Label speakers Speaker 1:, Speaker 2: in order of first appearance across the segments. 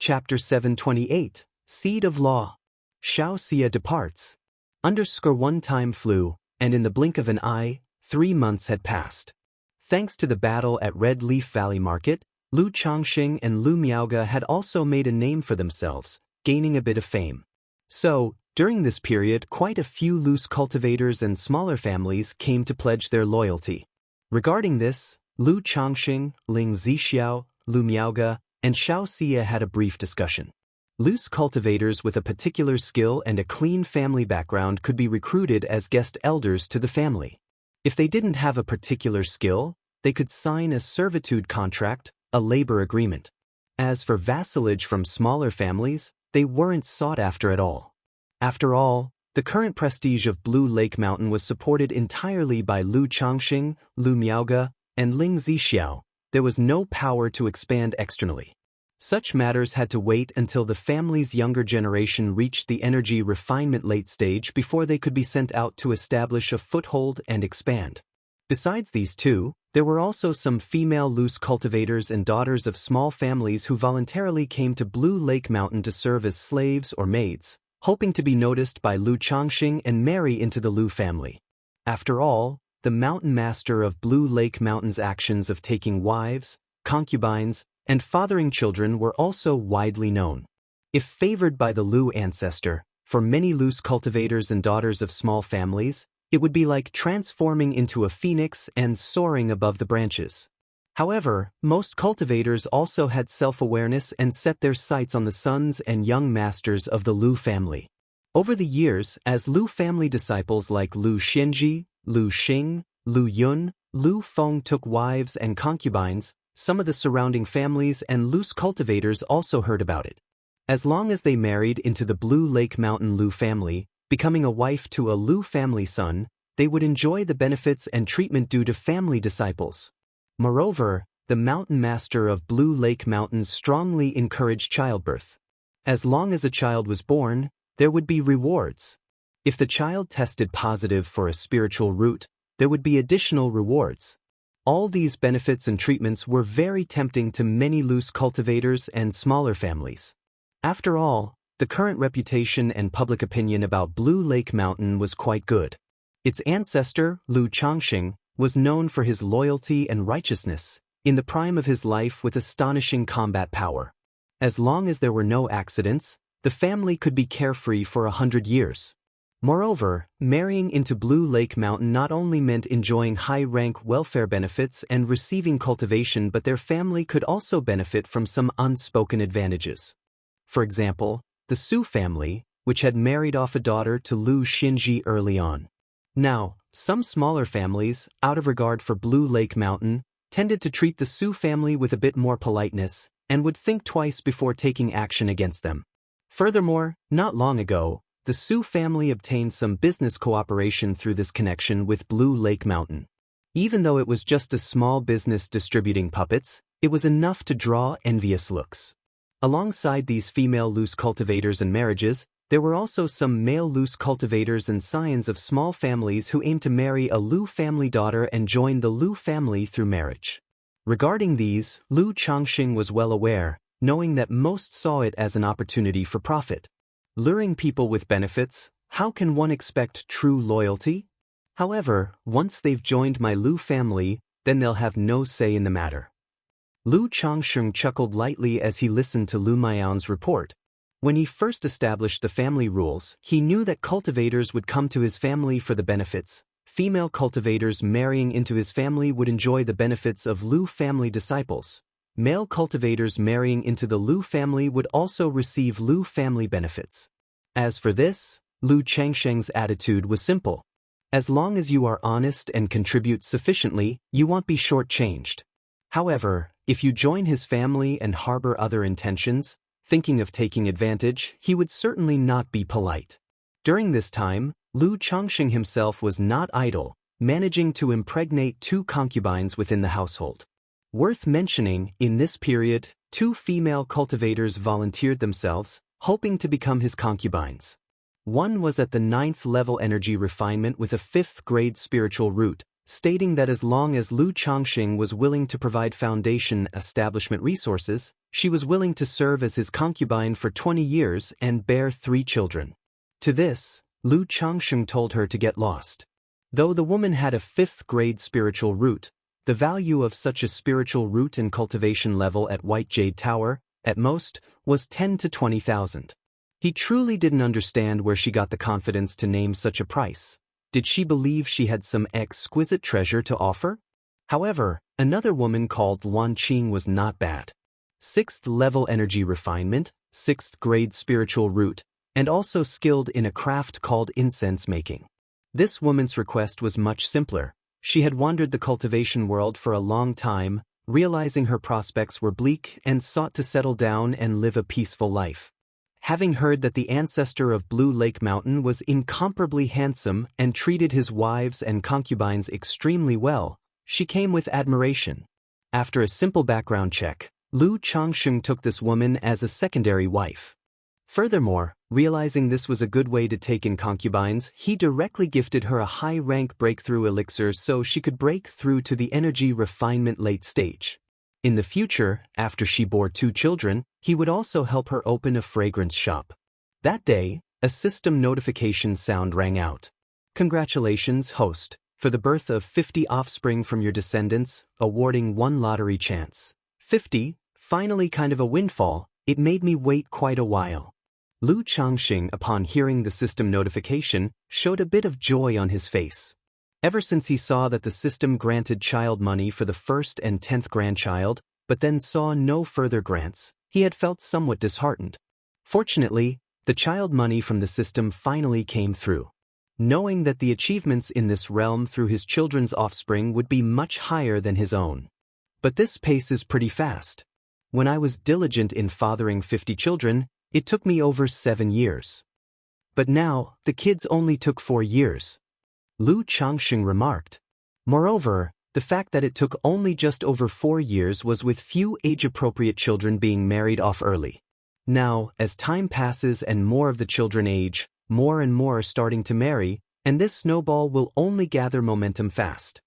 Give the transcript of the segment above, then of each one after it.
Speaker 1: Chapter 728, Seed of Law. Xianxia departs. One time flew, and in the blink of an eye, 3 months had passed. Thanks to the battle at Red Leaf Valley Market, Lu Changxing and Lu Miaoge had also made a name for themselves, gaining a bit of fame. So, during this period, quite a few loose cultivators and smaller families came to pledge their loyalty. Regarding this, Lu Changxing, Ling Zixiao, Lu Miaoge, and Xianxia had a brief discussion. Loose cultivators with a particular skill and a clean family background could be recruited as guest elders to the family. If they didn't have a particular skill, they could sign a servitude contract, a labor agreement. As for vassalage from smaller families, they weren't sought after at all. After all, the current prestige of Blue Lake Mountain was supported entirely by Lu Changxing, Lu Miaoge, and Ling Zixiao. There was no power to expand externally. Such matters had to wait until the family's younger generation reached the energy refinement late stage before they could be sent out to establish a foothold and expand. Besides these two, there were also some female loose cultivators and daughters of small families who voluntarily came to Blue Lake Mountain to serve as slaves or maids, hoping to be noticed by Lu Changxing and marry into the Lu family. After all, the mountain master of Blue Lake Mountain's actions of taking wives, concubines, and fathering children were also widely known. If favored by the Lu ancestor, for many loose cultivators and daughters of small families, it would be like transforming into a phoenix and soaring above the branches. However, most cultivators also had self-awareness and set their sights on the sons and young masters of the Lu family. Over the years, as Lu family disciples like Lu Xinji, Lu Xing, Lu Yun, Lu Feng took wives and concubines, some of the surrounding families and loose cultivators also heard about it. As long as they married into the Blue Lake Mountain Lu family, becoming a wife to a Lu family son, they would enjoy the benefits and treatment due to family disciples. Moreover, the mountain master of Blue Lake Mountain strongly encouraged childbirth. As long as a child was born, there would be rewards. If the child tested positive for a spiritual root, there would be additional rewards. All these benefits and treatments were very tempting to many loose cultivators and smaller families. After all, the current reputation and public opinion about Blue Lake Mountain was quite good. Its ancestor, Lu Changxing, was known for his loyalty and righteousness, in the prime of his life with astonishing combat power. As long as there were no accidents, the family could be carefree for 100 years. Moreover, marrying into Blue Lake Mountain not only meant enjoying high-rank welfare benefits and receiving cultivation, but their family could also benefit from some unspoken advantages. For example, the Su family, which had married off a daughter to Lu Xinji early on. Now, some smaller families, out of regard for Blue Lake Mountain, tended to treat the Su family with a bit more politeness and would think twice before taking action against them. Furthermore, not long ago, the Su family obtained some business cooperation through this connection with Blue Lake Mountain. Even though it was just a small business distributing puppets, it was enough to draw envious looks. Alongside these female loose cultivators and marriages, there were also some male loose cultivators and scions of small families who aimed to marry a Lu family daughter and join the Lu family through marriage. Regarding these, Lu Changxing was well aware, knowing that most saw it as an opportunity for profit. Luring people with benefits, how can one expect true loyalty? However, once they've joined my Lu family, then they'll have no say in the matter. Lu Changxing chuckled lightly as he listened to Lu Miao's report. When he first established the family rules, he knew that cultivators would come to his family for the benefits. Female cultivators marrying into his family would enjoy the benefits of Lu family disciples. Male cultivators marrying into the Lu family would also receive Lu family benefits. As for this, Lu Changxing's attitude was simple. As long as you are honest and contribute sufficiently, you won't be shortchanged. However, if you join his family and harbor other intentions, thinking of taking advantage, he would certainly not be polite. During this time, Lu Changxing himself was not idle, managing to impregnate 2 concubines within the household. Worth mentioning, in this period, 2 female cultivators volunteered themselves, hoping to become his concubines. One was at the 9th level energy refinement with a 5th grade spiritual root, stating that as long as Lu Changxing was willing to provide foundation establishment resources, She was willing to serve as his concubine for 20 years and bear 3 children. To this, Lu Changsheng told her to get lost. Though the woman had a 5th-grade spiritual root, the value of such a spiritual root and cultivation level at White Jade Tower, at most, was 10 to 20,000. He truly didn't understand where she got the confidence to name such a price. Did she believe she had some exquisite treasure to offer? However, another woman called Luan Qing was not bad. 6th-level energy refinement, 6th-grade spiritual root, and also skilled in a craft called incense making. This woman's request was much simpler. She had wandered the cultivation world for a long time, realizing her prospects were bleak and sought to settle down and live a peaceful life. Having heard that the ancestor of Blue Lake Mountain was incomparably handsome and treated his wives and concubines extremely well, she came with admiration. After a simple background check, Lu Changsheng took this woman as a secondary wife. Furthermore, realizing this was a good way to take in concubines, he directly gifted her a high-rank breakthrough elixir so she could break through to the energy refinement late stage. In the future, after she bore 2 children, he would also help her open a fragrance shop. That day, a system notification sound rang out. Congratulations, host, for the birth of 50 offspring from your descendants, awarding 1 lottery chance. 50, finally kind of a windfall, it made me wait quite a while. Lu Changxing, upon hearing the system notification, showed a bit of joy on his face. Ever since he saw that the system granted child money for the 1st and 10th grandchild, but then saw no further grants, he had felt somewhat disheartened. Fortunately, the child money from the system finally came through. Knowing that the achievements in this realm through his children's offspring would be much higher than his own. But this pace is pretty fast. When I was diligent in fathering 50 children, it took me over 7 years. But now, the kids only took 4 years. Lu Changxing remarked. Moreover, the fact that it took only just over 4 years was with few age-appropriate children being married off early. Now, as time passes and more of the children age, more and more are starting to marry, and this snowball will only gather momentum fast.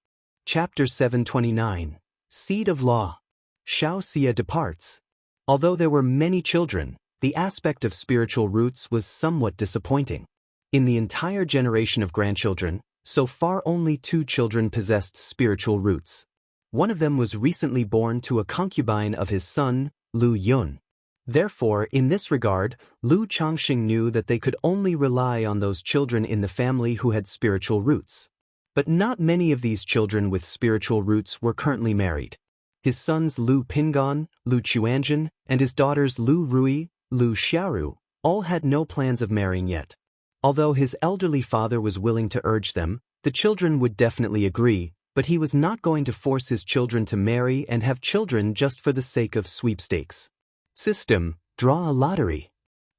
Speaker 1: Chapter 729. Seed of Law. Xianxia departs. Although there were many children, the aspect of spiritual roots was somewhat disappointing. In the entire generation of grandchildren, so far only 2 children possessed spiritual roots. One of them was recently born to a concubine of his son, Lu Yun. Therefore, in this regard, Lu Changxing knew that they could only rely on those children in the family who had spiritual roots. But not many of these children with spiritual roots were currently married. His sons Lu Pingan, Lu Chuanjin, and his daughters Lu Rui, Lu Xiaoru, all had no plans of marrying yet. Although his elderly father was willing to urge them, the children would definitely agree, but he was not going to force his children to marry and have children just for the sake of sweepstakes. System, draw a lottery.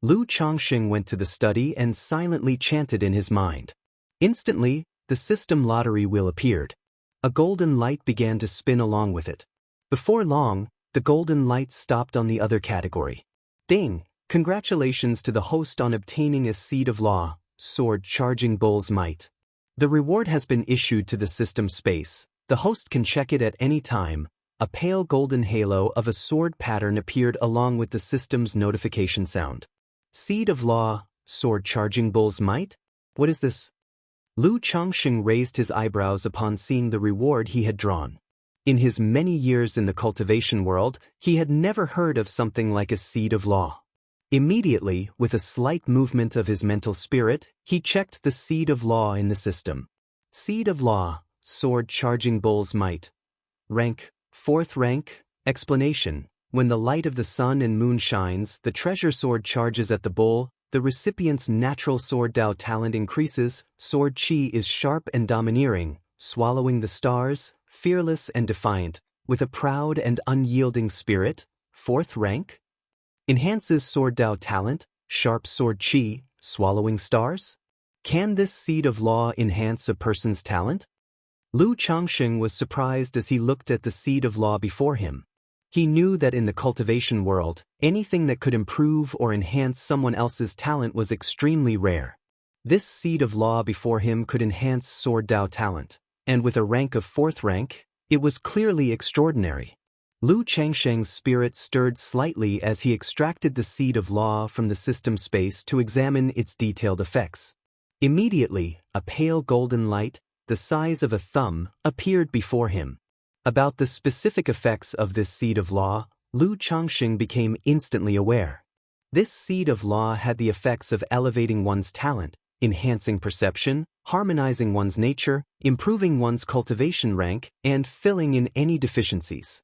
Speaker 1: Lu Changxing went to the study and silently chanted in his mind. Instantly, the system lottery wheel appeared. A golden light began to spin along with it. Before long, the golden light stopped on the other category. Ding! Congratulations to the host on obtaining a Seed of Law, Sword Charging Bull's Might. The reward has been issued to the system space. The host can check it at any time. A pale golden halo of a sword pattern appeared along with the system's notification sound. Seed of Law, Sword Charging Bull's Might? What is this? Lu Changxing raised his eyebrows upon seeing the reward he had drawn. In his many years in the cultivation world, he had never heard of something like a Seed of Law. Immediately, with a slight movement of his mental spirit, he checked the Seed of Law in the system. Seed of Law, Sword Charging Bull's Might. Rank, 4th rank. Explanation. When the light of the sun and moon shines, the treasure sword charges at the bull, the recipient's natural sword Dao talent increases, sword chi is sharp and domineering, swallowing the stars, fearless and defiant, with a proud and unyielding spirit, 4th rank. Enhances sword Dao talent, sharp sword chi, swallowing stars? Can this Seed of Law enhance a person's talent? Lu Changxing was surprised as he looked at the Seed of Law before him. He knew that in the cultivation world, anything that could improve or enhance someone else's talent was extremely rare. This Seed of Law before him could enhance sword Dao talent, and with a rank of 4th rank, it was clearly extraordinary. Lu Changsheng's spirit stirred slightly as he extracted the seed of law from the system space to examine its detailed effects. Immediately, a pale golden light, the size of a thumb, appeared before him. About the specific effects of this seed of law, Lu Changsheng became instantly aware. This seed of law had the effects of elevating one's talent, enhancing perception, harmonizing one's nature, improving one's cultivation rank, and filling in any deficiencies.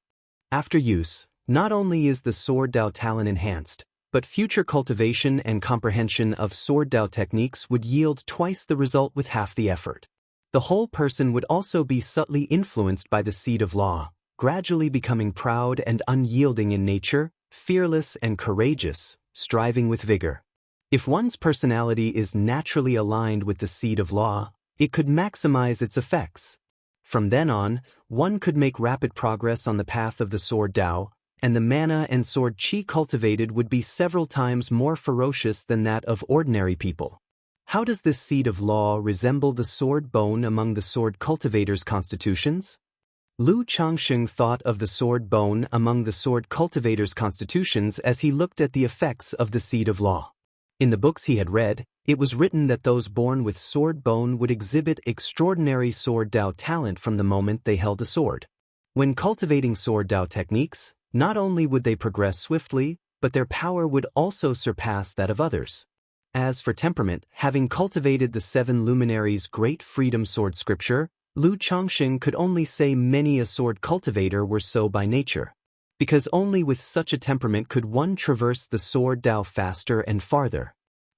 Speaker 1: After use, not only is the Sword Dao talent enhanced, but future cultivation and comprehension of Sword Dao techniques would yield twice the result with half the effort. The whole person would also be subtly influenced by the seed of law, gradually becoming proud and unyielding in nature, fearless and courageous, striving with vigor. If one's personality is naturally aligned with the seed of law, it could maximize its effects. From then on, one could make rapid progress on the path of the Sword Dao, and the mana and sword qi cultivated would be several times more ferocious than that of ordinary people. How does this seed of law resemble the sword bone among the sword cultivators' constitutions? Lu Changsheng thought of the sword bone among the sword cultivators' constitutions as he looked at the effects of the seed of law. In the books he had read, it was written that those born with sword bone would exhibit extraordinary Sword Dao talent from the moment they held a sword. When cultivating Sword Dao techniques, not only would they progress swiftly, but their power would also surpass that of others. As for temperament, having cultivated the 7 luminaries' great freedom sword scripture, Lu Changsheng could only say many a sword cultivator were so by nature. Because only with such a temperament could one traverse the Sword Dao faster and farther.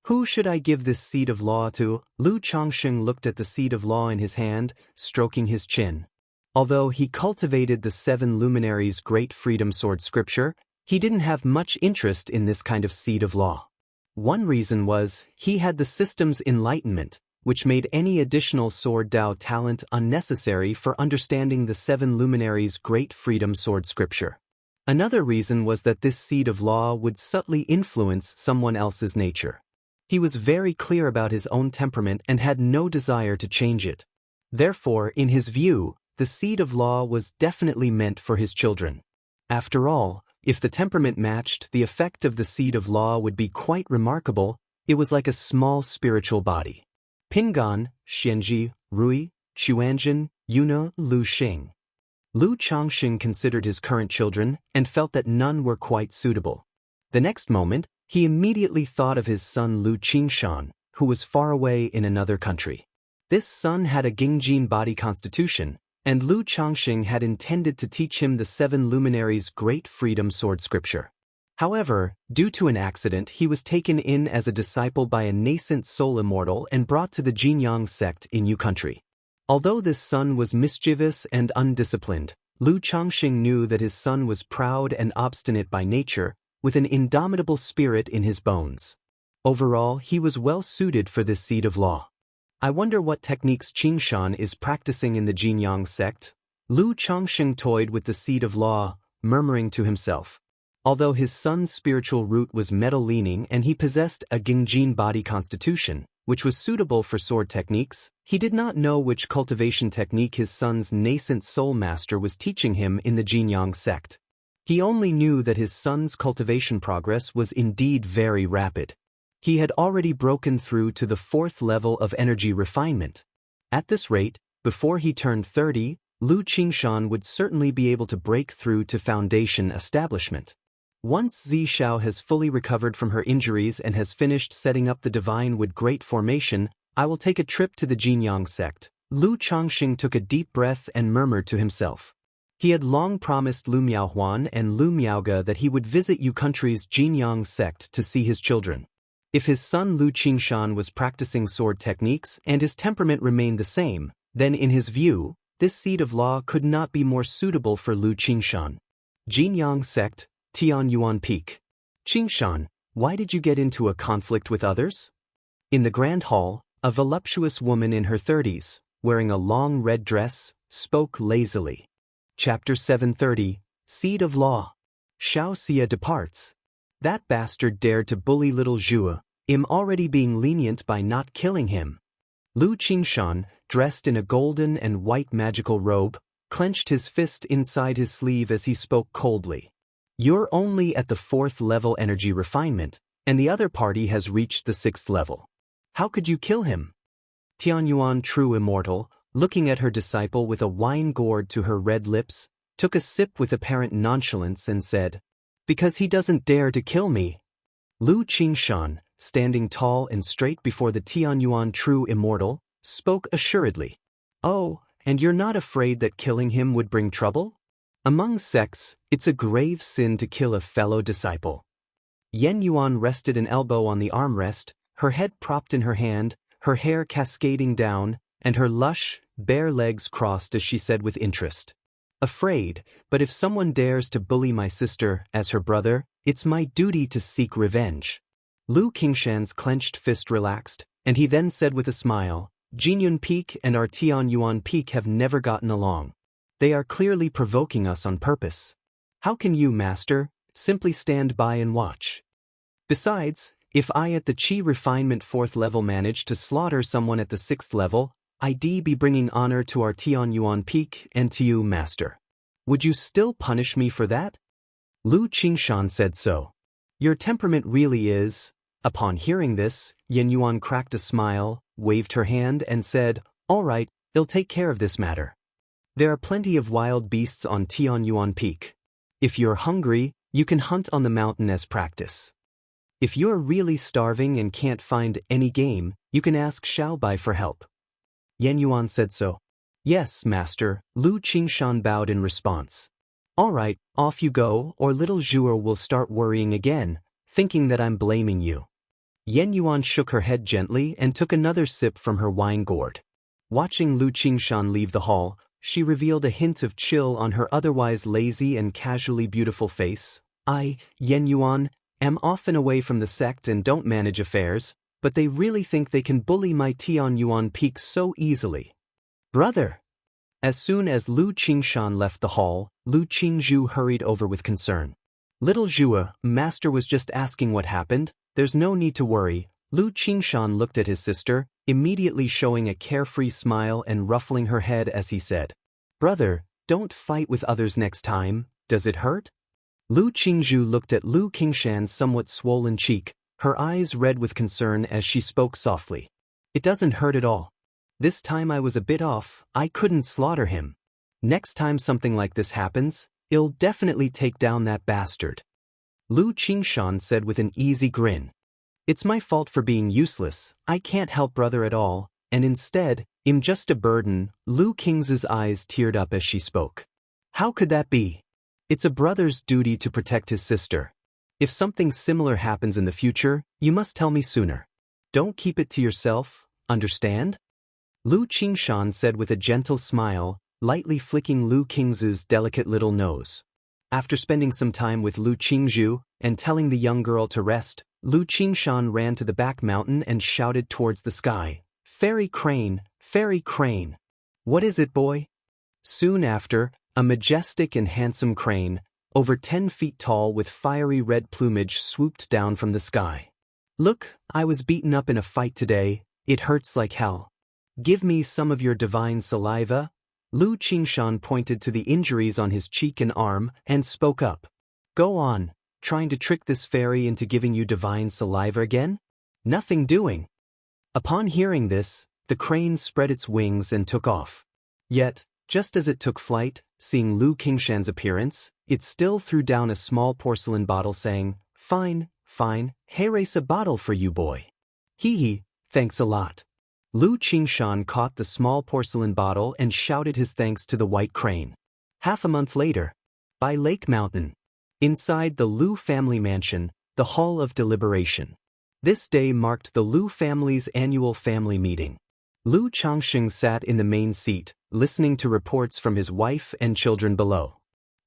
Speaker 1: Who should I give this seed of law to? Lu Changsheng looked at the seed of law in his hand, stroking his chin. Although he cultivated the 7 luminaries' great freedom sword scripture, he didn't have much interest in this kind of seed of law. One reason was, he had the system's enlightenment, which made any additional Sword Dao talent unnecessary for understanding the 7 luminaries' great freedom sword scripture. Another reason was that this seed of law would subtly influence someone else's nature. He was very clear about his own temperament and had no desire to change it. Therefore, in his view, the seed of law was definitely meant for his children. After all, if the temperament matched, the effect of the seed of law would be quite remarkable. It was like a small spiritual body. Pingan, Xianxia, Rui, Xuanjin, Yuna, Lu Xing. Lu Changsheng considered his current children and felt that none were quite suitable. The next moment, he immediately thought of his son Lu Qingshan, who was far away in another country. This son had a Gingjin body constitution, and Lu Changsheng had intended to teach him the 7 luminaries' great freedom sword scripture. However, due to an accident, he was taken in as a disciple by a nascent soul immortal and brought to the Jinyang sect in Yu country. Although this son was mischievous and undisciplined, Lu Changsheng knew that his son was proud and obstinate by nature, with an indomitable spirit in his bones. Overall, he was well suited for this seed of law. I wonder what techniques Qingshan is practicing in the Jinyang sect? Lu Changsheng toyed with the seed of law, murmuring to himself. Although his son's spiritual root was metal-leaning and he possessed a Gingjin body constitution, which was suitable for sword techniques, he did not know which cultivation technique his son's nascent soul master was teaching him in the Jinyang sect. He only knew that his son's cultivation progress was indeed very rapid. He had already broken through to the 4th level of energy refinement. At this rate, before he turned 30, Lu Qingshan would certainly be able to break through to foundation establishment. Once Zishao has fully recovered from her injuries and has finished setting up the Divine with great formation, I will take a trip to the Jinyang sect. Lu Changsheng took a deep breath and murmured to himself. He had long promised Lu Miaohuan and Lu Miaoge that he would visit Yu country's Jinyang sect to see his children. If his son Lu Qingshan was practicing sword techniques and his temperament remained the same, then in his view, this seed of law could not be more suitable for Lu Qingshan. Jinyang sect, Tianyuan Peak. Qingshan, why did you get into a conflict with others? In the grand hall, a voluptuous woman in her 30s, wearing a long red dress, spoke lazily. Chapter 730, Seed of Law. Xianxia departs. That bastard dared to bully little Zhua, him already being lenient by not killing him. Lu Qingshan, dressed in a golden and white magical robe, clenched his fist inside his sleeve as he spoke coldly. You're only at the 4th level energy refinement, and the other party has reached the 6th level. How could you kill him? Tianyuan, true immortal, looking at her disciple with a wine gourd to her red lips, took a sip with apparent nonchalance and said, Because he doesn't dare to kill me. Lu Qingshan, standing tall and straight before the Tianyuan true immortal, spoke assuredly. Oh, and you're not afraid that killing him would bring trouble? Among sects, it's a grave sin to kill a fellow disciple. Yen Yuan rested an elbow on the armrest, her head propped in her hand, her hair cascading down, and her lush, bare legs crossed as she said with interest. Afraid, but if someone dares to bully my sister as her brother, it's my duty to seek revenge. Lu Qingshan's clenched fist relaxed, and he then said with a smile, Jinyun Peak and our Tianyuan Peak have never gotten along. They are clearly provoking us on purpose. How can you, master, simply stand by and watch? Besides, if I at the Qi refinement 4th level manage to slaughter someone at the 6th level, I'd be bringing honor to our Tianyuan Peak and to you, master. Would you still punish me for that? Lu Qingshan said so. Your temperament really is. Upon hearing this, Yen Yuan cracked a smile, waved her hand and said, All right, they'll take care of this matter. There are plenty of wild beasts on Tianyuan Peak. If you're hungry, you can hunt on the mountain as practice. If you're really starving and can't find any game, you can ask Xiaobai for help. Yen Yuan said so. Yes, master, Lu Qingshan bowed in response. All right, off you go, or little Zhuo will start worrying again, thinking that I'm blaming you. Yen Yuan shook her head gently and took another sip from her wine gourd. Watching Lu Qingshan leave the hall, she revealed a hint of chill on her otherwise lazy and casually beautiful face. I, Yen Yuan, am often away from the sect and don't manage affairs, but they really think they can bully my Tianyuan Peak so easily. Brother! As soon as Lu Qingshan left the hall, Lu Qingzhu hurried over with concern. Little Zhuo, master was just asking what happened. There's no need to worry. Lu Qingshan looked at his sister, immediately showing a carefree smile and ruffling her head as he said, Brother, don't fight with others next time, does it hurt? Lu Qingzhu looked at Lu Qingshan's somewhat swollen cheek, her eyes red with concern as she spoke softly. It doesn't hurt at all. This time I was a bit off, I couldn't slaughter him. Next time something like this happens, I'll definitely take down that bastard. Lu Qingshan said with an easy grin. It's my fault for being useless, I can't help brother at all, and instead, I'm just a burden. Lu Qing's eyes teared up as she spoke. How could that be? It's a brother's duty to protect his sister. If something similar happens in the future, you must tell me sooner. Don't keep it to yourself, understand? Lu Qingshan said with a gentle smile, lightly flicking Lu Qing's delicate little nose. After spending some time with Lu Qingzhu and telling the young girl to rest, Lu Qingshan ran to the back mountain and shouted towards the sky, Fairy crane, fairy crane. What is it, boy? Soon after, a majestic and handsome crane, over 10 feet tall with fiery red plumage swooped down from the sky. Look, I was beaten up in a fight today, it hurts like hell. Give me some of your divine saliva. Lu Qingshan pointed to the injuries on his cheek and arm and spoke up. Go on, trying to trick this fairy into giving you divine saliva again? Nothing doing. Upon hearing this, the crane spread its wings and took off. Yet, just as it took flight, seeing Lu Qingshan's appearance, it still threw down a small porcelain bottle saying, Fine, fine, here's a bottle for you, boy. Hee, thanks a lot. Lu Qingshan caught the small porcelain bottle and shouted his thanks to the white crane. Half a month later, by Lake Mountain, inside the Lu family mansion, the Hall of Deliberation. This day marked the Lu family's annual family meeting. Lu Changxing sat in the main seat, listening to reports from his wife and children below.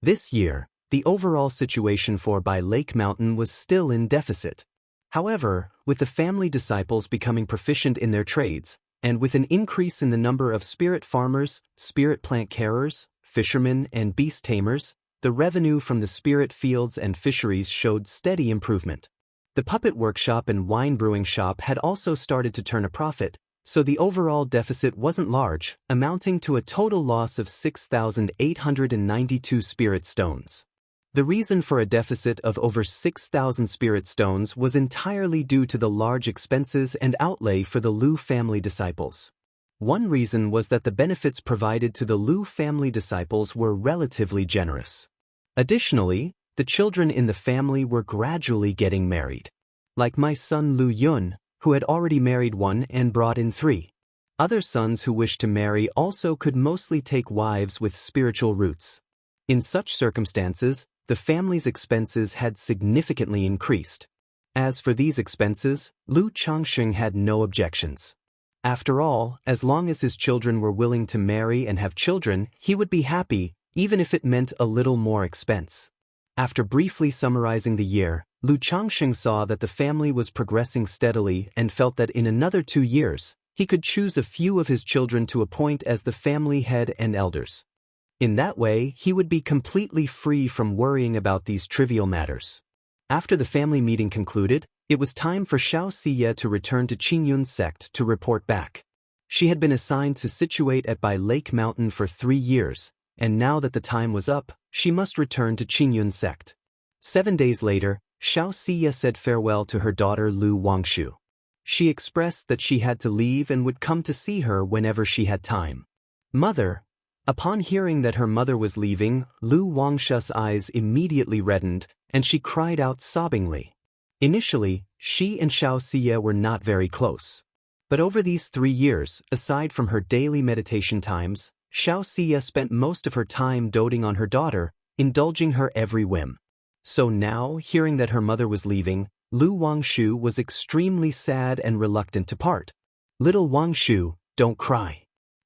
Speaker 1: This year, the overall situation for By Lake Mountain was still in deficit. However, with the family disciples becoming proficient in their trades, and with an increase in the number of spirit farmers, spirit plant carers, fishermen, and beast tamers, the revenue from the spirit fields and fisheries showed steady improvement. The puppet workshop and wine brewing shop had also started to turn a profit, So the overall deficit wasn't large, amounting to a total loss of 6,892 spirit stones. The reason for a deficit of over 6,000 spirit stones was entirely due to the large expenses and outlay for the Lu family disciples. One reason was that the benefits provided to the Lu family disciples were relatively generous. Additionally, the children in the family were gradually getting married. Like my son Lu Yun, who had already married one and brought in 3. Other sons who wished to marry also could mostly take wives with spiritual roots. In such circumstances, the family's expenses had significantly increased. As for these expenses, Lu Changxing had no objections. After all, as long as his children were willing to marry and have children, he would be happy, even if it meant a little more expense. After briefly summarizing the year, Lu Changxing saw that the family was progressing steadily and felt that in another 2 years, he could choose a few of his children to appoint as the family head and elders. In that way, he would be completely free from worrying about these trivial matters. After the family meeting concluded, it was time for Xianxia to return to Qingyun's sect to report back. She had been assigned to situate at Bai Lake Mountain for 3 years, and now that the time was up, she must return to Qingyun's sect. 7 days later, Xianxia said farewell to her daughter Lu Wangshu. She expressed that she had to leave and would come to see her whenever she had time. Mother. Upon hearing that her mother was leaving, Lu Wangshu's eyes immediately reddened, and she cried out sobbingly. Initially, she and Xianxia were not very close. But over these 3 years, aside from her daily meditation times, Xianxia spent most of her time doting on her daughter, indulging her every whim. So now, hearing that her mother was leaving, Lu Wangshu was extremely sad and reluctant to part. Little Wangshu, don't cry.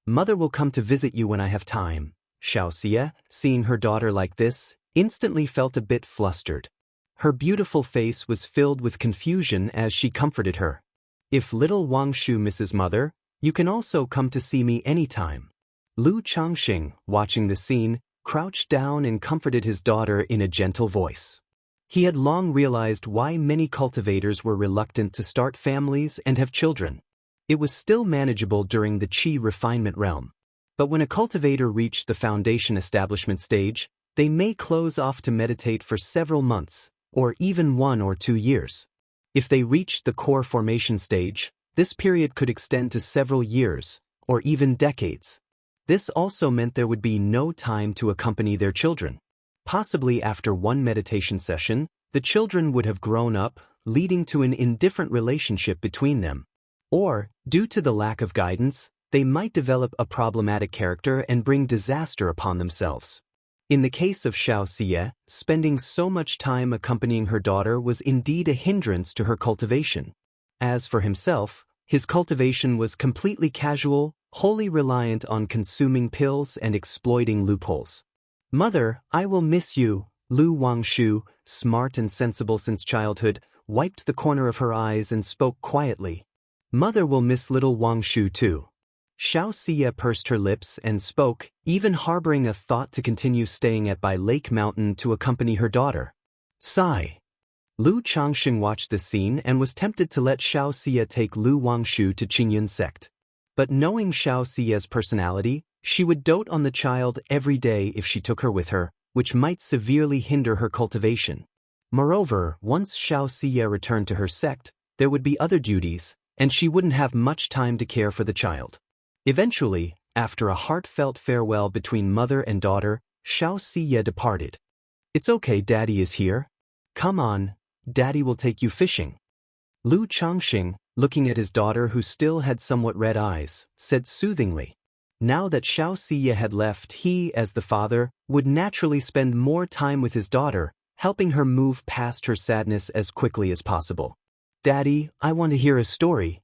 Speaker 1: Mother will come to visit you when I have time. Xianxia, seeing her daughter like this, instantly felt a bit flustered. Her beautiful face was filled with confusion as she comforted her. If little Wangshu misses mother, you can also come to see me anytime. Lu Changxing, watching the scene, crouched down and comforted his daughter in a gentle voice. He had long realized why many cultivators were reluctant to start families and have children. It was still manageable during the Qi refinement realm. But when a cultivator reached the foundation establishment stage, they may close off to meditate for several months, or even 1 or 2 years. If they reached the core formation stage, this period could extend to several years, or even decades. This also meant there would be no time to accompany their children. Possibly after one meditation session, the children would have grown up, leading to an indifferent relationship between them. Or, due to the lack of guidance, they might develop a problematic character and bring disaster upon themselves. In the case of Xianxia, spending so much time accompanying her daughter was indeed a hindrance to her cultivation. As for himself, his cultivation was completely casual, wholly reliant on consuming pills and exploiting loopholes. Mother, I will miss you. Lu Wangshu, smart and sensible since childhood, wiped the corner of her eyes and spoke quietly. Mother will miss little Wangshu too. Xianxia pursed her lips and spoke, even harboring a thought to continue staying at Bai Lake Mountain to accompany her daughter. Sigh. Lu Changxing watched the scene and was tempted to let Xianxia take Lu Wangshu to Qingyun sect. But knowing Xiaoxia's personality, she would dote on the child every day if she took her with her, which might severely hinder her cultivation. Moreover, once Xiaoxia returned to her sect, there would be other duties, and she wouldn't have much time to care for the child. Eventually, after a heartfelt farewell between mother and daughter, Xiaoxia departed. It's okay, Daddy is here. Come on, Daddy will take you fishing. Lu Changxing, looking at his daughter who still had somewhat red eyes, said soothingly. Now that Xiaoxia had left, he, as the father, would naturally spend more time with his daughter, helping her move past her sadness as quickly as possible. Daddy, I want to hear a story.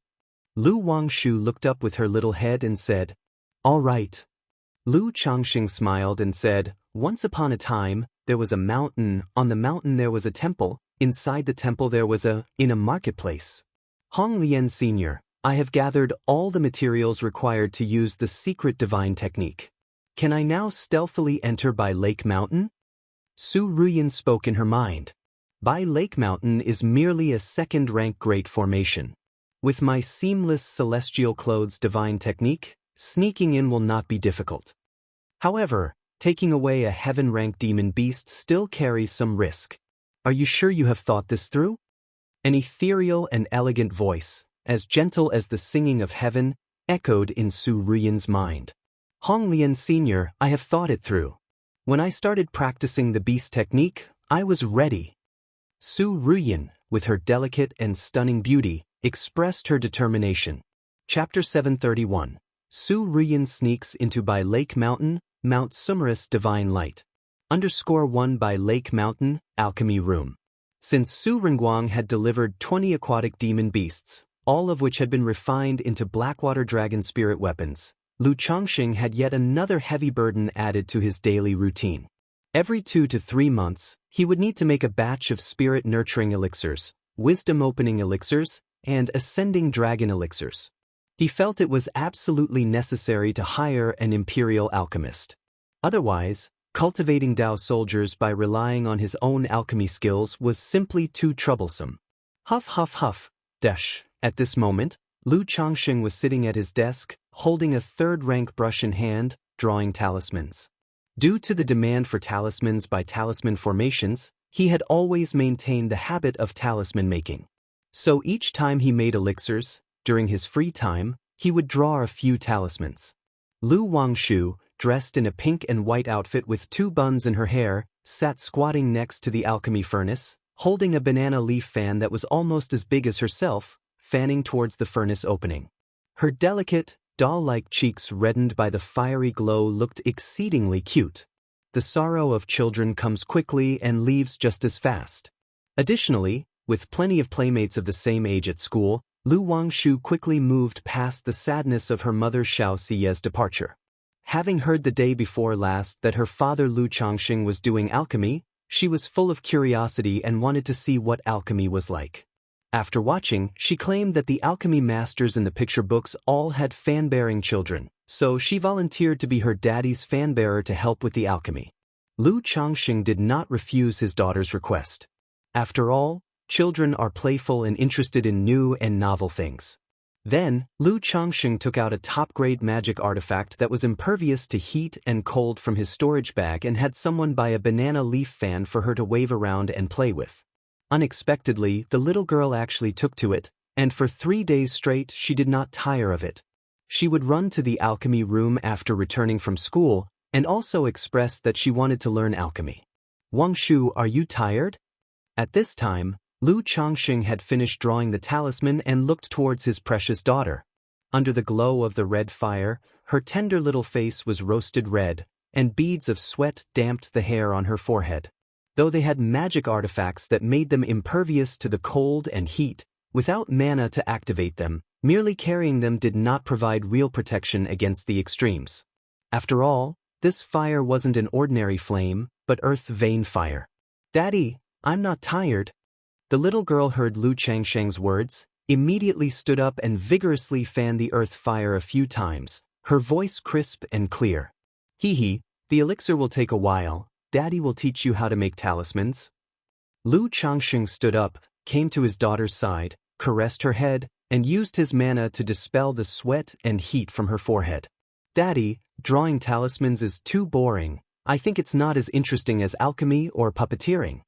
Speaker 1: Lu Wangshu looked up with her little head and said, All right. Lu Changxing smiled and said, Once upon a time, there was a mountain, on the mountain there was a temple, inside the temple there was in a marketplace. Hong Lian Sr., I have gathered all the materials required to use the secret divine technique. Can I now stealthily enter Bai Lake Mountain? Su Ruyin spoke in her mind. Bai Lake Mountain is merely a second-rank great formation. With my seamless celestial clothes divine technique, sneaking in will not be difficult. However, taking away a heaven-ranked demon beast still carries some risk. Are you sure you have thought this through? An ethereal and elegant voice, as gentle as the singing of heaven, echoed in Su Ruyan's mind. Honglian Sr., I have thought it through. When I started practicing the beast technique, I was ready. Su Ruyan, with her delicate and stunning beauty, expressed her determination. Chapter 731. Su Ruyan sneaks into by Lake Mountain, Mount Sumerus Divine Light. _1 by Lake Mountain, Alchemy Room. Since Su Renguang had delivered 20 aquatic demon beasts, all of which had been refined into Blackwater Dragon spirit weapons, Lu Changxing had yet another heavy burden added to his daily routine. Every 2 to 3 months, he would need to make a batch of spirit-nurturing elixirs, wisdom-opening elixirs, and ascending dragon elixirs. He felt it was absolutely necessary to hire an imperial alchemist. Otherwise, cultivating Dao soldiers by relying on his own alchemy skills was simply too troublesome. Huff huff huff, dash. At this moment, Lu Changxing was sitting at his desk, holding a third-rank brush in hand, drawing talismans. Due to the demand for talismans by talisman formations, he had always maintained the habit of talisman making. So each time he made elixirs, during his free time, he would draw a few talismans. Lu Wangshu, dressed in a pink and white outfit with 2 buns in her hair, sat squatting next to the alchemy furnace, holding a banana leaf fan that was almost as big as herself, fanning towards the furnace opening. Her delicate, doll-like cheeks reddened by the fiery glow looked exceedingly cute. The sorrow of children comes quickly and leaves just as fast. Additionally, with plenty of playmates of the same age at school, Lu Wangshu quickly moved past the sadness of her mother Xiaoxia's departure. Having heard the day before last that her father Lu Changxing was doing alchemy, she was full of curiosity and wanted to see what alchemy was like. After watching, she claimed that the alchemy masters in the picture books all had fan-bearing children, so she volunteered to be her daddy's fan-bearer to help with the alchemy. Lu Changxing did not refuse his daughter's request. After all, children are playful and interested in new and novel things. Then, Lu Changxing took out a top-grade magic artifact that was impervious to heat and cold from his storage bag and had someone buy a banana leaf fan for her to wave around and play with. Unexpectedly, the little girl actually took to it, and for 3 days straight she did not tire of it. She would run to the alchemy room after returning from school, and also expressed that she wanted to learn alchemy. Wangshu, are you tired? At this time, Lu Changxing had finished drawing the talisman and looked towards his precious daughter. Under the glow of the red fire, her tender little face was roasted red, and beads of sweat damped the hair on her forehead. Though they had magic artifacts that made them impervious to the cold and heat, without mana to activate them, merely carrying them did not provide real protection against the extremes. After all, this fire wasn't an ordinary flame, but earth vein fire. Daddy, I'm not tired. The little girl heard Lu Changxing's words, immediately stood up and vigorously fanned the earth fire a few times, her voice crisp and clear. Hee, the elixir will take a while. Daddy will teach you how to make talismans. Lu Changxing stood up, came to his daughter's side, caressed her head, and used his mana to dispel the sweat and heat from her forehead. Daddy, drawing talismans is too boring. I think it's not as interesting as alchemy or puppeteering.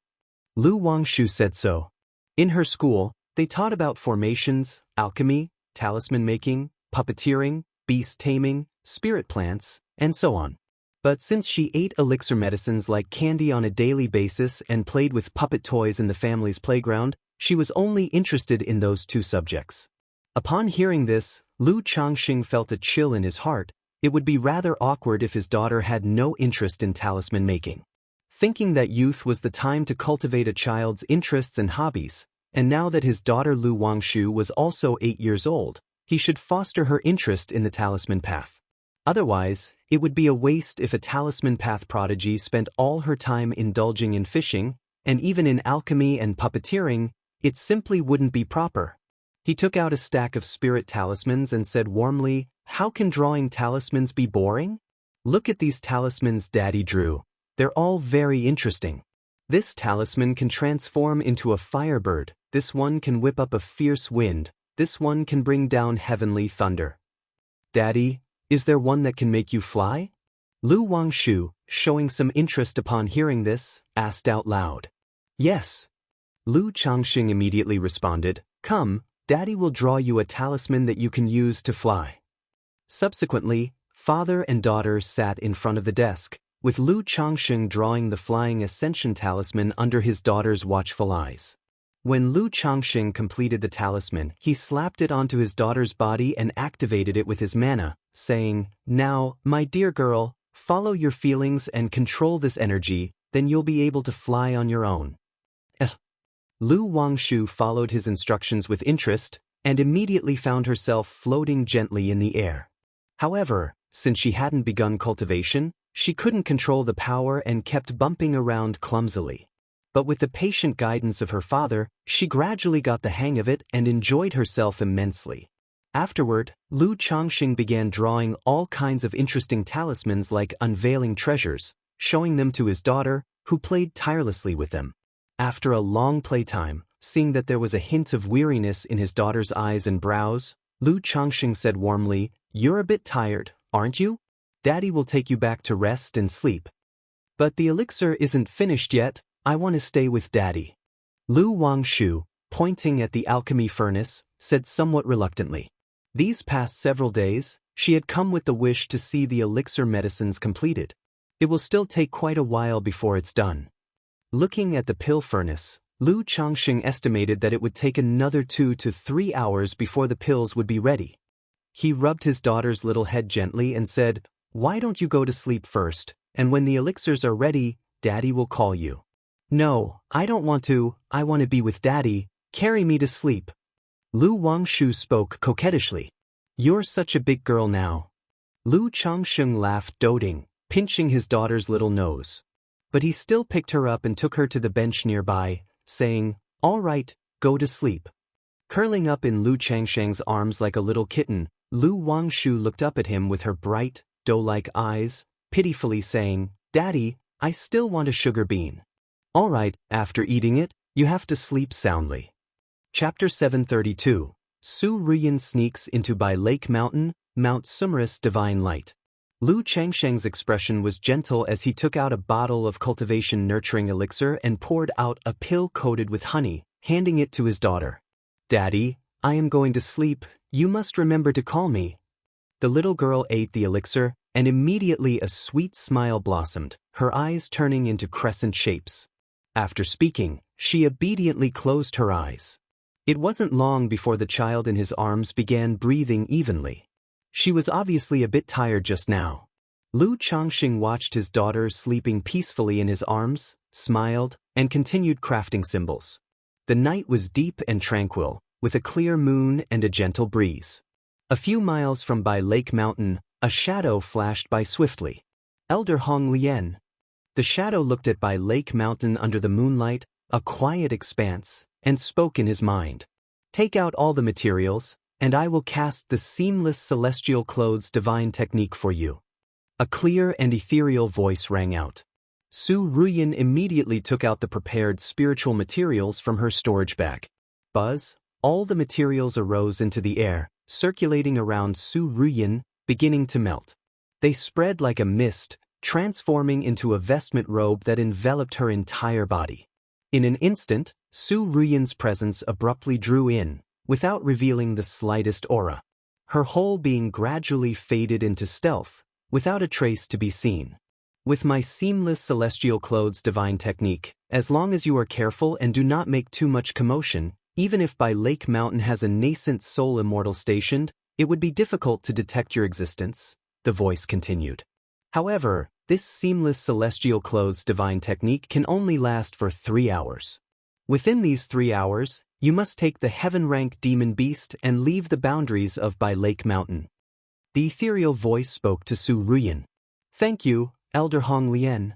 Speaker 1: Lu Wangshu said so. In her school, they taught about formations, alchemy, talisman making, puppeteering, beast taming, spirit plants, and so on. But since she ate elixir medicines like candy on a daily basis and played with puppet toys in the family's playground, she was only interested in those 2 subjects. Upon hearing this, Lu Changxing felt a chill in his heart. It would be rather awkward if his daughter had no interest in talisman making. Thinking that youth was the time to cultivate a child's interests and hobbies, and now that his daughter Lu Wangshu was also 8 years old, he should foster her interest in the talisman path. Otherwise, it would be a waste if a talisman path prodigy spent all her time indulging in fishing, and even in alchemy and puppeteering, it simply wouldn't be proper. He took out a stack of spirit talismans and said warmly, "How can drawing talismans be boring? Look at these talismans Daddy drew. They're all very interesting. This talisman can transform into a firebird, this one can whip up a fierce wind, This one can bring down heavenly thunder. Daddy, is there one that can make you fly? Lu Wangshu, showing some interest upon hearing this, asked out loud. Yes. Lu Changxing immediately responded, Come, Daddy will draw you a talisman that you can use to fly. Subsequently, father and daughter sat in front of the desk, with Lu Changxing drawing the flying ascension talisman under his daughter's watchful eyes. When Lu Changxing completed the talisman, he slapped it onto his daughter's body and activated it with his mana, saying, Now, my dear girl, follow your feelings and control this energy, then you'll be able to fly on your own. Lu Wangshu followed his instructions with interest, and immediately found herself floating gently in the air. However, since she hadn't begun cultivation, she couldn't control the power and kept bumping around clumsily. But with the patient guidance of her father, she gradually got the hang of it and enjoyed herself immensely. Afterward, Lu Changxing began drawing all kinds of interesting talismans like unveiling treasures, showing them to his daughter, who played tirelessly with them. After a long playtime, seeing that there was a hint of weariness in his daughter's eyes and brows, Lu Changxing said warmly, You're a bit tired, aren't you? Daddy will take you back to rest and sleep. But the elixir isn't finished yet, I want to stay with Daddy. Lu Wangshu, pointing at the alchemy furnace, said somewhat reluctantly. These past several days, she had come with the wish to see the elixir medicines completed. It will still take quite a while before it's done. Looking at the pill furnace, Lu Changxing estimated that it would take another 2 to 3 hours before the pills would be ready. He rubbed his daughter's little head gently and said, Why don't you go to sleep first, and when the elixirs are ready, Daddy will call you. No, I don't want to, I want to be with Daddy, carry me to sleep. Lu Wangshu spoke coquettishly. You're such a big girl now. Lu Changxing laughed doting, pinching his daughter's little nose. But he still picked her up and took her to the bench nearby, saying, All right, go to sleep. Curling up in Lu Changxing's arms like a little kitten, Lu Wangshu looked up at him with her bright, doe-like eyes, pitifully saying, Daddy, I still want a sugar bean. All right, after eating it, you have to sleep soundly. Chapter 732. Su Ruyan sneaks into by Lake Mountain, Mount Sumerus Divine Light. Lu Changsheng's expression was gentle as he took out a bottle of cultivation nurturing elixir and poured out a pill coated with honey, handing it to his daughter. Daddy, I am going to sleep, you must remember to call me. The little girl ate the elixir, and immediately a sweet smile blossomed, her eyes turning into crescent shapes. After speaking, she obediently closed her eyes. It wasn't long before the child in his arms began breathing evenly. She was obviously a bit tired just now. Lu Changxing watched his daughter sleeping peacefully in his arms, smiled, and continued crafting symbols. The night was deep and tranquil, with a clear moon and a gentle breeze. A few miles from by Lake Mountain, a shadow flashed by swiftly. Elder Hong Lian. The shadow looked at by Lake Mountain under the moonlight, a quiet expanse, and spoke in his mind. Take out all the materials, and I will cast the seamless celestial clothes divine technique for you. A clear and ethereal voice rang out. Su Ruyan immediately took out the prepared spiritual materials from her storage bag. Buzz, all the materials arose into the air, circulating around Su Ruyan, beginning to melt. They spread like a mist, transforming into a vestment robe that enveloped her entire body. In an instant, Su Ruyan's presence abruptly drew in, without revealing the slightest aura. Her whole being gradually faded into stealth, without a trace to be seen. With my seamless celestial clothes divine technique, as long as you are careful and do not make too much commotion, even if by Lake Mountain has a nascent soul immortal stationed, it would be difficult to detect your existence, the voice continued. However, this seamless celestial clothes divine technique can only last for 3 hours. Within these 3 hours, you must take the heaven-rank demon beast and leave the boundaries of by Lake Mountain. The ethereal voice spoke to Su Ruyan. Thank you, Elder Hong Lian.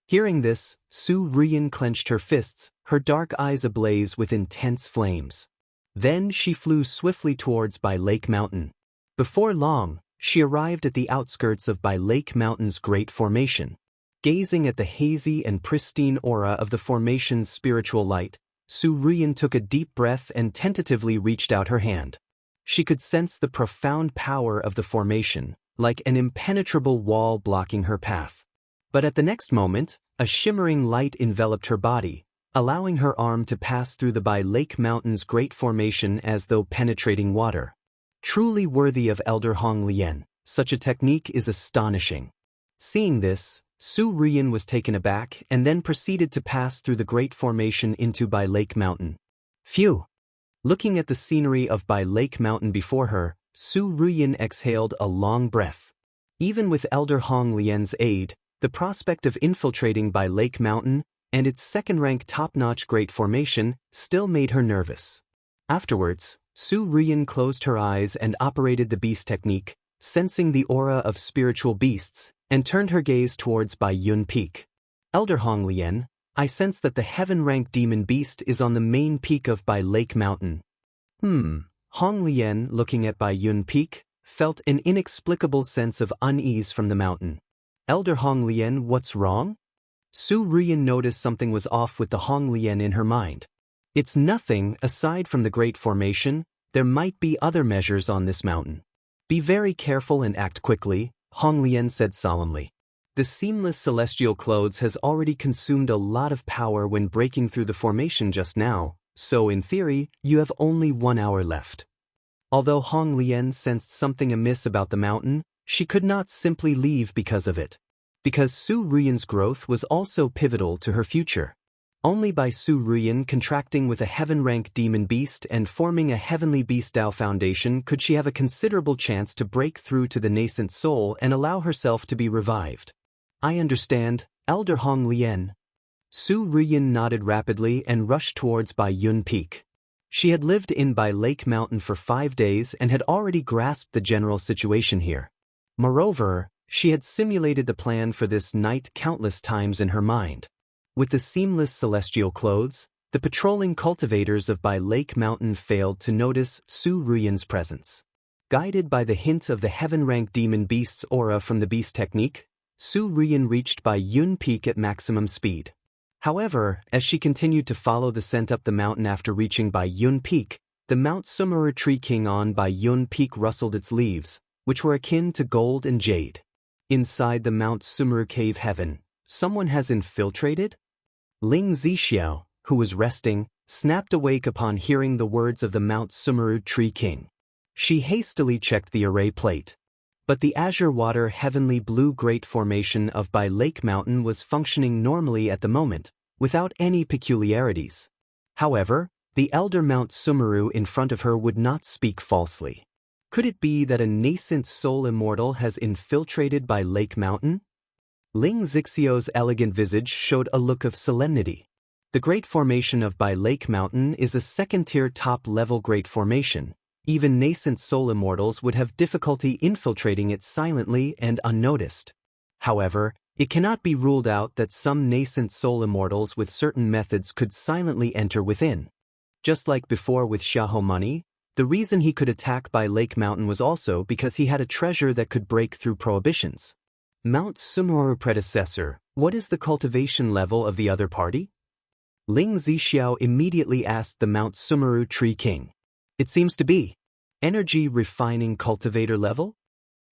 Speaker 1: Hearing this, Su Ruyan clenched her fists, her dark eyes ablaze with intense flames. Then she flew swiftly towards by Lake Mountain. Before long, she arrived at the outskirts of by Lake Mountain's great formation. Gazing at the hazy and pristine aura of the formation's spiritual light, Su Ruyan took a deep breath and tentatively reached out her hand. She could sense the profound power of the formation, like an impenetrable wall blocking her path. But at the next moment, a shimmering light enveloped her body, allowing her arm to pass through the Bai Lake Mountain's great formation as though penetrating water. Truly worthy of Elder Hong Lian, such a technique is astonishing. Seeing this, Su Ruyan was taken aback and then proceeded to pass through the great formation into Bai Lake Mountain. Phew! Looking at the scenery of Bai Lake Mountain before her, Su Ruyan exhaled a long breath. Even with Elder Hong Lian's aid, the prospect of infiltrating Bai Lake Mountain and its second-rank top-notch great formation still made her nervous. Afterwards, Su Ruyan closed her eyes and operated the beast technique, sensing the aura of spiritual beasts, and turned her gaze towards Bai Yun Peak. Elder Hong Lian, I sense that the heaven-rank demon beast is on the main peak of Bai Lake Mountain. Hong Lian, looking at Bai Yun Peak, felt an inexplicable sense of unease from the mountain. Elder Hong Lian, what's wrong? Su Ruyan noticed something was off with the Hong Lian in her mind. It's nothing, aside from the great formation, there might be other measures on this mountain. Be very careful and act quickly, Hong Lian said solemnly. The seamless celestial clothes has already consumed a lot of power when breaking through the formation just now, so in theory, you have only 1 hour left. Although Hong Lian sensed something amiss about the mountain, she could not simply leave because of it. Because Su Ruyan's growth was also pivotal to her future. Only by Su Ruyan contracting with a heaven-rank demon beast and forming a heavenly beast Dao foundation could she have a considerable chance to break through to the nascent soul and allow herself to be revived. I understand, Elder Hong Lian. Su Ruyan nodded rapidly and rushed towards Bai Yun Peak. She had lived in Bai Lake Mountain for 5 days and had already grasped the general situation here. Moreover, she had simulated the plan for this night countless times in her mind. With the seamless celestial clothes, the patrolling cultivators of Bai Lake Mountain failed to notice Su Ruyan's presence. Guided by the hint of the heaven-rank demon beast's aura from the beast technique, Su Ruyan reached Bai Yun Peak at maximum speed. However, as she continued to follow the scent up the mountain after reaching Bai Yun Peak, the Mount Sumeru tree king on Bai Yun Peak rustled its leaves, which were akin to gold and jade. Inside the Mount Sumeru cave heaven, someone has infiltrated? Ling Zixiao, who was resting, snapped awake upon hearing the words of the Mount Sumeru tree king. She hastily checked the array plate. But the azure water heavenly blue great formation of Bai Lake Mountain was functioning normally at the moment, without any peculiarities. However, the elder Mount Sumeru in front of her would not speak falsely. Could it be that a nascent soul immortal has infiltrated Bai Lake Mountain? Ling Zixiao's elegant visage showed a look of solemnity. The great formation of Bai Lake Mountain is a second-tier top-level great formation. Even nascent soul immortals would have difficulty infiltrating it silently and unnoticed. However, it cannot be ruled out that some nascent soul immortals with certain methods could silently enter within. Just like before with Xiahou Money, the reason he could attack Bai Lake Mountain was also because he had a treasure that could break through prohibitions. Mount Sumeru predecessor, what is the cultivation level of the other party? Ling Zixiao immediately asked the Mount Sumeru tree king. It seems to be energy refining cultivator level?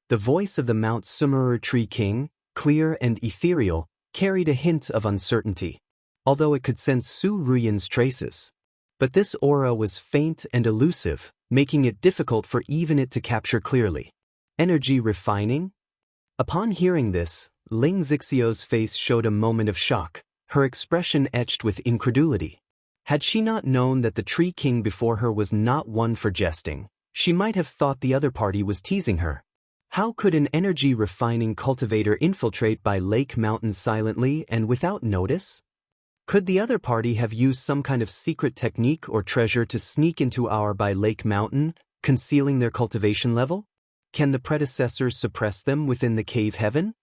Speaker 1: The voice of the Mount Sumeru tree king, clear and ethereal, carried a hint of uncertainty, although it could sense Su Ruyan's traces. But this aura was faint and elusive, making it difficult for even it to capture clearly. Energy refining? Upon hearing this, Ling Zixiao's face showed a moment of shock, her expression etched with incredulity. Had she not known that the tree king before her was not one for jesting, she might have thought the other party was teasing her. How could an energy-refining cultivator infiltrate Bai Lake Mountain silently and without notice? Could the other party have used some kind of secret technique or treasure to sneak into our Bai Lake Mountain, concealing their cultivation level? Can the predecessors suppress them within the cave heaven?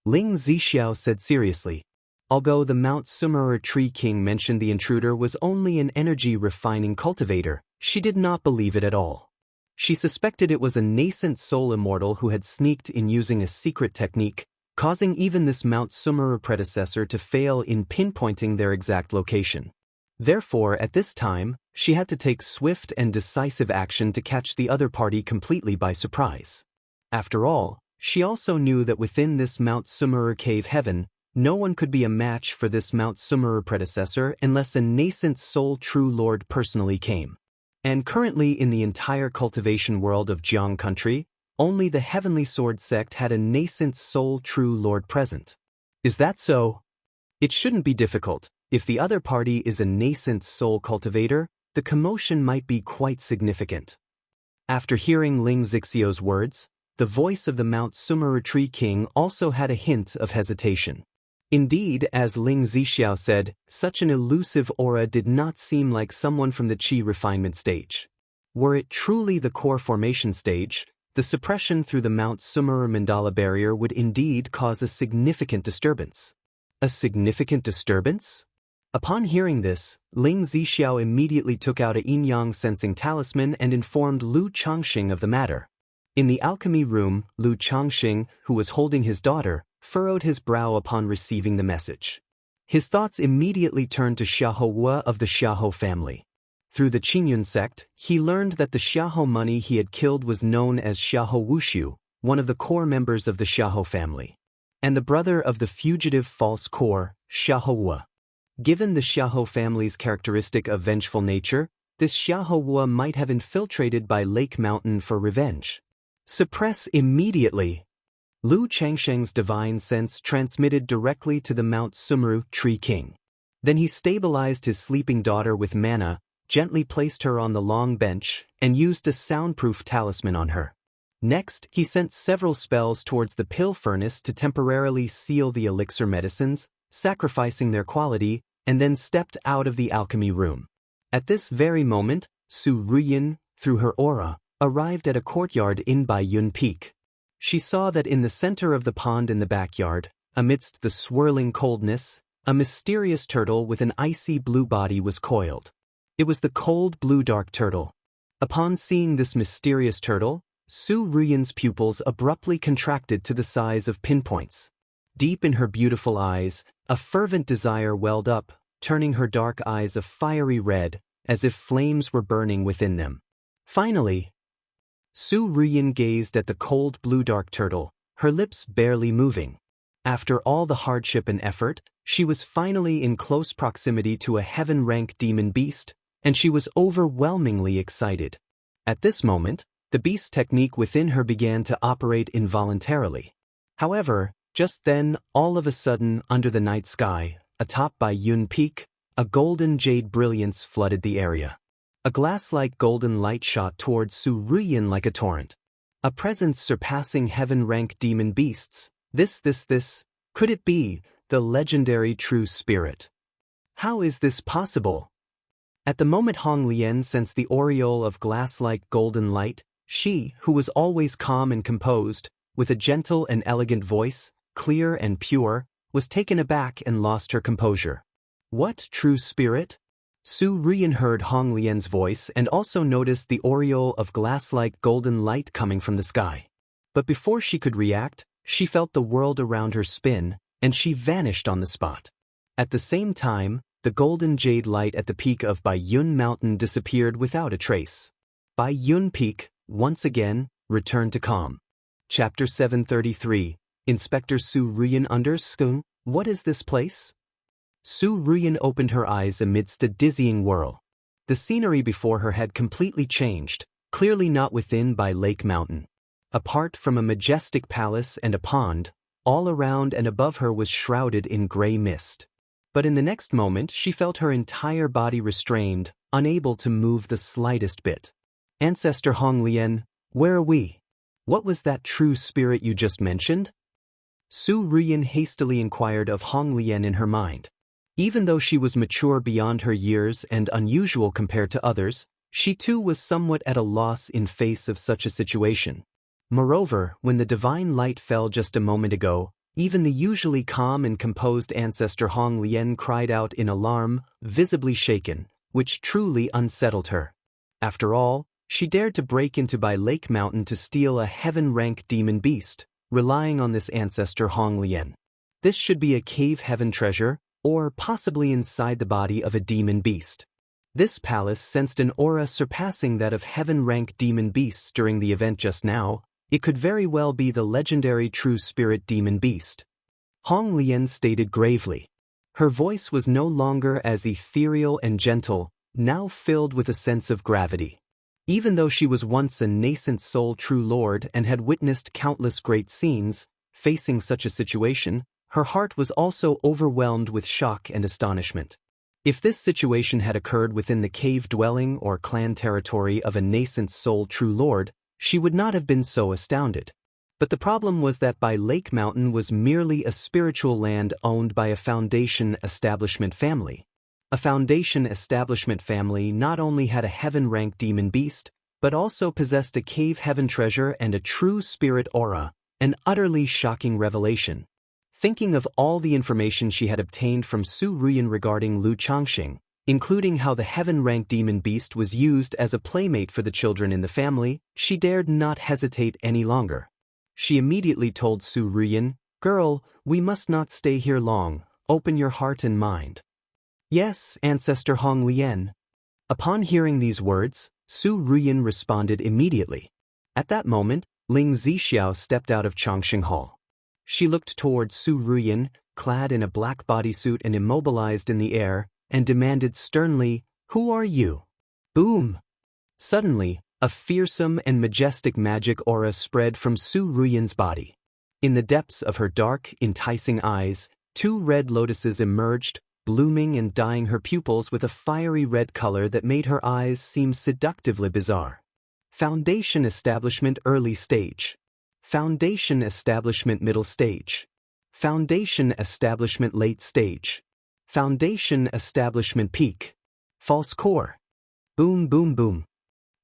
Speaker 1: Ling Zixiao said seriously. Although the Mount Sumeru tree king mentioned the intruder was only an energy-refining cultivator, she did not believe it at all. She suspected it was a nascent soul immortal who had sneaked in using a secret technique, causing even this Mount Sumeru predecessor to fail in pinpointing their exact location. Therefore, at this time, she had to take swift and decisive action to catch the other party completely by surprise. After all, she also knew that within this Mount Sumeru cave heaven, no one could be a match for this Mount Sumeru predecessor unless a nascent soul true lord personally came. And currently in the entire cultivation world of Jiang country, only the Heavenly Sword sect had a nascent soul true lord present. Is that so? It shouldn't be difficult. If the other party is a nascent soul cultivator, the commotion might be quite significant. After hearing Ling Zixio's words, the voice of the Mount Sumeru Tree King also had a hint of hesitation. Indeed, as Ling Zixiao said, such an elusive aura did not seem like someone from the Qi refinement stage. Were it truly the core formation stage, the suppression through the Mount Sumeru mandala barrier would indeed cause a significant disturbance. A significant disturbance? Upon hearing this, Ling Zixiao immediately took out a yin-yang sensing talisman and informed Lu Changxing of the matter. In the alchemy room, Lu Changxing, who was holding his daughter, furrowed his brow upon receiving the message. His thoughts immediately turned to Xiahou Wu of the Xiahou family. Through the Qingyun sect, he learned that the Xiahou money he had killed was known as Xiahou Wuxia, one of the core members of the Xiahou family, and the brother of the fugitive false core, Xiahou Wu. Given the Xiahou family's characteristic of vengeful nature, this Xiahou Wu might have infiltrated by Lake Mountain for revenge. Suppress immediately! Lu Changsheng's divine sense transmitted directly to the Mount Sumeru Tree King. Then he stabilized his sleeping daughter with mana, gently placed her on the long bench, and used a soundproof talisman on her. Next, he sent several spells towards the pill furnace to temporarily seal the elixir medicines, sacrificing their quality, and then stepped out of the alchemy room. At this very moment, Su Ruyin, through her aura, arrived at a courtyard in Baiyun Peak. She saw that in the center of the pond in the backyard, amidst the swirling coldness, a mysterious turtle with an icy blue body was coiled. It was the cold blue dark turtle. Upon seeing this mysterious turtle, Su Ruyin's pupils abruptly contracted to the size of pinpoints. Deep in her beautiful eyes, a fervent desire welled up, turning her dark eyes a fiery red, as if flames were burning within them. Finally, Su Ruyin gazed at the cold blue dark turtle, her lips barely moving. After all the hardship and effort, she was finally in close proximity to a heaven-rank demon beast, and she was overwhelmingly excited. At this moment, the beast technique within her began to operate involuntarily. However, just then, all of a sudden, under the night sky, atop Baiyun Peak, a golden jade brilliance flooded the area. A glass-like golden light shot towards Su Ruyin like a torrent. A presence surpassing heaven-rank demon beasts. This, could it be, the legendary true spirit? How is this possible? At the moment Hong Lian sensed the aureole of glass-like golden light, she, who was always calm and composed, with a gentle and elegant voice, clear and pure, was taken aback and lost her composure. What true spirit? Su Ruyin heard Hong Lian's voice and also noticed the aureole of glass-like golden light coming from the sky. But before she could react, she felt the world around her spin, and she vanished on the spot. At the same time, the golden jade light at the peak of Baiyun Mountain disappeared without a trace. Baiyun Peak, once again, returned to calm. Chapter 733, Inspector Su Ruyin understood. What is this place? Su Ruyin opened her eyes amidst a dizzying whirl. The scenery before her had completely changed, clearly not within by Lake Mountain. Apart from a majestic palace and a pond, all around and above her was shrouded in gray mist. But in the next moment she felt her entire body restrained, unable to move the slightest bit. Ancestor Hong Lian, where are we? What was that true spirit you just mentioned? Su Ruyin hastily inquired of Hong Lian in her mind. Even though she was mature beyond her years and unusual compared to others, she too was somewhat at a loss in face of such a situation. Moreover, when the divine light fell just a moment ago, even the usually calm and composed ancestor Hong Lian cried out in alarm, visibly shaken, which truly unsettled her. After all, she dared to break into by Lake Mountain to steal a heaven-rank demon beast, relying on this ancestor Hong Lian. This should be a cave heaven treasure, or possibly inside the body of a demon beast. This palace sensed an aura surpassing that of heaven-rank demon beasts during the event just now. It could very well be the legendary true spirit demon beast. Hong Lian stated gravely. Her voice was no longer as ethereal and gentle, now filled with a sense of gravity. Even though she was once a nascent soul true lord and had witnessed countless great scenes, facing such a situation, her heart was also overwhelmed with shock and astonishment. If this situation had occurred within the cave dwelling or clan territory of a nascent soul true lord, she would not have been so astounded. But the problem was that By Lake Mountain was merely a spiritual land owned by a Foundation establishment family. A Foundation establishment family not only had a heaven-ranked demon beast, but also possessed a cave heaven treasure and a true spirit aura, an utterly shocking revelation. Thinking of all the information she had obtained from Su Ruyan regarding Lu Changxing, including how the heaven-ranked demon beast was used as a playmate for the children in the family, she dared not hesitate any longer. She immediately told Su Ruyan, "Girl, we must not stay here long, open your heart and mind." "Yes, Ancestor Hong Lian." Upon hearing these words, Su Ruyan responded immediately. At that moment, Ling Zixiao stepped out of Changxing Hall. She looked toward Su Ruyan, clad in a black bodysuit and immobilized in the air, and demanded sternly, "Who are you?" Boom! Suddenly, a fearsome and majestic magic aura spread from Su Ruyan's body. In the depths of her dark, enticing eyes, 2 red lotuses emerged, blooming and dyeing her pupils with a fiery red color that made her eyes seem seductively bizarre. Foundation Establishment Early Stage. Foundation Establishment Middle Stage. Foundation Establishment Late Stage. Foundation Establishment Peak. False Core. Boom boom boom.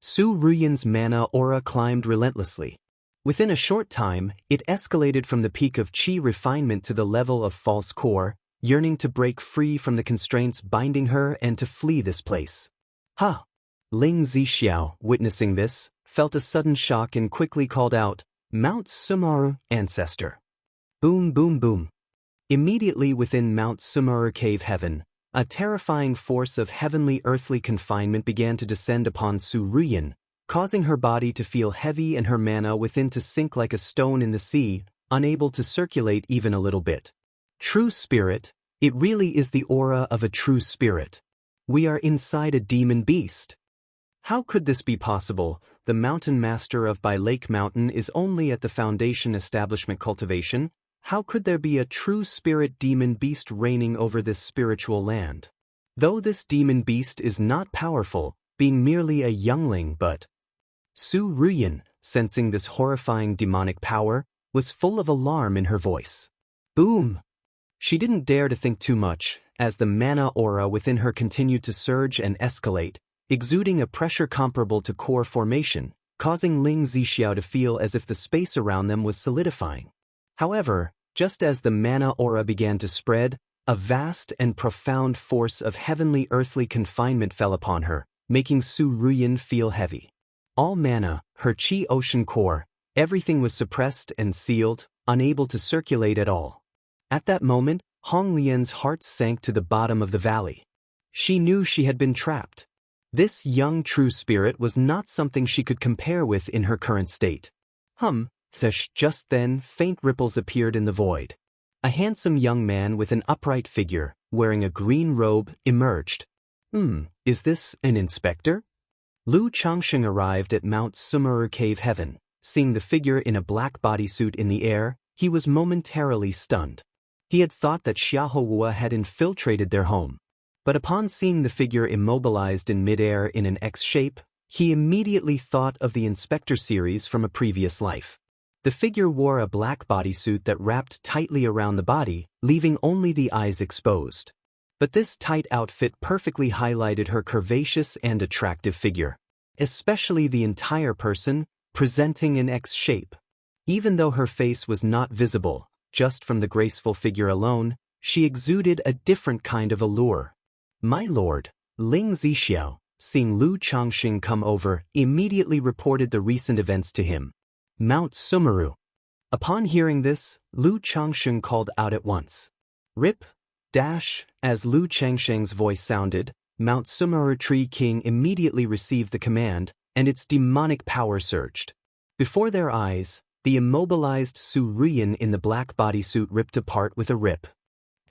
Speaker 1: Su Ruyan's mana aura climbed relentlessly. Within a short time, it escalated from the peak of Qi refinement to the level of false core, yearning to break free from the constraints binding her and to flee this place. Ha! Ling Zixiao, witnessing this, felt a sudden shock and quickly called out, "Mount Sumaru, Ancestor." Boom boom boom. Immediately within Mount Sumaru Cave Heaven, a terrifying force of heavenly earthly confinement began to descend upon Su Ruyan, causing her body to feel heavy and her mana within to sink like a stone in the sea, unable to circulate even a little bit. True spirit, it really is the aura of a true spirit. We are inside a demon beast. How could this be possible? The mountain master of By Lake Mountain is only at the Foundation Establishment Cultivation. How could there be a true spirit demon beast reigning over this spiritual land? Though this demon beast is not powerful, being merely a youngling, but Su Ruyan, sensing this horrifying demonic power, was full of alarm in her voice. Boom! She didn't dare to think too much, as the mana aura within her continued to surge and escalate, exuding a pressure comparable to core formation, causing Ling Zixiao to feel as if the space around them was solidifying. However, just as the mana aura began to spread, a vast and profound force of heavenly earthly confinement fell upon her, making Su Ruyan feel heavy. All mana, her Qi ocean core, everything was suppressed and sealed, unable to circulate at all. At that moment, Hong Lian's heart sank to the bottom of the valley. She knew she had been trapped. This young true spirit was not something she could compare with in her current state. Just then, faint ripples appeared in the void. A handsome young man with an upright figure, wearing a green robe, emerged. Is this an inspector? Lu Changxing arrived at Mount Sumaru Cave Heaven. Seeing the figure in a black bodysuit in the air, he was momentarily stunned. He had thought that Xiahou had infiltrated their home. But upon seeing the figure immobilized in midair in an X shape, he immediately thought of the Inspector series from a previous life. The figure wore a black bodysuit that wrapped tightly around the body, leaving only the eyes exposed. But this tight outfit perfectly highlighted her curvaceous and attractive figure, especially the entire person, presenting an X shape. Even though her face was not visible, just from the graceful figure alone, she exuded a different kind of allure. My lord, Ling Zixiao, seeing Lu Changxing come over, immediately reported the recent events to him. Mount Sumaru. Upon hearing this, Lu Changxing called out at once. Rip, As Lu Changsheng's voice sounded, Mount Sumeru Tree King immediately received the command, and its demonic power surged. Before their eyes, the immobilized Su Ruyin in the black bodysuit ripped apart with a rip.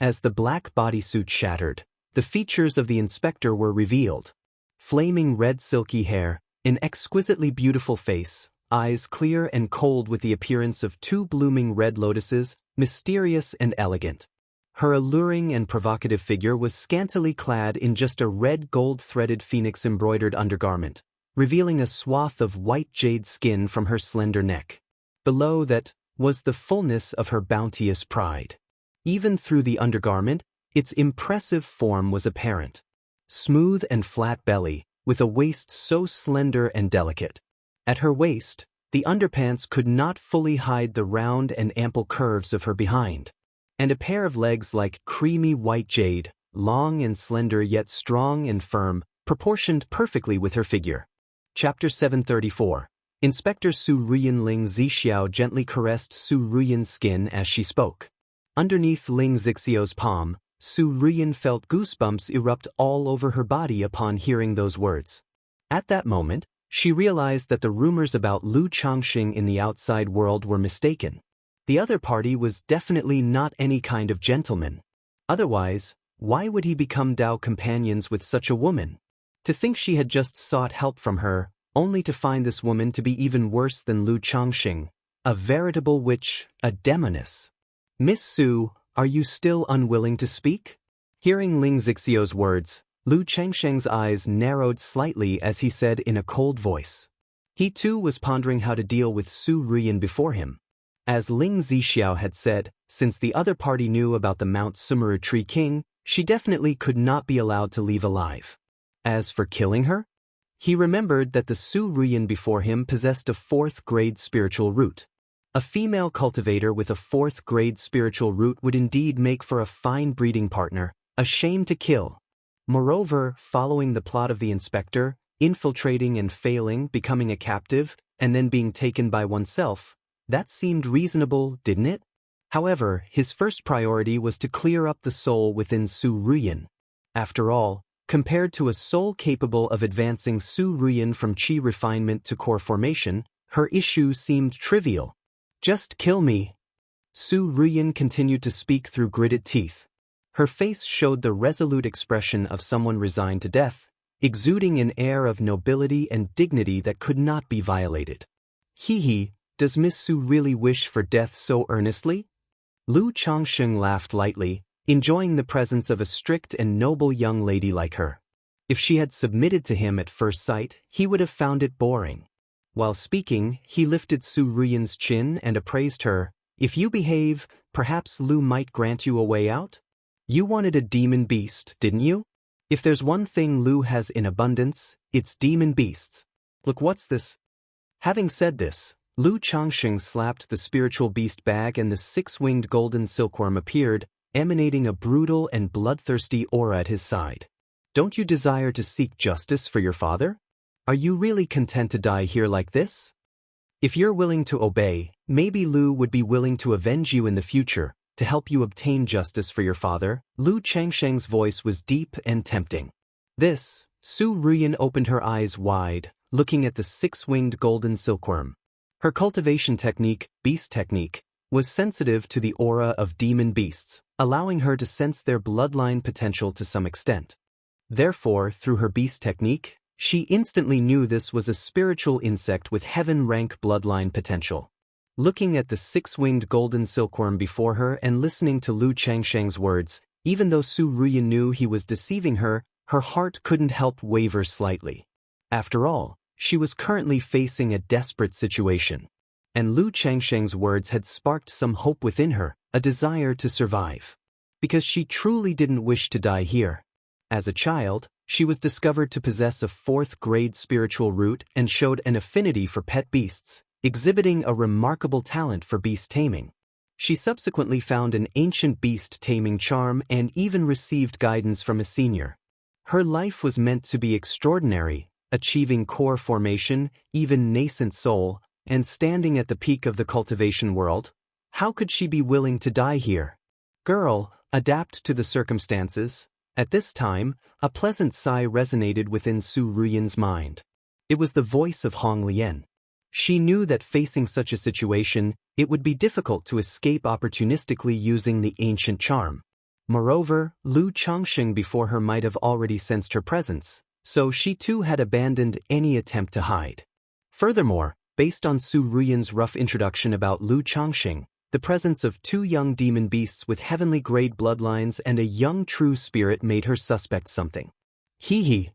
Speaker 1: As the black bodysuit shattered, the features of the inspector were revealed. Flaming red silky hair, an exquisitely beautiful face, eyes clear and cold with the appearance of two blooming red lotuses, mysterious and elegant. Her alluring and provocative figure was scantily clad in just a red gold-threaded phoenix-embroidered undergarment, revealing a swath of white jade skin from her slender neck. Below that was the fullness of her bounteous pride. Even through the undergarment, its impressive form was apparent. Smooth and flat belly, with a waist so slender and delicate. At her waist, the underpants could not fully hide the round and ample curves of her behind. And a pair of legs like creamy white jade, long and slender yet strong and firm, proportioned perfectly with her figure. Chapter 734. Inspector Su Ruyin Ling Zixiao gently caressed Su Ruyin's skin as she spoke. Underneath Ling Zixiao's palm, Su Ruyin felt goosebumps erupt all over her body upon hearing those words. At that moment, she realized that the rumors about Lu Changxing in the outside world were mistaken. The other party was definitely not any kind of gentleman. Otherwise, why would he become Dao companions with such a woman? To think she had just sought help from her, only to find this woman to be even worse than Lu Changxing, a veritable witch, a demoness. Miss Su, are you still unwilling to speak? Hearing Ling Zixiao's words, Lu Changsheng's eyes narrowed slightly as he said in a cold voice. He too was pondering how to deal with Su Ruyin before him. As Ling Zixiao had said, since the other party knew about the Mount Sumeru Tree King, she definitely could not be allowed to leave alive. As for killing her? He remembered that the Su Ruyin before him possessed a 4th-grade spiritual root. A female cultivator with a 4th-grade spiritual root would indeed make for a fine breeding partner, a shame to kill. Moreover, following the plot of the inspector, infiltrating and failing, becoming a captive, and then being taken by oneself, that seemed reasonable, didn't it? However, his first priority was to clear up the soul within Su Ruyin. After all, compared to a soul capable of advancing Su Ruyin from qi refinement to core formation, her issue seemed trivial. Just kill me. Su Ruyin continued to speak through gritted teeth. Her face showed the resolute expression of someone resigned to death, exuding an air of nobility and dignity that could not be violated. Hee, does Miss Su really wish for death so earnestly? Lu Changxing laughed lightly, enjoying the presence of a strict and noble young lady like her. If she had submitted to him at first sight, he would have found it boring. While speaking, he lifted Su Ruyin's chin and appraised her. If you behave, perhaps Lu might grant you a way out? You wanted a demon beast, didn't you? If there's one thing Lu has in abundance, it's demon beasts. Look, what's this? Having said this, Lu Changxing slapped the spiritual beast bag and the 6-winged golden silkworm appeared, emanating a brutal and bloodthirsty aura at his side. Don't you desire to seek justice for your father? Are you really content to die here like this? If you're willing to obey, maybe Lu would be willing to avenge you in the future, to help you obtain justice for your father. Lu Changsheng's voice was deep and tempting. This, Su Ruyin opened her eyes wide, looking at the 6-winged golden silkworm. Her cultivation technique, beast technique, was sensitive to the aura of demon beasts, allowing her to sense their bloodline potential to some extent. Therefore, through her beast technique, she instantly knew this was a spiritual insect with heaven-rank bloodline potential. Looking at the 6-winged golden silkworm before her and listening to Lu Changsheng's words, even though Su Ruyin knew he was deceiving her, her heart couldn't help waver slightly. After all, she was currently facing a desperate situation. And Lu Changsheng's words had sparked some hope within her, a desire to survive. Because she truly didn't wish to die here. As a child, she was discovered to possess a 4th-grade spiritual root and showed an affinity for pet beasts, exhibiting a remarkable talent for beast taming. She subsequently found an ancient beast taming charm and even received guidance from a senior. Her life was meant to be extraordinary, achieving core formation, even nascent soul, and standing at the peak of the cultivation world. How could she be willing to die here? girl, adapt to the circumstances. At this time, a pleasant sigh resonated within Su Ruyan's mind. It was the voice of Hong Lian. She knew that facing such a situation, it would be difficult to escape opportunistically using the ancient charm. Moreover, Lu Changsheng before her might have already sensed her presence, so she too had abandoned any attempt to hide. Furthermore, based on Su Ruyan's rough introduction about Lu Changsheng, the presence of two young demon beasts with heavenly grade bloodlines and a young true spirit made her suspect something. He.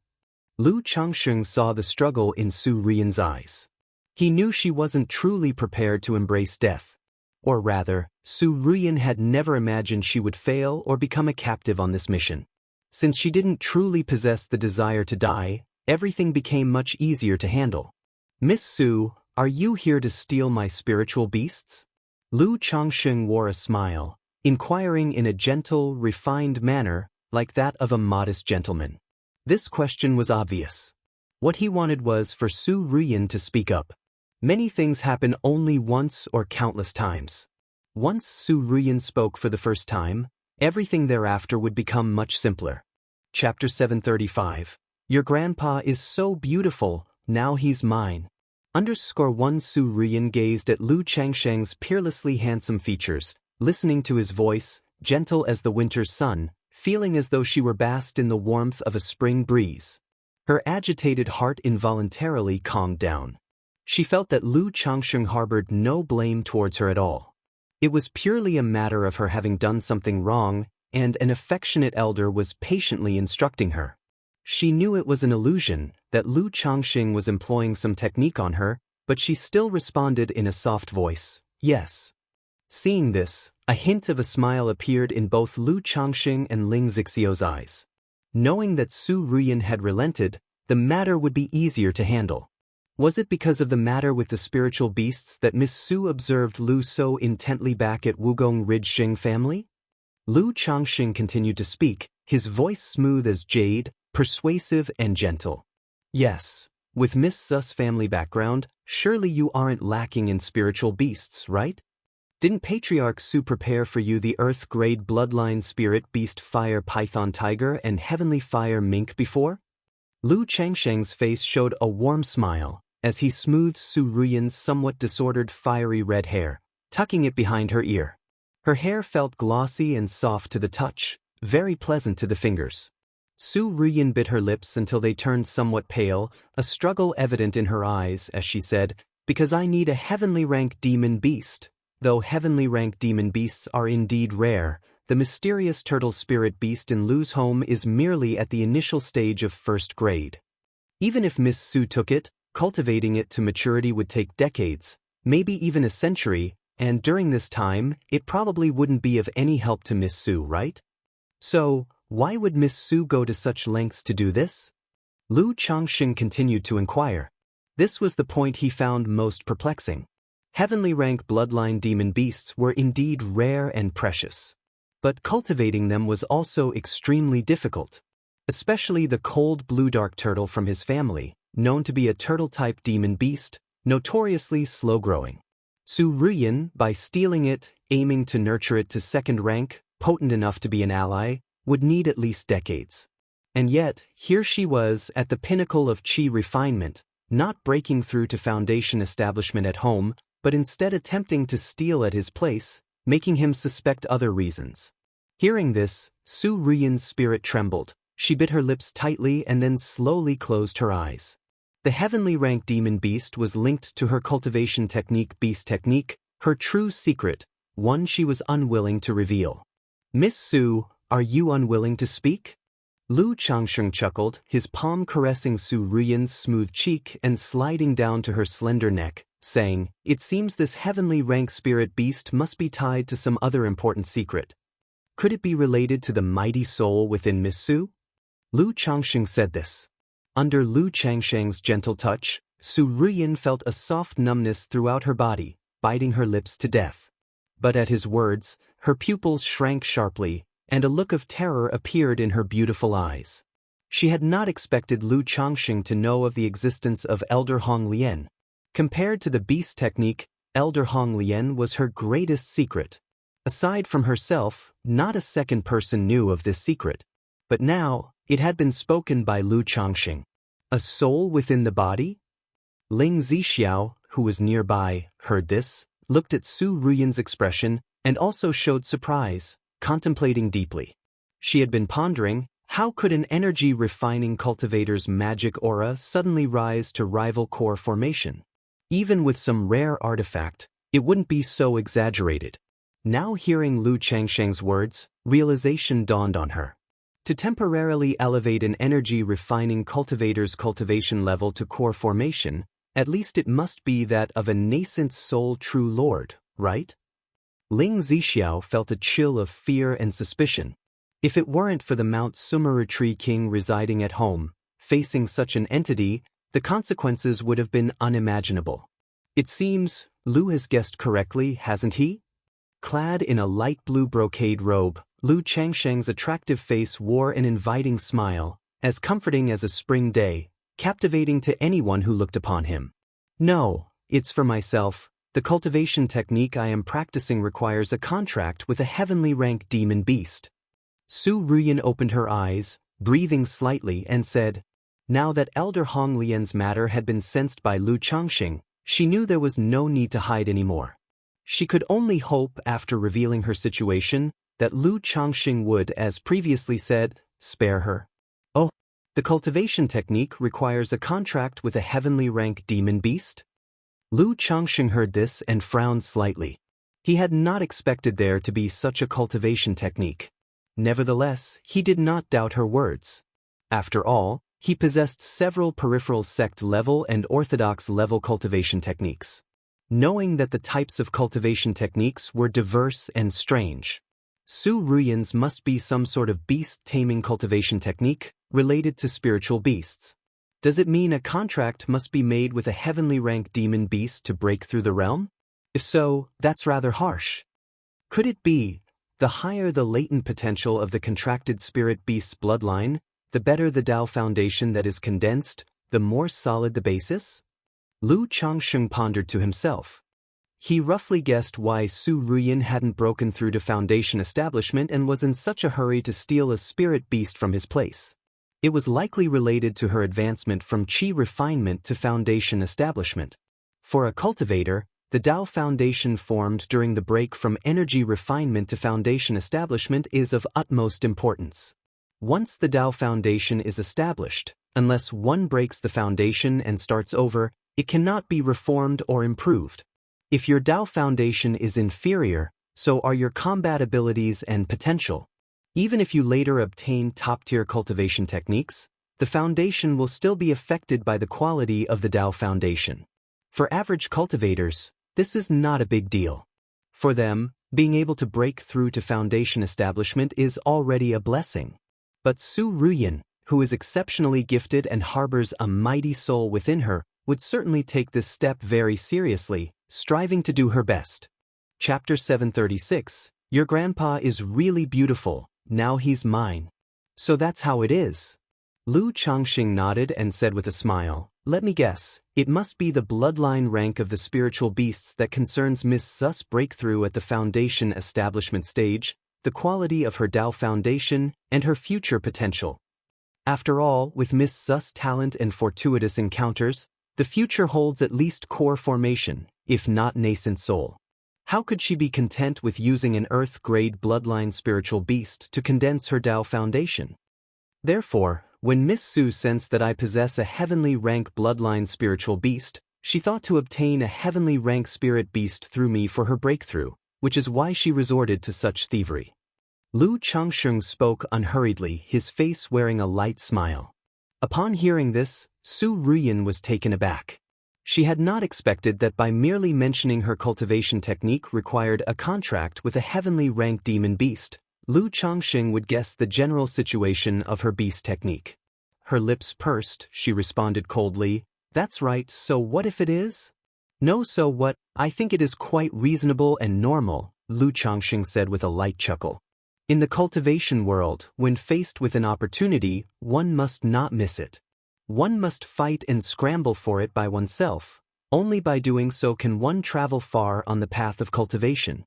Speaker 1: Lu Changsheng saw the struggle in Su Ruyan's eyes. He knew she wasn't truly prepared to embrace death. Or rather, Su Ruyan had never imagined she would fail or become a captive on this mission. Since she didn't truly possess the desire to die, everything became much easier to handle. Miss Su, are you here to steal my spiritual beasts? Lu Changsheng wore a smile, inquiring in a gentle, refined manner, like that of a modest gentleman. This question was obvious. What he wanted was for Su Ruyan to speak up. Many things happen only once or countless times. Once Su Ruyan spoke for the first time, everything thereafter would become much simpler. Chapter 735. Your grandpa is so beautiful, now he's mine. _1 Su Ruyan gazed at Lu Changsheng's peerlessly handsome features, listening to his voice, gentle as the winter's sun, feeling as though she were basked in the warmth of a spring breeze. Her agitated heart involuntarily calmed down. She felt that Lu Changsheng harbored no blame towards her at all. It was purely a matter of her having done something wrong, and an affectionate elder was patiently instructing her. She knew it was an illusion, that Lu Changsheng was employing some technique on her, but she still responded in a soft voice, yes. Seeing this, a hint of a smile appeared in both Lu Changsheng and Ling Zixio's eyes. Knowing that Su Ruyan had relented, the matter would be easier to handle. Was it because of the matter with the spiritual beasts that Miss Su observed Lu so intently back at Wugong Ridge Xing family? Lu Changsheng continued to speak, his voice smooth as jade, persuasive and gentle. Yes, with Miss Su's family background, surely you aren't lacking in spiritual beasts, right? Didn't Patriarch Su prepare for you the Earth-grade bloodline spirit beast fire python tiger and heavenly fire mink before? Lu Changsheng's face showed a warm smile, as he smoothed Su Ruyan's somewhat disordered fiery red hair, tucking it behind her ear. Her hair felt glossy and soft to the touch, very pleasant to the fingers. Su Ruyan bit her lips until they turned somewhat pale, a struggle evident in her eyes as she said, because I need a heavenly rank demon beast. Though heavenly rank demon beasts are indeed rare, the mysterious turtle spirit beast in Lu's home is merely at the initial stage of first grade. Even if Miss Su took it, cultivating it to maturity would take decades, maybe even a century, and during this time, it probably wouldn't be of any help to Miss Su, right? So, why would Miss Su go to such lengths to do this? Lu Changsheng continued to inquire. This was the point he found most perplexing. Heavenly rank bloodline demon beasts were indeed rare and precious. But cultivating them was also extremely difficult. Especially the cold blue dark turtle from his family, known to be a turtle-type demon beast, notoriously slow-growing. Su Ruyan, by stealing it, aiming to nurture it to second rank, potent enough to be an ally, would need at least decades. And yet, here she was at the pinnacle of qi refinement, not breaking through to foundation establishment at home, but instead attempting to steal at his place, making him suspect other reasons. Hearing this, Su Ruyan's spirit trembled. She bit her lips tightly and then slowly closed her eyes. The heavenly rank demon beast was linked to her cultivation technique beast technique, her true secret, one she was unwilling to reveal. Miss Su, are you unwilling to speak? Lu Changsheng chuckled, his palm caressing Su Ruyan's smooth cheek and sliding down to her slender neck, saying, it seems this heavenly rank spirit beast must be tied to some other important secret. Could it be related to the mighty soul within Miss Su? Lu Changsheng said this. Under Lu Changsheng's gentle touch, Su Ruyan felt a soft numbness throughout her body, biting her lips to death. But at his words, her pupils shrank sharply, and a look of terror appeared in her beautiful eyes. She had not expected Lu Changsheng to know of the existence of Elder Hong Lian. Compared to the beast technique, Elder Hong Lian was her greatest secret. Aside from herself, not a second person knew of this secret. But now, it had been spoken by Lu Changxing. A soul within the body? Ling Zixiao, who was nearby, heard this, looked at Su Ruyan's expression, and also showed surprise, contemplating deeply. She had been pondering, how could an energy-refining cultivator's magic aura suddenly rise to rival core formation? Even with some rare artifact, it wouldn't be so exaggerated. Now hearing Lu Changsheng's words, realization dawned on her. To temporarily elevate an energy-refining cultivator's cultivation level to core formation, at least it must be that of a nascent soul true lord, right? Ling Zixiao felt a chill of fear and suspicion. If it weren't for the Mount Sumeru Tree King residing at home, facing such an entity, the consequences would have been unimaginable. It seems, Lu has guessed correctly, hasn't he? Clad in a light blue brocade robe, Lu Changsheng's attractive face wore an inviting smile, as comforting as a spring day, captivating to anyone who looked upon him. No, it's for myself. The cultivation technique I am practicing requires a contract with a heavenly rank demon beast. Su Ruyan opened her eyes, breathing slightly, and said, now that Elder Hong Lian's matter had been sensed by Lu Changxing, she knew there was no need to hide anymore. She could only hope, after revealing her situation, that Lu Changxing would, as previously said, spare her. Oh, the cultivation technique requires a contract with a heavenly rank demon beast? Lu Changxing heard this and frowned slightly. He had not expected there to be such a cultivation technique. Nevertheless, he did not doubt her words. After all, he possessed several peripheral sect-level and orthodox-level cultivation techniques. Knowing that the types of cultivation techniques were diverse and strange, Su Ruyan's must be some sort of beast-taming cultivation technique related to spiritual beasts. Does it mean a contract must be made with a heavenly rank demon beast to break through the realm? If so, that's rather harsh. Could it be, the higher the latent potential of the contracted spirit beast's bloodline, the better the Tao foundation that is condensed, the more solid the basis? Lu Changsheng pondered to himself. He roughly guessed why Su Ruyan hadn't broken through to foundation establishment and was in such a hurry to steal a spirit beast from his place. It was likely related to her advancement from qi refinement to foundation establishment. For a cultivator, the Tao foundation formed during the break from energy refinement to foundation establishment is of utmost importance. Once the Tao foundation is established, unless one breaks the foundation and starts over, it cannot be reformed or improved. If your Tao foundation is inferior, so are your combat abilities and potential. Even if you later obtain top-tier cultivation techniques, the foundation will still be affected by the quality of the Tao foundation. For average cultivators, this is not a big deal. For them, being able to break through to foundation establishment is already a blessing. But Su Ruyan, who is exceptionally gifted and harbors a mighty soul within her, would certainly take this step very seriously, striving to do her best. Chapter 736, Your grandpa is really beautiful, now he's mine. So that's how it is. Lu Changxing nodded and said with a smile, let me guess, it must be the bloodline rank of the spiritual beasts that concerns Miss Su's breakthrough at the foundation establishment stage, the quality of her Tao foundation, and her future potential. After all, with Miss Su's talent and fortuitous encounters, the future holds at least core formation, if not nascent soul. How could she be content with using an earth-grade bloodline spiritual beast to condense her Tao foundation? Therefore, when Miss Su sensed that I possess a heavenly rank bloodline spiritual beast, she thought to obtain a heavenly rank spirit beast through me for her breakthrough, which is why she resorted to such thievery. Lu Changsheng spoke unhurriedly, his face wearing a light smile. Upon hearing this, Su Ruyan was taken aback. She had not expected that by merely mentioning her cultivation technique required a contract with a heavenly rank demon beast, Lu Changxing would guess the general situation of her beast technique. Her lips pursed, she responded coldly, that's right, so what if it is? No, so what, I think it is quite reasonable and normal, Lu Changxing said with a light chuckle. In the cultivation world, when faced with an opportunity, one must not miss it. One must fight and scramble for it by oneself. Only by doing so can one travel far on the path of cultivation.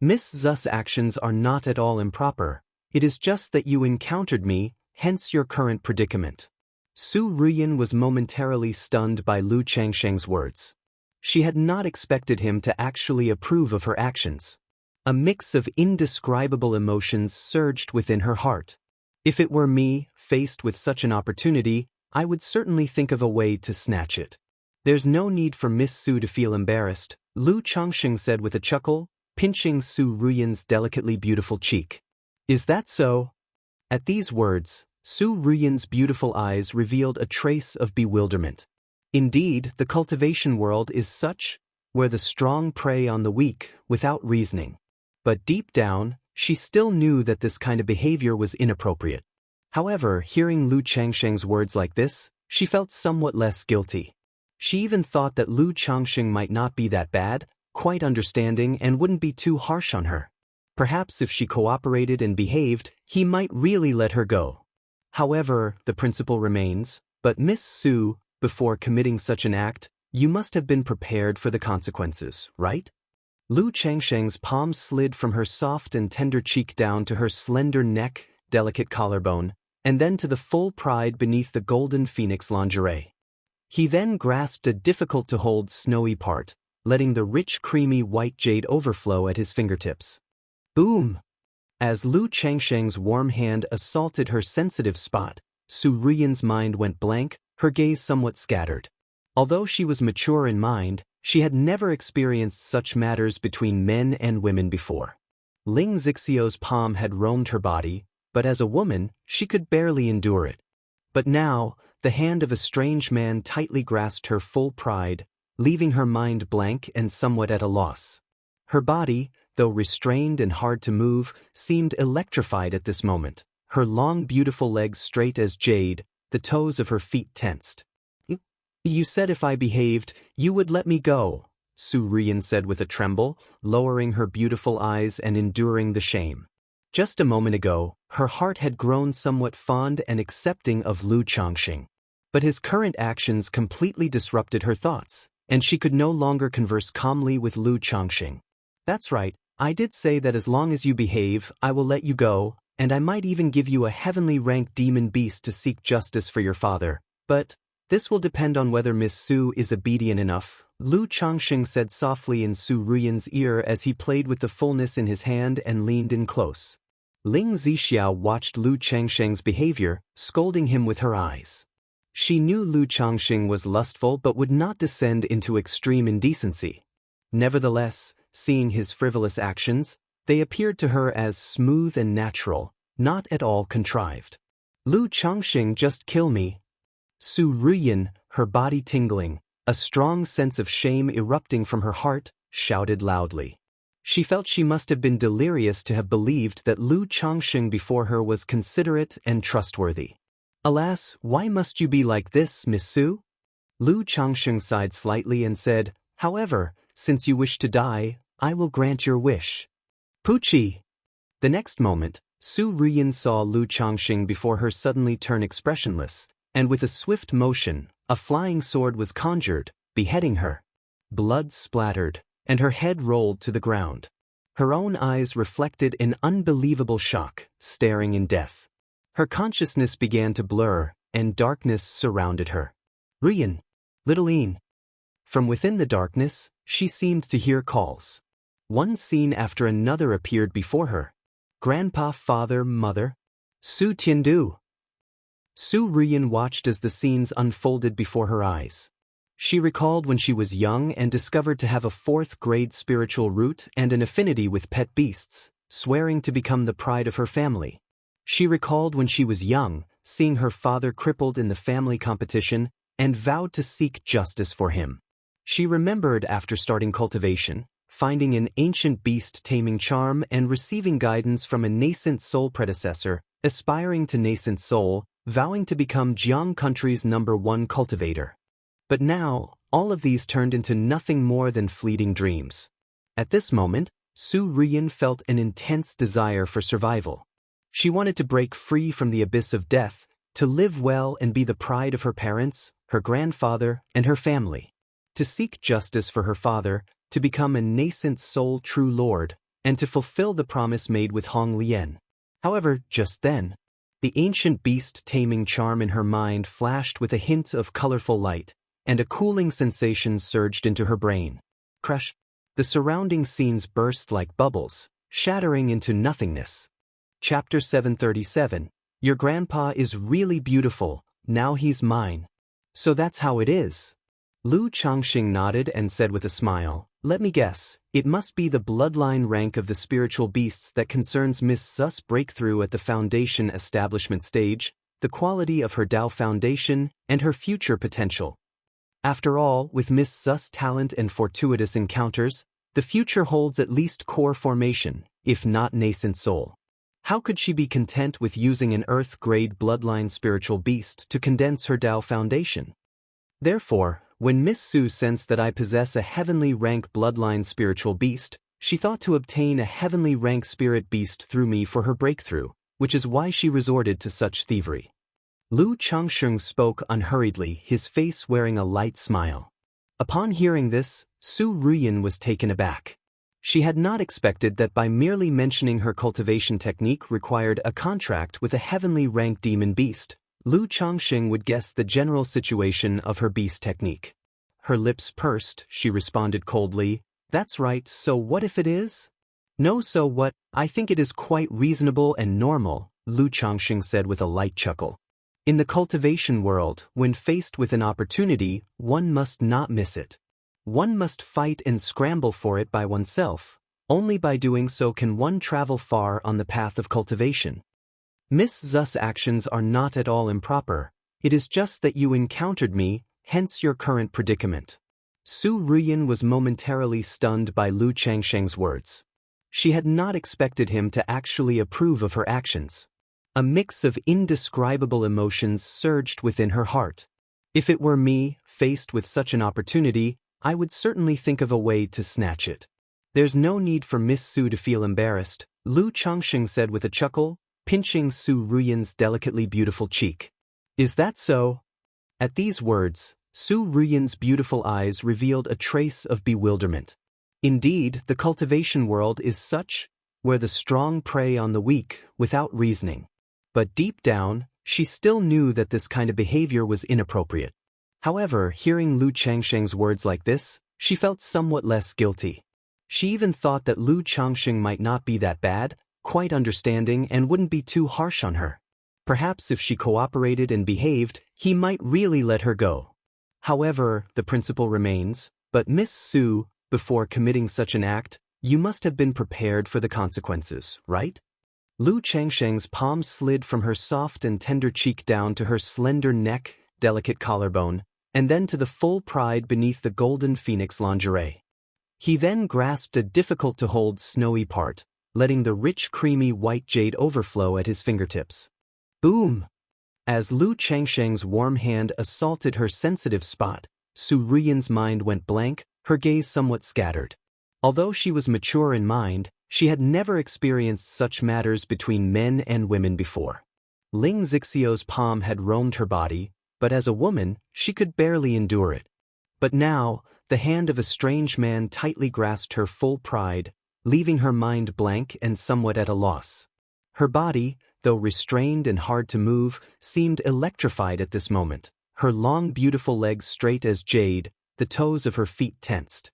Speaker 1: Miss Zu's actions are not at all improper. It is just that you encountered me, hence your current predicament. Su Ruyan was momentarily stunned by Lu Changsheng's words. She had not expected him to actually approve of her actions. A mix of indescribable emotions surged within her heart. If it were me, faced with such an opportunity, I would certainly think of a way to snatch it. There's no need for Miss Su to feel embarrassed, Lu Changsheng said with a chuckle, pinching Su Ruyan's delicately beautiful cheek. Is that so? At these words, Su Ruyan's beautiful eyes revealed a trace of bewilderment. Indeed, the cultivation world is such, where the strong prey on the weak, without reasoning. But deep down, she still knew that this kind of behavior was inappropriate. However, hearing Lu Changsheng's words like this, she felt somewhat less guilty. She even thought that Lu Changsheng might not be that bad, quite understanding and wouldn't be too harsh on her. Perhaps if she cooperated and behaved, he might really let her go. However, the principle remains, but Miss Su, before committing such an act, you must have been prepared for the consequences, right? Lu Changsheng's palm slid from her soft and tender cheek down to her slender neck, delicate collarbone, and then to the full pride beneath the golden phoenix lingerie. He then grasped a difficult-to-hold snowy part, letting the rich creamy white jade overflow at his fingertips. Boom! As Lu Changsheng's warm hand assaulted her sensitive spot, Su Ruyan's mind went blank, her gaze somewhat scattered. Although she was mature in mind, she had never experienced such matters between men and women before. Ling Zixio's palm had roamed her body, but as a woman, she could barely endure it. But now, the hand of a strange man tightly grasped her full pride, leaving her mind blank and somewhat at a loss. Her body, though restrained and hard to move, seemed electrified at this moment, her long beautiful legs straight as jade, the toes of her feet tensed. You said if I behaved, you would let me go, Su Ruyan said with a tremble, lowering her beautiful eyes and enduring the shame. Just a moment ago, her heart had grown somewhat fond and accepting of Lu Changsheng. But his current actions completely disrupted her thoughts, and she could no longer converse calmly with Lu Changsheng. That's right, I did say that as long as you behave, I will let you go, and I might even give you a heavenly rank demon beast to seek justice for your father. But this will depend on whether Miss Su is obedient enough, Lu Changsheng said softly in Su Ruyan's ear as he played with the fullness in his hand and leaned in close. Ling Zixiao watched Lu Changsheng's behavior, scolding him with her eyes. She knew Lu Changsheng was lustful but would not descend into extreme indecency. Nevertheless, seeing his frivolous actions, they appeared to her as smooth and natural, not at all contrived. Lu Changsheng, just kill me. Su Ruyan, her body tingling, a strong sense of shame erupting from her heart, shouted loudly. She felt she must have been delirious to have believed that Lu Changsheng before her was considerate and trustworthy. Alas, why must you be like this, Miss Su? Lu Changsheng sighed slightly and said, however, since you wish to die, I will grant your wish. Poochie! The next moment, Su Ruyan saw Lu Changsheng before her suddenly turn expressionless, and with a swift motion, a flying sword was conjured, beheading her. Blood splattered, and her head rolled to the ground. Her own eyes reflected an unbelievable shock, staring in death. Her consciousness began to blur, and darkness surrounded her. Ruyan! Little Een! From within the darkness, she seemed to hear calls. One scene after another appeared before her. Grandpa, father, mother. Su Tiandu. Su Ruyan watched as the scenes unfolded before her eyes. She recalled when she was young and discovered to have a fourth-grade spiritual root and an affinity with pet beasts, swearing to become the pride of her family. She recalled when she was young, seeing her father crippled in the family competition, and vowed to seek justice for him. She remembered after starting cultivation, finding an ancient beast-taming charm and receiving guidance from a nascent soul predecessor, aspiring to nascent soul, vowing to become Jiang country's #1 cultivator. But now, all of these turned into nothing more than fleeting dreams. At this moment, Su Ruyan felt an intense desire for survival. She wanted to break free from the abyss of death, to live well and be the pride of her parents, her grandfather, and her family. To seek justice for her father, to become a nascent soul true lord, and to fulfill the promise made with Hong Lian. However, just then, the ancient beast-taming charm in her mind flashed with a hint of colorful light, and a cooling sensation surged into her brain. Crush! The surrounding scenes burst like bubbles, shattering into nothingness. Chapter 737. Your grandpa is really beautiful, now he's mine. So that's how it is. Lu Changxing nodded and said with a smile, let me guess, it must be the bloodline rank of the spiritual beasts that concerns Miss Su's breakthrough at the foundation establishment stage, the quality of her Dao foundation, and her future potential. After all, with Miss Su's talent and fortuitous encounters, the future holds at least core formation, if not nascent soul. How could she be content with using an Earth-grade bloodline spiritual beast to condense her Dao foundation? Therefore, when Miss Su sensed that I possess a heavenly rank bloodline spiritual beast, she thought to obtain a heavenly rank spirit beast through me for her breakthrough, which is why she resorted to such thievery. Lu Changsheng spoke unhurriedly, his face wearing a light smile. Upon hearing this, Su Ruyan was taken aback. She had not expected that by merely mentioning her cultivation technique required a contract with a heavenly rank demon beast, Lu Changxing would guess the general situation of her beast technique. Her lips pursed, she responded coldly, that's right, so what if it is? No, so what, I think it is quite reasonable and normal, Lu Changxing said with a light chuckle. In the cultivation world, when faced with an opportunity, one must not miss it. One must fight and scramble for it by oneself. Only by doing so can one travel far on the path of cultivation. Miss Zu's actions are not at all improper. It is just that you encountered me, hence your current predicament. Su Ruyan was momentarily stunned by Lu Changsheng's words. She had not expected him to actually approve of her actions. A mix of indescribable emotions surged within her heart. If it were me, faced with such an opportunity, I would certainly think of a way to snatch it. There's no need for Miss Su to feel embarrassed, Lu Changxing said with a chuckle, pinching Su Ruyan's delicately beautiful cheek. Is that so? At these words, Su Ruyan's beautiful eyes revealed a trace of bewilderment. Indeed, the cultivation world is such, where the strong prey on the weak, without reasoning. But deep down, she still knew that this kind of behavior was inappropriate. However, hearing Lu Changsheng's words like this, she felt somewhat less guilty. She even thought that Lu Changsheng might not be that bad, quite understanding and wouldn't be too harsh on her. Perhaps if she cooperated and behaved, he might really let her go. However, the principle remains, but Miss Su, before committing such an act, you must have been prepared for the consequences, right? Lu Changsheng's palm slid from her soft and tender cheek down to her slender neck, delicate collarbone, and then to the full pride beneath the golden phoenix lingerie. He then grasped a difficult-to-hold snowy part, letting the rich creamy white jade overflow at his fingertips. Boom! As Lu Changsheng's warm hand assaulted her sensitive spot, Su Ruyan's mind went blank, her gaze somewhat scattered. Although she was mature in mind, she had never experienced such matters between men and women before. Ling Zixio's palm had roamed her body, but as a woman, she could barely endure it. But now, the hand of a strange man tightly grasped her full pride, leaving her mind blank and somewhat at a loss. Her body, though restrained and hard to move, seemed electrified at this moment, her long beautiful legs straight as jade, the toes of her feet tensed.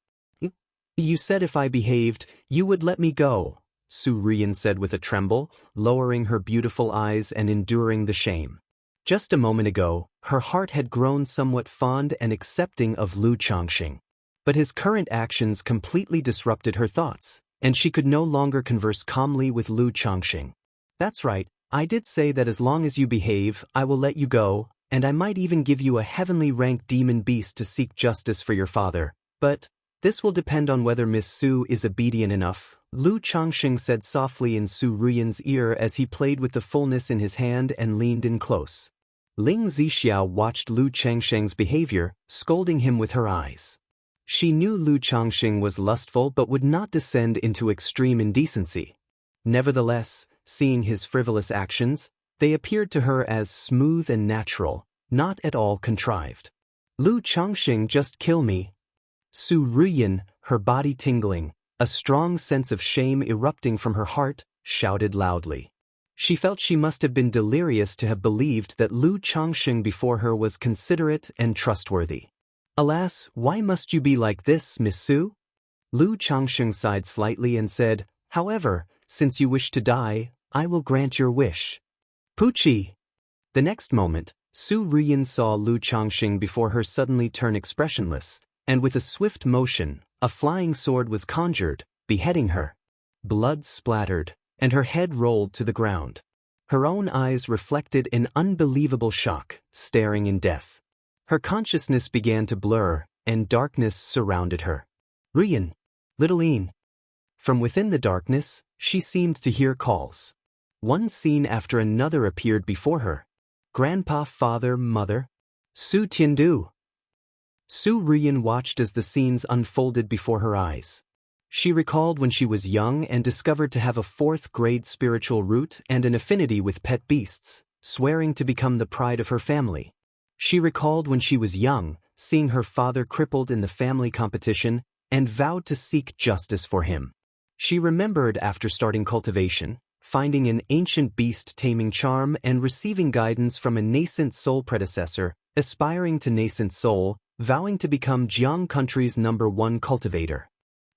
Speaker 1: You said if I behaved, you would let me go, Su Ruyan said with a tremble, lowering her beautiful eyes and enduring the shame. Just a moment ago, her heart had grown somewhat fond and accepting of Lu Changxing. But his current actions completely disrupted her thoughts, and she could no longer converse calmly with Lu Changxing. That's right, I did say that as long as you behave, I will let you go, and I might even give you a heavenly ranked demon beast to seek justice for your father, but this will depend on whether Miss Su is obedient enough, Lu Changxing said softly in Su Ruyan's ear as he played with the fullness in his hand and leaned in close. Ling Zixia watched Lu Changsheng's behavior, scolding him with her eyes. She knew Lu Changxing was lustful but would not descend into extreme indecency. Nevertheless, seeing his frivolous actions, they appeared to her as smooth and natural, not at all contrived. Lu Changxing, just kill me. Su Ruyan, her body tingling, A strong sense of shame erupting from her heart shouted loudly. She felt she must have been delirious to have believed that Lu Changxing before her was considerate and trustworthy. Alas, why must you be like this, Miss Su? Lu Changxing sighed slightly and said, however, since you wish to die, I will grant your wish. Poochie! The next moment, Su Ruyin saw Lu Changxing before her suddenly turn expressionless, and with a swift motion, a flying sword was conjured, beheading her. Blood splattered, and her head rolled to the ground. Her own eyes reflected in unbelievable shock, staring in death. Her consciousness began to blur, and darkness surrounded her. Ruyin! Little Een! From within the darkness, she seemed to hear calls. One scene after another appeared before her. Grandpa, father, mother. Su Tiandu. Su Ruyin watched as the scenes unfolded before her eyes. She recalled when she was young and discovered to have a fourth-grade spiritual root and an affinity with pet beasts, swearing to become the pride of her family. She recalled when she was young, seeing her father crippled in the family competition, and vowed to seek justice for him. She remembered after starting cultivation, finding an ancient beast-taming charm and receiving guidance from a nascent soul predecessor, aspiring to nascent soul, vowing to become Jiang country's #1 cultivator.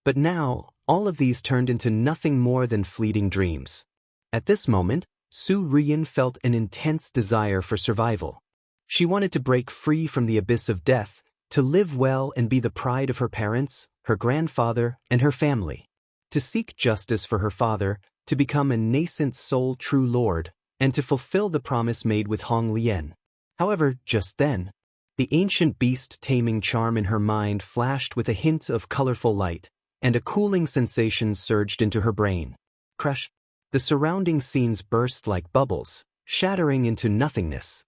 Speaker 1: But now, all of these turned into nothing more than fleeting dreams. At this moment, Su Ruyin felt an intense desire for survival. She wanted to break free from the abyss of death, to live well and be the pride of her parents, her grandfather, and her family. To seek justice for her father, to become a nascent soul true lord, and to fulfill the promise made with Hong Lian. However, just then, the ancient beast-taming charm in her mind flashed with a hint of colorful light, and a cooling sensation surged into her brain. Crush! The surrounding scenes burst like bubbles, shattering into nothingness.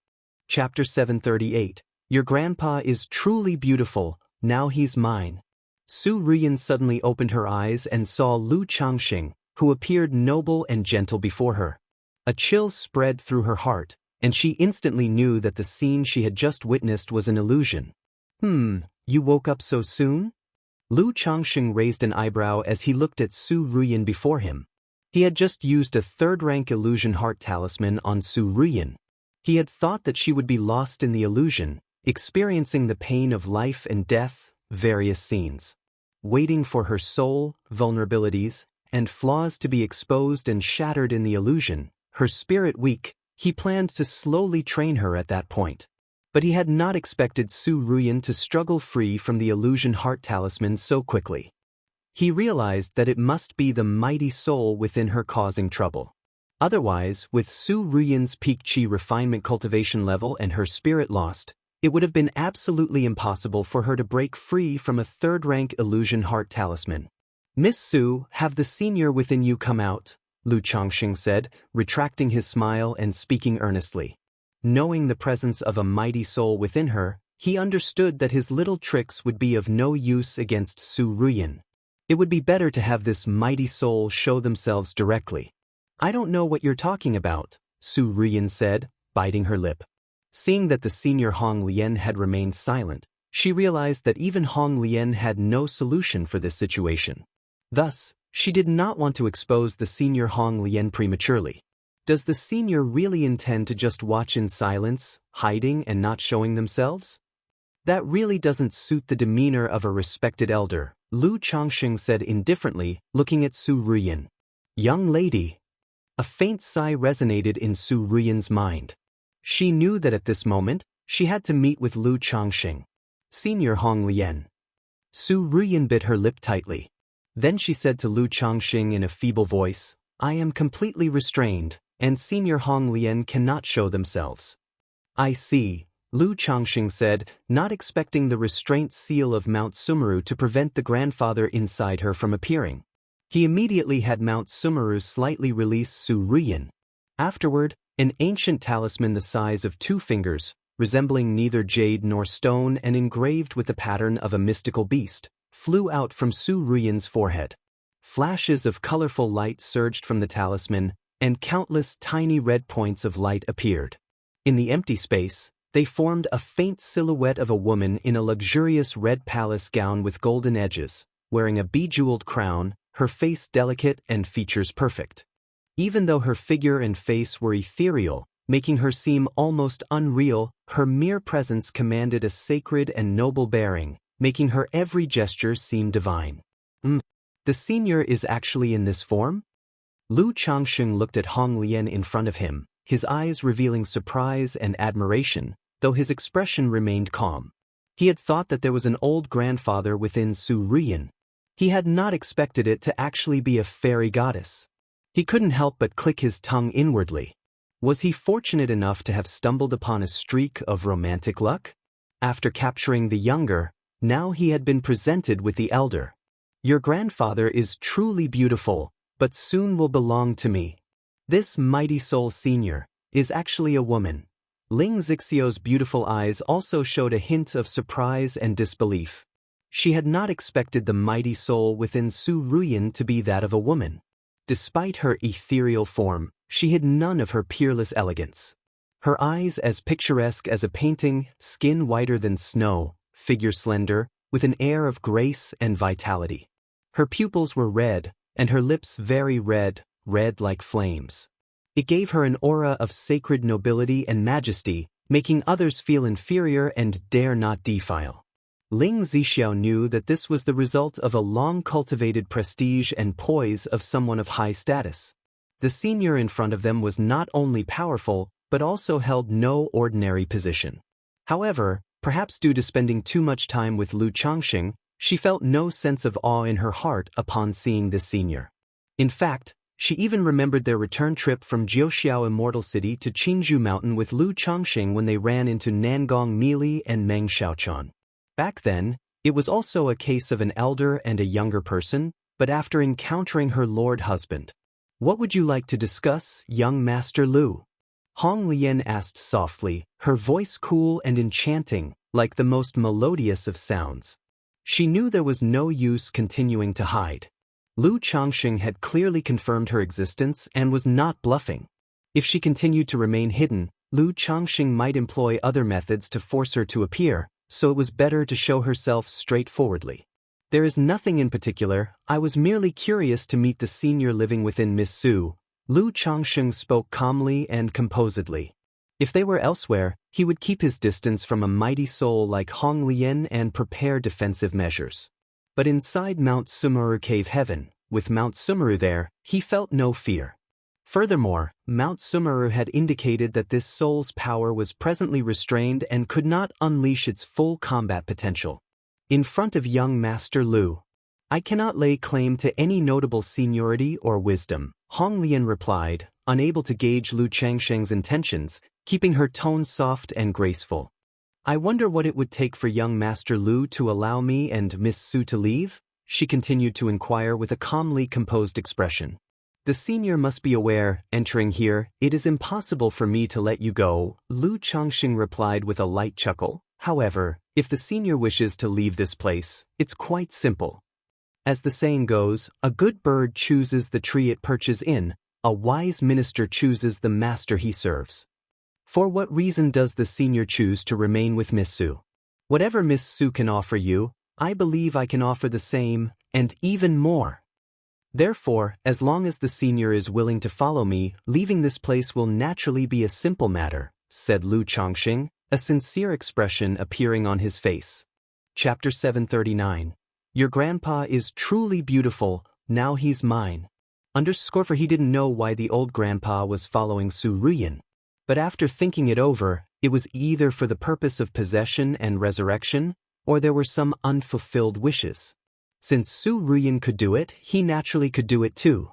Speaker 1: Chapter 738. Your grandpa is truly beautiful, now he's mine. Su Ruyin suddenly opened her eyes and saw Lu Changxing, who appeared noble and gentle before her. A chill spread through her heart, and she instantly knew that the scene she had just witnessed was an illusion. You woke up so soon? Lu Changxing raised an eyebrow as he looked at Su Ruyin before him. He had just used a third-rank illusion heart talisman on Su Ruyin. He had thought that she would be lost in the illusion, experiencing the pain of life and death, various scenes. Waiting for her soul, vulnerabilities, and flaws to be exposed and shattered in the illusion, her spirit weak, he planned to slowly train her at that point. But he had not expected Su Ruyin to struggle free from the illusion heart talisman so quickly. He realized that it must be the mighty soul within her causing trouble. Otherwise, with Su Ruyin's peak chi refinement cultivation level and her spirit lost, it would have been absolutely impossible for her to break free from a third-rank illusion heart talisman. Miss Su, have the senior within you come out, Lu Changxing said, retracting his smile and speaking earnestly. Knowing the presence of a mighty soul within her, he understood that his little tricks would be of no use against Su Ruyin. It would be better to have this mighty soul show themselves directly. I don't know what you're talking about, Su Ruyin said, biting her lip. Seeing that the senior Hong Lian had remained silent, she realized that even Hong Lian had no solution for this situation. Thus, she did not want to expose the senior Hong Lian prematurely. Does the senior really intend to just watch in silence, hiding and not showing themselves? That really doesn't suit the demeanor of a respected elder, Lu Changxing said indifferently, looking at Su Ruyin. Young lady. A faint sigh resonated in Su Ruyin's mind. She knew that at this moment, she had to meet with Lu Changxing. Senior Hong Lian. Su Ruyin bit her lip tightly. Then she said to Lu Changxing in a feeble voice, I am completely restrained, and Senior Hong Lian cannot show themselves. I see, Lu Changxing said, not expecting the restraint seal of Mount Sumeru to prevent the grandfather inside her from appearing. He immediately had Mount Sumeru slightly release Su Ruyin. Afterward, an ancient talisman the size of 2 fingers, resembling neither jade nor stone and engraved with the pattern of a mystical beast, flew out from Su Ruyin's forehead. Flashes of colorful light surged from the talisman, and countless tiny red points of light appeared. In the empty space, they formed a faint silhouette of a woman in a luxurious red palace gown with golden edges, wearing a bejeweled crown, her face delicate and features perfect. Even though her figure and face were ethereal, making her seem almost unreal, her mere presence commanded a sacred and noble bearing, making her every gesture seem divine. The senior is actually in this form? Lu Changsheng looked at Hong Lian in front of him, his eyes revealing surprise and admiration, though his expression remained calm. He had thought that there was an old grandfather within Su Ruyan. He had not expected it to actually be a fairy goddess. He couldn't help but click his tongue inwardly. Was he fortunate enough to have stumbled upon a streak of romantic luck? After capturing the younger, now he had been presented with the elder. Your grandfather is truly beautiful, but soon will belong to me. This mighty soul senior is actually a woman. Ling Zixio's beautiful eyes also showed a hint of surprise and disbelief. She had not expected the mighty soul within Su Ruyan to be that of a woman. Despite her ethereal form, she hid none of her peerless elegance. Her eyes as picturesque as a painting, skin whiter than snow, figure slender, with an air of grace and vitality. Her pupils were red, and her lips very red, red like flames. It gave her an aura of sacred nobility and majesty, making others feel inferior and dare not defile. Ling Zixiao knew that this was the result of a long-cultivated prestige and poise of someone of high status. The senior in front of them was not only powerful, but also held no ordinary position. However, perhaps due to spending too much time with Lu Changsheng, she felt no sense of awe in her heart upon seeing this senior. In fact, she even remembered their return trip from Jiuxiao Immortal City to Qinzhou Mountain with Lu Changsheng when they ran into Nangong Meili and Meng Xiaochan. Back then, it was also a case of an elder and a younger person, but after encountering her lord husband. What would you like to discuss, young Master Lu? Hong Lian asked softly, her voice cool and enchanting, like the most melodious of sounds. She knew there was no use continuing to hide. Lu Changsheng had clearly confirmed her existence and was not bluffing. If she continued to remain hidden, Lu Changsheng might employ other methods to force her to appear, so it was better to show herself straightforwardly. There is nothing in particular, I was merely curious to meet the senior living within Miss Su. Lu Changsheng spoke calmly and composedly. If they were elsewhere, he would keep his distance from a mighty soul like Hong Lian and prepare defensive measures. But inside Mount Sumeru Cave Heaven, with Mount Sumeru there, he felt no fear. Furthermore, Mount Sumeru had indicated that this soul's power was presently restrained and could not unleash its full combat potential. In front of young Master Lu, I cannot lay claim to any notable seniority or wisdom, Hong Lian replied, unable to gauge Lu Changsheng's intentions, keeping her tone soft and graceful. I wonder what it would take for young Master Lu to allow me and Miss Su to leave? She continued to inquire with a calmly composed expression. The senior must be aware, entering here, it is impossible for me to let you go, Lu Changsheng replied with a light chuckle. However, if the senior wishes to leave this place, it's quite simple. As the saying goes, a good bird chooses the tree it perches in, a wise minister chooses the master he serves. For what reason does the senior choose to remain with Miss Su? Whatever Miss Su can offer you, I believe I can offer the same, and even more. Therefore, as long as the senior is willing to follow me, leaving this place will naturally be a simple matter, said Lu Changsheng, a sincere expression appearing on his face. Chapter 739. Your grandpa is truly beautiful, now he's mine. For he didn't know why the old grandpa was following Su Ruyan. But after thinking it over, it was either for the purpose of possession and resurrection, or there were some unfulfilled wishes. Since Su Ruyan could do it, he naturally could do it too.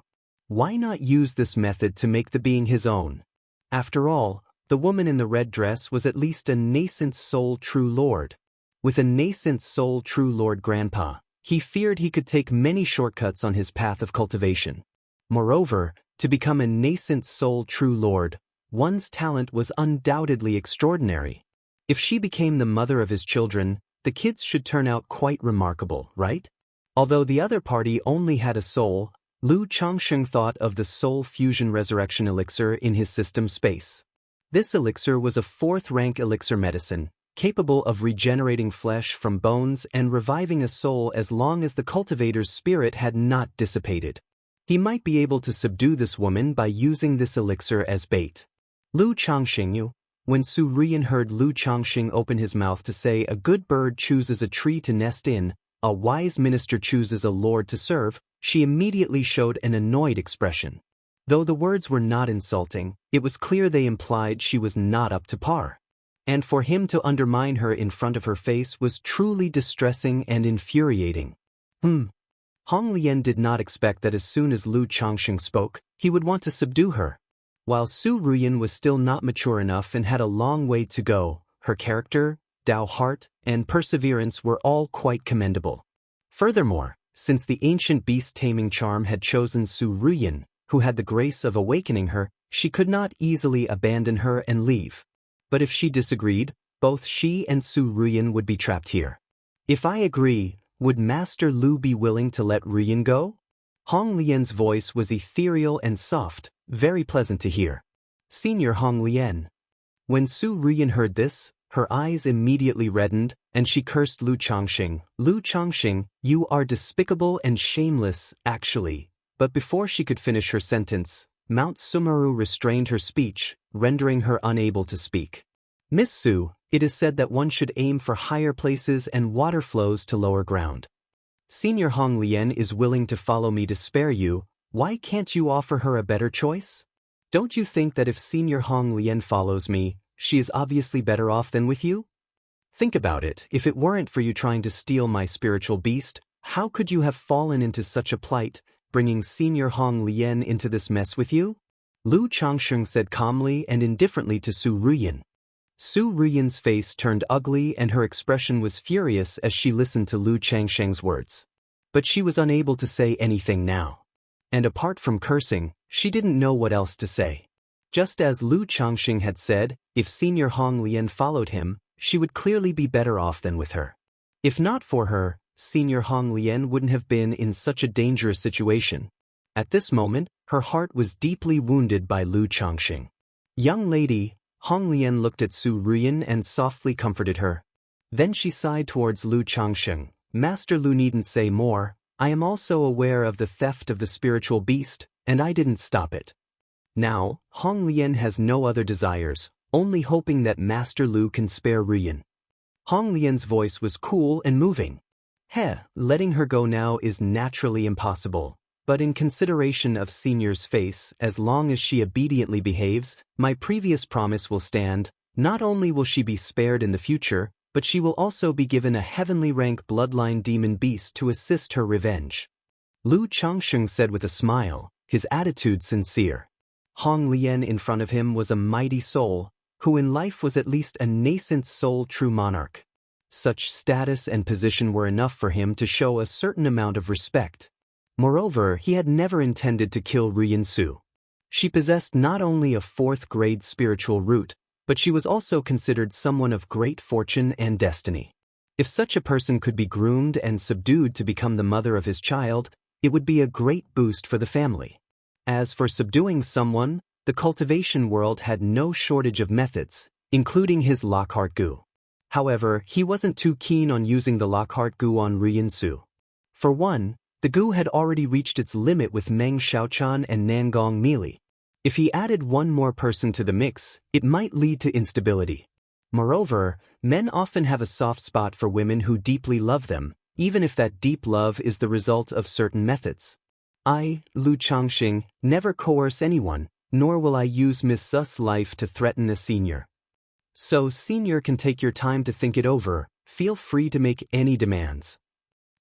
Speaker 1: Why not use this method to make the being his own? After all, the woman in the red dress was at least a nascent soul true lord. With a nascent soul true lord grandpa, he feared he could take many shortcuts on his path of cultivation. Moreover, to become a nascent soul true lord, one's talent was undoubtedly extraordinary. If she became the mother of his children, the kids should turn out quite remarkable, right? Although the other party only had a soul, Lu Changsheng thought of the soul fusion resurrection elixir in his system space. This elixir was a 4th-rank elixir medicine, capable of regenerating flesh from bones and reviving a soul as long as the cultivator's spirit had not dissipated. He might be able to subdue this woman by using this elixir as bait. Lu Changxing. When Su Ruyan heard Lu Changxing open his mouth to say a good bird chooses a tree to nest in, a wise minister chooses a lord to serve, she immediately showed an annoyed expression. Though the words were not insulting, it was clear they implied she was not up to par. And for him to undermine her in front of her face was truly distressing and infuriating. Hong Lian did not expect that as soon as Lu Changxing spoke, he would want to subdue her. While Su Ruyan was still not mature enough and had a long way to go, her character, Dao heart, and perseverance were all quite commendable. Furthermore, since the ancient beast taming charm had chosen Su Ruyan, who had the grace of awakening her, she could not easily abandon her and leave. But if she disagreed, both she and Su Ruyan would be trapped here. If I agree, would Master Lu be willing to let Ruyan go? Hong Lian's voice was ethereal and soft, very pleasant to hear. Senior Hong Lian. When Su Ruyan heard this, her eyes immediately reddened, and she cursed Lu Changxing. Lu Changxing, you are despicable and shameless, actually. But before she could finish her sentence, Mount Sumeru restrained her speech, rendering her unable to speak. Miss Su, it is said that one should aim for higher places and water flows to lower ground. Senior Hong Lian is willing to follow me to spare you. Why can't you offer her a better choice? Don't you think that if Senior Hong Lian follows me, she is obviously better off than with you? Think about it, if it weren't for you trying to steal my spiritual beast, how could you have fallen into such a plight, bringing Senior Hong Lian into this mess with you? Lu Changxing said calmly and indifferently to Su Ruyan. Su Ruyan's face turned ugly and her expression was furious as she listened to Lu Changxing's words. But she was unable to say anything now. And apart from cursing, she didn't know what else to say. Just as Lu Changxing had said, if Senior Hong Lian followed him, she would clearly be better off than with her. If not for her, Senior Hong Lian wouldn't have been in such a dangerous situation. At this moment, her heart was deeply wounded by Lu Changxing. Young lady, Hong Lian looked at Su Ruyan and softly comforted her. Then she sighed towards Lu Changxing. Master Lu needn't say more. I am also aware of the theft of the spiritual beast, and I didn't stop it. Now, Hong Lian has no other desires, only hoping that Master Lu can spare Ruyan. Hong Lian's voice was cool and moving. Letting her go now is naturally impossible, but in consideration of Senior's face, as long as she obediently behaves, my previous promise will stand. Not only will she be spared in the future, but she will also be given a heavenly rank bloodline demon beast to assist her revenge. Lu Changxing said with a smile, his attitude sincere. Hong Lian in front of him was a mighty soul, who in life was at least a nascent soul true monarch. Such status and position were enough for him to show a certain amount of respect. Moreover, he had never intended to kill Ruyan Su. She possessed not only a 4th-grade spiritual root, but she was also considered someone of great fortune and destiny. If such a person could be groomed and subdued to become the mother of his child, it would be a great boost for the family. As for subduing someone, the cultivation world had no shortage of methods, including his Lockhart Gu. However, he wasn't too keen on using the Lockhart Gu on Ruyan Su. For one, the Gu had already reached its limit with Meng Xiaochan and Nangong Meili. If he added one more person to the mix, it might lead to instability. Moreover, men often have a soft spot for women who deeply love them, even if that deep love is the result of certain methods. I, Lu Changxing, never coerce anyone, nor will I use Miss Su's life to threaten a senior. So senior can take your time to think it over, feel free to make any demands.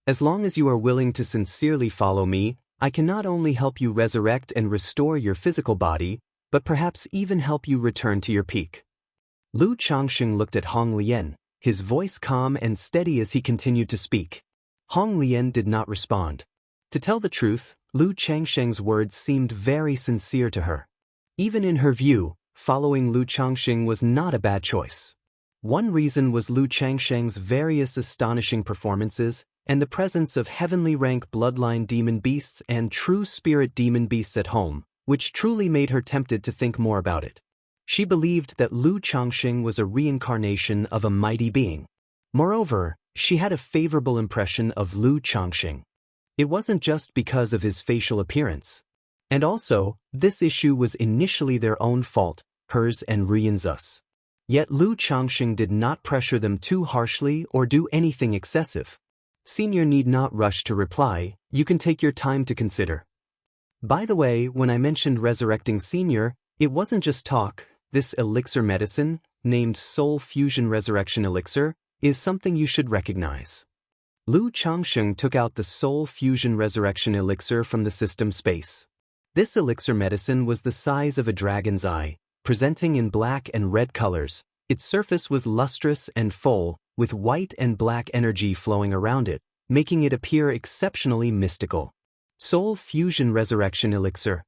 Speaker 1: As long as you are willing to sincerely follow me, I can not only help you resurrect and restore your physical body, but perhaps even help you return to your peak. Lu Changxing looked at Hong Lian, his voice calm and steady as he continued to speak. Hong Lian did not respond. To tell the truth, Lu Changxing's words seemed very sincere to her. Even in her view, following Lu Changxing was not a bad choice. One reason was Lu Changxing's various astonishing performances and the presence of heavenly rank bloodline demon beasts and true spirit demon beasts at home, which truly made her tempted to think more about it. She believed that Lu Changxing was a reincarnation of a mighty being. Moreover, she had a favorable impression of Lu Changxing. It wasn't just because of his facial appearance. And also, this issue was initially their own fault, hers and Ruyan's. Yet Lu Changxing did not pressure them too harshly or do anything excessive. Senior need not rush to reply, you can take your time to consider. By the way, when I mentioned resurrecting Senior, it wasn't just talk. This elixir medicine, named Soul Fusion Resurrection Elixir, is something you should recognize. Lu Changxing took out the Soul Fusion Resurrection Elixir from the system space. This elixir medicine was the size of a dragon's eye, presenting in black and red colors. Its surface was lustrous and full, with white and black energy flowing around it, making it appear exceptionally mystical. Soul Fusion Resurrection Elixir.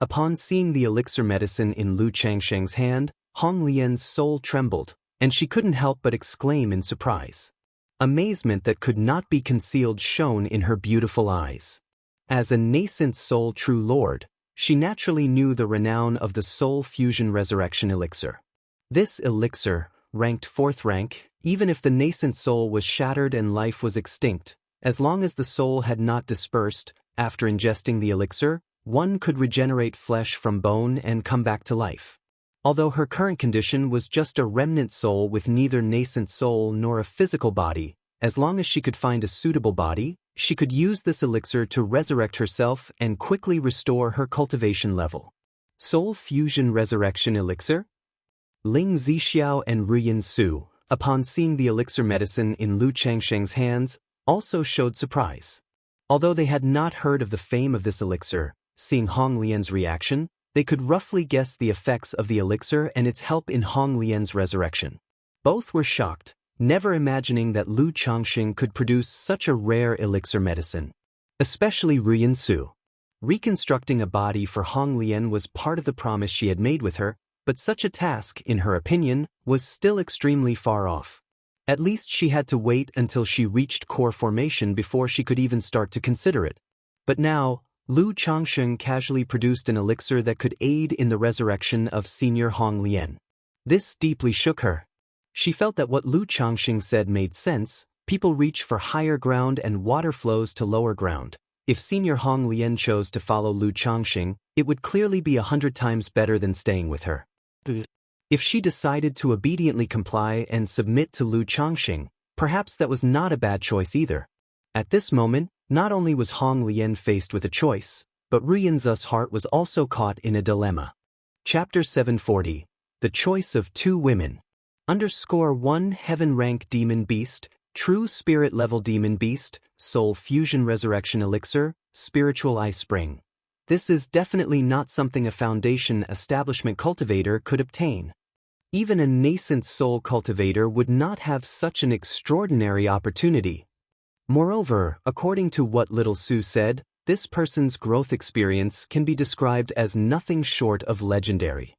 Speaker 1: Upon seeing the elixir medicine in Lu Changxing's hand, Hong Lian's soul trembled, and she couldn't help but exclaim in surprise. Amazement that could not be concealed shone in her beautiful eyes. As a nascent soul true lord, she naturally knew the renown of the Soul Fusion Resurrection Elixir. This elixir, ranked 4th rank, even if the nascent soul was shattered and life was extinct, as long as the soul had not dispersed, after ingesting the elixir, one could regenerate flesh from bone and come back to life. Although her current condition was just a remnant soul with neither nascent soul nor a physical body, as long as she could find a suitable body, she could use this elixir to resurrect herself and quickly restore her cultivation level. Soul Fusion Resurrection Elixir? Ling Zixiao and Ruyan Su, upon seeing the elixir medicine in Lu Changxing's hands, also showed surprise. Although they had not heard of the fame of this elixir, seeing Hong Lian's reaction, they could roughly guess the effects of the elixir and its help in Hong Lian's resurrection. Both were shocked, never imagining that Lu Changxing could produce such a rare elixir medicine. Especially Ruyan Su. Reconstructing a body for Hong Lian was part of the promise she had made with her, but such a task, in her opinion, was still extremely far off. At least she had to wait until she reached core formation before she could even start to consider it. But now, Lu Changxing casually produced an elixir that could aid in the resurrection of Senior Hong Lian. This deeply shook her. She felt that what Lu Changxing said made sense. People reach for higher ground and water flows to lower ground. If Senior Hong Lian chose to follow Lu Changxing, it would clearly be 100 times better than staying with her. If she decided to obediently comply and submit to Lu Changxing, perhaps that was not a bad choice either. At this moment, not only was Hong Lian faced with a choice, but Ruyan's heart was also caught in a dilemma. Chapter 740. The Choice of Two Women. _1 Heaven Rank Demon Beast, True Spirit Level Demon Beast, Soul Fusion Resurrection Elixir, Spiritual Eye Spring. This is definitely not something a foundation establishment cultivator could obtain. Even a nascent soul cultivator would not have such an extraordinary opportunity. Moreover, according to what Little Sue said, this person's growth experience can be described as nothing short of legendary.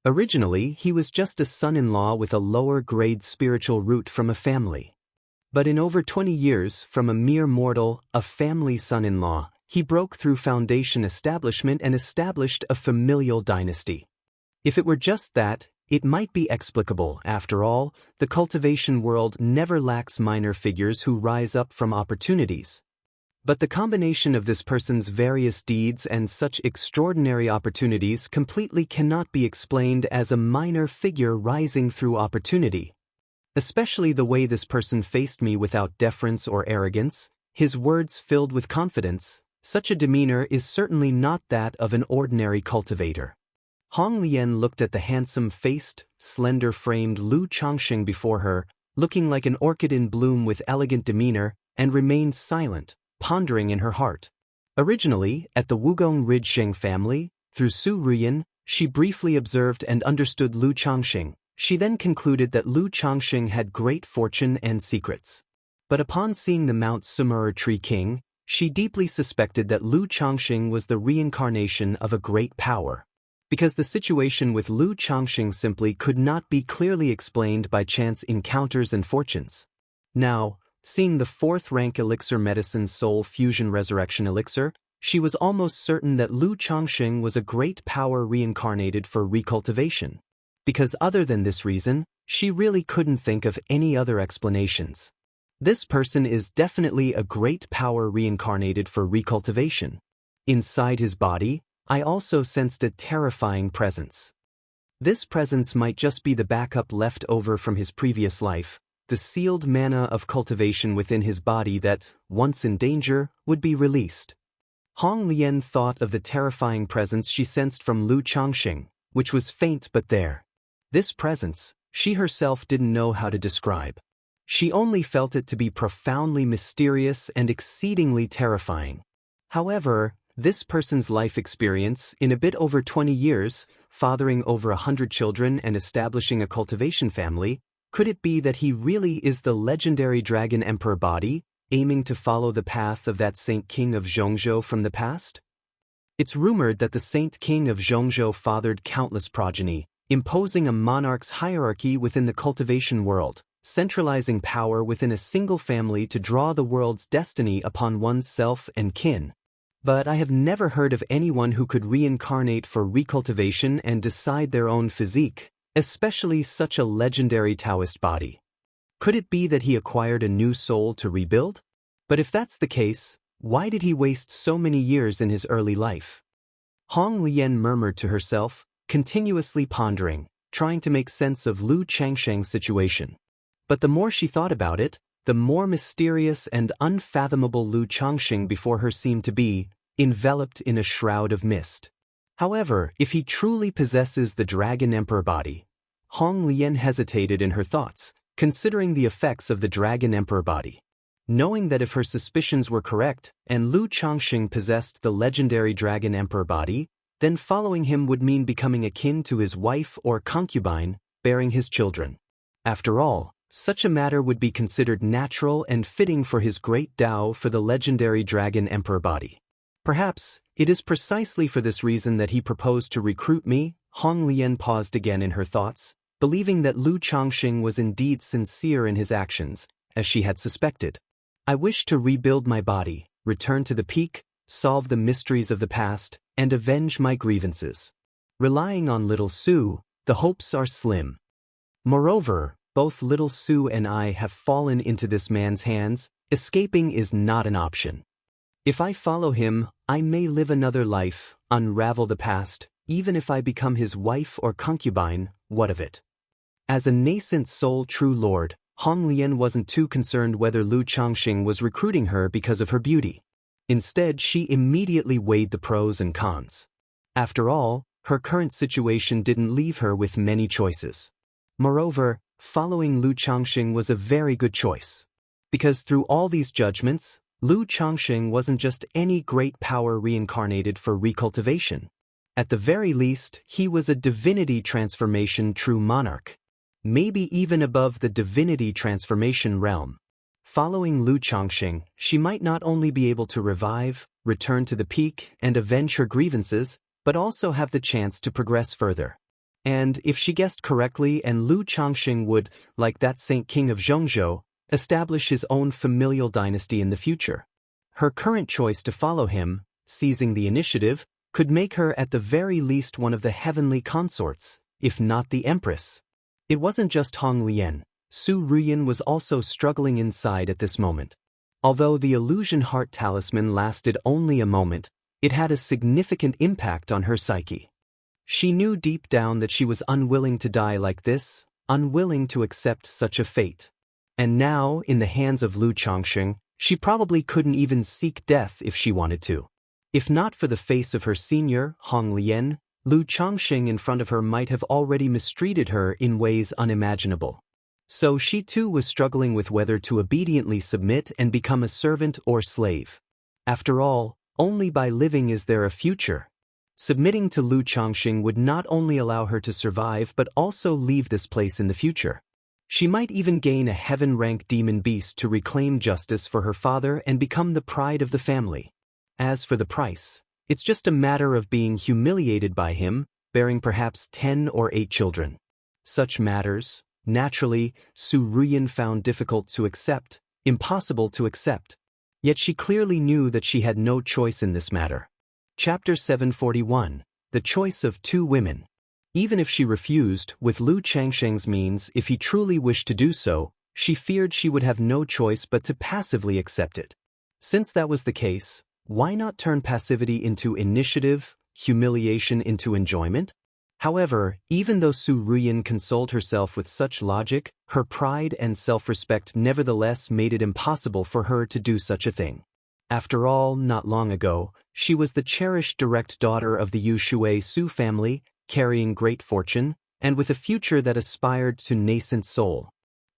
Speaker 1: Originally, he was just a son-in-law with a lower-grade spiritual root from a family. But in over 20 years, from a mere mortal, a family son-in-law, he broke through foundation establishment and established a familial dynasty. If it were just that, it might be explicable. After all, the cultivation world never lacks minor figures who rise up from opportunities. But the combination of this person's various deeds and such extraordinary opportunities completely cannot be explained as a minor figure rising through opportunity. Especially the way this person faced me without deference or arrogance, his words filled with confidence. Such a demeanor is certainly not that of an ordinary cultivator. Hong Lian looked at the handsome-faced, slender-framed Lu Changxing before her, looking like an orchid in bloom with elegant demeanor, and remained silent, pondering in her heart. Originally, at the Wugong Ridgesheng family, through Su Ruyan, she briefly observed and understood Lu Changxing. She then concluded that Lu Changxing had great fortune and secrets. But upon seeing the Mount Sumur Tree King, she deeply suspected that Lu Changxing was the reincarnation of a great power. Because the situation with Lu Changxing simply could not be clearly explained by chance encounters and fortunes. Now, seeing the 4th rank elixir medicine Soul Fusion Resurrection Elixir, she was almost certain that Lu Changxing was a great power reincarnated for recultivation. because other than this reason, she really couldn't think of any other explanations. This person is definitely a great power reincarnated for recultivation. Inside his body, I also sensed a terrifying presence. This presence might just be the backup left over from his previous life, the sealed mana of cultivation within his body that, once in danger, would be released. Hong Lian thought of the terrifying presence she sensed from Lu Changxing, which was faint but there. This presence, she herself didn't know how to describe. She only felt it to be profoundly mysterious and exceedingly terrifying. However, this person's life experience, in a bit over 20 years, fathering over 100 children and establishing a cultivation family, could it be that he really is the legendary Dragon Emperor body, aiming to follow the path of that Saint King of Zhongzhou from the past? It's rumored that the Saint King of Zhongzhou fathered countless progeny, imposing a monarch's hierarchy within the cultivation world, centralizing power within a single family to draw the world's destiny upon one's self and kin. But I have never heard of anyone who could reincarnate for recultivation and decide their own physique, especially such a legendary Taoist body. Could it be that he acquired a new soul to rebuild? But if that's the case, why did he waste so many years in his early life? Hong Lian murmured to herself, continuously pondering, trying to make sense of Lu Changsheng's situation. But the more she thought about it, the more mysterious and unfathomable Lu Changsheng before her seemed to be, enveloped in a shroud of mist. However, if he truly possesses the Dragon Emperor body, Hong Lian hesitated in her thoughts, considering the effects of the Dragon Emperor body. Knowing that if her suspicions were correct, and Lu Changsheng possessed the legendary Dragon Emperor body, then following him would mean becoming akin to his wife or concubine, bearing his children. After all, such a matter would be considered natural and fitting for his great Tao for the legendary Dragon Emperor body. Perhaps, it is precisely for this reason that he proposed to recruit me. Hong Lian paused again in her thoughts, believing that Lu Changsheng was indeed sincere in his actions, as she had suspected. I wish to rebuild my body, return to the peak, solve the mysteries of the past, and avenge my grievances. Relying on little Su, the hopes are slim. Moreover, both little Su and I have fallen into this man's hands. Escaping is not an option. If I follow him, I may live another life, unravel the past. Even if I become his wife or concubine, what of it? As a nascent soul true lord, Hong Lian wasn't too concerned whether Lu Changxing was recruiting her because of her beauty. Instead, she immediately weighed the pros and cons. After all, her current situation didn't leave her with many choices. Moreover, following Lu Changxing was a very good choice. Because through all these judgments, Lu Changxing wasn't just any great power reincarnated for recultivation. At the very least, he was a divinity transformation true monarch. Maybe even above the divinity transformation realm. Following Lu Changxing, she might not only be able to revive, return to the peak, and avenge her grievances, but also have the chance to progress further. And if she guessed correctly, and Lu Changxing would, like that Saint King of Zhongzhou, establish his own familial dynasty in the future. Her current choice to follow him, seizing the initiative, could make her at the very least one of the heavenly consorts, if not the empress. It wasn't just Hong Lian. Su Ruyan was also struggling inside at this moment. Although the illusion heart talisman lasted only a moment, it had a significant impact on her psyche. She knew deep down that she was unwilling to die like this, unwilling to accept such a fate. And now, in the hands of Lu Changxing, she probably couldn't even seek death if she wanted to. If not for the face of her senior, Hong Lian, Lu Changxing in front of her might have already mistreated her in ways unimaginable. So she too was struggling with whether to obediently submit and become a servant or slave. After all, only by living is there a future. Submitting to Lu Changxing would not only allow her to survive but also leave this place in the future. She might even gain a heaven-rank demon beast to reclaim justice for her father and become the pride of the family. As for the price, it's just a matter of being humiliated by him, bearing perhaps 10 or 8 children. Such matters, naturally, Su Ruyan found difficult to accept, impossible to accept. Yet she clearly knew that she had no choice in this matter. Chapter 741, The Choice of Two Women. Even if she refused, with Lu Changsheng's means, if he truly wished to do so, she feared she would have no choice but to passively accept it. Since that was the case, why not turn passivity into initiative, humiliation into enjoyment? However, even though Su Ruyan consoled herself with such logic, her pride and self-respect nevertheless made it impossible for her to do such a thing. After all, not long ago, she was the cherished direct daughter of the Yu Shui Su family, carrying great fortune, and with a future that aspired to nascent soul.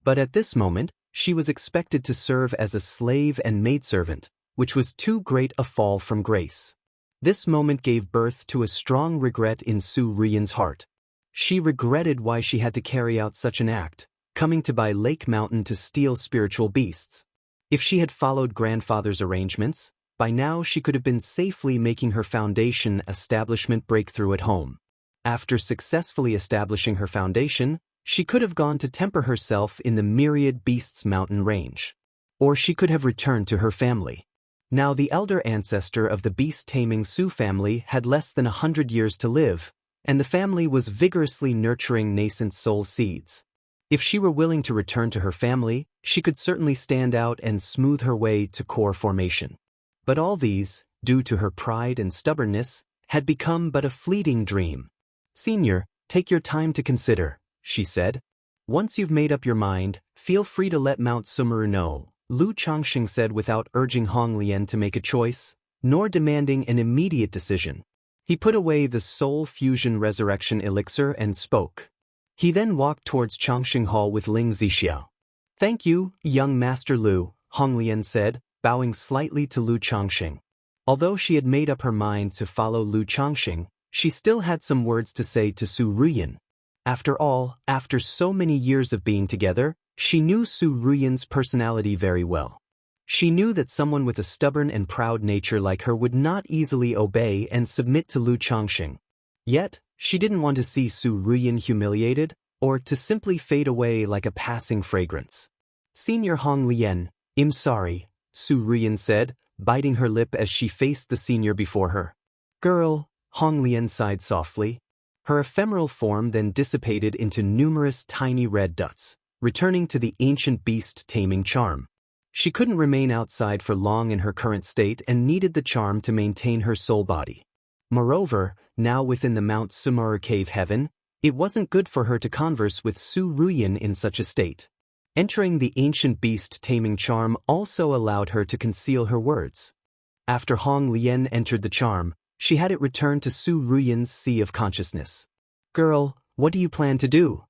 Speaker 1: But at this moment, she was expected to serve as a slave and maidservant, which was too great a fall from grace. This moment gave birth to a strong regret in Su Ruyan's heart. She regretted why she had to carry out such an act, coming to by Lake Mountain to steal spiritual beasts. If she had followed grandfather's arrangements, by now she could have been safely making her foundation establishment breakthrough at home. After successfully establishing her foundation, she could have gone to temper herself in the Myriad Beasts mountain range. Or she could have returned to her family. Now the elder ancestor of the beast-taming Su family had less than 100 years to live, and the family was vigorously nurturing nascent soul seeds. If she were willing to return to her family, she could certainly stand out and smooth her way to core formation. But all these, due to her pride and stubbornness, had become but a fleeting dream. "Senior, take your time to consider," she said. "Once you've made up your mind, feel free to let Mount Sumeru know," Lu Changxing said without urging Hong Lian to make a choice, nor demanding an immediate decision. He put away the soul fusion resurrection elixir and spoke. He then walked towards Changxing Hall with Ling Zixiao. "Thank you, young Master Lu," Hong Lian said, bowing slightly to Lu Changxing. Although she had made up her mind to follow Lu Changxing, she still had some words to say to Su Ruyan. After all, after so many years of being together, she knew Su Ruyan's personality very well. She knew that someone with a stubborn and proud nature like her would not easily obey and submit to Lu Changxing. Yet, she didn't want to see Su Ruyan humiliated, or to simply fade away like a passing fragrance. "Senior Hong Lian, I'm sorry," Su Ruyan said, biting her lip as she faced the senior before her. "Girl," Hong Lian sighed softly. Her ephemeral form then dissipated into numerous tiny red dots, returning to the ancient beast-taming charm. She couldn't remain outside for long in her current state and needed the charm to maintain her soul body. Moreover, now within the Mount Sumeru cave heaven, it wasn't good for her to converse with Su Ruyan in such a state. Entering the ancient beast-taming charm also allowed her to conceal her words. After Hong Lian entered the charm, she had it return to Su Ruyan's sea of consciousness. "Girl, what do you plan to do?"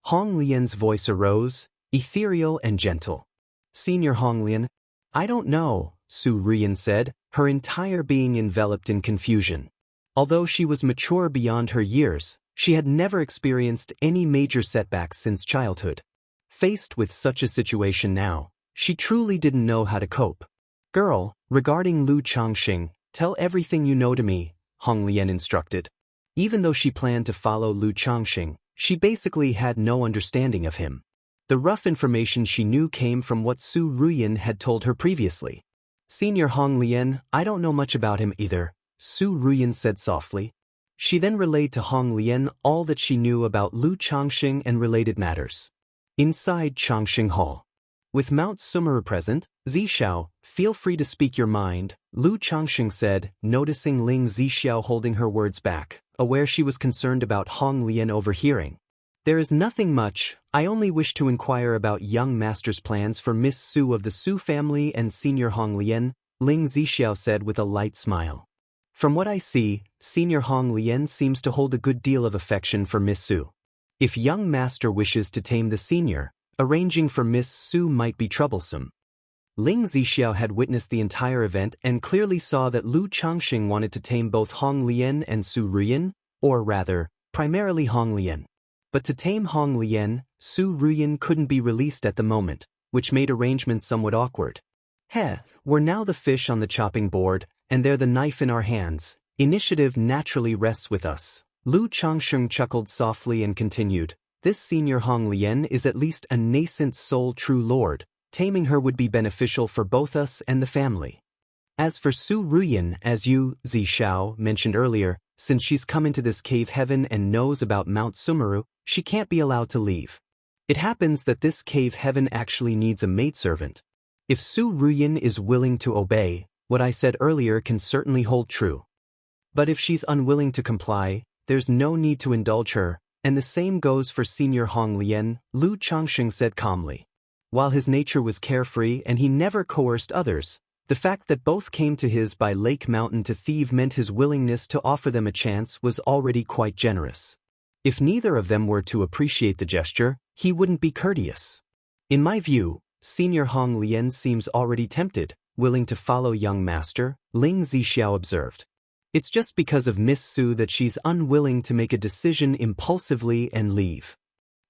Speaker 1: Hong Lian's voice arose, ethereal and gentle. "Senior Hong Lian, I don't know," Su Ruyan said, her entire being enveloped in confusion. Although she was mature beyond her years, she had never experienced any major setbacks since childhood. Faced with such a situation now, she truly didn't know how to cope. "Girl, regarding Lu Changxing, tell everything you know to me," Hong Lian instructed. Even though she planned to follow Lu Changxing, she basically had no understanding of him. The rough information she knew came from what Su Ruyan had told her previously. "Senior Hong Lian, I don't know much about him either," Su Ruyan said softly. She then relayed to Hong Lian all that she knew about Lu Changxing and related matters. Inside Changxing Hall. With Mount Sumeru present, Zixiao, feel free to speak your mind, Lu Changxing said, noticing Ling Zixiao holding her words back, aware she was concerned about Hong Lian overhearing. "There is nothing much, I only wish to inquire about young master's plans for Miss Su of the Su family and Senior Hong Lian," Ling Zixiao said with a light smile. "From what I see, Senior Hong Lian seems to hold a good deal of affection for Miss Su. If young master wishes to tame the senior, arranging for Miss Su might be troublesome." Ling Zixiao had witnessed the entire event and clearly saw that Lu Changxing wanted to tame both Hong Lian and Su Ruyan, or rather, primarily Hong Lian. But to tame Hong Lian, Su Ruyan couldn't be released at the moment, which made arrangements somewhat awkward. We're now the fish on the chopping board, and they're the knife in our hands. Initiative naturally rests with us. Lu Changxing chuckled softly and continued, "This Senior Hong Lian is at least a nascent soul true lord. Taming her would be beneficial for both us and the family. As for Su Ruyan, as you, Zixiao, mentioned earlier, Since she's come into this cave heaven and knows about Mount Sumeru, she can't be allowed to leave. It happens that this cave heaven actually needs a maidservant. If Su Ruyin is willing to obey, what I said earlier can certainly hold true. But if she's unwilling to comply, there's no need to indulge her, and the same goes for Senior Hong Lian, Lu Changxing said calmly. While his nature was carefree and he never coerced others, the fact that both came to his by Lake Mountain to thieve meant his willingness to offer them a chance was already quite generous. If neither of them were to appreciate the gesture, he wouldn't be courteous. In my view, Senior Hong Lian seems already tempted, willing to follow young master, Ling Zixiao observed. It's just because of Miss Su that she's unwilling to make a decision impulsively and leave.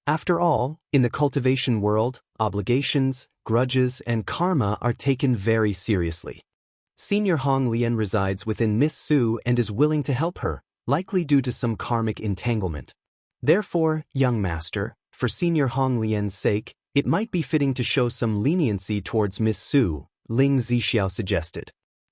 Speaker 1: After all, in the cultivation world, obligations, grudges, and karma are taken very seriously. Senior Hong Lian resides within Miss Su and is willing to help her, likely due to some karmic entanglement. Therefore, young master, for Senior Hong Lian's sake, it might be fitting to show some leniency towards Miss Su, Ling Zixiao suggested.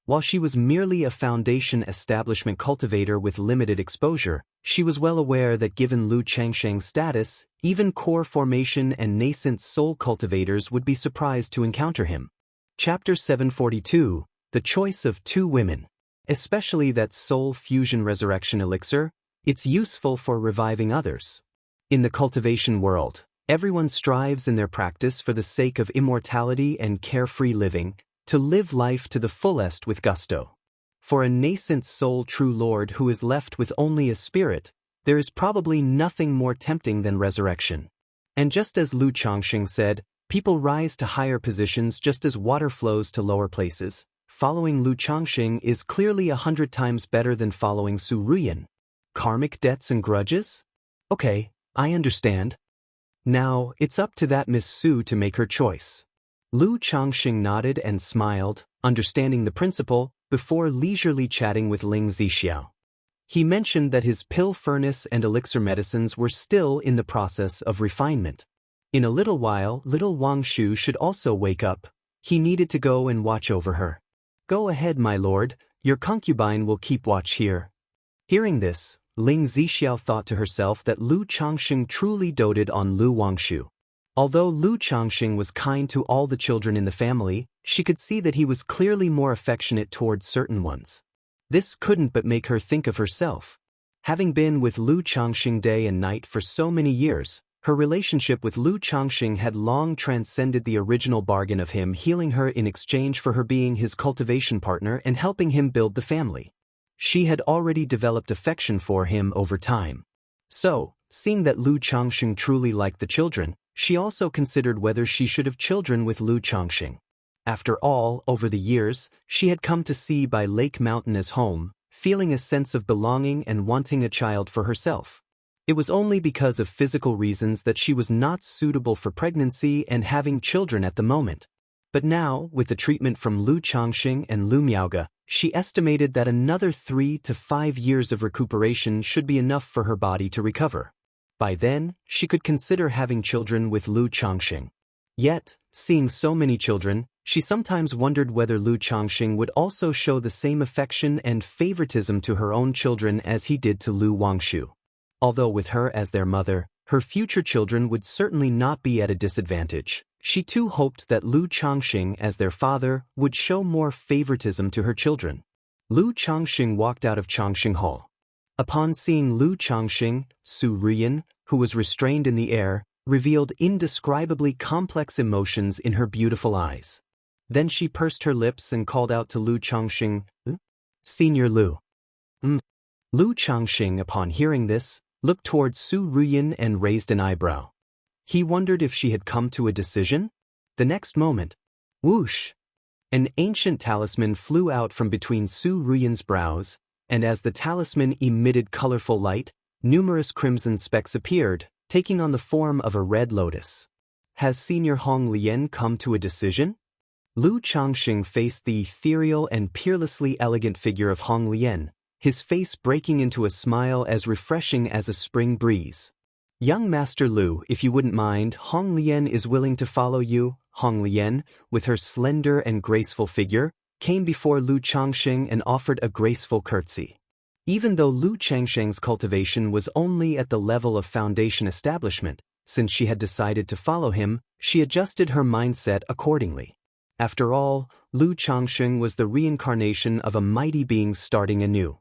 Speaker 1: While she was merely a foundation establishment cultivator with limited exposure, she was well aware that given Lu Changsheng's status, even core formation and nascent soul cultivators would be surprised to encounter him. Chapter 742, The Choice of Two Women. Especially that soul fusion resurrection elixir, it's useful for reviving others. In the cultivation world, everyone strives in their practice for the sake of immortality and carefree living, to live life to the fullest with gusto. For a nascent soul true lord who is left with only a spirit, there is probably nothing more tempting than resurrection. And just as Lu Changxing said, people rise to higher positions just as water flows to lower places. Following Lu Changxing is clearly 100 times better than following Su Ruyin. Karmic debts and grudges? Okay, I understand. Now, it's up to that Miss Su to make her choice. Lu Changxing nodded and smiled, understanding the principle, before leisurely chatting with Ling Zixiao. He mentioned that his pill furnace and elixir medicines were still in the process of refinement. In a little while, little Wang Shu should also wake up. He needed to go and watch over her. Go ahead, my lord, your concubine will keep watch here. Hearing this, Ling Zixiao thought to herself that Lu Changxing truly doted on Lu Wangshu. Although Lu Changxing was kind to all the children in the family, she could see that he was clearly more affectionate towards certain ones. This couldn't but make her think of herself. Having been with Lu Changxing day and night for so many years, her relationship with Lu Changxing had long transcended the original bargain of him healing her in exchange for her being his cultivation partner and helping him build the family. She had already developed affection for him over time. So, seeing that Lu Changxing truly liked the children, she also considered whether she should have children with Lu Changxing. After all, over the years, she had come to see by Lake Mountain as home, feeling a sense of belonging and wanting a child for herself. It was only because of physical reasons that she was not suitable for pregnancy and having children at the moment. But now, with the treatment from Lu Changxing and Lu Miaoge, she estimated that another 3 to 5 years of recuperation should be enough for her body to recover. By then, she could consider having children with Lu Changxing. Yet, seeing so many children, she sometimes wondered whether Lu Changxing would also show the same affection and favoritism to her own children as he did to Lu Wangshu. Although with her as their mother, her future children would certainly not be at a disadvantage. She too hoped that Lu Changxing as their father would show more favoritism to her children. Lu Changxing walked out of Changxing Hall. Upon seeing Lu Changxing, Su Ruyin, who was restrained in the air, revealed indescribably complex emotions in her beautiful eyes. Then she pursed her lips and called out to Lu Changxing, Senior Lu. Lu Changxing, upon hearing this, looked towards Su Ruyin and raised an eyebrow. He wondered if she had come to a decision. The next moment, whoosh! An ancient talisman flew out from between Su Ruyin's brows, and as the talisman emitted colorful light, numerous crimson specks appeared, taking on the form of a red lotus. Has Senior Hong Lian come to a decision? Lu Changxing faced the ethereal and peerlessly elegant figure of Hong Lian, his face breaking into a smile as refreshing as a spring breeze. Young Master Lu, if you wouldn't mind, Hong Lian is willing to follow you. Hong Lian, with her slender and graceful figure, came before Lu Changxing and offered a graceful curtsy. Even though Lu Changsheng's cultivation was only at the level of foundation establishment, since she had decided to follow him, she adjusted her mindset accordingly. After all, Lu Changsheng was the reincarnation of a mighty being starting anew.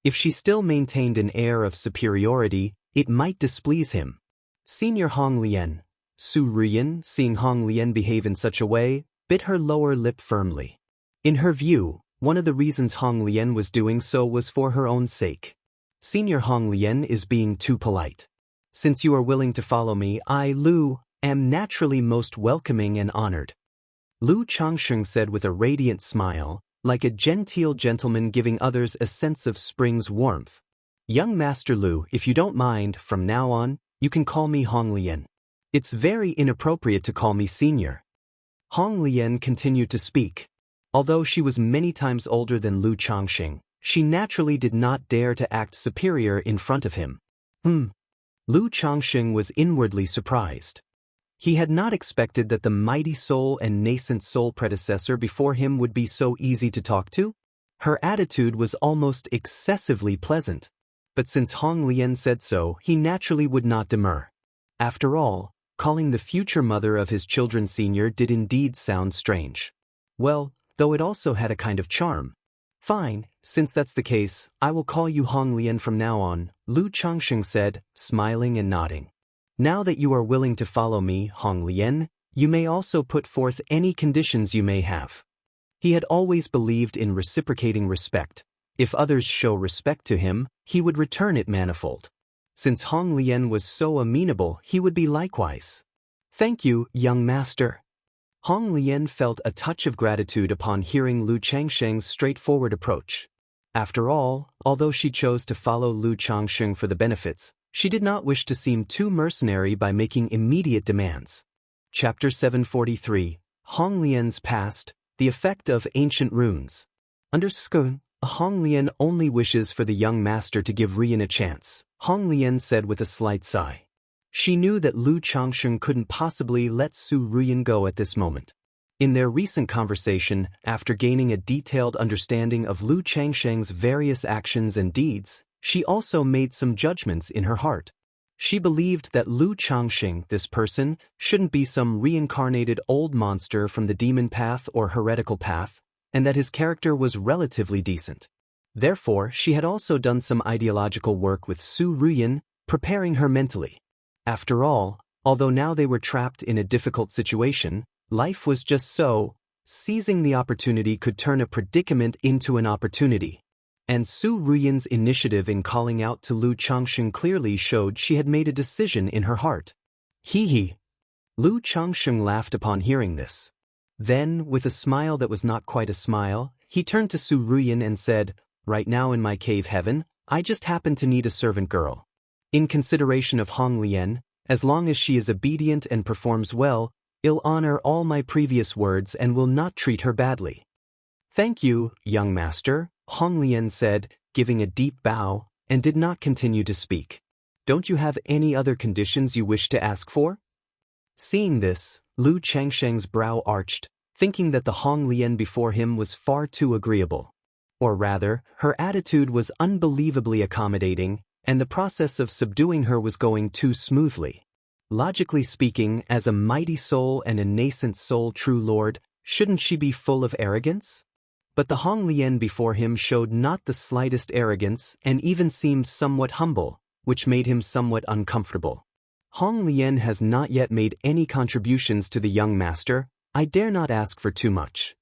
Speaker 1: If she still maintained an air of superiority, it might displease him. Senior Hong Lian. Su Ruyan, seeing Hong Lian behave in such a way, bit her lower lip firmly. In her view, one of the reasons Hong Lian was doing so was for her own sake. Senior Hong Lian is being too polite. Since you are willing to follow me, I, Lu, am naturally most welcoming and honored. Lu Changsheng said with a radiant smile, like a genteel gentleman giving others a sense of spring's warmth. Young Master Lu, if you don't mind, from now on, you can call me Hong Lian. It's very inappropriate to call me senior. Hong Lian continued to speak. Although she was many times older than Lu Changsheng, she naturally did not dare to act superior in front of him. Lu Changsheng was inwardly surprised. He had not expected that the mighty soul and nascent soul predecessor before him would be so easy to talk to. Her attitude was almost excessively pleasant. But since Hong Lian said so, he naturally would not demur. After all, calling the future mother of his children senior did indeed sound strange. Well, though it also had a kind of charm. Fine, since that's the case, I will call you Hong Lian from now on, Lu Changsheng said, smiling and nodding. Now that you are willing to follow me, Hong Lian, you may also put forth any conditions you may have. He had always believed in reciprocating respect. If others show respect to him, he would return it manifold. Since Hong Lian was so amenable, he would be likewise. Thank you, young master. Hong Lian felt a touch of gratitude upon hearing Lu Changsheng's straightforward approach. After all, although she chose to follow Lu Changsheng for the benefits, she did not wish to seem too mercenary by making immediate demands. Chapter 743, Hong Lian's Past, the Effect of Ancient Runes. Under Skun, Hong Lian only wishes for the young master to give Rian a chance, Hong Lian said with a slight sigh. She knew that Lu Changsheng couldn't possibly let Su Ruyan go at this moment. In their recent conversation, after gaining a detailed understanding of Lu Changsheng's various actions and deeds, she also made some judgments in her heart. She believed that Lu Changsheng, this person, shouldn't be some reincarnated old monster from the demon path or heretical path, and that his character was relatively decent. Therefore, she had also done some ideological work with Su Ruyan, preparing her mentally. After all, although now they were trapped in a difficult situation, life was just so, seizing the opportunity could turn a predicament into an opportunity. And Su Ruyan's initiative in calling out to Lu Changsheng clearly showed she had made a decision in her heart. Hee. Lu Changsheng laughed upon hearing this. Then, with a smile that was not quite a smile, he turned to Su Ruyan and said, "Right now in my cave heaven, I just happen to need a servant girl. In consideration of Hong Lian, as long as she is obedient and performs well, I'll honor all my previous words and will not treat her badly." "Thank you, young master," Hong Lian said, giving a deep bow, and did not continue to speak. "Don't you have any other conditions you wish to ask for?" Seeing this, Lu Changsheng's brow arched, thinking that the Hong Lian before him was far too agreeable. Or rather, her attitude was unbelievably accommodating, and the process of subduing her was going too smoothly. Logically speaking, as a mighty soul and a nascent soul true lord, shouldn't she be full of arrogance? But the Hong Lian before him showed not the slightest arrogance and even seemed somewhat humble, which made him somewhat uncomfortable. Hong Lian has not yet made any contributions to the young master. I dare not ask for too much.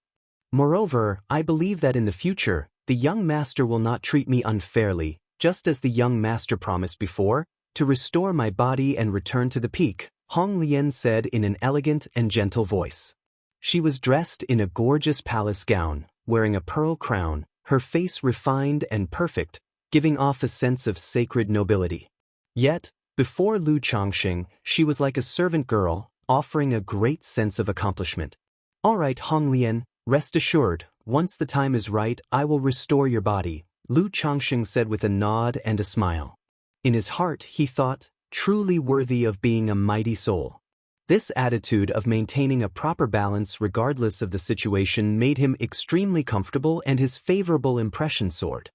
Speaker 1: Moreover, I believe that in the future, the young master will not treat me unfairly, just as the young master promised before, to restore my body and return to the peak, Hong Lian said in an elegant and gentle voice. She was dressed in a gorgeous palace gown, wearing a pearl crown, her face refined and perfect, giving off a sense of sacred nobility. Yet, before Lu Changsheng, she was like a servant girl, offering a great sense of accomplishment. "All right, Hong Lian, rest assured, once the time is right, I will restore your body," Lu Changsheng said with a nod and a smile. In his heart, he thought, truly worthy of being a mighty soul. This attitude of maintaining a proper balance regardless of the situation made him extremely comfortable and his favorable impression soared.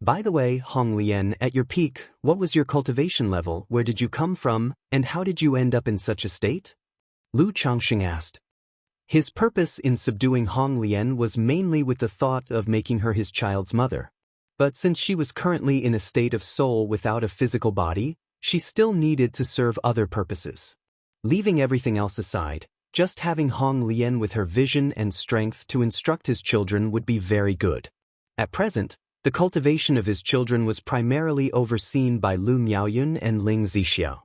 Speaker 1: By the way, Hong Lian, at your peak, what was your cultivation level, where did you come from, and how did you end up in such a state? Lu Changxing asked. His purpose in subduing Hong Lian was mainly with the thought of making her his child's mother. But since she was currently in a state of soul without a physical body, she still needed to serve other purposes. Leaving everything else aside, just having Hong Lian with her vision and strength to instruct his children would be very good. At present, the cultivation of his children was primarily overseen by Lu Miaoyun and Ling Zixiao.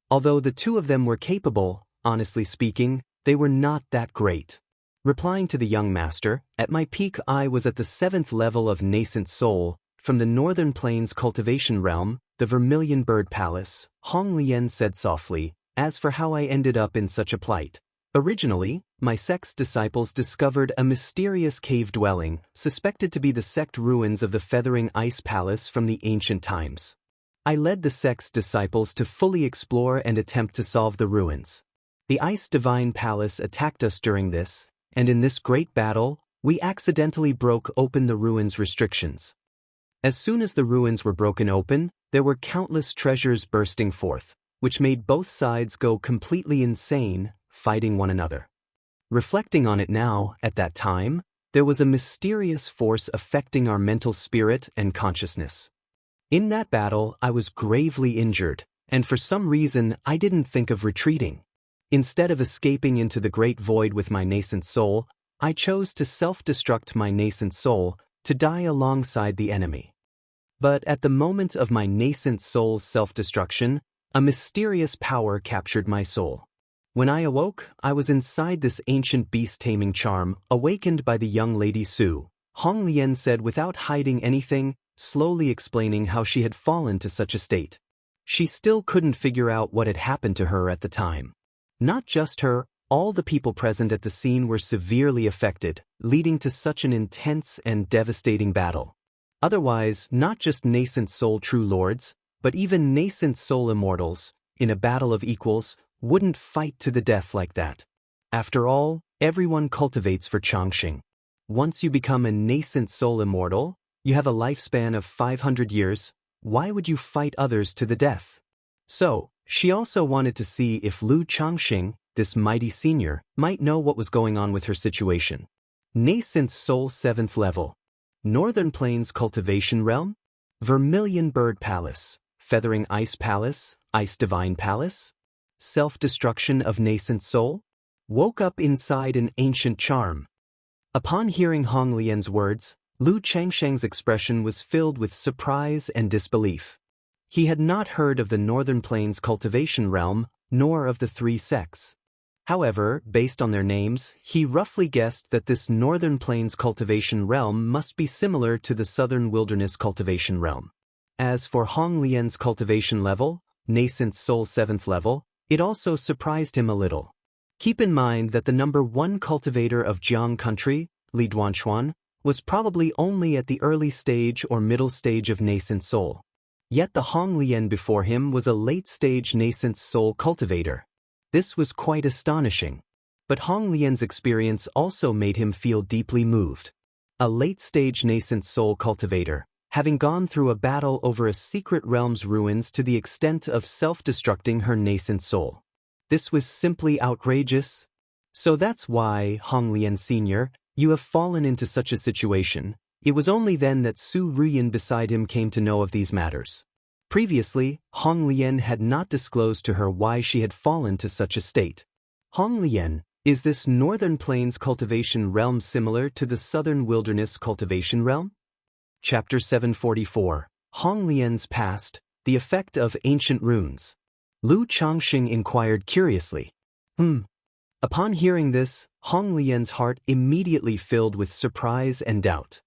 Speaker 1: Although the two of them were capable, honestly speaking, they were not that great. Replying to the young master, at my peak I was at the 7th level of nascent soul, from the Northern Plains cultivation realm, the Vermilion Bird Palace, Hong Lian said softly. As for how I ended up in such a plight. Originally, my sect's disciples discovered a mysterious cave dwelling, suspected to be the sect ruins of the Feathering Ice Palace from the ancient times. I led the sect's disciples to fully explore and attempt to solve the ruins. The Ice Divine Palace attacked us during this, and in this great battle, we accidentally broke open the ruins' restrictions. As soon as the ruins were broken open, there were countless treasures bursting forth, which made both sides go completely insane, fighting one another. Reflecting on it now, at that time, there was a mysterious force affecting our mental spirit and consciousness. In that battle, I was gravely injured, and for some reason I didn't think of retreating. Instead of escaping into the great void with my nascent soul, I chose to self-destruct my nascent soul, to die alongside the enemy. But at the moment of my nascent soul's self-destruction, a mysterious power captured my soul. When I awoke, I was inside this ancient beast-taming charm, awakened by the young lady Su. Hong Lian said without hiding anything, slowly explaining how she had fallen to such a state. She still couldn't figure out what had happened to her at the time. Not just her, all the people present at the scene were severely affected, leading to such an intense and devastating battle. Otherwise, not just nascent soul true lords, but even nascent soul immortals, in a battle of equals, wouldn't fight to the death like that. After all, everyone cultivates for Changxing. Once you become a nascent soul immortal, you have a lifespan of 500 years, why would you fight others to the death? So, she also wanted to see if Lu Changxing, this mighty senior, might know what was going on with her situation. Nascent soul 7th level. Northern Plains cultivation realm? Vermilion Bird Palace, Feathering Ice Palace, Ice Divine Palace? Self-destruction of nascent soul? Woke up inside an ancient charm. Upon hearing Hong Lian's words, Lu Changsheng's expression was filled with surprise and disbelief. He had not heard of the Northern Plains cultivation realm, nor of the 3 sects. However, based on their names, he roughly guessed that this Northern Plains cultivation realm must be similar to the Southern Wilderness cultivation realm. As for Hong Lian's cultivation level, nascent soul 7th level, it also surprised him a little. Keep in mind that the number 1 cultivator of Jiang country, Li Duanchuan, was probably only at the early stage or middle stage of nascent soul. Yet the Hong Lian before him was a late-stage nascent soul cultivator. This was quite astonishing. But Hong Lian's experience also made him feel deeply moved. A late-stage nascent soul cultivator, having gone through a battle over a secret realm's ruins to the extent of self-destructing her nascent soul. This was simply outrageous. So that's why, Hong Lian Sr., you have fallen into such a situation. It was only then that Su Ruyan beside him came to know of these matters. Previously, Hong Lian had not disclosed to her why she had fallen to such a state. Hong Lian, is this Northern Plains cultivation realm similar to the Southern Wilderness cultivation realm? Chapter 744, Hong Lian's Past, the Effect of Ancient Runes. Lu Changxing inquired curiously. Upon hearing this, Hong Lian's heart immediately filled with surprise and doubt.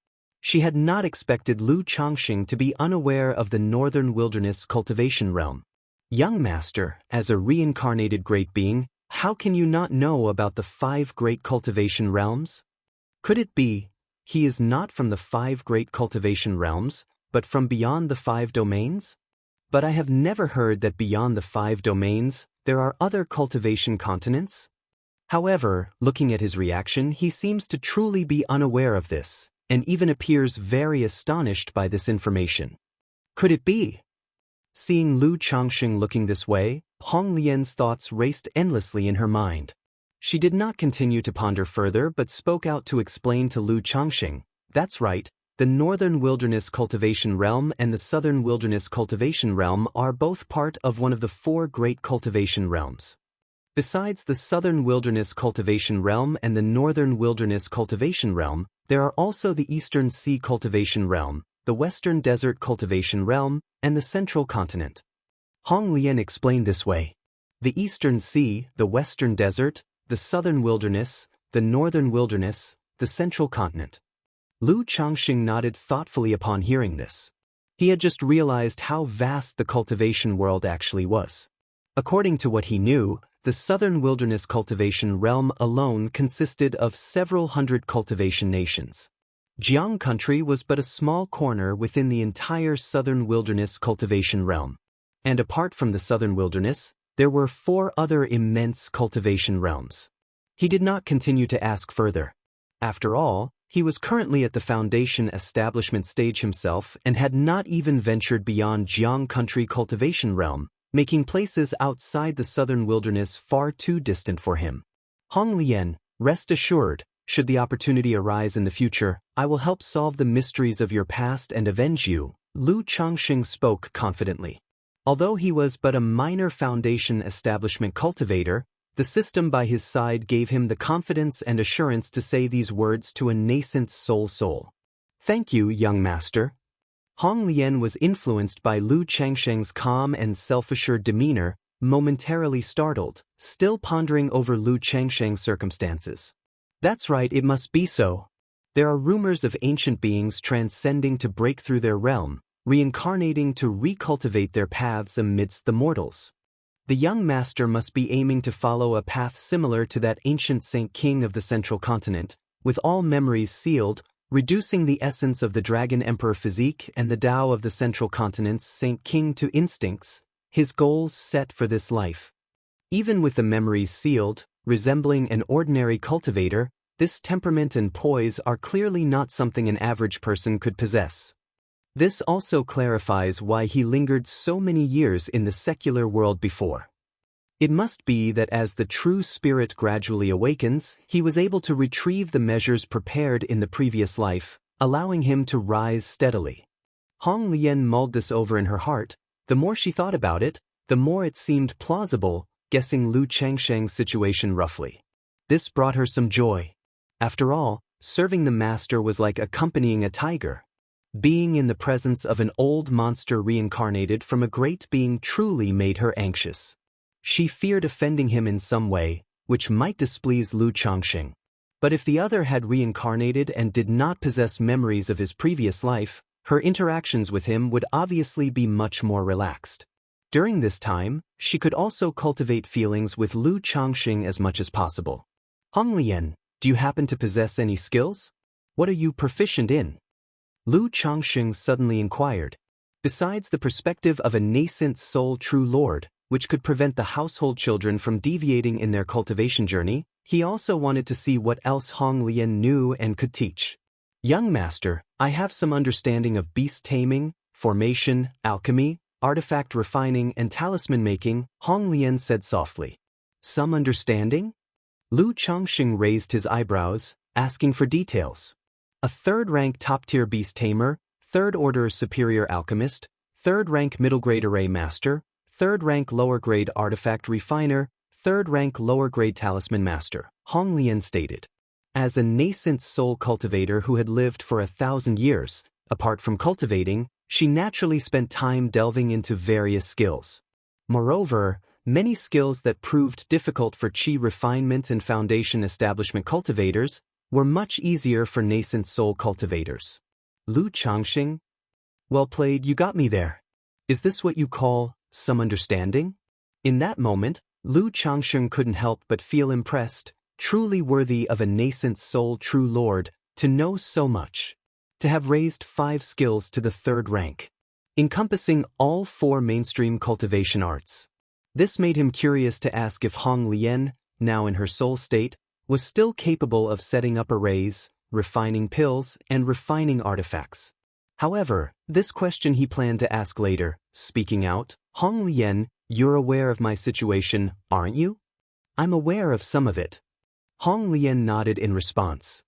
Speaker 1: She had not expected Lu Changxing to be unaware of the Northern Wilderness cultivation realm. Young master, as a reincarnated great being, how can you not know about the 5 great cultivation realms? Could it be, he is not from the 5 great cultivation realms, but from beyond the 5 domains? But I have never heard that beyond the 5 domains, there are other cultivation continents? However, looking at his reaction, he seems to truly be unaware of this. and even appears very astonished by this information. Could it be? Seeing Lu Changxing looking this way, Hong Lian's thoughts raced endlessly in her mind. She did not continue to ponder further but spoke out to explain to Lu Changxing, "That's right, the Northern Wilderness Cultivation Realm and the Southern Wilderness Cultivation Realm are both part of one of the 4 great cultivation realms. Besides the Southern Wilderness Cultivation Realm and the Northern Wilderness Cultivation Realm, there are also the Eastern Sea Cultivation Realm, the Western Desert Cultivation Realm, and the Central Continent." Hong Lian explained this way. The Eastern Sea, the Western Desert, the Southern Wilderness, the Northern Wilderness, the Central Continent. Lu Changxing nodded thoughtfully upon hearing this. He had just realized how vast the cultivation world actually was. According to what he knew, the Southern Wilderness Cultivation Realm alone consisted of several hundred cultivation nations. Jiang Country was but a small corner within the entire Southern Wilderness Cultivation Realm. And apart from the Southern Wilderness, there were 4 other immense cultivation realms. He did not continue to ask further. After all, he was currently at the foundation establishment stage himself and had not even ventured beyond Jiang Country Cultivation Realm, making places outside the Southern Wilderness far too distant for him. Hong Lian, rest assured, should the opportunity arise in the future, I will help solve the mysteries of your past and avenge you, Lu Changxing spoke confidently. Although he was but a minor foundation establishment cultivator, the system by his side gave him the confidence and assurance to say these words to a nascent soul. "Thank you, young master." Hong Lian was influenced by Lu Changxing's calm and self-assured demeanor, momentarily startled, still pondering over Lu Changxing's circumstances. "That's right, it must be so. There are rumors of ancient beings transcending to break through their realm, reincarnating to recultivate their paths amidst the mortals. The young master must be aiming to follow a path similar to that ancient Saint King of the Central Continent, with all memories sealed, reducing the essence of the Dragon Emperor physique and the Tao of the Central Continent's Saint King to instincts, his goals set for this life. Even with the memories sealed, resembling an ordinary cultivator, this temperament and poise are clearly not something an average person could possess. This also clarifies why he lingered so many years in the secular world before. It must be that as the true spirit gradually awakens, he was able to retrieve the measures prepared in the previous life, allowing him to rise steadily. Hong Lian mulled this over in her heart. The more she thought about it, the more it seemed plausible, guessing Lu Changxing's situation roughly. This brought her some joy. After all, serving the master was like accompanying a tiger. Being in the presence of an old monster reincarnated from a great being truly made her anxious. She feared offending him in some way, which might displease Lu Changxing. But if the other had reincarnated and did not possess memories of his previous life, her interactions with him would obviously be much more relaxed. During this time, she could also cultivate feelings with Lu Changxing as much as possible. "Hong Lian, do you happen to possess any skills? What are you proficient in?" Lu Changxing suddenly inquired. Besides the perspective of a nascent soul true lord, which could prevent the household children from deviating in their cultivation journey, he also wanted to see what else Hong Lian knew and could teach. "Young master, I have some understanding of beast taming, formation, alchemy, artifact refining and talisman making," Hong Lian said softly. "Some understanding?" Lu Changxing raised his eyebrows, asking for details. "A 3rd-rank top-tier beast tamer, 3rd-order superior alchemist, 3rd-rank middle-grade array master, 3rd-rank lower-grade artifact refiner, 3rd-rank lower-grade talisman master," Hong Lian stated. As a nascent soul cultivator who had lived for 1,000 years, apart from cultivating, she naturally spent time delving into various skills. Moreover, many skills that proved difficult for chi refinement and foundation establishment cultivators were much easier for nascent soul cultivators. "Lu Changxing? Well played, you got me there. Is this what you call some understanding?" In that moment, Lu Changxing couldn't help but feel impressed, truly worthy of a nascent soul true lord, to know so much. To have raised 5 skills to the 3rd rank, encompassing all 4 mainstream cultivation arts. This made him curious to ask if Hong Lian, now in her soul state, was still capable of setting up arrays, refining pills, and refining artifacts. However, this question he planned to ask later, speaking out, "Hong Lian, you're aware of my situation, aren't you?" "I'm aware of some of it." Hong Lian nodded in response.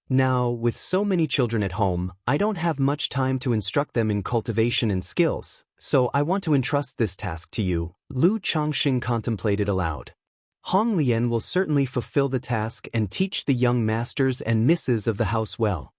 Speaker 1: "Now, with so many children at home, I don't have much time to instruct them in cultivation and skills, so I want to entrust this task to you," Lu Changxing contemplated aloud. "Hong Lian will certainly fulfill the task and teach the young masters and misses of the house well."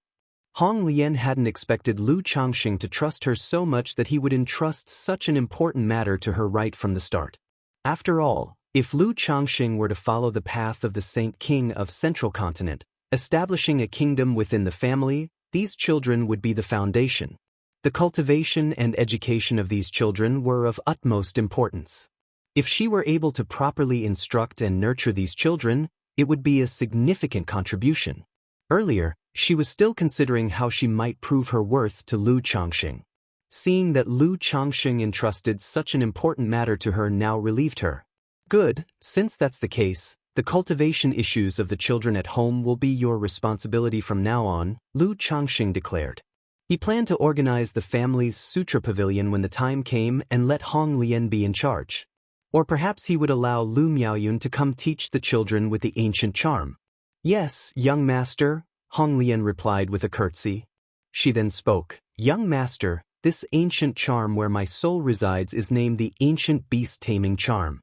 Speaker 1: Hong Lian hadn't expected Lu Changxing to trust her so much that he would entrust such an important matter to her right from the start. After all, if Lu Changxing were to follow the path of the Saint King of Central Continent, establishing a kingdom within the family, these children would be the foundation. The cultivation and education of these children were of utmost importance. If she were able to properly instruct and nurture these children, it would be a significant contribution. Earlier, she was still considering how she might prove her worth to Lu Changxing. Seeing that Lu Changxing entrusted such an important matter to her now relieved her. "Good, since that's the case, the cultivation issues of the children at home will be your responsibility from now on," Lu Changxing declared. He planned to organize the family's sutra pavilion when the time came and let Hong Lian be in charge. Or perhaps he would allow Lu Miaoyun to come teach the children with the ancient charm. "Yes, young master," Hong Lian replied with a curtsy. She then spoke, "Young master, this ancient charm where my soul resides is named the Ancient Beast Taming Charm."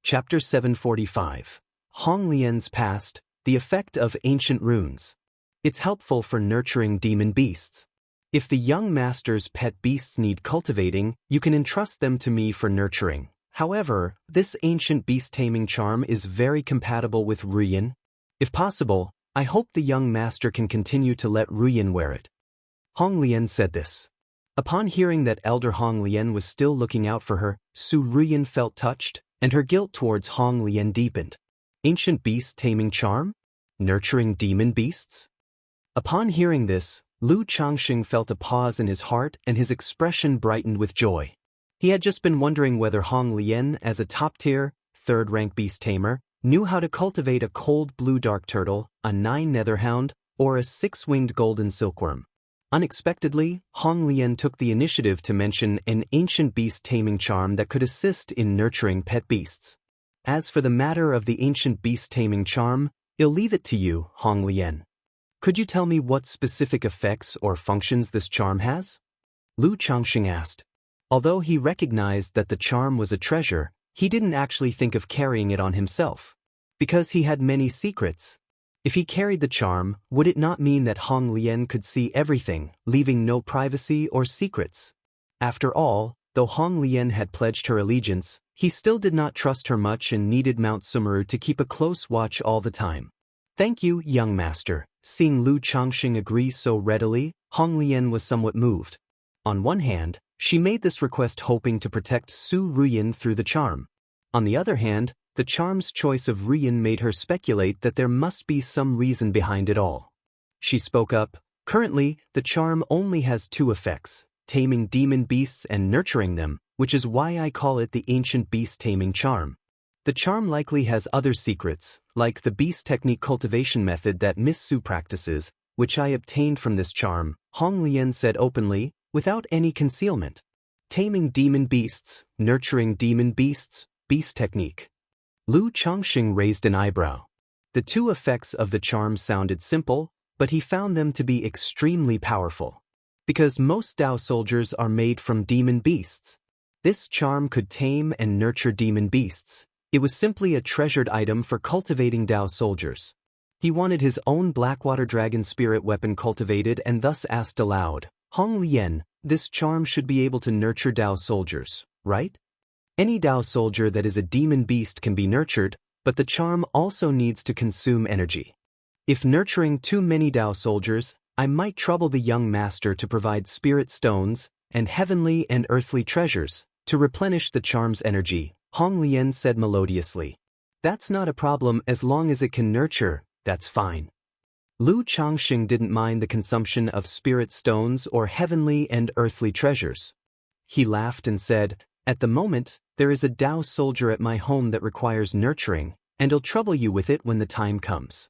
Speaker 1: Chapter 745. Hong Lian's Past, the Effect of Ancient Runes. It's helpful for nurturing demon beasts. If the young master's pet beasts need cultivating, you can entrust them to me for nurturing. However, this ancient beast taming charm is very compatible with Ruyin. If possible, I hope the young master can continue to let Ruyin wear it. Hong Lian said this. Upon hearing that Elder Hong Lian was still looking out for her, Su Ruyin felt touched, and her guilt towards Hong Lian deepened. Ancient beast taming charm? Nurturing demon beasts? Upon hearing this, Lu Changxing felt a pause in his heart and his expression brightened with joy. He had just been wondering whether Hong Lian, as a top-tier, third-rank beast tamer, knew how to cultivate a cold blue dark turtle, a 9 netherhound, or a 6-winged golden silkworm. Unexpectedly, Hong Lian took the initiative to mention an ancient beast taming charm that could assist in nurturing pet beasts. As for the matter of the ancient beast taming charm, I'll leave it to you, Hong Lian. Could you tell me what specific effects or functions this charm has? Lu Changxing asked. Although he recognized that the charm was a treasure, he didn't actually think of carrying it on himself. Because he had many secrets. If he carried the charm, would it not mean that Hong Lian could see everything, leaving no privacy or secrets? After all, though Hong Lian had pledged her allegiance, he still did not trust her much and needed Mount Sumeru to keep a close watch all the time. Thank you, young master. Seeing Lu Changxing agree so readily, Hong Lian was somewhat moved. On one hand, she made this request hoping to protect Su Ruyin through the charm. On the other hand, the charm's choice of Ruyin made her speculate that there must be some reason behind it all. She spoke up, "Currently, the charm only has 2 effects, taming demon beasts and nurturing them, which is why I call it the ancient beast taming charm. The charm likely has other secrets, like the beast technique cultivation method that Miss Su practices, which I obtained from this charm," Hong Lian said openly, without any concealment. Taming demon beasts, nurturing demon beasts, beast technique. Lu Changxing raised an eyebrow. The 2 effects of the charm sounded simple, but he found them to be extremely powerful. Because most Dao soldiers are made from demon beasts. This charm could tame and nurture demon beasts. It was simply a treasured item for cultivating Dao soldiers. He wanted his own Blackwater Dragon spirit weapon cultivated and thus asked aloud, "Hong Lian, this charm should be able to nurture Dao soldiers, right?" Any Dao soldier that is a demon beast can be nurtured, but the charm also needs to consume energy. If nurturing too many Dao soldiers, I might trouble the young master to provide spirit stones and heavenly and earthly treasures to replenish the charm's energy, Hong Lian said melodiously. That's not a problem as long as it can nurture, that's fine. Lu Changxing didn't mind the consumption of spirit stones or heavenly and earthly treasures. He laughed and said, "At the moment, there is a Dao soldier at my home that requires nurturing, and I'll trouble you with it when the time comes.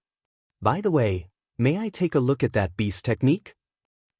Speaker 1: By the way, May I take a look at that beast technique?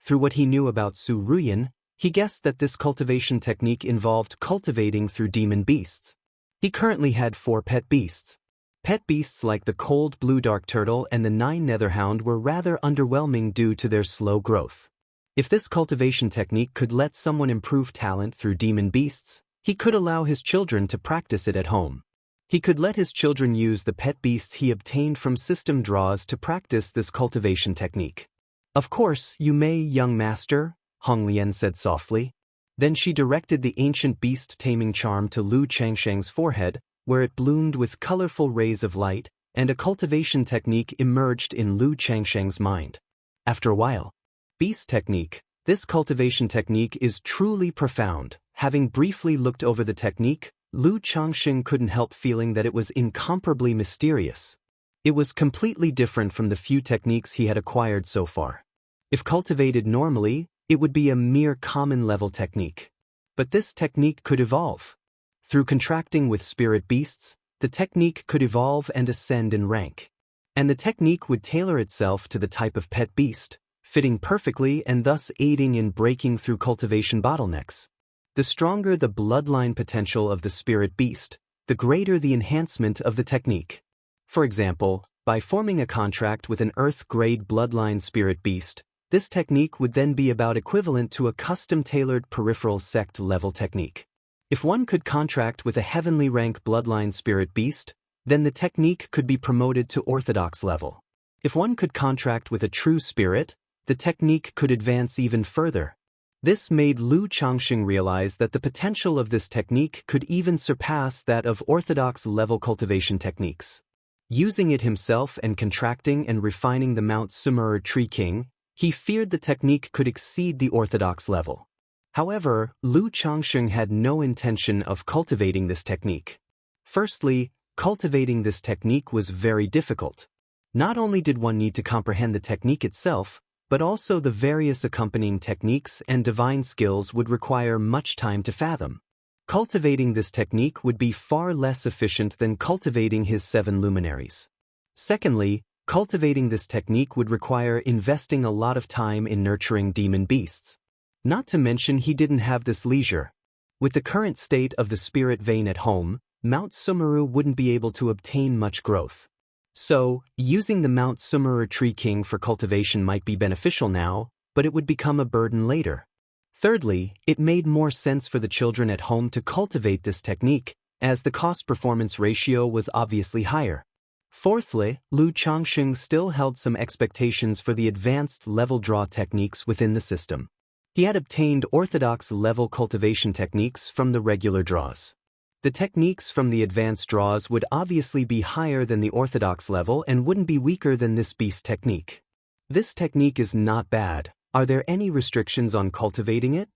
Speaker 1: Through what he knew about Su Ruyan, he guessed that this cultivation technique involved cultivating through demon beasts. He currently had 4 pet beasts. Pet beasts like the cold blue dark turtle and the 9 netherhound were rather underwhelming due to their slow growth. If this cultivation technique could let someone improve talent through demon beasts, he could allow his children to practice it at home. He could let his children use the pet beasts he obtained from system draws to practice this cultivation technique. Of course, you may, young master, Hong Lian said softly. Then she directed the ancient beast taming charm to Lu Changsheng's forehead, where it bloomed with colorful rays of light, and a cultivation technique emerged in Lu Changsheng's mind. After a while, beast technique. This cultivation technique is truly profound. Having briefly looked over the technique, Lu Changsheng couldn't help feeling that it was incomparably mysterious. It was completely different from the few techniques he had acquired so far. If cultivated normally, it would be a mere common-level technique. But this technique could evolve. Through contracting with spirit beasts, the technique could evolve and ascend in rank. And the technique would tailor itself to the type of pet beast, fitting perfectly and thus aiding in breaking through cultivation bottlenecks. The stronger the bloodline potential of the spirit beast, the greater the enhancement of the technique. For example, by forming a contract with an earth-grade bloodline spirit beast, this technique would then be about equivalent to a custom-tailored peripheral sect-level technique. If one could contract with a heavenly rank bloodline spirit beast, then the technique could be promoted to orthodox level. If one could contract with a true spirit, the technique could advance even further. This made Lu Changsheng realize that the potential of this technique could even surpass that of orthodox level cultivation techniques. Using it himself and contracting and refining the Mount Sumeru Tree King, he feared the technique could exceed the orthodox level. However, Lu Changsheng had no intention of cultivating this technique. Firstly, cultivating this technique was very difficult. Not only did one need to comprehend the technique itself, but also the various accompanying techniques and divine skills would require much time to fathom. Cultivating this technique would be far less efficient than cultivating his 7 luminaries. Secondly, cultivating this technique would require investing a lot of time in nurturing demon beasts. Not to mention he didn't have this leisure. With the current state of the spirit vein at home, Mount Sumeru wouldn't be able to obtain much growth. So, using the Mount Sumeru Tree King for cultivation might be beneficial now, but it would become a burden later. Thirdly, it made more sense for the children at home to cultivate this technique, as the cost-performance ratio was obviously higher. Fourthly, Lu Changsheng still held some expectations for the advanced level draw techniques within the system. He had obtained orthodox level cultivation techniques from the regular draws. The techniques from the advanced draws would obviously be higher than the orthodox level and wouldn't be weaker than this beast technique. This technique is not bad. Are there any restrictions on cultivating it?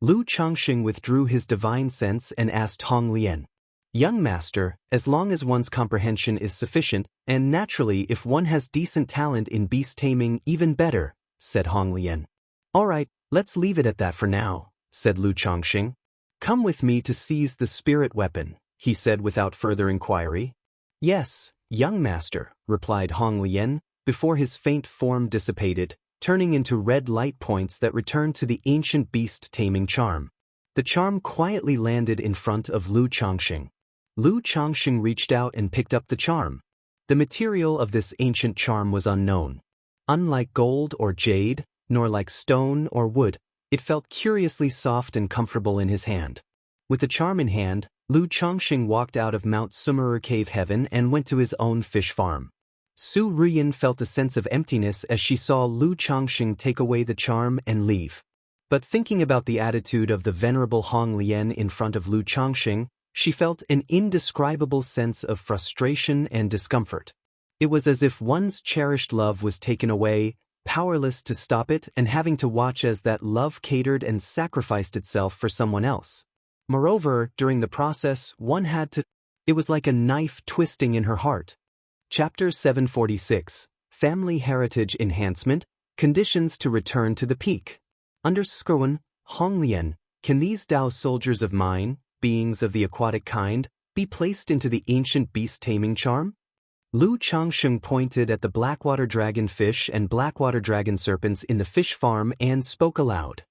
Speaker 1: Lu Changsheng withdrew his divine sense and asked Hong Lian. Young master, as long as one's comprehension is sufficient, and naturally if one has decent talent in beast taming even better, said Hong Lian. Alright, let's leave it at that for now, said Lu Changsheng. Come with me to seize the spirit weapon, he said without further inquiry. Yes, young master, replied Hong Lian, before his faint form dissipated, turning into red light points that returned to the ancient beast taming charm. The charm quietly landed in front of Lu Changsheng. Lu Changsheng reached out and picked up the charm. The material of this ancient charm was unknown. Unlike gold or jade, nor like stone or wood, it felt curiously soft and comfortable in his hand. With the charm in hand, Lu Changsheng walked out of Mount Sumeru Cave Heaven and went to his own fish farm. Su Ruyan felt a sense of emptiness as she saw Lu Changsheng take away the charm and leave. But thinking about the attitude of the venerable Hong Lian in front of Lu Changsheng, she felt an indescribable sense of frustration and discomfort. It was as if one's cherished love was taken away, powerless to stop it and having to watch as that love catered and sacrificed itself for someone else. Moreover, during the process, one had to... It was like a knife twisting in her heart. Chapter 746, Family Heritage Enhancement, Conditions to Return to the Peak. _ Hong Lian, can these Dao soldiers of mine, beings of the aquatic kind, be placed into the ancient beast taming charm? Lu Changsheng pointed at the blackwater dragon fish and blackwater dragon serpents in the fish farm and spoke aloud.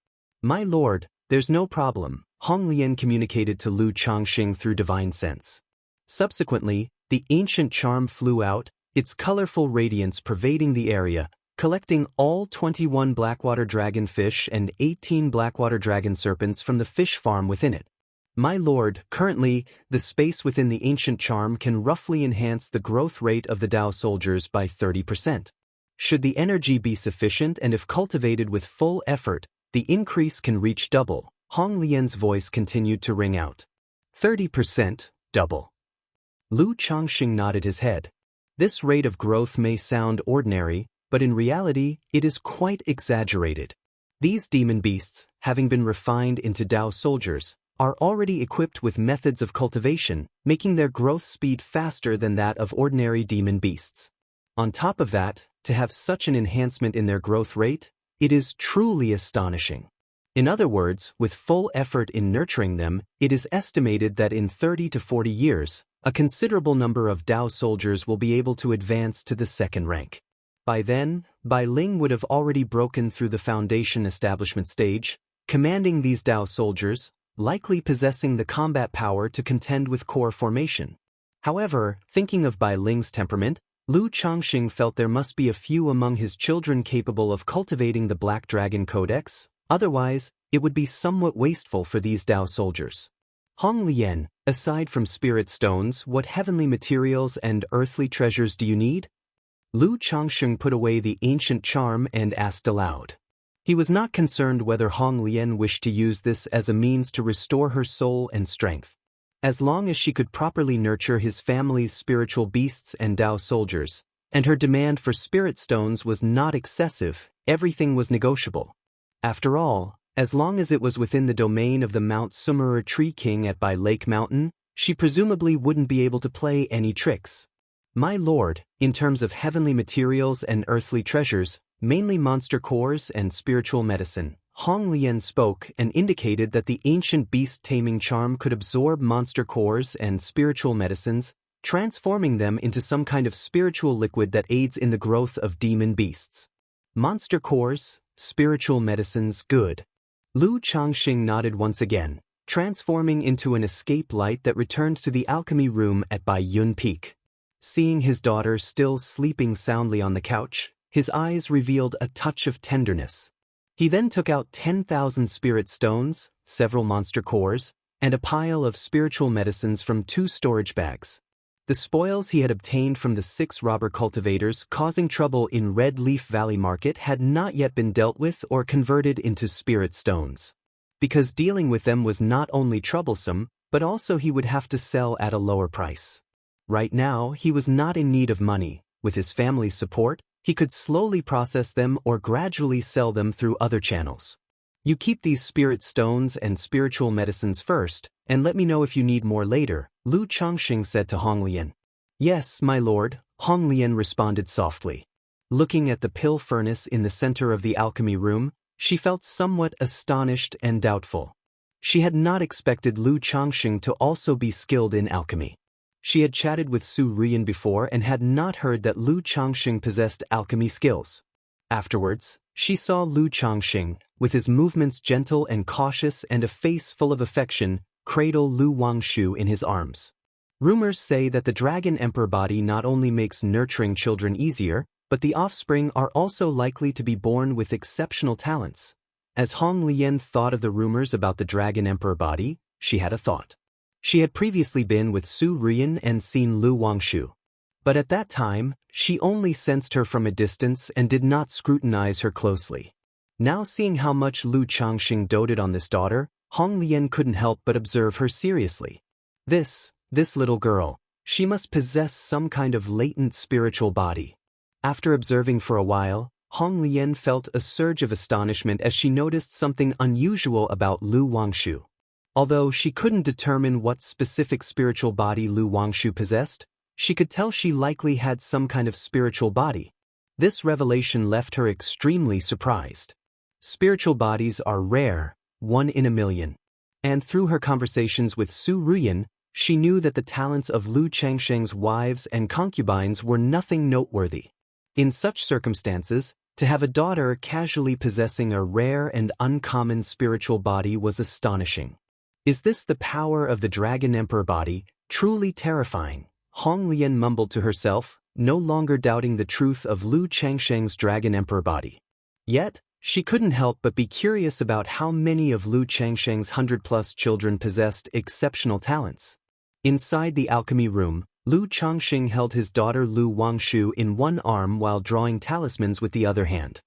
Speaker 1: My lord, there's no problem, Honglian communicated to Lu Changsheng through divine sense. Subsequently, the ancient charm flew out, its colorful radiance pervading the area, collecting all 21 blackwater dragon fish and 18 blackwater dragon serpents from the fish farm within it. My lord, currently, the space within the ancient charm can roughly enhance the growth rate of the Dao soldiers by 30%. Should the energy be sufficient and if cultivated with full effort, the increase can reach double. Hong Lian's voice continued to ring out. 30%, double. Lu Changxing nodded his head. This rate of growth may sound ordinary, but in reality, it is quite exaggerated. These demon beasts, having been refined into Dao soldiers, are already equipped with methods of cultivation, making their growth speed faster than that of ordinary demon beasts. On top of that, to have such an enhancement in their growth rate, it is truly astonishing. In other words, with full effort in nurturing them, it is estimated that in 30 to 40 years, a considerable number of Dao soldiers will be able to advance to the second rank. By then, Bai Ling would have already broken through the foundation establishment stage, commanding these Dao soldiers, likely possessing the combat power to contend with core formation. However, thinking of Bai Ling's temperament, Lu Changxing felt there must be a few among his children capable of cultivating the Black Dragon Codex, otherwise, it would be somewhat wasteful for these Dao soldiers. Hong Lian, aside from spirit stones, what heavenly materials and earthly treasures do you need? Lu Changxing put away the ancient charm and asked aloud. He was not concerned whether Hong Lian wished to use this as a means to restore her soul and strength. As long as she could properly nurture his family's spiritual beasts and Dao soldiers, and her demand for spirit stones was not excessive, everything was negotiable. After all, as long as it was within the domain of the Mount Summerer Tree King at Bai Lake Mountain, she presumably wouldn't be able to play any tricks. My lord, in terms of heavenly materials and earthly treasures, mainly monster cores and spiritual medicine, Hong Lian spoke and indicated that the ancient beast-taming charm could absorb monster cores and spiritual medicines, transforming them into some kind of spiritual liquid that aids in the growth of demon beasts. Monster cores, spiritual medicines, good. Lu Changxing nodded once again, transforming into an escape light that returned to the alchemy room at Bai Yun Peak. Seeing his daughter still sleeping soundly on the couch, his eyes revealed a touch of tenderness. He then took out 10,000 spirit stones, several monster cores, and a pile of spiritual medicines from 2 storage bags. The spoils he had obtained from the 6 robber cultivators causing trouble in Red Leaf Valley Market had not yet been dealt with or converted into spirit stones. Because dealing with them was not only troublesome, but also he would have to sell at a lower price. Right now, he was not in need of money. With his family's support, he could slowly process them or gradually sell them through other channels. You keep these spirit stones and spiritual medicines first, and let me know if you need more later, Lu Changxing said to Hong Lian. Yes, my lord, Hong Lian responded softly. Looking at the pill furnace in the center of the alchemy room, she felt somewhat astonished and doubtful. She had not expected Lu Changxing to also be skilled in alchemy. She had chatted with Su Ruyan before and had not heard that Lu Changxing possessed alchemy skills. Afterwards, she saw Lu Changxing, with his movements gentle and cautious and a face full of affection, cradle Lu Wangshu in his arms. Rumors say that the Dragon Emperor body not only makes nurturing children easier, but the offspring are also likely to be born with exceptional talents. As Hong Lian thought of the rumors about the Dragon Emperor body, she had a thought. She had previously been with Su Ruyan and seen Lu Wangshu. But at that time, she only sensed her from a distance and did not scrutinize her closely. Now seeing how much Lu Changxing doted on this daughter, Hong Lian couldn't help but observe her seriously. This little girl, she must possess some kind of latent spiritual body. After observing for a while, Hong Lian felt a surge of astonishment as she noticed something unusual about Lu Wangshu. Although she couldn't determine what specific spiritual body Lu Wangshu possessed, she could tell she likely had some kind of spiritual body. This revelation left her extremely surprised. Spiritual bodies are rare, 1 in a million. And through her conversations with Su Ruyan, she knew that the talents of Lu Changsheng's wives and concubines were nothing noteworthy. In such circumstances, to have a daughter casually possessing a rare and uncommon spiritual body was astonishing. Is this the power of the Dragon Emperor body? Truly terrifying, Hong Lian mumbled to herself, no longer doubting the truth of Lu Changsheng's Dragon Emperor body. Yet, she couldn't help but be curious about how many of Lu Changsheng's 100+ children possessed exceptional talents. Inside the alchemy room, Lu Changsheng held his daughter Lu Wangshu in one arm while drawing talismans with the other hand.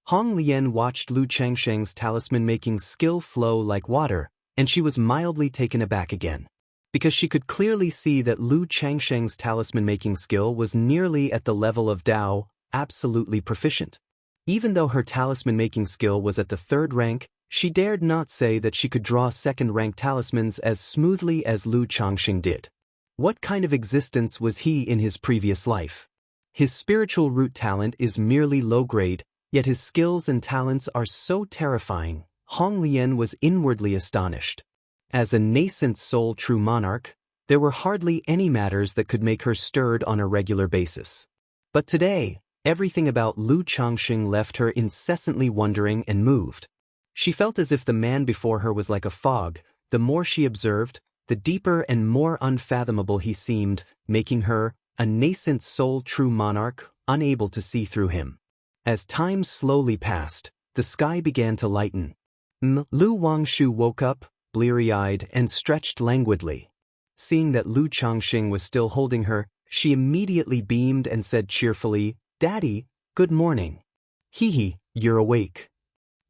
Speaker 1: Hong Lian watched Lu Changsheng's talisman-making skill flow like water, and she was mildly taken aback again. Because she could clearly see that Lu Changsheng's talisman-making skill was nearly at the level of Dao, absolutely proficient. Even though her talisman-making skill was at the 3rd rank, she dared not say that she could draw 2nd-rank talismans as smoothly as Lu Changsheng did. What kind of existence was he in his previous life? His spiritual root talent is merely low-grade, yet his skills and talents are so terrifying. Hong Lian was inwardly astonished. As a nascent soul true monarch, there were hardly any matters that could make her stirred on a regular basis. But today, everything about Lu Changsheng left her incessantly wondering and moved. She felt as if the man before her was like a fog. The more she observed, the deeper and more unfathomable he seemed, making her, a nascent soul true monarch, unable to see through him. As time slowly passed, the sky began to lighten. Lu Wangshu woke up, bleary-eyed, and stretched languidly. Seeing that Lu Changsheng was still holding her, she immediately beamed and said cheerfully, "Daddy, good morning." "Hee, you're awake."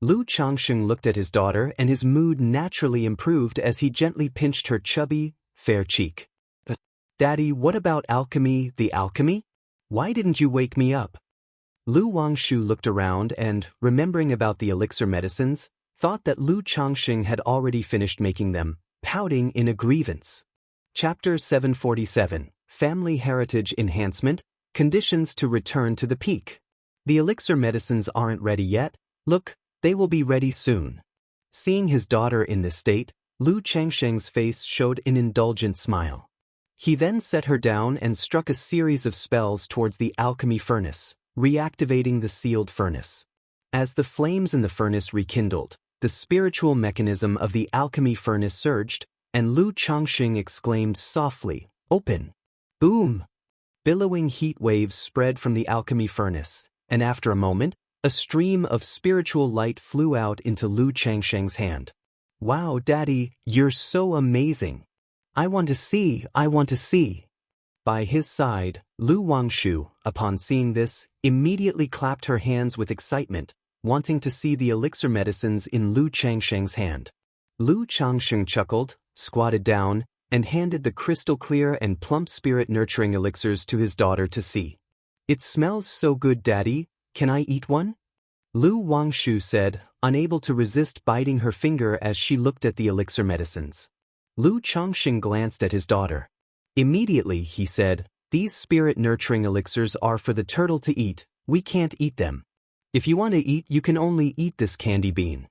Speaker 1: Lu Changsheng looked at his daughter and his mood naturally improved as he gently pinched her chubby, fair cheek. "But, Daddy, what about alchemy, the alchemy? Why didn't you wake me up?" Lu Wangshu looked around and, remembering about the elixir medicines, thought that Lu Changsheng had already finished making them, pouting in a grievance. Chapter 747, Family Heritage Enhancement, Conditions to Return to the Peak. "The elixir medicines aren't ready yet. Look, they will be ready soon." Seeing his daughter in this state, Lu Changsheng's face showed an indulgent smile. He then set her down and struck a series of spells towards the alchemy furnace, reactivating the sealed furnace. As the flames in the furnace rekindled, the spiritual mechanism of the alchemy furnace surged, and Lu Changsheng exclaimed softly, "Open!" Boom! Billowing heat waves spread from the alchemy furnace, and after a moment, a stream of spiritual light flew out into Lu Changsheng's hand. "Wow, Daddy, you're so amazing. I want to see, I want to see." By his side, Lu Wangshu, upon seeing this, immediately clapped her hands with excitement, wanting to see the elixir medicines in Lu Changsheng's hand. Lu Changsheng chuckled, squatted down, and handed the crystal-clear and plump spirit-nurturing elixirs to his daughter to see. "It smells so good, Daddy. Can I eat one?" Lu Wangshu said, unable to resist biting her finger as she looked at the elixir medicines. Lu Changsheng glanced at his daughter. Immediately, he said, "These spirit-nurturing elixirs are for the turtle to eat. We can't eat them. If you want to eat, you can only eat this candy bean."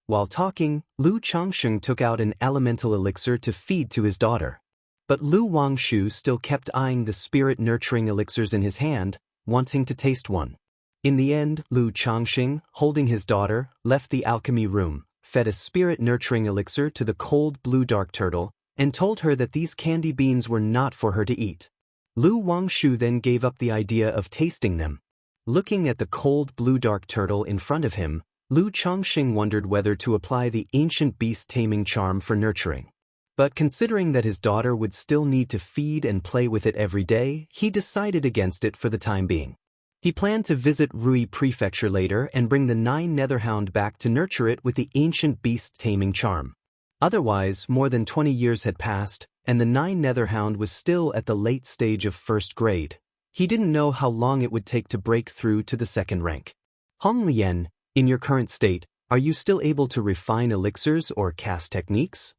Speaker 1: While talking, Lu Changsheng took out an elemental elixir to feed to his daughter. But Lu Wangshu still kept eyeing the spirit-nurturing elixirs in his hand, wanting to taste one. In the end, Lu Changsheng, holding his daughter, left the alchemy room, fed a spirit-nurturing elixir to the cold blue dark turtle, and told her that these candy beans were not for her to eat. Lu Wangshu then gave up the idea of tasting them. Looking at the cold blue dark turtle in front of him, Lu Changsheng wondered whether to apply the ancient beast taming charm for nurturing. But considering that his daughter would still need to feed and play with it every day, he decided against it for the time being. He planned to visit Rui Prefecture later and bring the 9 Netherhound back to nurture it with the ancient beast taming charm. Otherwise, more than 20 years had passed, and the 9 Netherhound was still at the late stage of 1st grade. He didn't know how long it would take to break through to the 2nd rank. "Hong Lian, in your current state, are you still able to refine elixirs or cast techniques?"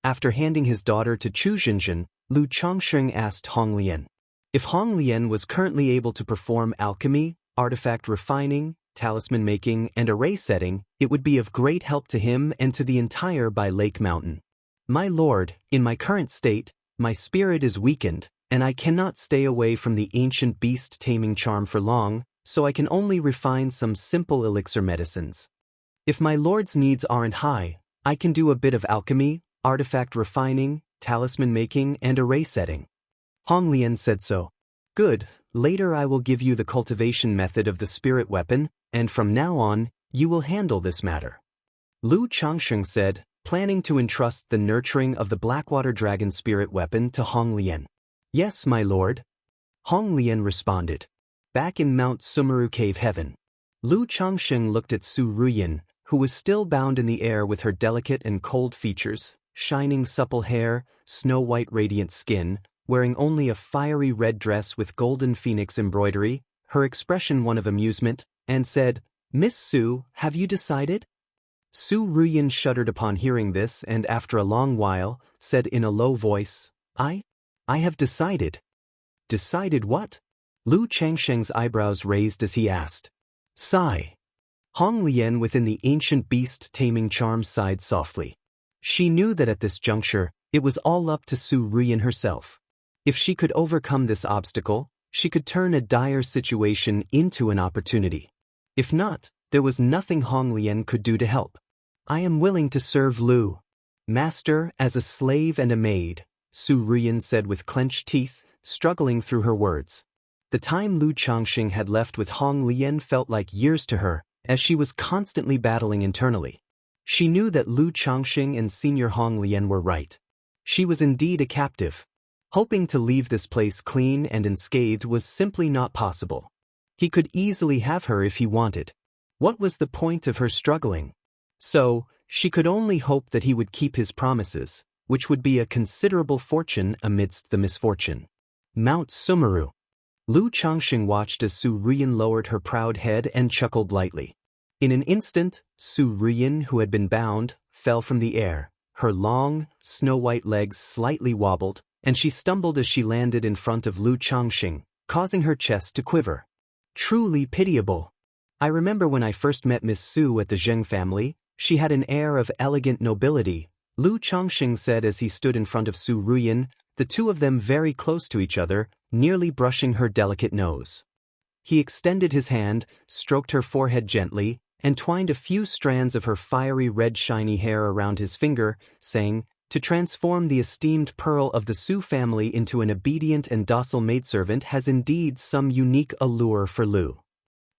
Speaker 1: After handing his daughter to Chu Xinzhen, Lu Changsheng asked Hong Lian. If Hong Lian was currently able to perform alchemy, artifact refining, talisman making, and array setting, it would be of great help to him and to the entire Bai Lake Mountain. "My lord, in my current state, My spirit is weakened, and I cannot stay away from the ancient beast-taming charm for long, so I can only refine some simple elixir medicines. If my lord's needs aren't high, I can do a bit of alchemy, artifact refining, talisman making, and array setting." Hong Lian said so. "Good, later I will give you the cultivation method of the spirit weapon, and from now on, you will handle this matter." Lu Changsheng said, planning to entrust the nurturing of the Blackwater Dragon spirit weapon to Hong Lian. "Yes, my lord." Hong Lian responded. Back in Mount Sumeru Cave Heaven, Lu Changsheng looked at Su Ruyin, who was still bound in the air with her delicate and cold features, shining supple hair, snow-white radiant skin, wearing only a fiery red dress with golden phoenix embroidery, her expression one of amusement, and said, "Miss Su, have you decided?" Su Ruyin shuddered upon hearing this and after a long while, said in a low voice, I have decided." "Decided what?" Lu Changsheng's eyebrows raised as he asked. "Sigh." Hong Lian within the ancient beast-taming charm sighed softly. She knew that at this juncture, it was all up to Su Ruyin herself. If she could overcome this obstacle, she could turn a dire situation into an opportunity. If not, there was nothing Hong Lian could do to help. "I am willing to serve Lu, master, as a slave and a maid," Su Ruyin said with clenched teeth, struggling through her words. The time Lu Changsheng had left with Hong Lian felt like years to her, as she was constantly battling internally. She knew that Lu Changsheng and Senior Hong Lian were right. She was indeed a captive. Hoping to leave this place clean and unscathed was simply not possible. He could easily have her if he wanted. What was the point of her struggling? So, she could only hope that he would keep his promises, which would be a considerable fortune amidst the misfortune. Mount Sumeru. Lu Changsheng watched as Su Ruyin lowered her proud head and chuckled lightly. In an instant, Su Ruyin, who had been bound, fell from the air. Her long, snow-white legs slightly wobbled, and she stumbled as she landed in front of Lu Changsheng, causing her chest to quiver. Truly pitiable. I remember when I first met Miss Su at the Zheng family, she had an air of elegant nobility, Lu Changsheng said as he stood in front of Su Ruyin, the two of them very close to each other, nearly brushing her delicate nose. He extended his hand, stroked her forehead gently, and twined a few strands of her fiery red shiny hair around his finger, saying, "To transform the esteemed pearl of the Su family into an obedient and docile maidservant has indeed some unique allure for Lu."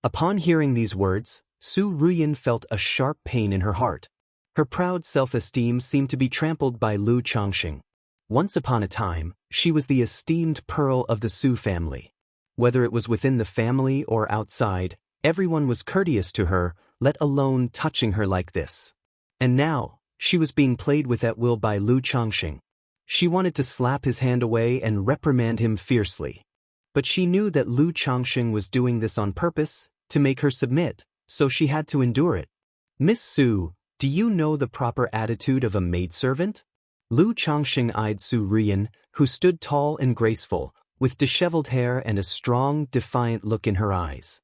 Speaker 1: Upon hearing these words, Su Ruyin felt a sharp pain in her heart. Her proud self-esteem seemed to be trampled by Lu Changsheng. Once upon a time, she was the esteemed pearl of the Su family. Whether it was within the family or outside, everyone was courteous to her, let alone touching her like this. And now, she was being played with at will by Lu Changsheng. She wanted to slap his hand away and reprimand him fiercely. But she knew that Lu Changsheng was doing this on purpose, to make her submit, so she had to endure it. "Miss Su, do you know the proper attitude of a maidservant?" Lu Changsheng eyed Su Ruyin, who stood tall and graceful, with disheveled hair and a strong, defiant look in her eyes.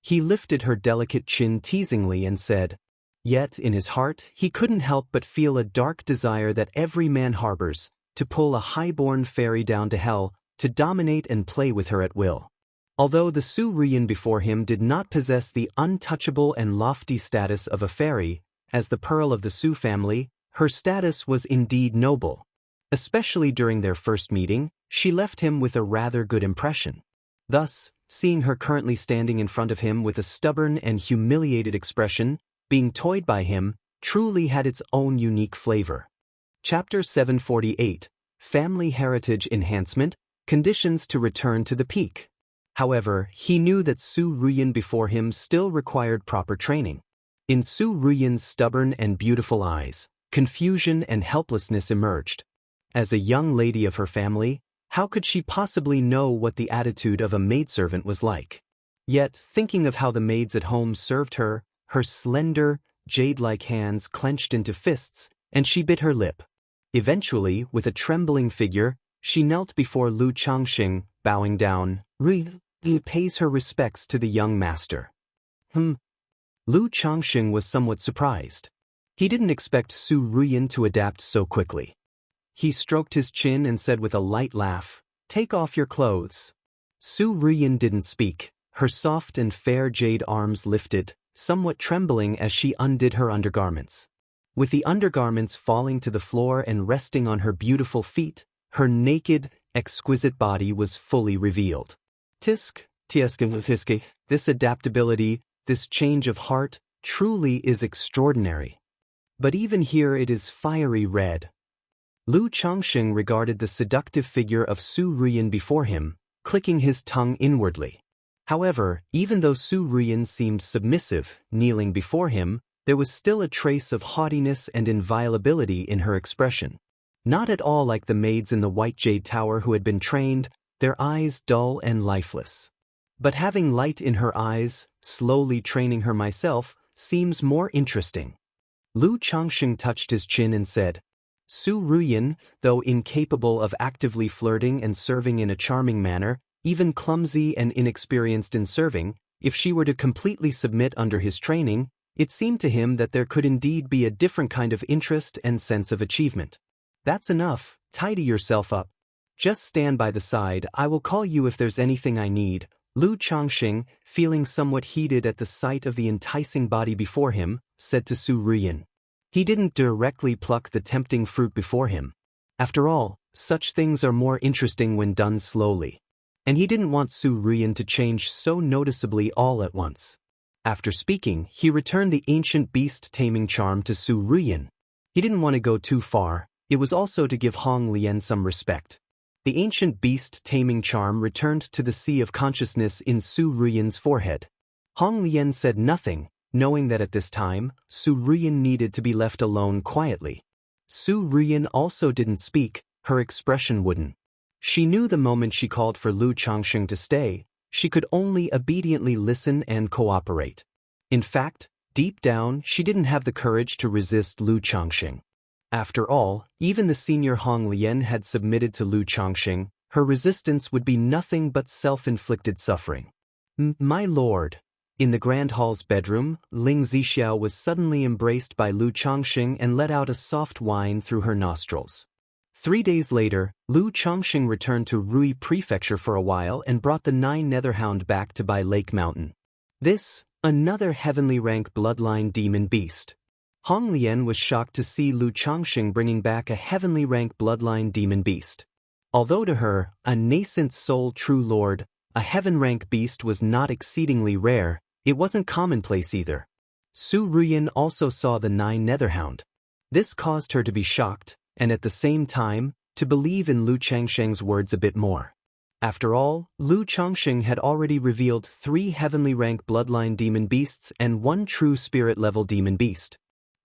Speaker 1: He lifted her delicate chin teasingly and said, yet in his heart he couldn't help but feel a dark desire that every man harbors, to pull a high-born fairy down to hell, to dominate and play with her at will. Although the Su Ruyin before him did not possess the untouchable and lofty status of a fairy, as the pearl of the Su family, her status was indeed noble. Especially during their first meeting, she left him with a rather good impression. Thus, seeing her currently standing in front of him with a stubborn and humiliated expression, being toyed by him, truly had its own unique flavor. Chapter 748, Family Heritage Enhancement, Conditions to Return to the Peak. However, he knew that Su Ruyin before him still required proper training. In Su Ruyin's stubborn and beautiful eyes, confusion and helplessness emerged. As a young lady of her family, how could she possibly know what the attitude of a maidservant was like? Yet, thinking of how the maids at home served her, her slender, jade-like hands clenched into fists, and she bit her lip. Eventually, with a trembling figure, she knelt before Lu Changsheng, bowing down. He pays her respects to the young master. Lu Changsheng was somewhat surprised. He didn't expect Su Ruyin to adapt so quickly. He stroked his chin and said with a light laugh, "Take off your clothes." Su Ruyin didn't speak, her soft and fair jade arms lifted, somewhat trembling as she undid her undergarments. With the undergarments falling to the floor and resting on her beautiful feet, her naked, exquisite body was fully revealed. This adaptability, this change of heart, truly is extraordinary. But even here it is fiery red. Lu Changxing regarded the seductive figure of Su Ruyin before him, clicking his tongue inwardly. However, even though Su Ruyin seemed submissive, kneeling before him, there was still a trace of haughtiness and inviolability in her expression. Not at all like the maids in the White Jade Tower who had been trained, their eyes dull and lifeless. But having light in her eyes, slowly training her myself, seems more interesting. Lu Changxing touched his chin and said, Su Ruyin, though incapable of actively flirting and serving in a charming manner, even clumsy and inexperienced in serving, if she were to completely submit under his training, it seemed to him that there could indeed be a different kind of interest and sense of achievement. That's enough, tidy yourself up. Just stand by the side, I will call you if there's anything I need. Lu Changxing, feeling somewhat heated at the sight of the enticing body before him, said to Su Ruyin. He didn't directly pluck the tempting fruit before him. After all, such things are more interesting when done slowly. And he didn't want Su Ruyin to change so noticeably all at once. After speaking, he returned the ancient beast taming charm to Su Ruyin. He didn't want to go too far, it was also to give Hong Lian some respect. The ancient beast taming charm returned to the sea of consciousness in Su Ruyin's forehead. Hong Lian said nothing, knowing that at this time, Su Ruyin needed to be left alone quietly. Su Ruyin also didn't speak, her expression wooden. She knew the moment she called for Lu Changxing to stay, she could only obediently listen and cooperate. In fact, deep down, she didn't have the courage to resist Lu Changxing. After all, even the senior Hong Lian had submitted to Lu Changxing, her resistance would be nothing but self-inflicted suffering. My lord. In the Grand Hall's bedroom, Ling Zixiao was suddenly embraced by Lu Changxing and let out a soft whine through her nostrils. 3 days later, Lu Changxing returned to Rui Prefecture for a while and brought the 9 Netherhound back to Bai Lake Mountain. This, another heavenly rank bloodline demon beast. Hong Lian was shocked to see Lu Changxing bringing back a heavenly rank bloodline demon beast. Although to her, a nascent soul true lord, a heaven rank beast was not exceedingly rare, it wasn't commonplace either. Su Ruyin also saw the 9 Netherhound. This caused her to be shocked, and at the same time, to believe in Lu Changxing's words a bit more. After all, Lu Changxing had already revealed 3 heavenly rank bloodline demon beasts and 1 true spirit level demon beast.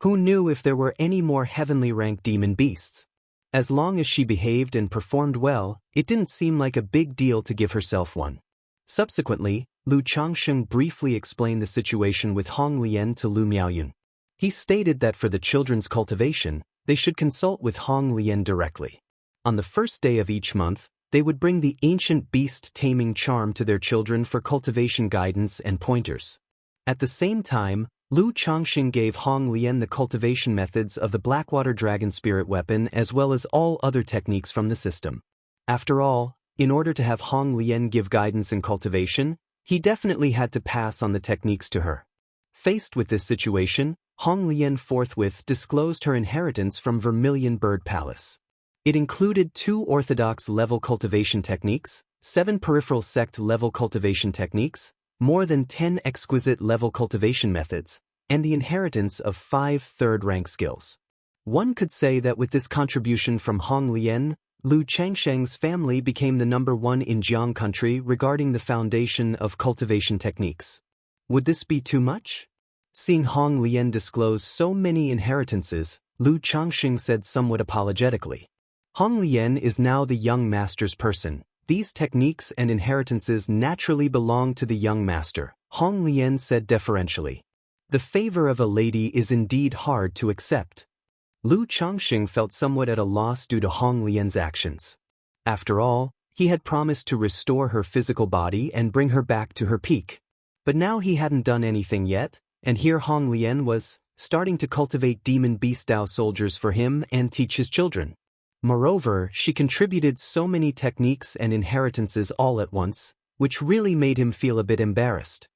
Speaker 1: Who knew if there were any more heavenly rank demon beasts? As long as she behaved and performed well, it didn't seem like a big deal to give herself one. Subsequently, Lu Changxing briefly explained the situation with Hong Lian to Lu Miaoyun. He stated that for the children's cultivation, they should consult with Hong Lian directly. On the first day of each month, they would bring the ancient beast taming charm to their children for cultivation guidance and pointers. At the same time, Lu Changxing gave Hong Lian the cultivation methods of the Blackwater Dragon Spirit weapon as well as all other techniques from the system. After all, in order to have Hong Lian give guidance in cultivation, he definitely had to pass on the techniques to her. Faced with this situation, Hong Lian forthwith disclosed her inheritance from Vermilion Bird Palace. It included 2 orthodox-level cultivation techniques, 7 peripheral sect-level cultivation techniques, more than 10 exquisite-level cultivation methods, and the inheritance of 5 third-rank skills. One could say that with this contribution from Hong Lian, Lu Changxing's family became the #1 in Jiang country regarding the foundation of cultivation techniques. Would this be too much? Seeing Hong Lian disclose so many inheritances, Lu Changxing said somewhat apologetically. Hong Lian is now the young master's person. These techniques and inheritances naturally belong to the young master, Hong Lian said deferentially. The favor of a lady is indeed hard to accept. Lu Changxing felt somewhat at a loss due to Hong Lian's actions. After all, he had promised to restore her physical body and bring her back to her peak. But now he hadn't done anything yet, and here Hong Lian was starting to cultivate demon beast Dao soldiers for him and teach his children. Moreover, she contributed so many techniques and inheritances all at once, which really made him feel a bit embarrassed.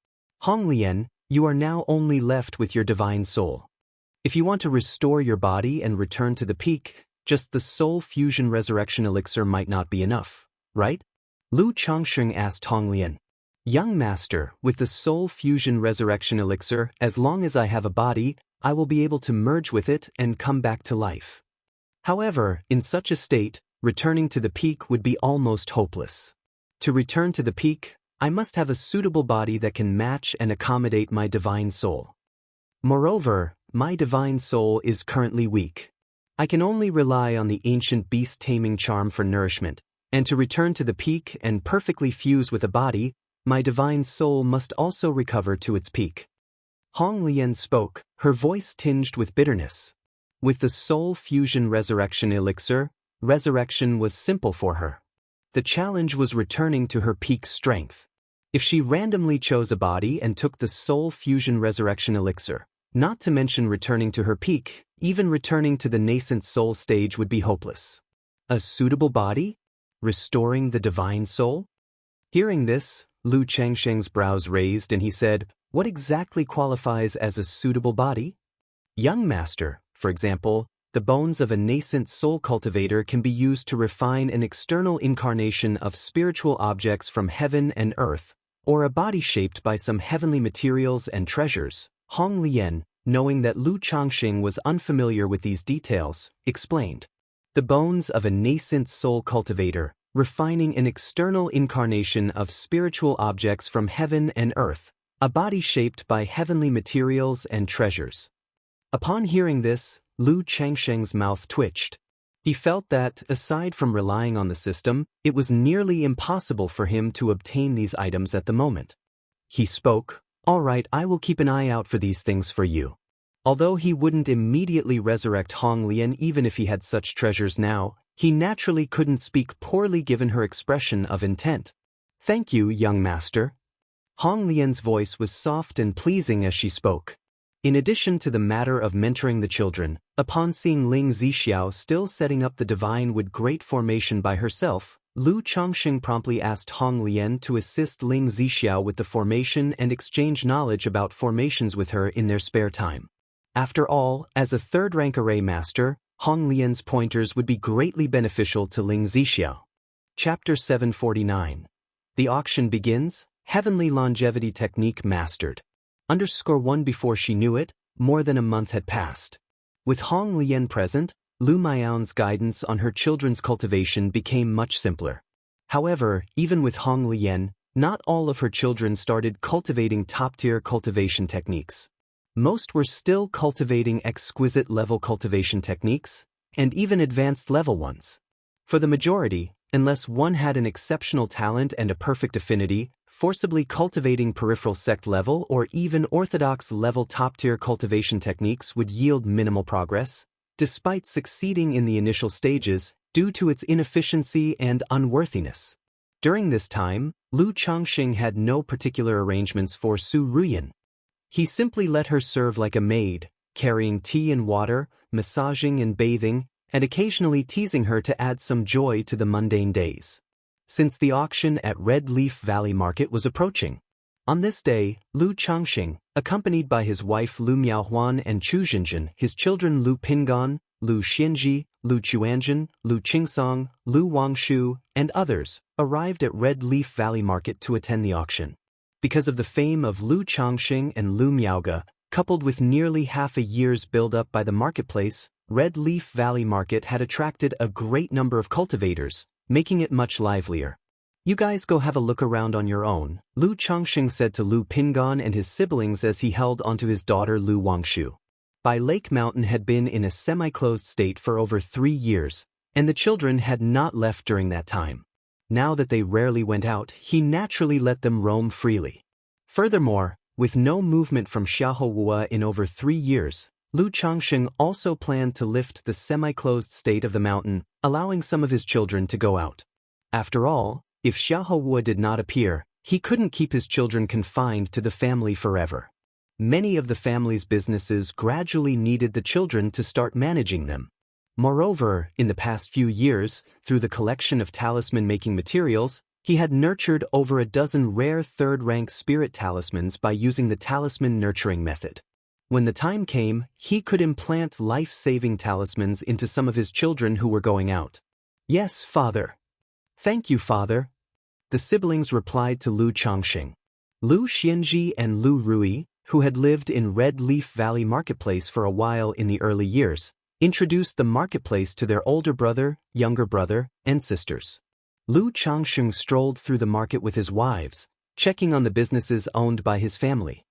Speaker 1: Honglian, you are now only left with your divine soul. If you want to restore your body and return to the peak, just the soul fusion resurrection elixir might not be enough, right? Lu Changsheng asked Honglian. Young master, with the soul fusion resurrection elixir, as long as I have a body, I will be able to merge with it and come back to life. However, in such a state, returning to the peak would be almost hopeless. To return to the peak, I must have a suitable body that can match and accommodate my divine soul. Moreover, my divine soul is currently weak. I can only rely on the ancient beast-taming charm for nourishment, and to return to the peak and perfectly fuse with a body, my divine soul must also recover to its peak. Honglian spoke, her voice tinged with bitterness. With the soul fusion resurrection elixir, resurrection was simple for her. The challenge was returning to her peak strength. If she randomly chose a body and took the soul fusion resurrection elixir, not to mention returning to her peak, even returning to the nascent soul stage would be hopeless. A suitable body? Restoring the divine soul? Hearing this, Lu Changsheng's brows raised and he said, what exactly qualifies as a suitable body? Young master, for example, the bones of a nascent soul cultivator can be used to refine an external incarnation of spiritual objects from heaven and earth, or a body shaped by some heavenly materials and treasures. Honglian, knowing that Lu Changsheng was unfamiliar with these details, explained. The bones of a nascent soul cultivator, refining an external incarnation of spiritual objects from heaven and earth, a body shaped by heavenly materials and treasures. Upon hearing this, Lu Changsheng's mouth twitched. He felt that, aside from relying on the system, it was nearly impossible for him to obtain these items at the moment. He spoke, all right, I will keep an eye out for these things for you. Although he wouldn't immediately resurrect Honglian even if he had such treasures now, he naturally couldn't speak poorly given her expression of intent. Thank you, young master. Honglian's voice was soft and pleasing as she spoke. In addition to the matter of mentoring the children, upon seeing Ling Zixiao still setting up the divine with great formation by herself, Lu Changsheng promptly asked Honglian to assist Ling Zixiao with the formation and exchange knowledge about formations with her in their spare time. After all, as a third-rank array master, Honglian's pointers would be greatly beneficial to Ling Zixiao. Chapter 749. The auction begins, Heavenly Longevity Technique Mastered. _1 Before she knew it, more than a month had passed. With Honglian present, Lu Miao's guidance on her children's cultivation became much simpler. However, even with Honglian, not all of her children started cultivating top-tier cultivation techniques. Most were still cultivating exquisite-level cultivation techniques, and even advanced-level ones. For the majority, unless one had an exceptional talent and a perfect affinity, forcibly cultivating peripheral sect level or even orthodox level top-tier cultivation techniques would yield minimal progress, despite succeeding in the initial stages due to its inefficiency and unworthiness. During this time, Lu Changsheng had no particular arrangements for Su Ruyan. He simply let her serve like a maid, carrying tea and water, massaging and bathing, and occasionally teasing her to add some joy to the mundane days. Since the auction at Red Leaf Valley Market was approaching. On this day, Lu Changsheng, accompanied by his wife Lu Miaohuan and Chu Xinjin, his children Lu Pingan, Lu Xianji, Lu Chuanjin, Lu Qingsong, Lu Wangshu, and others, arrived at Red Leaf Valley Market to attend the auction. Because of the fame of Lu Changsheng and Lu Miaoge, coupled with nearly half a year's build-up by the marketplace, Red Leaf Valley Market had attracted a great number of cultivators, making it much livelier. You guys go have a look around on your own, Lu Changsheng said to Lu Pingan and his siblings as he held onto his daughter Lu Wangshu. Bai Lake Mountain had been in a semi-closed state for over 3 years, and the children had not left during that time. Now that they rarely went out, he naturally let them roam freely. Furthermore, with no movement from Xiaohua in over 3 years, Lu Changsheng also planned to lift the semi-closed state of the mountain, allowing some of his children to go out. After all, if Xiaohua did not appear, he couldn't keep his children confined to the family forever. Many of the family's businesses gradually needed the children to start managing them. Moreover, in the past few years, through the collection of talisman-making materials, he had nurtured over a dozen rare third-rank spirit talismans by using the talisman nurturing method. When the time came, he could implant life-saving talismans into some of his children who were going out. Yes, father. Thank you, father. The siblings replied to Lu Changxing. Lu Xianxia and Lu Rui, who had lived in Red Leaf Valley Marketplace for a while in the early years, introduced the marketplace to their older brother, younger brother, and sisters. Lu Changxing strolled through the market with his wives, checking on the businesses owned by his family.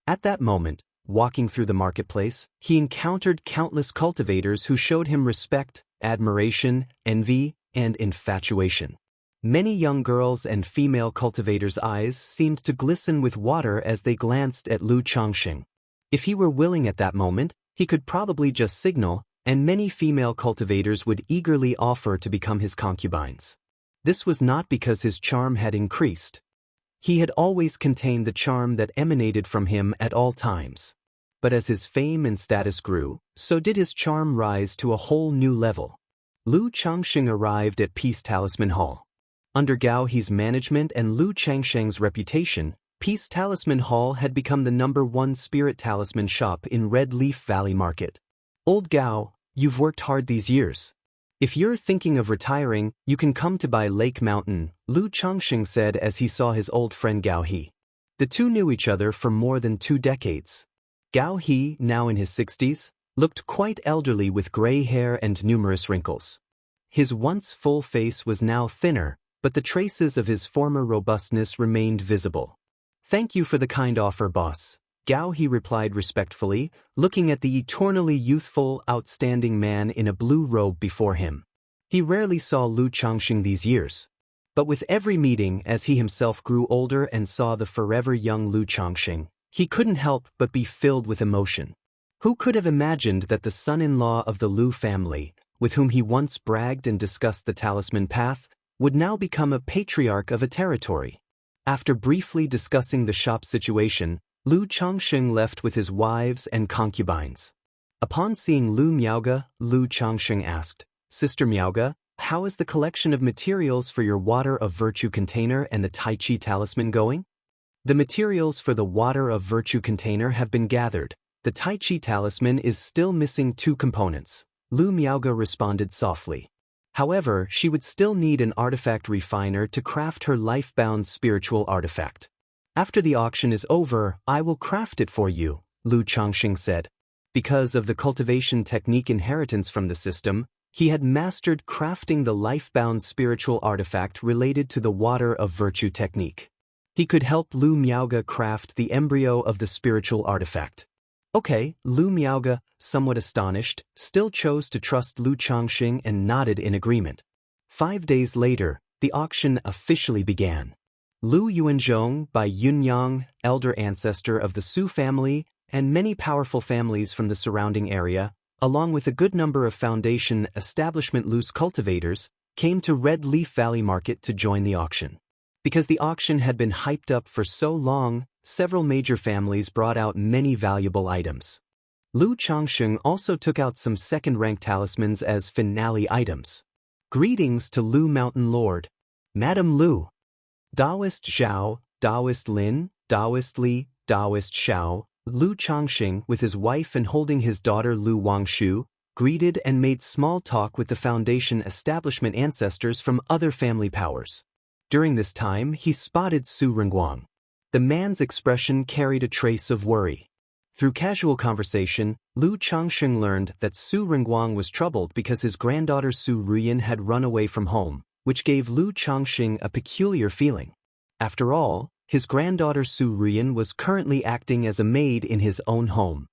Speaker 1: At that moment, walking through the marketplace, he encountered countless cultivators who showed him respect, admiration, envy, and infatuation. Many young girls and female cultivators' eyes seemed to glisten with water as they glanced at Lu Changxing. If he were willing at that moment, he could probably just signal, and many female cultivators would eagerly offer to become his concubines. This was not because his charm had increased. He had always contained the charm that emanated from him at all times. But as his fame and status grew, so did his charm rise to a whole new level. Lu Changxing arrived at Peace Talisman Hall. Under Gao He's management and Lu Changsheng's reputation, Peace Talisman Hall had become the #1 spirit talisman shop in Red Leaf Valley Market. Old Gao, you've worked hard these years. If you're thinking of retiring, you can come to by Lake Mountain, Lu Changxing said as he saw his old friend Gao He. The two knew each other for more than 2 decades. Gao He, now in his 60s, looked quite elderly with gray hair and numerous wrinkles. His once full face was now thinner, but the traces of his former robustness remained visible. Thank you for the kind offer, boss. Gao He replied respectfully, looking at the eternally youthful, outstanding man in a blue robe before him. He rarely saw Lu Changxing these years. But with every meeting, as he himself grew older and saw the forever young Lu Changxing, he couldn't help but be filled with emotion. Who could have imagined that the son-in-law of the Lu family, with whom he once bragged and discussed the talisman path, would now become a patriarch of a territory? After briefly discussing the shop situation, Lu Changxing left with his wives and concubines. Upon seeing Lu Miaoge, Lu Changxing asked, Sister Miaoge, how is the collection of materials for your Water of Virtue container and the Tai Chi talisman going? The materials for the Water of Virtue container have been gathered. The Tai Chi talisman is still missing 2 components, Lu Miaoge responded softly. However, she would still need an artifact refiner to craft her life-bound spiritual artifact. After the auction is over, I will craft it for you, Lu Changxing said. Because of the cultivation technique inheritance from the system, he had mastered crafting the life-bound spiritual artifact related to the Water of Virtue technique. He could help Lu Miaoge craft the embryo of the spiritual artifact. Okay, Lu Miaoge, somewhat astonished, still chose to trust Lu Changxing and nodded in agreement. 5 days later, the auction officially began. Lu Yuanzhong by Yunyang, elder ancestor of the Su family, and many powerful families from the surrounding area, along with a good number of Foundation Establishment Lu's cultivators, came to Red Leaf Valley Market to join the auction. Because the auction had been hyped up for so long, several major families brought out many valuable items. Lu Changxing also took out some second-rank talismans as finale items. Greetings to Lu Mountain Lord. Madam Lu. Daoist Zhao, Daoist Lin, Daoist Li, Daoist Xiao, Lu Changxing with his wife and holding his daughter Lu Wangshu, greeted and made small talk with the Foundation Establishment ancestors from other family powers. During this time, he spotted Su Renguang. The man's expression carried a trace of worry. Through casual conversation, Lu Changxing learned that Su Renguang was troubled because his granddaughter Su Ruyan had run away from home, which gave Lu Changxing a peculiar feeling. After all, his granddaughter Su Ruyan was currently acting as a maid in his own home.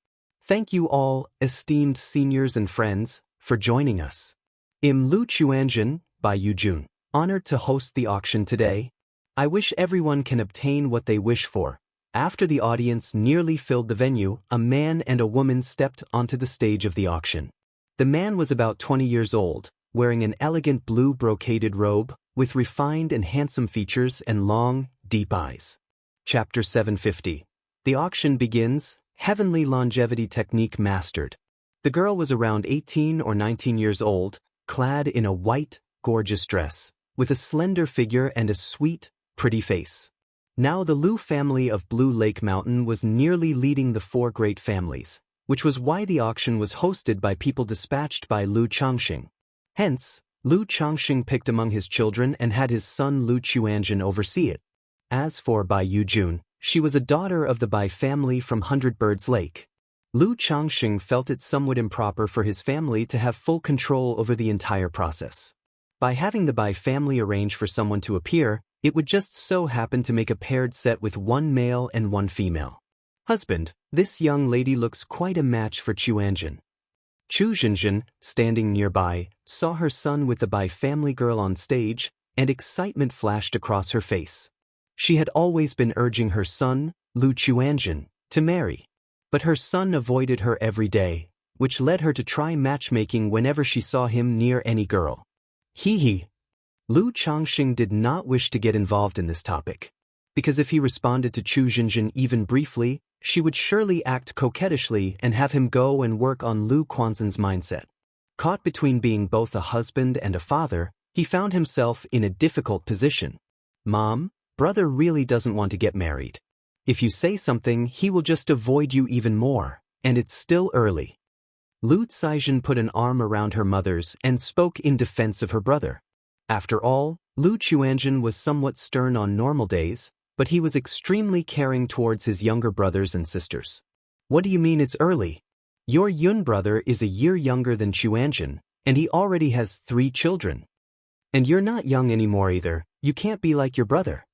Speaker 1: Thank you all, esteemed seniors and friends, for joining us. I'm Lu Chuanjun, by Yujun, honored to host the auction today. I wish everyone can obtain what they wish for. After the audience nearly filled the venue, a man and a woman stepped onto the stage of the auction. The man was about 20 years old, wearing an elegant blue brocaded robe, with refined and handsome features and long, deep eyes. Chapter 750. The auction begins, Heavenly Longevity Technique Mastered. The girl was around 18 or 19 years old, clad in a white, gorgeous dress, with a slender figure and a sweet, pretty face. Now the Lu family of Blue Lake Mountain was nearly leading the four great families, which was why the auction was hosted by people dispatched by Lu Changxing. Hence, Lu Changxing picked among his children and had his son Lu Chuanjun oversee it. As for Bai Yujun, she was a daughter of the Bai family from Hundred Birds Lake. Lu Changxing felt it somewhat improper for his family to have full control over the entire process. By having the Bai family arrange for someone to appear, it would just so happen to make a paired set with one male and one female. Husband, this young lady looks quite a match for Chuanjun. Chu Zhenjin, standing nearby, saw her son with the Bai family girl on stage, and excitement flashed across her face. She had always been urging her son, Lu Chuanjun, to marry. But her son avoided her every day, which led her to try matchmaking whenever she saw him near any girl. Hee. Lu Changxing did not wish to get involved in this topic, because if he responded to Chu Zhenjin even briefly, she would surely act coquettishly and have him go and work on Lu Quanzhen's mindset. Caught between being both a husband and a father, he found himself in a difficult position. Mom, brother really doesn't want to get married. If you say something, he will just avoid you even more, and it's still early. Lu Caizhen put an arm around her mother's and spoke in defense of her brother. After all, Lu Chuanjun was somewhat stern on normal days, but he was extremely caring towards his younger brothers and sisters. What do you mean it's early? Your Yun brother is a year younger than Chuanjun, and he already has 3 children. And you're not young anymore either, you can't be like your brother.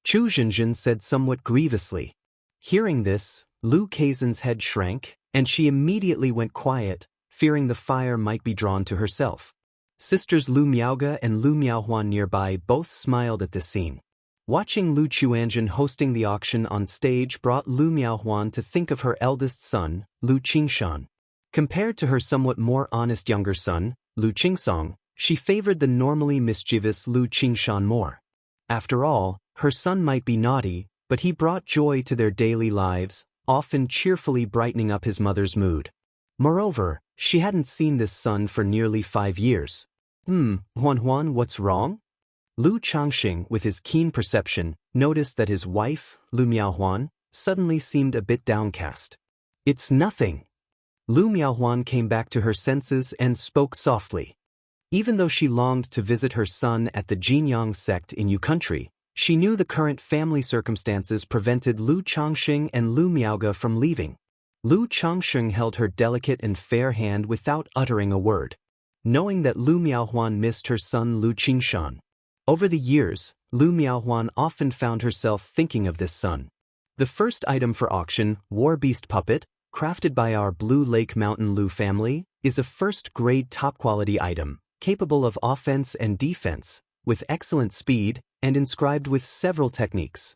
Speaker 1: Chu Zhenjin said somewhat grievously. Hearing this, Lu Caizhen's head shrank, and she immediately went quiet, fearing the fire might be drawn to herself. Sisters Lu Miaoge and Lu Miaohuan nearby both smiled at this scene. Watching Lu Chuanjun hosting the auction on stage brought Lu Miaohuan to think of her eldest son, Lu Qingshan. Compared to her somewhat more honest younger son, Lu Qingsong, she favored the normally mischievous Lu Qingshan more. After all, her son might be naughty, but he brought joy to their daily lives, often cheerfully brightening up his mother's mood. Moreover, she hadn't seen this son for nearly 5 years. Huan, what's wrong? Lu Changxing, with his keen perception, noticed that his wife, Lu Miaohuan, suddenly seemed a bit downcast. It's nothing. Lu Miaohuan came back to her senses and spoke softly. Even though she longed to visit her son at the Jinyang sect in Yu country, she knew the current family circumstances prevented Lu Changxing and Lu Miaoge from leaving. Lu Changxing held her delicate and fair hand without uttering a word, knowing that Lu Miaohuan missed her son Lu Qingshan. Over the years, Lu Miaohuan often found herself thinking of this son. The first item for auction, War Beast Puppet, crafted by our Blue Lake Mountain Lu family, is a first-grade top-quality item, capable of offense and defense, with excellent speed, and inscribed with several techniques.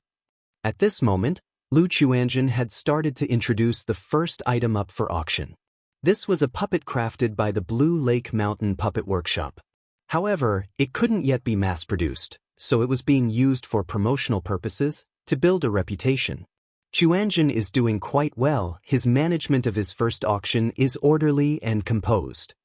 Speaker 1: At this moment, Lu Chuanjun had started to introduce the first item up for auction. This was a puppet crafted by the Blue Lake Mountain Puppet Workshop. However, it couldn't yet be mass-produced, so it was being used for promotional purposes, to build a reputation. Chuanjun is doing quite well, his management of his first auction is orderly and composed.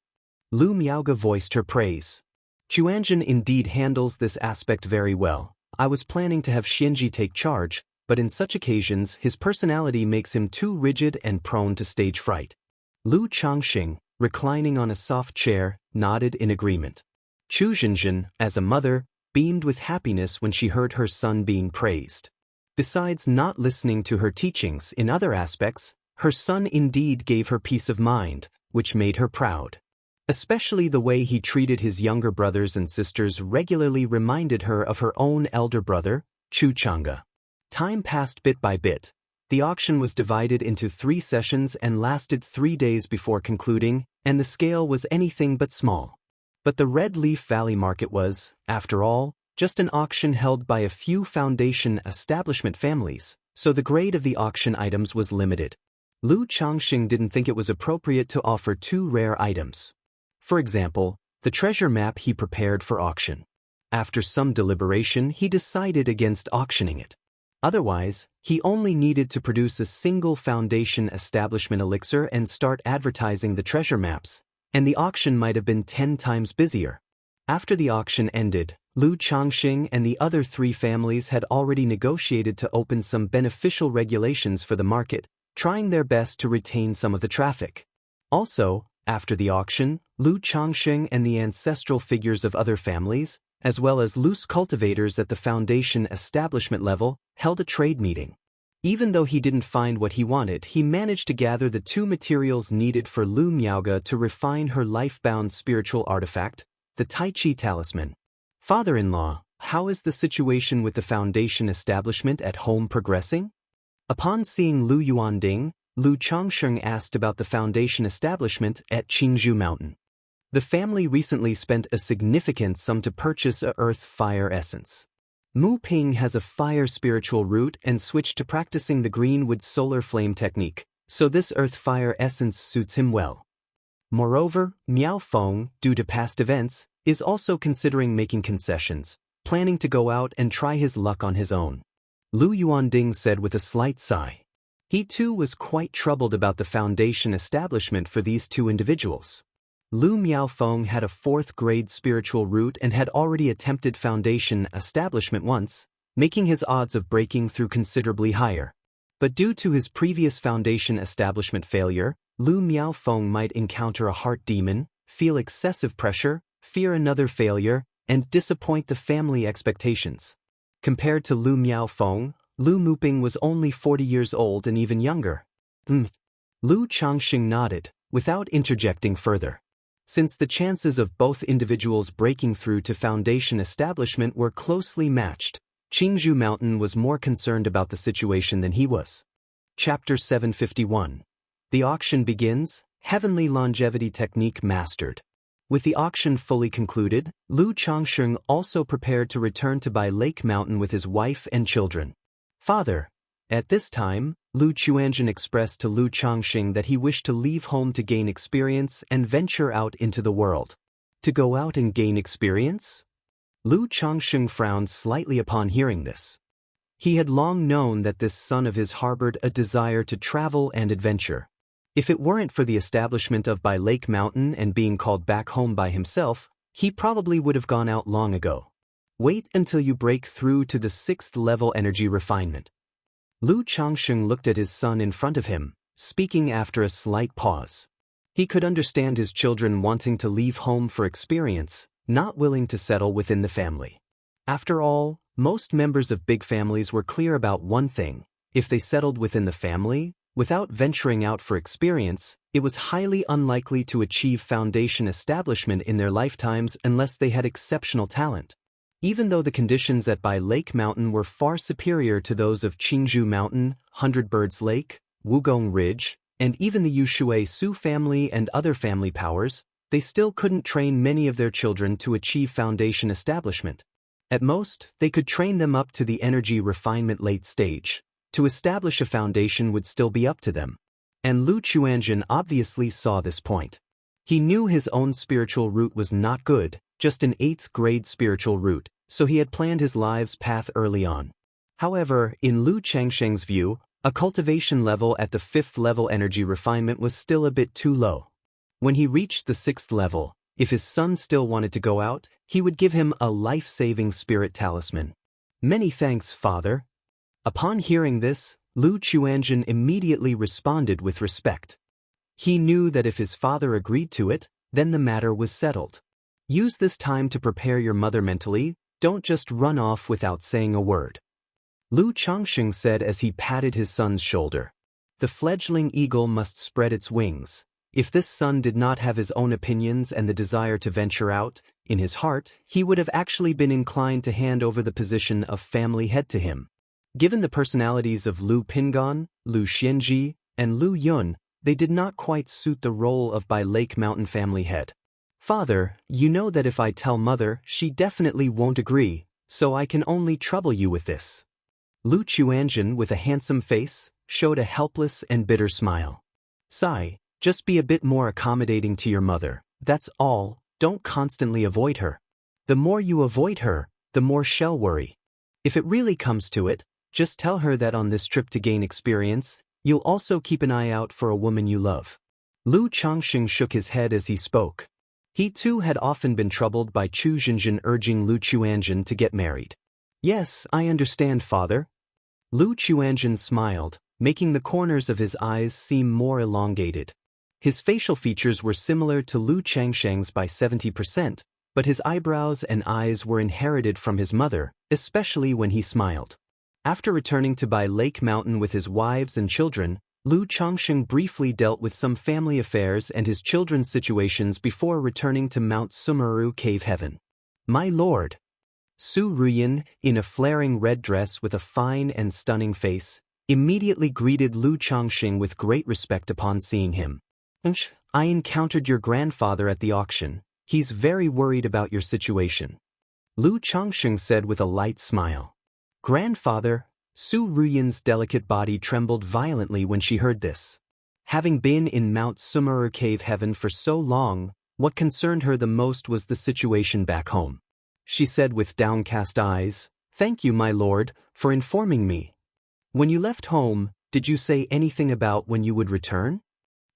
Speaker 1: Lu Miaoge voiced her praise. Chuanjun indeed handles this aspect very well. I was planning to have Xianxia take charge, but in such occasions his personality makes him too rigid and prone to stage fright. Lu Changxing, reclining on a soft chair, nodded in agreement. Chu Zhenjin, as a mother, beamed with happiness when she heard her son being praised. Besides not listening to her teachings in other aspects, her son indeed gave her peace of mind, which made her proud. Especially the way he treated his younger brothers and sisters regularly reminded her of her own elder brother, Chu Changge. Time passed bit by bit. The auction was divided into 3 sessions and lasted 3 days before concluding, and the scale was anything but small. But the Red Leaf Valley market was, after all, just an auction held by a few foundation establishment families, so the grade of the auction items was limited. Lu Changxing didn't think it was appropriate to offer 2 rare items. For example, the treasure map he prepared for auction. After some deliberation, he decided against auctioning it. Otherwise, he only needed to produce a single foundation establishment elixir and start advertising the treasure maps, and the auction might have been 10 times busier. After the auction ended, Lu Changxing and the other 3 families had already negotiated to open some beneficial regulations for the market, trying their best to retain some of the traffic. Also, after the auction, Lu Changxing and the ancestral figures of other families, as well as loose cultivators at the foundation establishment level, held a trade meeting. Even though he didn't find what he wanted, he managed to gather the 2 materials needed for Lu Miaoge to refine her life-bound spiritual artifact, the Tai Chi talisman. Father-in-law, how is the situation with the foundation establishment at home progressing? Upon seeing Lu Yuanding, Lu Changsheng asked about the foundation establishment at Qingzhou Mountain. The family recently spent a significant sum to purchase a earth-fire essence. Mu Ping has a fire spiritual root and switched to practicing the greenwood solar flame technique, so this earth-fire essence suits him well. Moreover, Miao Feng, due to past events, is also considering making concessions, planning to go out and try his luck on his own. Lu Yuanding said with a slight sigh. He too was quite troubled about the foundation establishment for these 2 individuals. Lu Miaofeng had a 4th grade spiritual root and had already attempted foundation establishment once, making his odds of breaking through considerably higher. But due to his previous foundation establishment failure, Lu Miaofeng might encounter a heart demon, feel excessive pressure, fear another failure, and disappoint the family expectations. Compared to Lu Miaofeng, Lu Muping was only 40 years old and even younger. Lu Changxing nodded, without interjecting further. Since the chances of both individuals breaking through to foundation establishment were closely matched, Qingzhou Mountain was more concerned about the situation than he was. Chapter 751. The auction begins, Heavenly Longevity Technique Mastered. With the auction fully concluded, Lu Changsheng also prepared to return to Bai Lake Mountain with his wife and children. Father. At this time, Lu Chuanzhen expressed to Lu Changxing that he wished to leave home to gain experience and venture out into the world. To go out and gain experience? Lu Changxing frowned slightly upon hearing this. He had long known that this son of his harbored a desire to travel and adventure. If it weren't for the establishment of Bai Lake Mountain and being called back home by himself, he probably would have gone out long ago. Wait until you break through to the 6th level energy refinement. Lu Changxing looked at his son in front of him, speaking after a slight pause. He could understand his children wanting to leave home for experience, not willing to settle within the family. After all, most members of big families were clear about one thing: if they settled within the family, without venturing out for experience, it was highly unlikely to achieve foundation establishment in their lifetimes unless they had exceptional talent. Even though the conditions at Bai Lake Mountain were far superior to those of Qingzhou Mountain, Hundred Birds Lake, Wugong Ridge, and even the Yushui Su family and other family powers, they still couldn't train many of their children to achieve foundation establishment. At most, they could train them up to the energy refinement late stage. To establish a foundation would still be up to them. And Lu Chuanzhen obviously saw this point. He knew his own spiritual route was not good, just an 8th grade spiritual route, so he had planned his life's path early on. However, in Lu Changsheng's view, a cultivation level at the 5th level energy refinement was still a bit too low. When he reached the 6th level, if his son still wanted to go out, he would give him a life-saving spirit talisman. Many thanks, father. Upon hearing this, Lu Chuanzhen immediately responded with respect. He knew that if his father agreed to it, then the matter was settled. Use this time to prepare your mother mentally, don't just run off without saying a word. Lu Changxing said as he patted his son's shoulder. The fledgling eagle must spread its wings. If this son did not have his own opinions and the desire to venture out, in his heart, he would have actually been inclined to hand over the position of family head to him. Given the personalities of Lu Pingan, Lu Xianji, and Lu Yun, they did not quite suit the role of Bai Lake Mountain family head. Father, you know that if I tell mother, she definitely won't agree, so I can only trouble you with this. Lu Chuanzhen, with a handsome face, showed a helpless and bitter smile. Sigh, just be a bit more accommodating to your mother, that's all, don't constantly avoid her. The more you avoid her, the more she'll worry. If it really comes to it, Just tell her that on this trip to gain experience, you'll also keep an eye out for a woman you love." Lu Changxing shook his head as he spoke. He too had often been troubled by Chu Xinzhen urging Lu Chuanzhen to get married. "Yes, I understand, father." Lu Chuanzhen smiled, making the corners of his eyes seem more elongated. His facial features were similar to Lu Changsheng's by 70%, but his eyebrows and eyes were inherited from his mother, especially when he smiled. After returning to Bai Lake Mountain with his wives and children, Lu Changsheng briefly dealt with some family affairs and his children's situations before returning to Mount Sumeru Cave Heaven. "My lord." Su Ruyin, in a flaring red dress with a fine and stunning face, immediately greeted Lu Changxing with great respect upon seeing him. "I encountered your grandfather at the auction. He's very worried about your situation." Lu Changxing said with a light smile. "Grandfather?" Su Ruyin's delicate body trembled violently when she heard this. Having been in Mount Sumeru Cave Heaven for so long, what concerned her the most was the situation back home. She said with downcast eyes, "Thank you, my lord, for informing me. When you left home, did you say anything about when you would return?"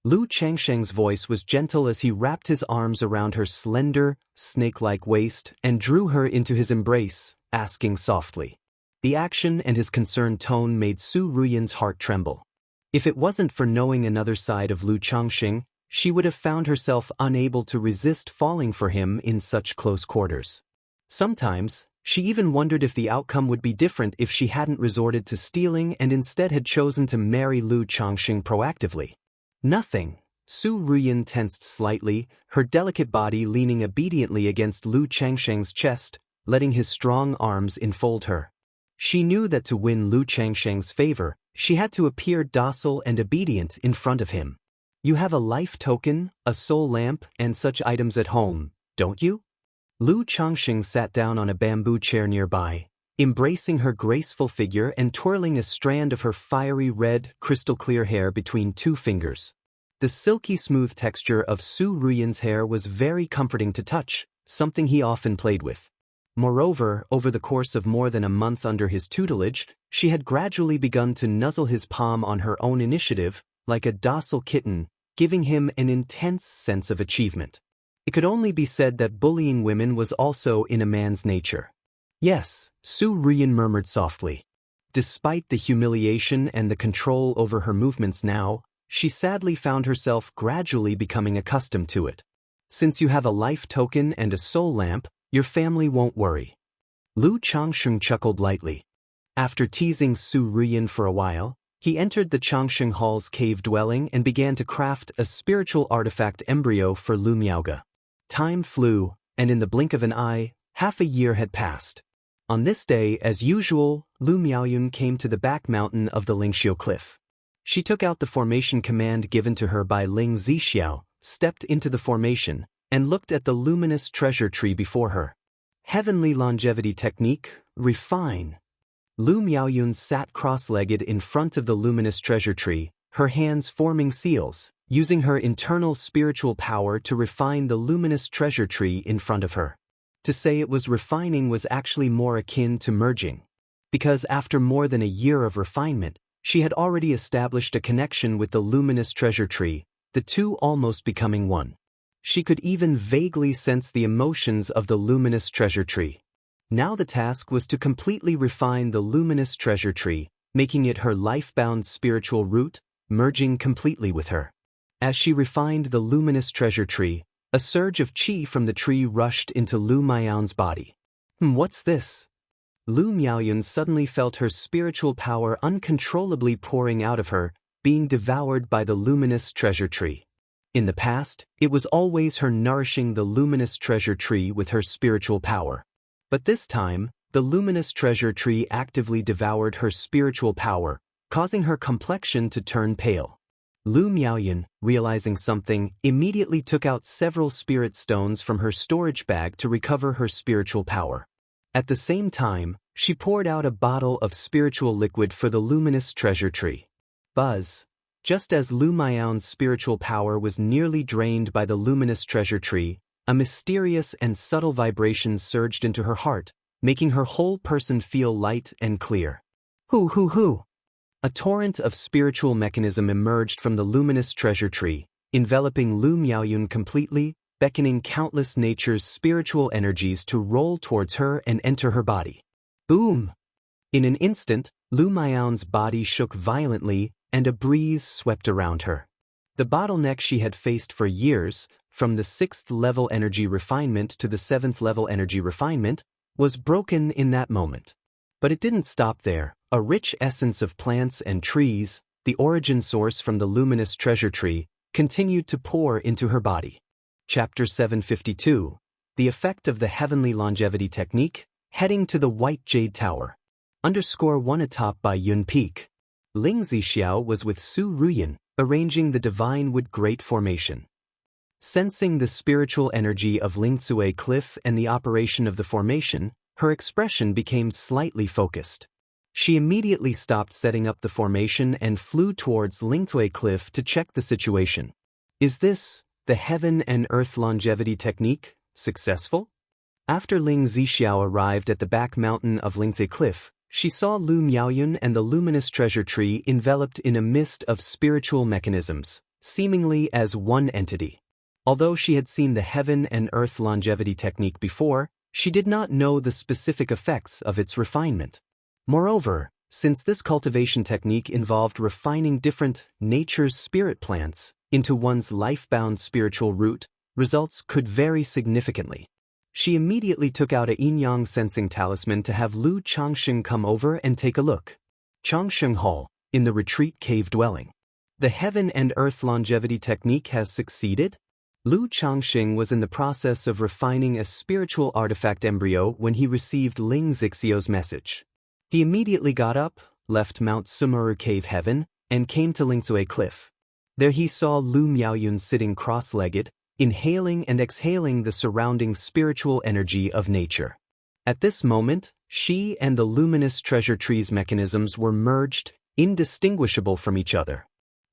Speaker 1: Lu Changsheng's voice was gentle as he wrapped his arms around her slender, snake-like waist and drew her into his embrace, asking softly. The action and his concerned tone made Su Ruyin's heart tremble. If it wasn't for knowing another side of Lu Changxing, she would have found herself unable to resist falling for him in such close quarters. Sometimes, she even wondered if the outcome would be different if she hadn't resorted to stealing and instead had chosen to marry Lu Changxing proactively. "Nothing." Su Ruyin tensed slightly, her delicate body leaning obediently against Lu Changsheng's chest, letting his strong arms enfold her. She knew that to win Lu Changsheng's favor, she had to appear docile and obedient in front of him. "You have a life token, a soul lamp, and such items at home, don't you?" Lu Changxing sat down on a bamboo chair nearby, embracing her graceful figure and twirling a strand of her fiery red, crystal-clear hair between two fingers. The silky smooth texture of Su Ruyin's hair was very comforting to touch, something he often played with. Moreover, over the course of more than a month under his tutelage, she had gradually begun to nuzzle his palm on her own initiative, like a docile kitten, giving him an intense sense of achievement. It could only be said that bullying women was also in a man's nature. "Yes," Su Ruyin murmured softly. Despite the humiliation and the control over her movements now, she sadly found herself gradually becoming accustomed to it. "Since you have a life token and a soul lamp, your family won't worry." Lu Changxing chuckled lightly. After teasing Su Ruyin for a while, he entered the Changxing Hall's cave dwelling and began to craft a spiritual artifact embryo for Lu Miaoge. Time flew, and in the blink of an eye, half a year had passed. On this day, as usual, Lu Miaoyun came to the back mountain of the Lingxiu cliff. She took out the formation command given to her by Ling Zixiao, stepped into the formation, and looked at the luminous treasure tree before her. Heavenly longevity technique, refine. Lu Miaoyun sat cross-legged in front of the luminous treasure tree, her hands forming seals, using her internal spiritual power to refine the luminous treasure tree in front of her. To say it was refining was actually more akin to merging. Because after more than a year of refinement, she had already established a connection with the luminous treasure tree, the two almost becoming one. She could even vaguely sense the emotions of the luminous treasure tree. Now the task was to completely refine the luminous treasure tree, making it her life-bound spiritual root, merging completely with her. As she refined the luminous treasure tree, a surge of qi from the tree rushed into Lu Miaoyun's body. What's this?" Lu Miaoyun suddenly felt her spiritual power uncontrollably pouring out of her, being devoured by the luminous treasure tree. In the past, it was always her nourishing the luminous treasure tree with her spiritual power. But this time, the luminous treasure tree actively devoured her spiritual power, causing her complexion to turn pale. Lu Miaoyun, realizing something, immediately took out several spirit stones from her storage bag to recover her spiritual power. At the same time, she poured out a bottle of spiritual liquid for the luminous treasure tree. Buzz. Just as Lu Miaoyun's spiritual power was nearly drained by the luminous treasure tree, a mysterious and subtle vibration surged into her heart, making her whole person feel light and clear. Hoo. A torrent of spiritual mechanism emerged from the luminous treasure tree, enveloping Lu Miaoyun completely, beckoning countless nature's spiritual energies to roll towards her and enter her body. Boom! In an instant, Lu Miaoyun's body shook violently, and a breeze swept around her. The bottleneck she had faced for years, from the 6th level energy refinement to the 7th level energy refinement, was broken in that moment. But it didn't stop there. A rich essence of plants and trees, the origin source from the luminous treasure tree, continued to pour into her body. Chapter 752. The Effect of the Heavenly Longevity Technique, Heading to the White Jade Tower. _1 atop by Yun Peak. Ling Zixiao was with Su Ruyan, arranging the Divine Wood Great Formation. Sensing the spiritual energy of Lingcue Cliff and the operation of the formation, her expression became slightly focused. She immediately stopped setting up the formation and flew towards Lingcue Cliff to check the situation. Is this, the Heaven and Earth Longevity Technique, successful? After Ling Zixiao arrived at the back mountain of Lingcue Cliff, she saw Lu Miaoyun and the luminous treasure tree enveloped in a mist of spiritual mechanisms, seemingly as one entity. Although she had seen the Heaven and Earth Longevity Technique before, she did not know the specific effects of its refinement. Moreover, since this cultivation technique involved refining different nature's spirit plants into one's life-bound spiritual root, results could vary significantly. She immediately took out a yin-yang sensing talisman to have Lu Changsheng come over and take a look. Changsheng Hall, in the retreat cave dwelling. The Heaven and Earth Longevity Technique has succeeded? Lu Changsheng was in the process of refining a spiritual artifact embryo when he received Ling Zixiao's message. He immediately got up, left Mount Sumuru Cave Heaven, and came to Lingcue Cliff. There he saw Lu Miaoyun sitting cross-legged, inhaling and exhaling the surrounding spiritual energy of nature. At this moment, she and the luminous treasure tree's mechanisms were merged, indistinguishable from each other.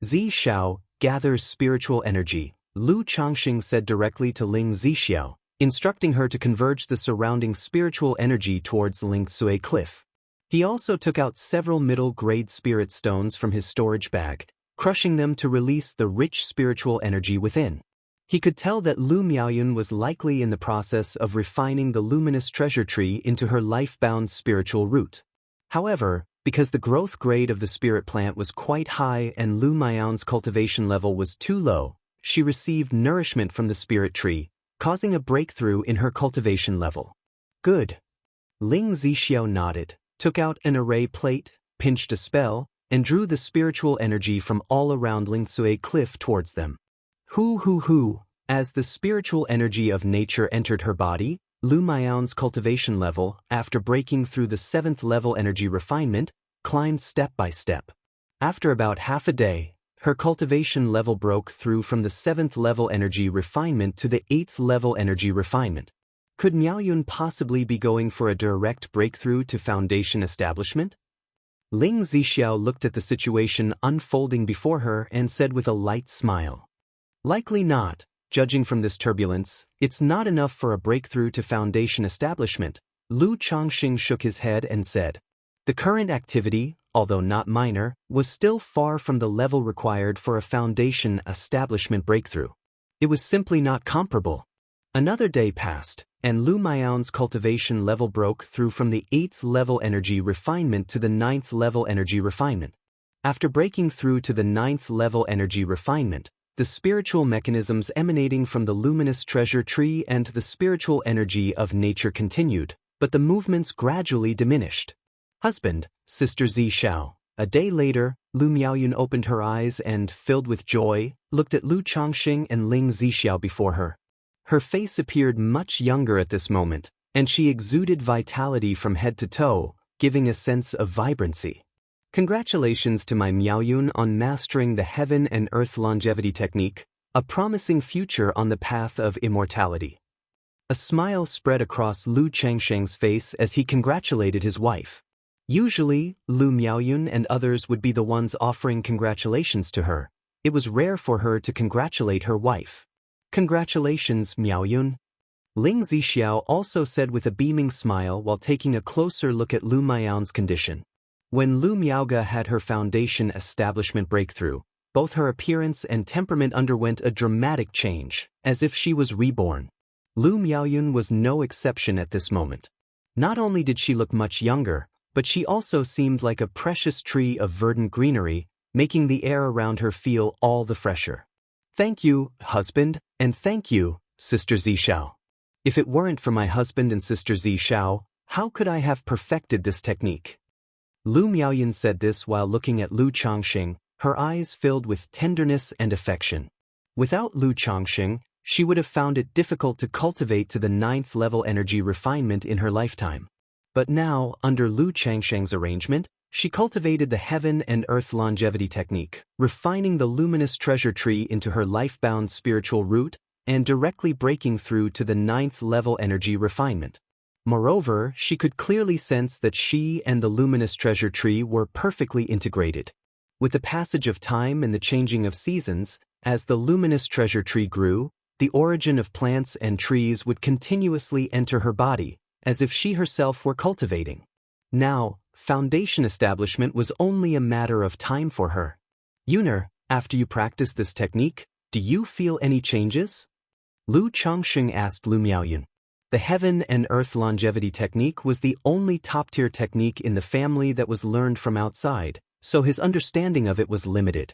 Speaker 1: Zi Xiao gathers spiritual energy, Lu Changsheng said directly to Ling Zixiao, instructing her to converge the surrounding spiritual energy towards Lingcue Cliff. He also took out several middle-grade spirit stones from his storage bag, crushing them to release the rich spiritual energy within. He could tell that Lu Miaoyun was likely in the process of refining the luminous treasure tree into her life-bound spiritual root. However, because the growth grade of the spirit plant was quite high and Lu Miaoyun's cultivation level was too low, she received nourishment from the spirit tree, causing a breakthrough in her cultivation level. Good. Ling Zixiao nodded, took out an array plate, pinched a spell, and drew the spiritual energy from all around Lingcue Cliff towards them. Hoo. As the spiritual energy of nature entered her body, Lu Miaoyun's cultivation level, after breaking through the 7th level energy refinement, climbed step by step. After about half a day, her cultivation level broke through from the 7th level energy refinement to the 8th level energy refinement. Could Miaoyun possibly be going for a direct breakthrough to foundation establishment? Ling Zixiao looked at the situation unfolding before her and said with a light smile. Likely not. Judging from this turbulence, it's not enough for a breakthrough to foundation establishment. Lu Changsheng shook his head and said. The current activity, although not minor, was still far from the level required for a foundation establishment breakthrough. It was simply not comparable. Another day passed, and Lu Miaoyun's cultivation level broke through from the 8th level energy refinement to the 9th level energy refinement. After breaking through to the 9th level energy refinement, the spiritual mechanisms emanating from the luminous treasure tree and the spiritual energy of nature continued, but the movements gradually diminished. Husband, Sister Zi Xiao. A day later, Lu Miaoyun opened her eyes and, filled with joy, looked at Lu Changsheng and Ling Zixiao before her. Her face appeared much younger at this moment, and she exuded vitality from head to toe, giving a sense of vibrancy. Congratulations to my Miaoyun on mastering the Heaven and Earth Longevity Technique, a promising future on the path of immortality. A smile spread across Lu Changsheng's face as he congratulated his wife. Usually, Lu Miaoyun and others would be the ones offering congratulations to her. It was rare for her to congratulate her wife. Congratulations, Miaoyun. Ling Zixiao also said with a beaming smile while taking a closer look at Lu Miaoyun's condition. When Lu Miaoge had her foundation establishment breakthrough, both her appearance and temperament underwent a dramatic change, as if she was reborn. Lu Miaoyun was no exception at this moment. Not only did she look much younger, but she also seemed like a precious tree of verdant greenery, making the air around her feel all the fresher. Thank you, husband, and thank you, Sister Zishao. If it weren't for my husband and Sister Zishao, how could I have perfected this technique? Lu Miaoyun said this while looking at Lu Changxing, her eyes filled with tenderness and affection. Without Lu Changxing, she would have found it difficult to cultivate to the 9th level energy refinement in her lifetime. But now, under Lu Changxing's arrangement, she cultivated the heaven and earth longevity technique, refining the luminous treasure tree into her life-bound spiritual root and directly breaking through to the 9th level energy refinement. Moreover, she could clearly sense that she and the luminous treasure tree were perfectly integrated. With the passage of time and the changing of seasons, as the luminous treasure tree grew, the origin of plants and trees would continuously enter her body, as if she herself were cultivating. Now, foundation establishment was only a matter of time for her. Yuner, after you practice this technique, do you feel any changes? Lu Changxing asked Lu Miaoyun. The heaven and earth longevity technique was the only top-tier technique in the family that was learned from outside, so his understanding of it was limited.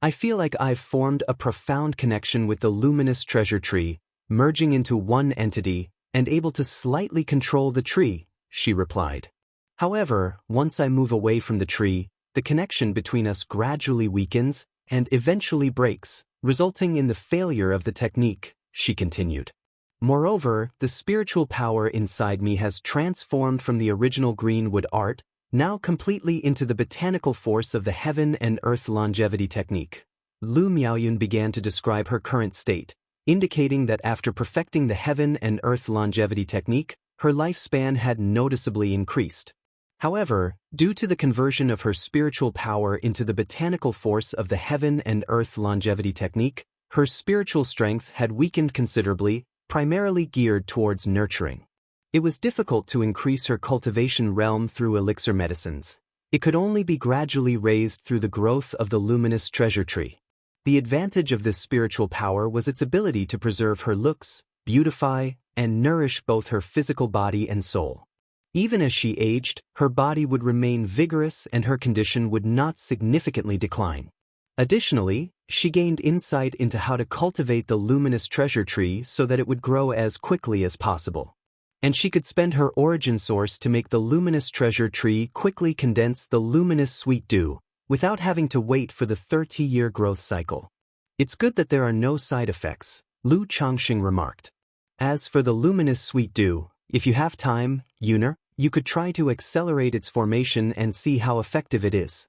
Speaker 1: I feel like I've formed a profound connection with the luminous treasure tree, merging into one entity and able to slightly control the tree, she replied. However, once I move away from the tree, the connection between us gradually weakens and eventually breaks, resulting in the failure of the technique, she continued. Moreover, the spiritual power inside me has transformed from the original greenwood art, now completely into the botanical force of the heaven and earth longevity technique. Lu Miaoyun began to describe her current state, indicating that after perfecting the heaven and earth longevity technique, her lifespan had noticeably increased. However, due to the conversion of her spiritual power into the botanical force of the heaven and earth longevity technique, her spiritual strength had weakened considerably, primarily geared towards nurturing. It was difficult to increase her cultivation realm through elixir medicines. It could only be gradually raised through the growth of the luminous treasure tree. The advantage of this spiritual power was its ability to preserve her looks, beautify, and nourish both her physical body and soul. Even as she aged, her body would remain vigorous and her condition would not significantly decline. Additionally, she gained insight into how to cultivate the luminous treasure tree so that it would grow as quickly as possible. And she could spend her origin source to make the luminous treasure tree quickly condense the luminous sweet dew, without having to wait for the 30-year growth cycle. It's good that there are no side effects, Lu Changxing remarked. As for the luminous sweet dew, if you have time, Yuner, you could try to accelerate its formation and see how effective it is.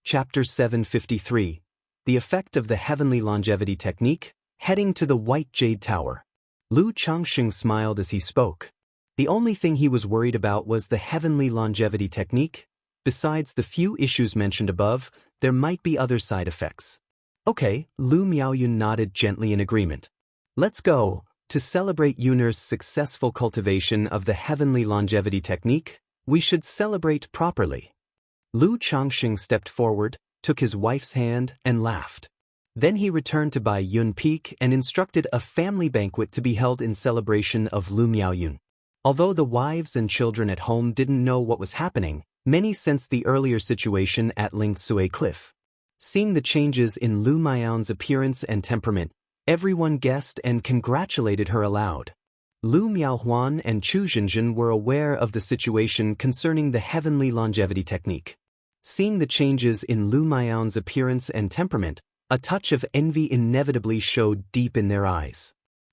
Speaker 1: Chapter 753. The Effect of the Heavenly Longevity Technique, Heading to the White Jade Tower. Lu Changxing smiled as he spoke. The only thing he was worried about was the Heavenly Longevity Technique. Besides the few issues mentioned above, there might be other side effects. Okay, Lu Miaoyun nodded gently in agreement. Let's go. To celebrate Yuner's successful cultivation of the Heavenly Longevity Technique, we should celebrate properly. Lu Changxing stepped forward, took his wife's hand, and laughed. Then he returned to Bai Yun Peak and instructed a family banquet to be held in celebration of Lu Miaoyun. Although the wives and children at home didn't know what was happening, many sensed the earlier situation at Ling Sui Cliff. Seeing the changes in Lu Miaoyun's appearance and temperament, everyone guessed and congratulated her aloud. Lu Miaohuan and Chu Zhenzhen were aware of the situation concerning the Heavenly Longevity Technique. Seeing the changes in Lu Miaoyun's appearance and temperament, a touch of envy inevitably showed deep in their eyes.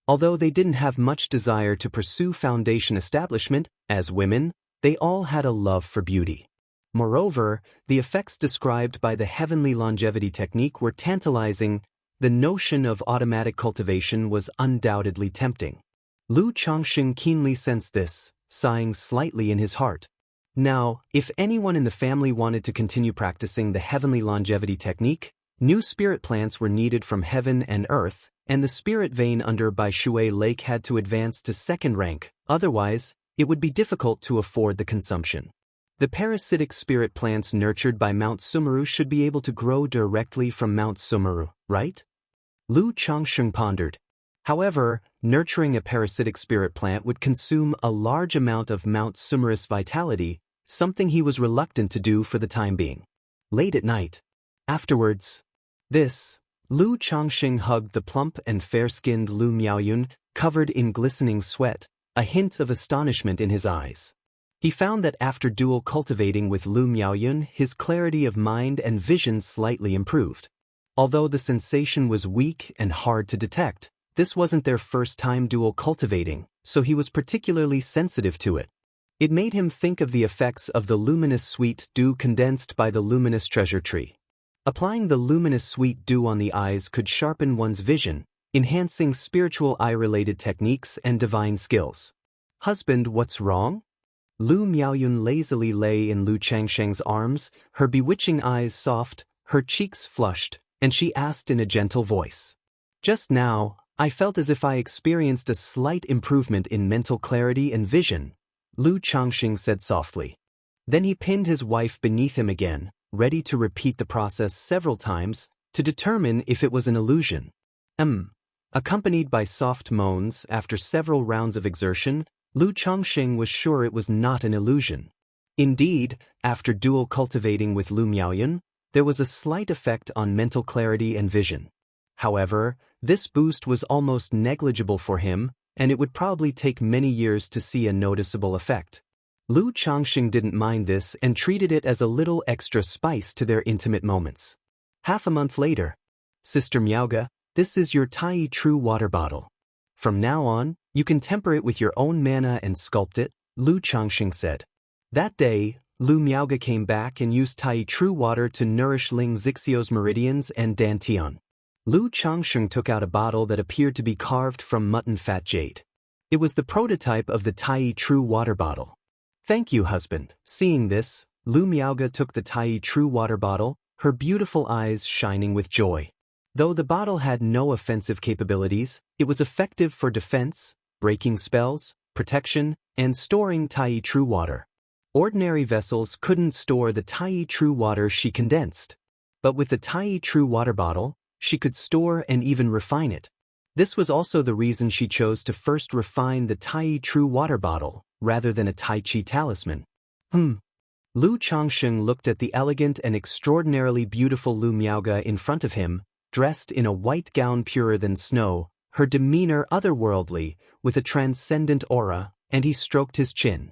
Speaker 1: Although they didn't have much desire to pursue foundation establishment, as women, they all had a love for beauty. Moreover, the effects described by the Heavenly Longevity Technique were tantalizing. The notion of automatic cultivation was undoubtedly tempting. Lu Changxing keenly sensed this, sighing slightly in his heart. Now, if anyone in the family wanted to continue practicing the Heavenly Longevity Technique, new spirit plants were needed from heaven and earth, and the spirit vein under Bai Shui Lake had to advance to second rank, otherwise, it would be difficult to afford the consumption. The parasitic spirit plants nurtured by Mount Sumeru should be able to grow directly from Mount Sumeru, right? Lu Changsheng pondered. However, nurturing a parasitic spirit plant would consume a large amount of Mount Sumeru's vitality, something he was reluctant to do for the time being. Late at night. Afterwards. Lu Changsheng hugged the plump and fair-skinned Lu Miaoyun, covered in glistening sweat, a hint of astonishment in his eyes. He found that after dual cultivating with Lu Miaoyun, his clarity of mind and vision slightly improved. Although the sensation was weak and hard to detect, this wasn't their first time dual cultivating, so he was particularly sensitive to it. It made him think of the effects of the luminous sweet dew condensed by the luminous treasure tree. Applying the luminous sweet dew on the eyes could sharpen one's vision, enhancing spiritual eye-related techniques and divine skills. Husband, what's wrong? Lu Miaoyun lazily lay in Lu Changsheng's arms, her bewitching eyes soft, her cheeks flushed, and she asked in a gentle voice. Just now, I felt as if I experienced a slight improvement in mental clarity and vision, Lu Changsheng said softly. Then he pinned his wife beneath him again, ready to repeat the process several times, to determine if it was an illusion. Accompanied by soft moans, after several rounds of exertion, Lu Changsheng was sure it was not an illusion. Indeed, after dual cultivating with Lu Miaoyun, there was a slight effect on mental clarity and vision. However, this boost was almost negligible for him, and it would probably take many years to see a noticeable effect. Lu Changsheng didn't mind this and treated it as a little extra spice to their intimate moments. Half a month later. Sister Miaoga, this is your Tai True water bottle. From now on, you can temper it with your own mana and sculpt it, Lu Changsheng said. That day, Lu Miaoga came back and used Tai True water to nourish Ling Zixio's meridians and Dantian. Lu Changsheng took out a bottle that appeared to be carved from mutton fat jade. It was the prototype of the Tai True water bottle. Thank you, husband. Seeing this, Lu Miaoga took the Tai True water bottle, her beautiful eyes shining with joy. Though the bottle had no offensive capabilities, it was effective for defense, breaking spells, protection, and storing Tai True water. Ordinary vessels couldn't store the Tai True water she condensed. But with the Tai True water bottle, she could store and even refine it. This was also the reason she chose to first refine the Tai True water bottle, rather than a Tai Chi talisman. Lu Changsheng looked at the elegant and extraordinarily beautiful Lu Miaoga in front of him, dressed in a white gown purer than snow, her demeanor otherworldly, with a transcendent aura, and he stroked his chin.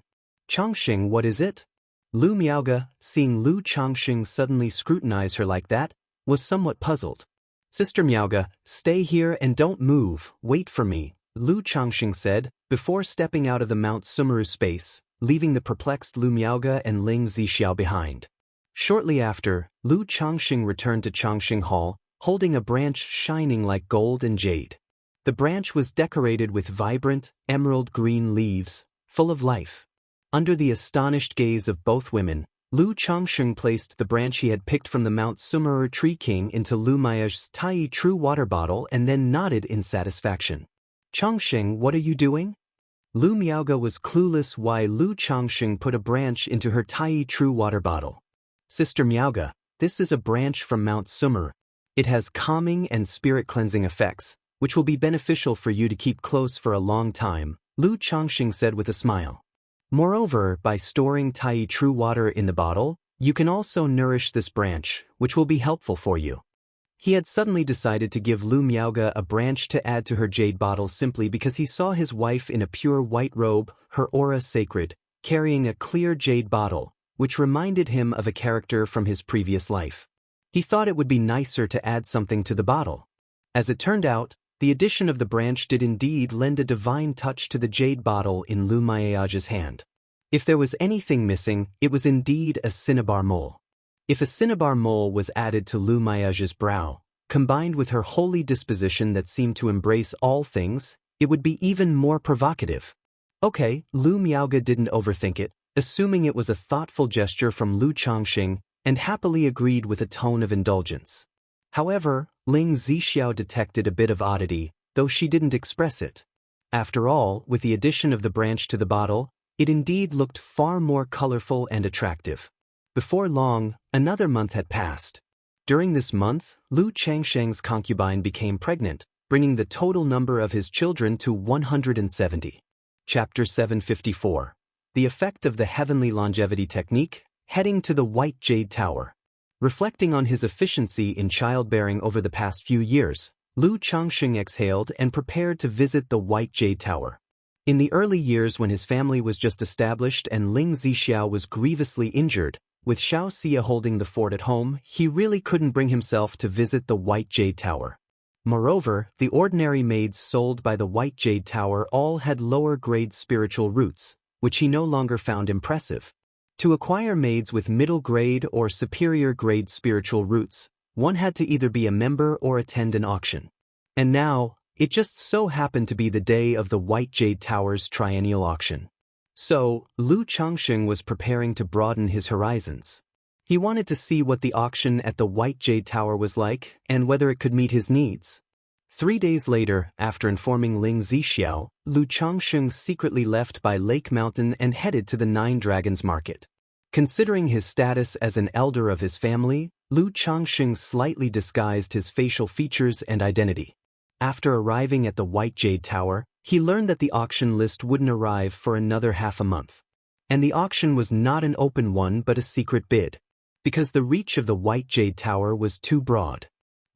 Speaker 1: Changsheng, what is it? Lu Miaoga, seeing Lu Changsheng suddenly scrutinize her like that, was somewhat puzzled. Sister Miaoga, stay here and don't move, wait for me, Lu Changsheng said, before stepping out of the Mount Sumeru space, leaving the perplexed Lu Miaoga and Ling Zixiao behind. Shortly after, Lu Changsheng returned to Changsheng Hall, holding a branch shining like gold and jade. The branch was decorated with vibrant, emerald green leaves, full of life. Under the astonished gaze of both women, Lu Changsheng placed the branch he had picked from the Mount Sumeru Tree King into Lu Miaoga's Tai True water bottle and then nodded in satisfaction. Changsheng, what are you doing? Lu Miaoga was clueless why Lu Changsheng put a branch into her Tai True water bottle. Sister Miaoga, this is a branch from Mount Sumeru. It has calming and spirit-cleansing effects, which will be beneficial for you to keep close for a long time, Lu Changsheng said with a smile. Moreover, by storing Tai True water in the bottle, you can also nourish this branch, which will be helpful for you. He had suddenly decided to give Lu Miaoga a branch to add to her jade bottle simply because he saw his wife in a pure white robe, her aura sacred, carrying a clear jade bottle, which reminded him of a character from his previous life. He thought it would be nicer to add something to the bottle. As it turned out, the addition of the branch did indeed lend a divine touch to the jade bottle in Lu Miaoga's hand. If there was anything missing, it was indeed a cinnabar mole. If a cinnabar mole was added to Lu Miaoga's brow, combined with her holy disposition that seemed to embrace all things, it would be even more provocative. Okay, Lu Miaoga didn't overthink it, assuming it was a thoughtful gesture from Lu Changsheng, and happily agreed with a tone of indulgence. However, Ling Zixiao detected a bit of oddity, though she didn't express it. After all, with the addition of the branch to the bottle, It indeed looked far more colorful and attractive. Before long, another month had passed. During this month, Lu Changsheng's concubine became pregnant, bringing the total number of his children to 170. Chapter 754. The Effect of the Heavenly Longevity Technique, Heading to the White Jade Tower. Reflecting on his efficiency in childbearing over the past few years, Lu Changsheng exhaled and prepared to visit the White Jade Tower. In the early years when his family was just established and Ling Zixiao was grievously injured, with Xianxia holding the fort at home, he really couldn't bring himself to visit the White Jade Tower. Moreover, the ordinary maids sold by the White Jade Tower all had lower-grade spiritual roots, which he no longer found impressive. To acquire maids with middle-grade or superior-grade spiritual roots, one had to either be a member or attend an auction. And now, it just so happened to be the day of the White Jade Tower's triennial auction. So, Lu Changsheng was preparing to broaden his horizons. He wanted to see what the auction at the White Jade Tower was like and whether it could meet his needs. 3 days later, after informing Ling Zixiao, Lu Changsheng secretly left by Lake Mountain and headed to the Nine Dragons Market. Considering his status as an elder of his family, Lu Changsheng slightly disguised his facial features and identity. After arriving at the White Jade Tower, he learned that the auction list wouldn't arrive for another half a month. And the auction was not an open one but a secret bid. Because the reach of the White Jade Tower was too broad.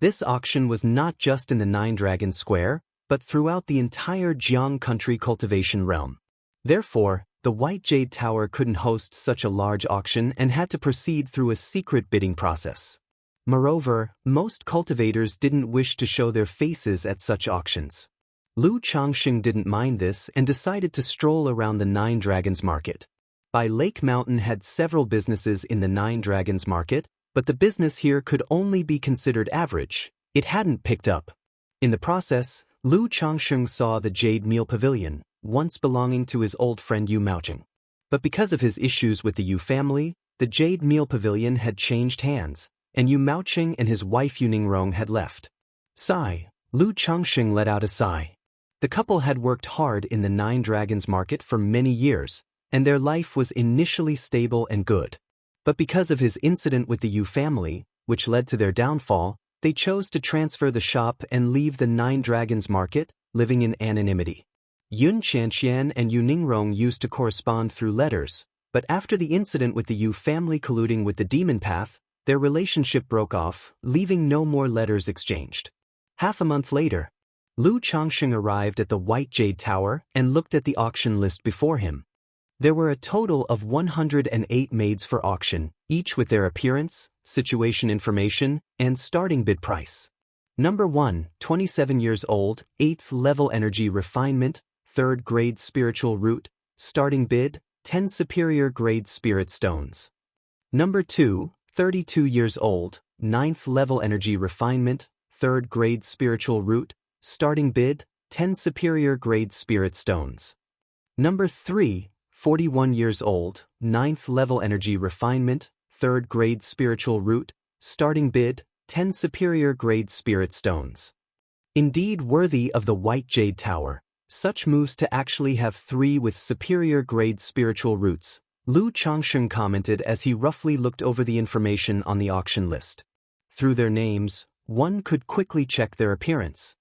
Speaker 1: This auction was not just in the Nine Dragons Square, but throughout the entire Jiang country cultivation realm. Therefore, the White Jade Tower couldn't host such a large auction and had to proceed through a secret bidding process. Moreover, most cultivators didn't wish to show their faces at such auctions. Lu Changsheng didn't mind this and decided to stroll around the Nine Dragons Market. By Lake Mountain had several businesses in the Nine Dragons Market, but the business here could only be considered average. It hadn't picked up. In the process, Lu Changsheng saw the Jade Meal Pavilion, once belonging to his old friend Yu Maocheng. But because of his issues with the Yu family, the Jade Meal Pavilion had changed hands, and Yu Maocheng and his wife Yu Ningrong had left. Sigh. Lu Changsheng let out a sigh. The couple had worked hard in the Nine Dragons Market for many years, and their life was initially stable and good. But because of his incident with the Yu family, which led to their downfall, they chose to transfer the shop and leave the Nine Dragons Market, living in anonymity. Yun Xianxian and Yu Ningrong used to correspond through letters, but after the incident with the Yu family colluding with the demon path, their relationship broke off, leaving no more letters exchanged. Half a month later, Lu Changsheng arrived at the White Jade Tower and looked at the auction list before him. There were a total of 108 maids for auction, each with their appearance, situation information, and starting bid price. Number 1, 27 years old, 8th level energy refinement, 3rd grade spiritual root, starting bid, 10 superior grade spirit stones. Number 2, 32 years old, 9th level energy refinement, 3rd grade spiritual root, starting bid, 10 superior grade spirit stones. Number 3, 41 years old, 9th level energy refinement, 3rd grade spiritual root, starting bid, 10 superior grade spirit stones. Indeed worthy of the White Jade Tower, such moves to actually have 3 with superior grade spiritual roots, Lu Changsheng commented as he roughly looked over the information on the auction list. Through their names, one could quickly check their appearance.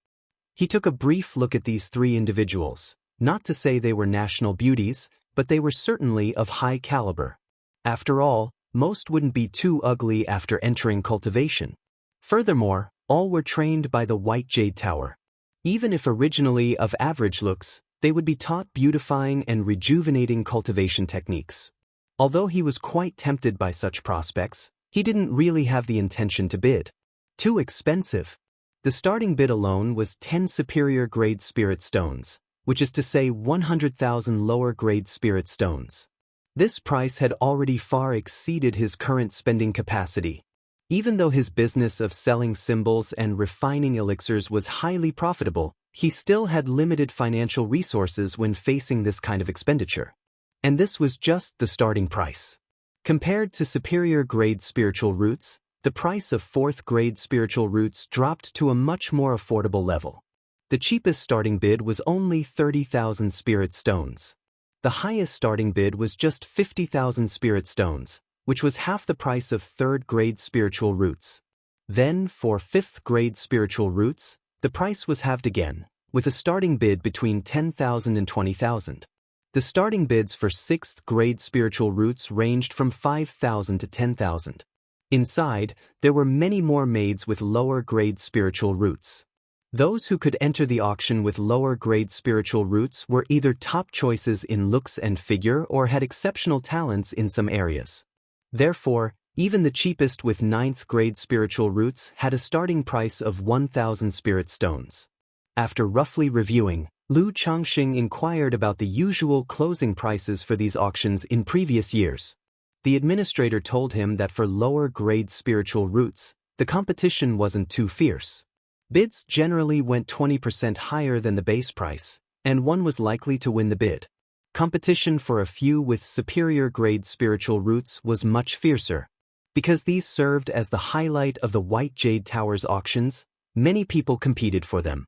Speaker 1: He took a brief look at these 3 individuals, not to say they were national beauties, but they were certainly of high caliber. After all, most wouldn't be too ugly after entering cultivation. Furthermore, all were trained by the White Jade Tower. Even if originally of average looks, they would be taught beautifying and rejuvenating cultivation techniques. Although he was quite tempted by such prospects, he didn't really have the intention to bid. Too expensive. The starting bid alone was 10 superior grade spirit stones, which is to say 100,000 lower grade spirit stones. This price had already far exceeded his current spending capacity. Even though his business of selling symbols and refining elixirs was highly profitable, he still had limited financial resources when facing this kind of expenditure. And this was just the starting price. Compared to superior grade spiritual roots, the price of 4th grade spiritual roots dropped to a much more affordable level. The cheapest starting bid was only 30,000 spirit stones. The highest starting bid was just 50,000 spirit stones, which was half the price of 3rd-grade spiritual roots. Then, for 5th-grade spiritual roots, the price was halved again, with a starting bid between 10,000 and 20,000. The starting bids for 6th-grade spiritual roots ranged from 5,000 to 10,000. Inside, there were many more maids with lower-grade spiritual roots. Those who could enter the auction with lower-grade spiritual roots were either top choices in looks and figure or had exceptional talents in some areas. Therefore, even the cheapest with 9th-grade spiritual roots had a starting price of 1,000 spirit stones. After roughly reviewing, Lu Changxing inquired about the usual closing prices for these auctions in previous years. The administrator told him that for lower-grade spiritual roots, the competition wasn't too fierce. Bids generally went 20% higher than the base price, and one was likely to win the bid. Competition for a few with superior-grade spiritual roots was much fiercer. Because these served as the highlight of the White Jade Tower's auctions, many people competed for them.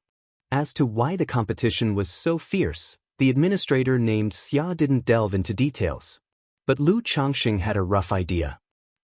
Speaker 1: As to why the competition was so fierce, the administrator named Xia didn't delve into details. But Lu Changxing had a rough idea.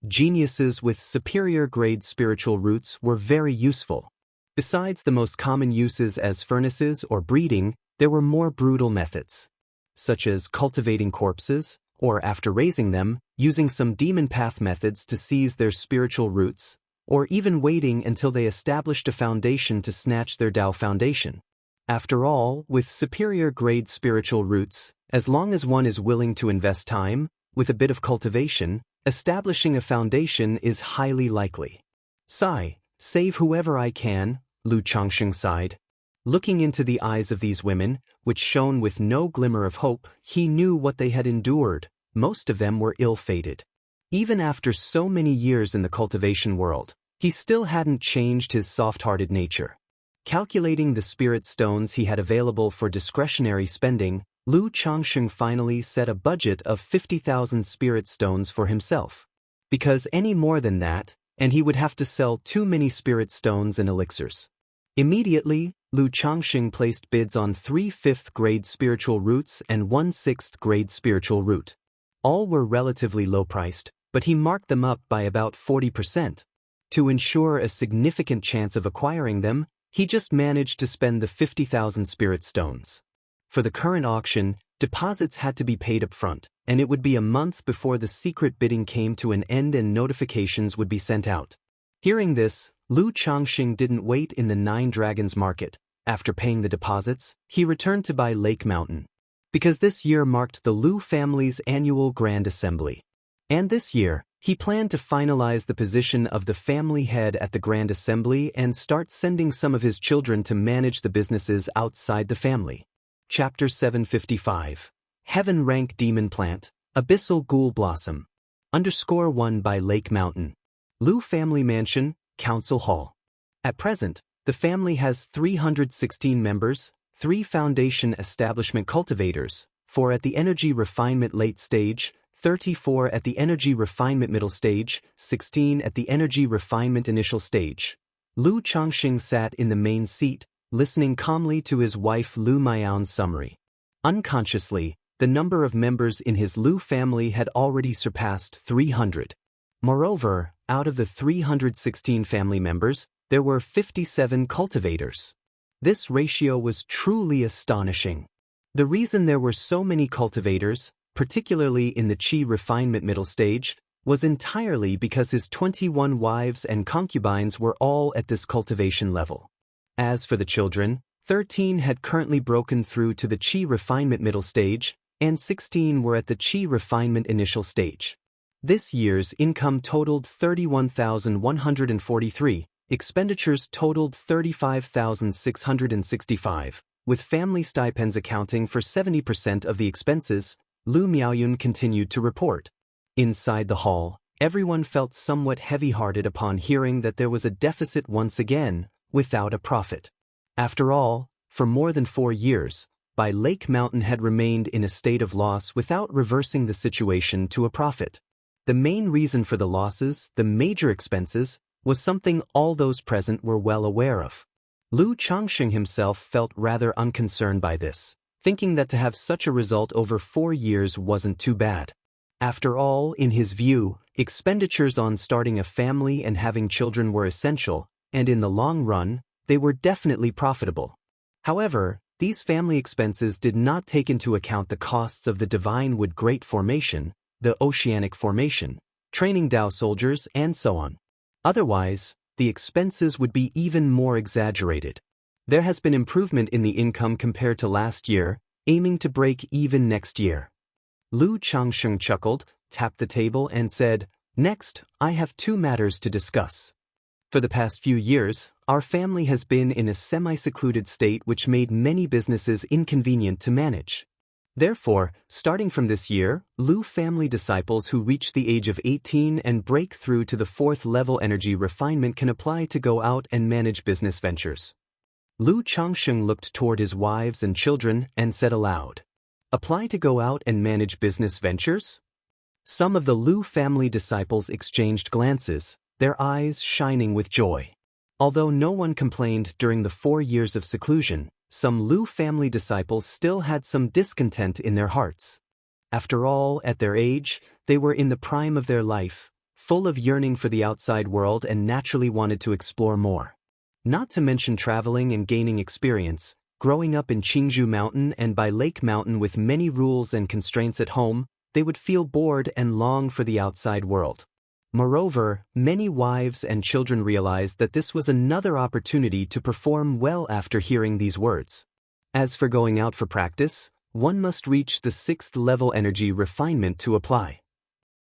Speaker 1: Geniuses with superior-grade spiritual roots were very useful. Besides the most common uses as furnaces or breeding, there were more brutal methods, such as cultivating corpses, or after raising them, using some demon path methods to seize their spiritual roots, or even waiting until they established a foundation to snatch their Dao foundation. After all, with superior-grade spiritual roots, as long as one is willing to invest time, with a bit of cultivation, establishing a foundation is highly likely. Sigh, save whoever I can, Lu Changxing sighed. Looking into the eyes of these women, which shone with no glimmer of hope, he knew what they had endured. Most of them were ill-fated. Even after so many years in the cultivation world, he still hadn't changed his soft-hearted nature. Calculating the spirit stones he had available for discretionary spending, Lu Changxing finally set a budget of 50,000 spirit stones for himself. Because any more than that, and he would have to sell too many spirit stones and elixirs. Immediately, Lu Changxing placed bids on 3 5th-grade spiritual roots and 1 6th-grade spiritual root. All were relatively low-priced, but he marked them up by about 40%. To ensure a significant chance of acquiring them, he just managed to spend the 50,000 spirit stones. For the current auction, deposits had to be paid up front, and it would be a month before the secret bidding came to an end and notifications would be sent out. Hearing this, Lu Changxing didn't wait in the Nine Dragons market. After paying the deposits, he returned to buy Lake Mountain. Because this year marked the Lu family's annual Grand Assembly. And this year, he planned to finalize the position of the family head at the Grand Assembly and start sending some of his children to manage the businesses outside the family. Chapter 755. Heaven Rank Demon Plant, Abyssal Ghoul Blossom. _1 by Lake Mountain. Lu Family Mansion, Council Hall. At present, the family has 316 members, 3 Foundation Establishment Cultivators, 4 at the Energy Refinement Late Stage, 34 at the Energy Refinement Middle Stage, 16 at the Energy Refinement Initial Stage. Lu Changxing sat in the main seat, listening calmly to his wife Lu Miao's summary. Unconsciously, the number of members in his Lu family had already surpassed 300. Moreover, out of the 316 family members, there were 57 cultivators. This ratio was truly astonishing. The reason there were so many cultivators, particularly in the Qi refinement middle stage, was entirely because his 21 wives and concubines were all at this cultivation level. As for the children, 13 had currently broken through to the Qi refinement middle stage, and 16 were at the Qi refinement initial stage. This year's income totaled 31,143, expenditures totaled 35,665, with family stipends accounting for 70% of the expenses, Lu Miaoyun continued to report. Inside the hall, everyone felt somewhat heavy-hearted upon hearing that there was a deficit once again, without a profit. After all, for more than 4 years, Lake Mountain had remained in a state of loss without reversing the situation to a profit. The main reason for the losses, the major expenses, was something all those present were well aware of. Lu Changxing himself felt rather unconcerned by this, thinking that to have such a result over 4 years wasn't too bad. After all, in his view, expenditures on starting a family and having children were essential, and in the long run, they were definitely profitable. However, these family expenses did not take into account the costs of the Divine Wood Great Formation, the Oceanic Formation, training Dao soldiers, and so on. Otherwise, the expenses would be even more exaggerated. There has been improvement in the income compared to last year, aiming to break even next year. Lu Changsheng chuckled, tapped the table, and said, "Next, I have 2 matters to discuss. For the past few years, our family has been in a semi-secluded state which made many businesses inconvenient to manage. Therefore, starting from this year, Lu family disciples who reach the age of 18 and break through to the 4th level energy refinement can apply to go out and manage business ventures." Lu Changsheng looked toward his wives and children and said aloud, "Apply to go out and manage business ventures?" Some of the Lu family disciples exchanged glances, their eyes shining with joy. Although no one complained during the 4 years of seclusion, some Lu family disciples still had some discontent in their hearts. After all, at their age, they were in the prime of their life, full of yearning for the outside world and naturally wanted to explore more. Not to mention traveling and gaining experience, growing up in Qingzhou Mountain and by Lake Mountain with many rules and constraints at home, they would feel bored and long for the outside world. Moreover, many wives and children realized that this was another opportunity to perform well after hearing these words. As for going out for practice, one must reach the 6th level energy refinement to apply.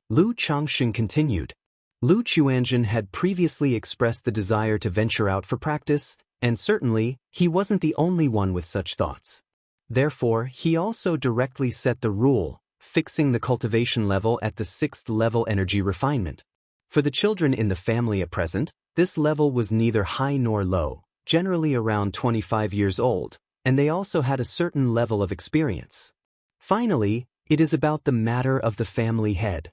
Speaker 1: Lu Changsheng continued. Lu Chuanjin had previously expressed the desire to venture out for practice, and certainly, he wasn't the only one with such thoughts. Therefore, he also directly set the rule, fixing the cultivation level at the 6th level energy refinement. For the children in the family at present, this level was neither high nor low, generally around 25 years old, and they also had a certain level of experience. Finally, it is about the matter of the family head.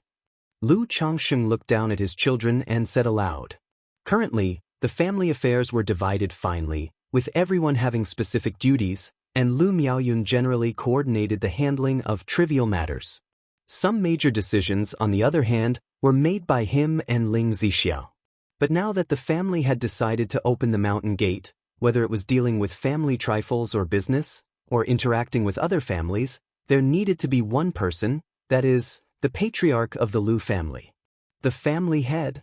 Speaker 1: Lu Changsheng looked down at his children and said aloud, "Currently, the family affairs were divided finely, with everyone having specific duties, and Lu Miaoyun generally coordinated the handling of trivial matters. Some major decisions, on the other hand, were made by him and Ling Zixiao. But now that the family had decided to open the mountain gate, whether it was dealing with family trifles or business, or interacting with other families, there needed to be one person, that is, the patriarch of the Lu family. The family head."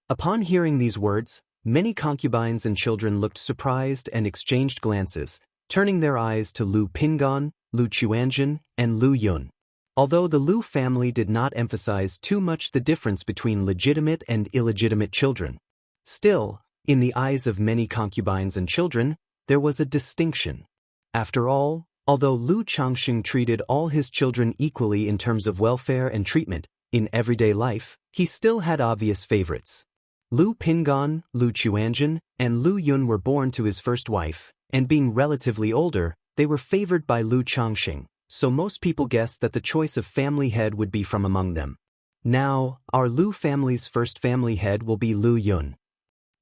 Speaker 1: Upon hearing these words, many concubines and children looked surprised and exchanged glances, turning their eyes to Lu Pingan, Lu Chuanjin, and Lu Yun. Although the Lu family did not emphasize too much the difference between legitimate and illegitimate children, still, in the eyes of many concubines and children, there was a distinction. After all, although Lu Changsheng treated all his children equally in terms of welfare and treatment, in everyday life, he still had obvious favorites. Lu Pingan, Lu Chuanjin, and Lu Yun were born to his first wife, and being relatively older, they were favored by Lu Changsheng, so most people guessed that the choice of family head would be from among them. Now, our Lu family's first family head will be Lu Yun.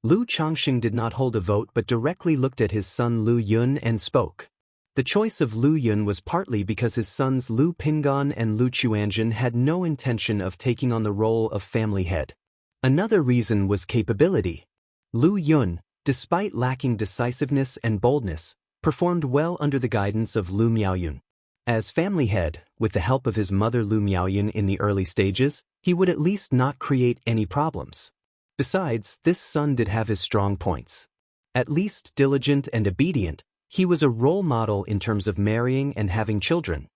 Speaker 1: Lu Changsheng did not hold a vote but directly looked at his son Lu Yun and spoke. The choice of Lu Yun was partly because his sons Lu Pingan and Lu Chuanjin had no intention of taking on the role of family head. Another reason was capability. Lu Yun, despite lacking decisiveness and boldness, performed well under the guidance of Lu Miaoyun. As family head, with the help of his mother Lu Miaoyun in the early stages, he would at least not create any problems. Besides, this son did have his strong points. At least diligent and obedient, he was a role model in terms of marrying and having children.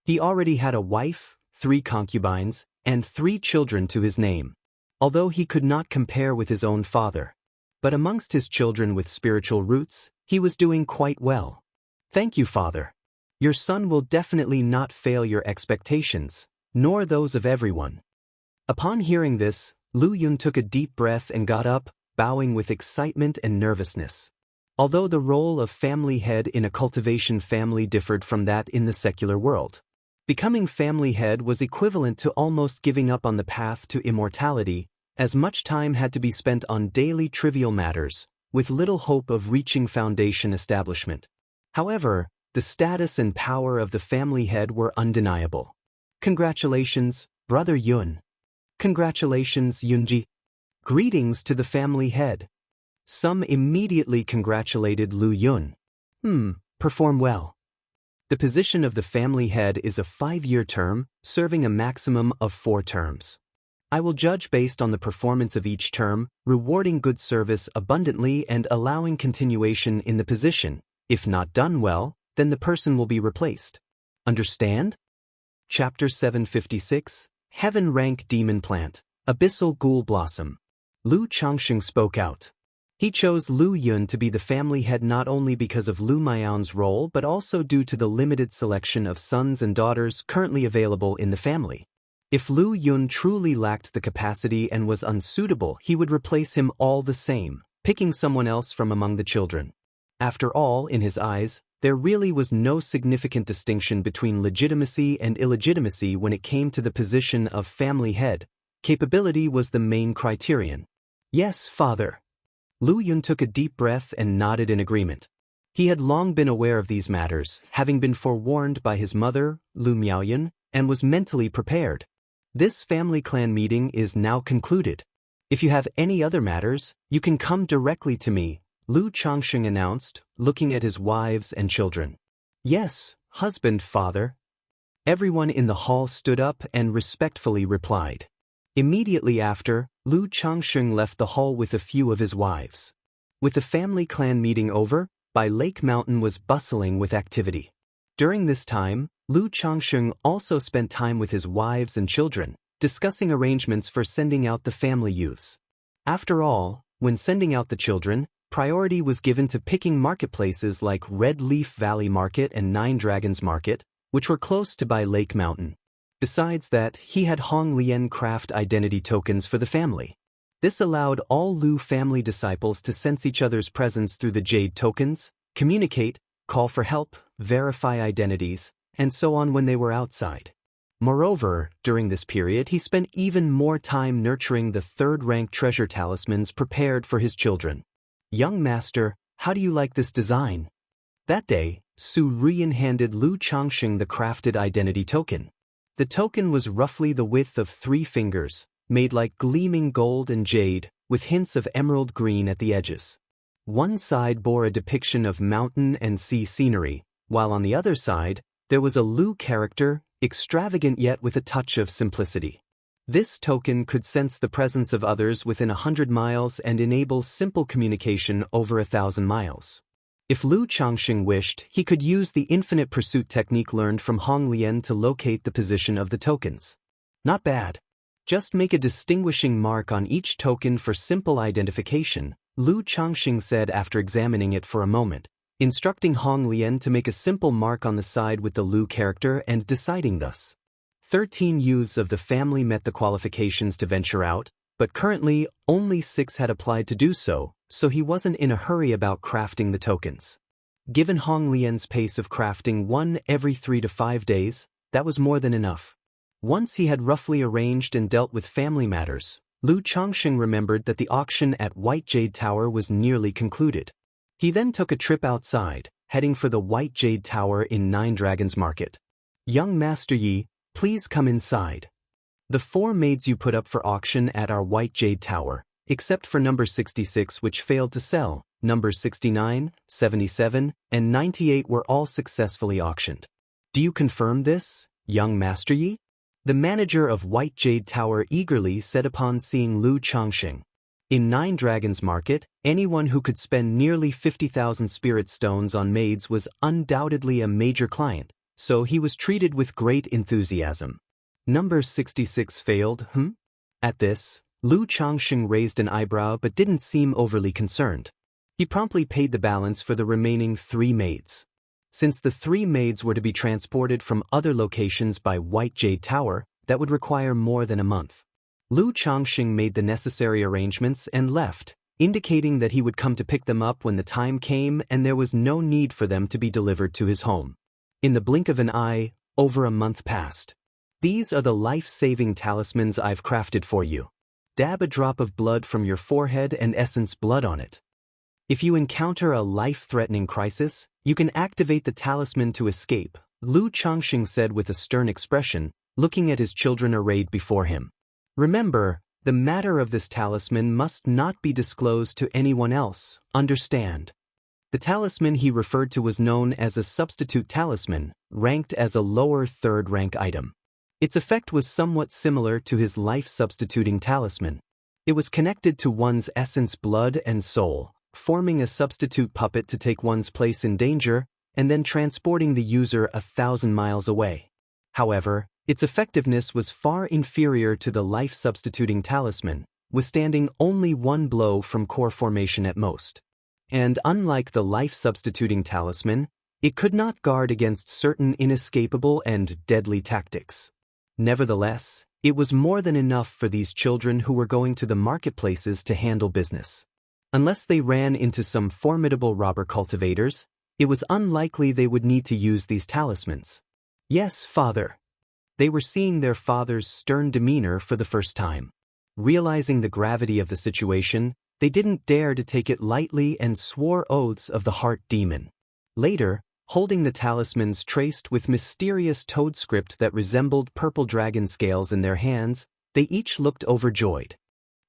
Speaker 1: He already had a wife, 3 concubines, and 3 children to his name, although he could not compare with his own father. But amongst his children with spiritual roots, he was doing quite well. "Thank you, father. Your son will definitely not fail your expectations, nor those of everyone." Upon hearing this, Lu Yun took a deep breath and got up, bowing with excitement and nervousness. Although the role of family head in a cultivation family differed from that in the secular world, becoming family head was equivalent to almost giving up on the path to immortality, as much time had to be spent on daily trivial matters, with little hope of reaching foundation establishment. However, The status and power of the family head were undeniable. Congratulations, Brother Yun. Congratulations, Yunji. Greetings to the family head. Some immediately congratulated Lu Yun. Perform well. The position of the family head is a 5-year term, serving a maximum of 4 terms. I will judge based on the performance of each term, rewarding good service abundantly and allowing continuation in the position. If not done well, then the person will be replaced. Understand? Chapter 756, Heaven Rank Demon Plant, Abyssal Ghoul Blossom. Lu Changsheng spoke out. He chose Lu Yun to be the family head not only because of Lu Miao's role but also due to the limited selection of sons and daughters currently available in the family. If Lu Yun truly lacked the capacity and was unsuitable, he would replace him all the same, picking someone else from among the children. After all, in his eyes, there really was no significant distinction between legitimacy and illegitimacy when it came to the position of family head. Capability was the main criterion. Yes, father. Lu Yun took a deep breath and nodded in agreement. He had long been aware of these matters, having been forewarned by his mother, Lu Miaoyun, and was mentally prepared. This family clan meeting is now concluded. If you have any other matters, you can come directly to me, Lu Changsheng announced, looking at his wives and children. Yes, husband, father. Everyone in the hall stood up and respectfully replied. Immediately after, Lu Changsheng left the hall with a few of his wives. With the family clan meeting over, Bai Lake Mountain was bustling with activity. During this time, Lu Changsheng also spent time with his wives and children, discussing arrangements for sending out the family youths. After all, when sending out the children, priority was given to picking marketplaces like Red Leaf Valley Market and Nine Dragons Market, which were close to Bai Lake Mountain. Besides that, he had Hong Lian craft identity tokens for the family. This allowed all Lu family disciples to sense each other's presence through the jade tokens, communicate, call for help, verify identities, and so on when they were outside. Moreover, during this period he spent even more time nurturing the 3rd-rank treasure talismans prepared for his children. Young master, how do you like this design? That day, Su Ruyan handed Lu Changsheng the crafted identity token. The token was roughly the width of 3 fingers, made like gleaming gold and jade, with hints of emerald green at the edges. One side bore a depiction of mountain and sea scenery, while on the other side, there was a Lu character, extravagant yet with a touch of simplicity. This token could sense the presence of others within 100 miles and enable simple communication over 1,000 miles. If Lu Changsheng wished, he could use the infinite pursuit technique learned from Hong Lian to locate the position of the tokens. Not bad. Just make a distinguishing mark on each token for simple identification, Lu Changsheng said after examining it for a moment, instructing Hong Lian to make a simple mark on the side with the Lu character and deciding thus. 13 youths of the family met the qualifications to venture out, but currently only 6 had applied to do so, so he wasn't in a hurry about crafting the tokens. Given Hong Lian's pace of crafting one every 3 to 5 days, that was more than enough. Once he had roughly arranged and dealt with family matters, Lu Changsheng remembered that the auction at White Jade Tower was nearly concluded. He then took a trip outside, heading for the White Jade Tower in Nine Dragons Market. Young Master Yi, please come inside. The 4 maids you put up for auction at our White Jade Tower, except for number 66 which failed to sell, numbers 69, 77, and 98 were all successfully auctioned. Do you confirm this, young Master Yi? The manager of White Jade Tower eagerly said upon seeing Lu Changsheng. In Nine Dragons Market, anyone who could spend nearly 50,000 spirit stones on maids was undoubtedly a major client, so he was treated with great enthusiasm. Number 66 failed, At this, Lu Changsheng raised an eyebrow but didn't seem overly concerned. He promptly paid the balance for the remaining 3 maids. Since the 3 maids were to be transported from other locations by White Jade Tower, that would require more than a month. Lu Changsheng made the necessary arrangements and left, indicating that he would come to pick them up when the time came and there was no need for them to be delivered to his home. In the blink of an eye, over a month passed. These are the life-saving talismans I've crafted for you. Dab a drop of blood from your forehead and essence blood on it. If you encounter a life-threatening crisis, you can activate the talisman to escape, Lu Changxing said with a stern expression, looking at his children arrayed before him. Remember, the matter of this talisman must not be disclosed to anyone else, understand? The talisman he referred to was known as a substitute talisman, ranked as a lower third-rank item. Its effect was somewhat similar to his life-substituting talisman. It was connected to one's essence, blood and soul, forming a substitute puppet to take one's place in danger, and then transporting the user 1,000 miles away. However, its effectiveness was far inferior to the life-substituting talisman, withstanding only one blow from core formation at most. And unlike the life-substituting talisman, it could not guard against certain inescapable and deadly tactics. Nevertheless, it was more than enough for these children who were going to the marketplaces to handle business. Unless they ran into some formidable robber cultivators, it was unlikely they would need to use these talismans. Yes, father. They were seeing their father's stern demeanor for the first time. Realizing the gravity of the situation, they didn't dare to take it lightly and swore oaths of the heart demon. Later, holding the talismans traced with mysterious toad script that resembled purple dragon scales in their hands, they each looked overjoyed.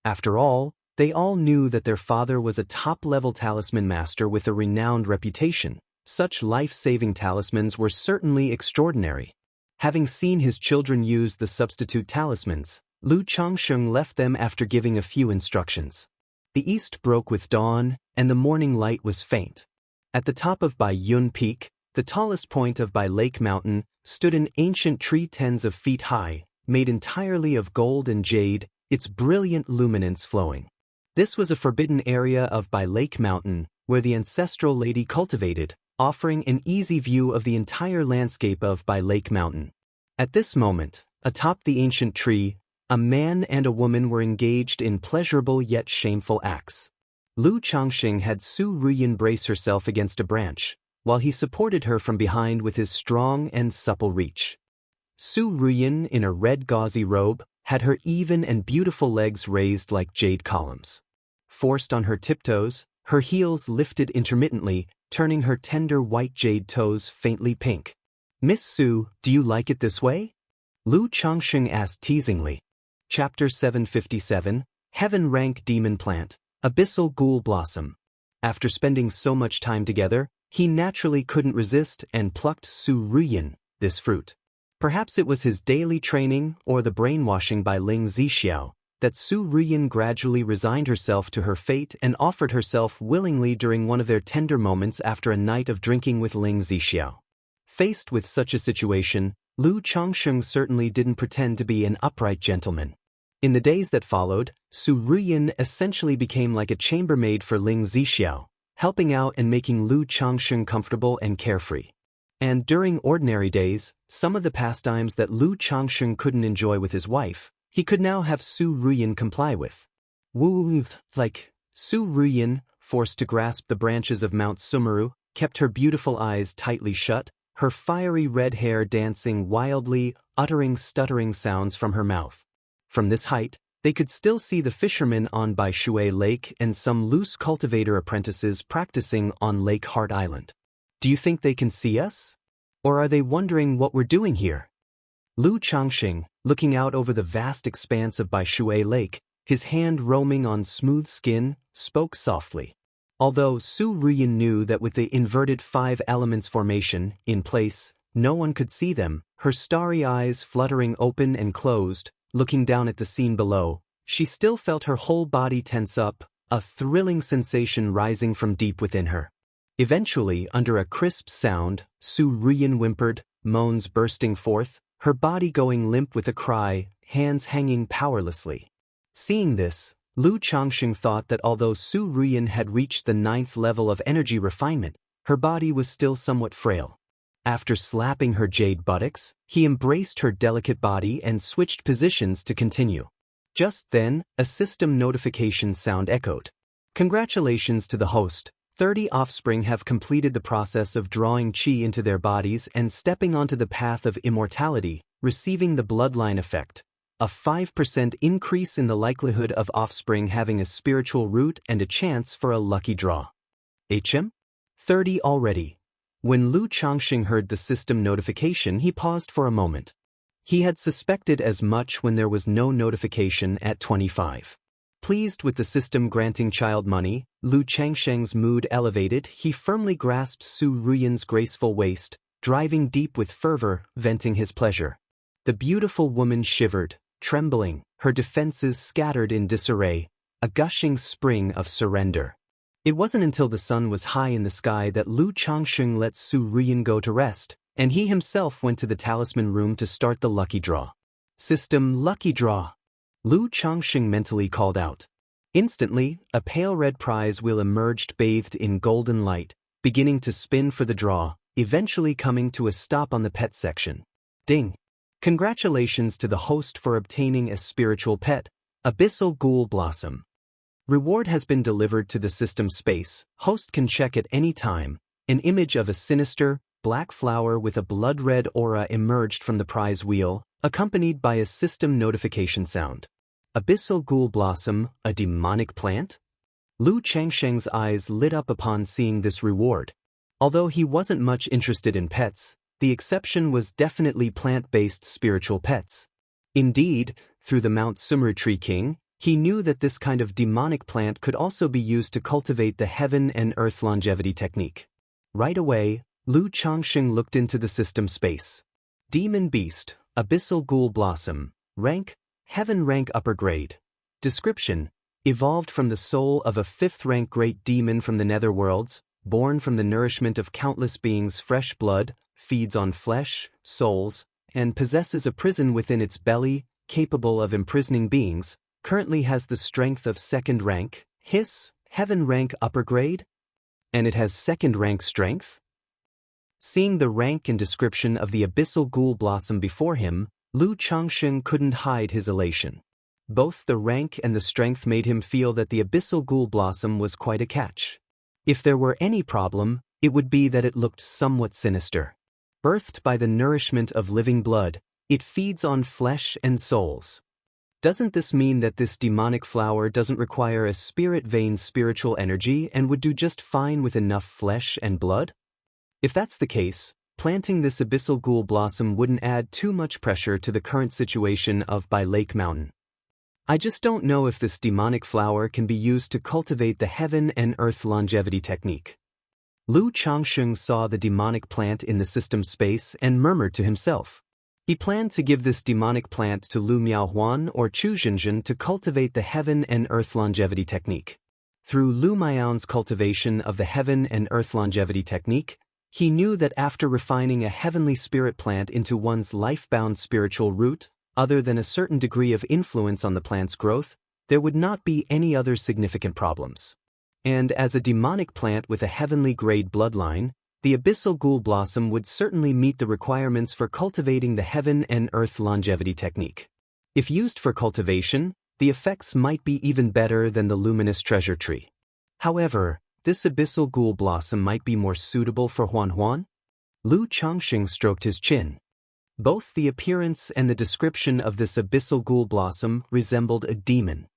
Speaker 1: After all, they all knew that their father was a top-level talisman master with a renowned reputation. Such life-saving talismans were certainly extraordinary. Having seen his children use the substitute talismans, Lu Changxing left them after giving a few instructions. The east broke with dawn, and the morning light was faint. At the top of Bai Yun Peak, the tallest point of Bai Lake Mountain, stood an ancient tree tens of feet high, made entirely of gold and jade, its brilliant luminance flowing. This was a forbidden area of Bai Lake Mountain, where the ancestral lady cultivated, offering an easy view of the entire landscape of Bai Lake Mountain. At this moment, atop the ancient tree, a man and a woman were engaged in pleasurable yet shameful acts. Lu Changxing had Su Ruyin brace herself against a branch, while he supported her from behind with his strong and supple reach. Su Ruyin, in a red gauzy robe, had her even and beautiful legs raised like jade columns. Forced on her tiptoes, her heels lifted intermittently, turning her tender white jade toes faintly pink. "Miss Su, do you like it this way?" Lu Changxing asked teasingly. Chapter 757, Heaven Rank Demon Plant, Abyssal Ghoul Blossom. After spending so much time together, he naturally couldn't resist and plucked Su Ruyin, this fruit. Perhaps it was his daily training or the brainwashing by Ling Zixiao, that Su Ruyin gradually resigned herself to her fate and offered herself willingly during one of their tender moments after a night of drinking with Ling Zixiao. Faced with such a situation, Lu Changxing certainly didn't pretend to be an upright gentleman. In the days that followed, Su Ruyin essentially became like a chambermaid for Ling Zixiao, helping out and making Lu Changxing comfortable and carefree. And during ordinary days, some of the pastimes that Lu Changxing couldn't enjoy with his wife, he could now have Su Ruyin comply with. Like Su Ruyin, forced to grasp the branches of Mount Sumeru, kept her beautiful eyes tightly shut, her fiery red hair dancing wildly, uttering stuttering sounds from her mouth. From this height, they could still see the fishermen on Bai Shui Lake and some loose cultivator apprentices practicing on Lake Heart Island. "Do you think they can see us? Or are they wondering what we're doing here?" Lu Changxing, looking out over the vast expanse of Bai Shui Lake, his hand roaming on smooth skin, spoke softly. Although Su Ruyin knew that with the inverted 5 elements formation in place, no one could see them, her starry eyes fluttering open and closed, looking down at the scene below, she still felt her whole body tense up, a thrilling sensation rising from deep within her. Eventually, under a crisp sound, Su Ruyin whimpered, moans bursting forth, her body going limp with a cry, hands hanging powerlessly. Seeing this, Lu Changxing thought that although Su Ruyin had reached the 9th level of energy refinement, her body was still somewhat frail. After slapping her jade buttocks, he embraced her delicate body and switched positions to continue. Just then, a system notification sound echoed. "Congratulations to the host. 30 offspring have completed the process of drawing qi into their bodies and stepping onto the path of immortality, receiving the bloodline effect. A 5% increase in the likelihood of offspring having a spiritual root and a chance for a lucky draw. HM? 30 already. When Lu Changxing heard the system notification, he paused for a moment. He had suspected as much when there was no notification at 25. Pleased with the system granting child money, Lu Changsheng's mood elevated. He firmly grasped Su Ruyan's graceful waist, driving deep with fervor, venting his pleasure. The beautiful woman shivered, trembling, her defenses scattered in disarray, a gushing spring of surrender. It wasn't until the sun was high in the sky that Lu Changxing let Su Ruyan go to rest, and he himself went to the talisman room to start the lucky draw. System lucky draw. Lu Changxing mentally called out. Instantly, a pale red prize wheel emerged bathed in golden light, beginning to spin for the draw, eventually coming to a stop on the pet section. Ding! Congratulations to the host for obtaining a spiritual pet, Abyssal Ghoul Blossom. Reward has been delivered to the system space. Host can check at any time. An image of a sinister, black flower with a blood-red aura emerged from the prize wheel, accompanied by a system notification sound. Abyssal Ghoul Blossom, a demonic plant? Lu Changsheng's eyes lit up upon seeing this reward. Although he wasn't much interested in pets, the exception was definitely plant-based spiritual pets. Indeed, through the Mount Sumru Tree King, he knew that this kind of demonic plant could also be used to cultivate the heaven and earth longevity technique. Right away, Lu Changxing looked into the system space. Demon Beast, Abyssal Ghoul Blossom. Rank, Heaven Rank Upper Grade. Description: evolved from the soul of a 5th-rank great demon from the netherworlds, born from the nourishment of countless beings' fresh blood, feeds on flesh, souls, and possesses a prison within its belly, capable of imprisoning beings, currently has the strength of 2nd rank, Hiss, Heaven Rank Upper Grade? And it has 2nd rank strength? Seeing the rank and description of the Abyssal Ghoul Blossom before him, Lu Changxing couldn't hide his elation. Both the rank and the strength made him feel that the Abyssal Ghoul Blossom was quite a catch. If there were any problem, it would be that it looked somewhat sinister. Birthed by the nourishment of living blood, it feeds on flesh and souls. Doesn't this mean that this demonic flower doesn't require a spirit vein's spiritual energy and would do just fine with enough flesh and blood? If that's the case, planting this Abyssal Ghoul Blossom wouldn't add too much pressure to the current situation of by Lake Mountain. I just don't know if this demonic flower can be used to cultivate the heaven and earth longevity technique. Lu Changxing saw the demonic plant in the system space and murmured to himself. He planned to give this demonic plant to Lu Miaohuan or Chu Zhenjin to cultivate the heaven and earth longevity technique. Through Lu Miaohuan's cultivation of the heaven and earth longevity technique, he knew that after refining a heavenly spirit plant into one's life-bound spiritual root, other than a certain degree of influence on the plant's growth, there would not be any other significant problems. And as a demonic plant with a heavenly grade bloodline, the Abyssal Ghoul Blossom would certainly meet the requirements for cultivating the heaven and earth longevity technique. If used for cultivation, the effects might be even better than the luminous treasure tree. However, this Abyssal Ghoul Blossom might be more suitable for Huan. Lu Changxing stroked his chin. Both the appearance and the description of this Abyssal Ghoul Blossom resembled a demon.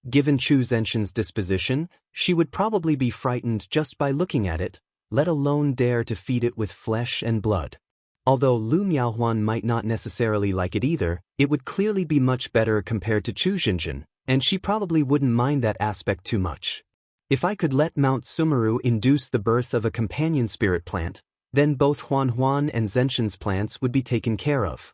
Speaker 1: Given Chu Zhenxin's disposition, she would probably be frightened just by looking at it, let alone dare to feed it with flesh and blood. Although Lu Miaohuan might not necessarily like it either, it would clearly be much better compared to Chu Zhenjin, and she probably wouldn't mind that aspect too much. If I could let Mount Sumru induce the birth of a companion spirit plant, then both Huan and Zhenxin's plants would be taken care of.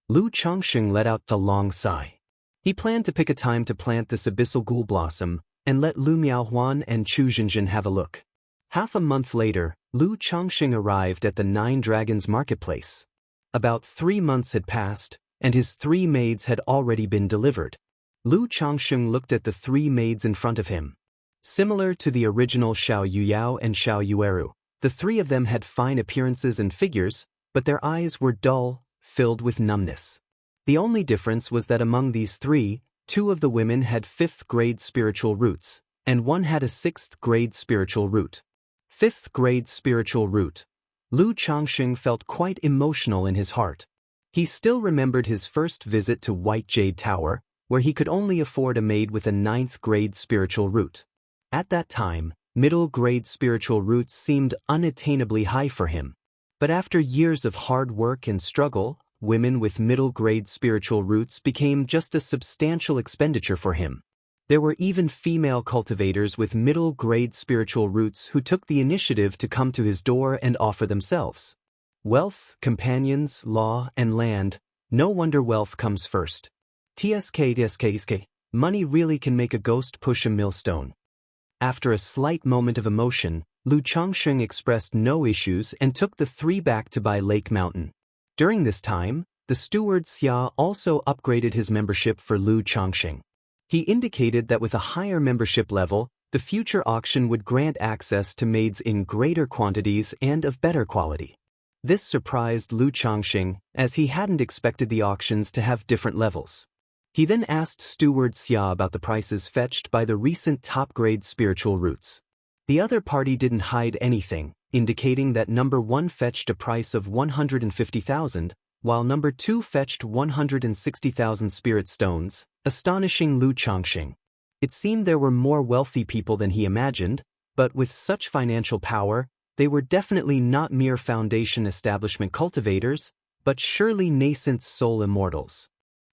Speaker 1: Lu Changxing let out a long sigh. He planned to pick a time to plant this Abyssal Ghoul Blossom and let Lu Miaohuan and Chu Zhenjin have a look. Half a month later, Lu Changxing arrived at the 9 Dragons marketplace. About 3 months had passed, and his 3 maids had already been delivered. Lu Changxing looked at the 3 maids in front of him. Similar to the original Xiao Yuyao and Xiao Yueru, the 3 of them had fine appearances and figures, but their eyes were dull, filled with numbness. The only difference was that among these 3, 2 of the women had 5th grade spiritual roots, and 1 had a 6th grade spiritual root. 5th grade spiritual root. Lu Changxing felt quite emotional in his heart. He still remembered his first visit to White Jade Tower, where he could only afford a maid with a 9th grade spiritual root. At that time, Middle-grade spiritual roots seemed unattainably high for him. But after years of hard work and struggle, women with middle-grade spiritual roots became just a substantial expenditure for him. There were even female cultivators with middle-grade spiritual roots who took the initiative to come to his door and offer themselves. Wealth, companions, law, and land. No wonder wealth comes first. TSK. Money really can make a ghost push a millstone. After a slight moment of emotion, Lu Changsheng expressed no issues and took the three back to Bai Lake Mountain. During this time, the steward Xia also upgraded his membership for Lu Changsheng. He indicated that with a higher membership level, the future auction would grant access to maids in greater quantities and of better quality. This surprised Lu Changsheng, as he hadn't expected the auctions to have different levels. He then asked Steward Xia about the prices fetched by the recent top-grade spiritual roots. The other party didn't hide anything, indicating that number 1 fetched a price of 150,000, while number 2 fetched 160,000 spirit stones, astonishing Lu Changsheng. It seemed there were more wealthy people than he imagined, but with such financial power, they were definitely not mere foundation establishment cultivators, but surely nascent soul immortals.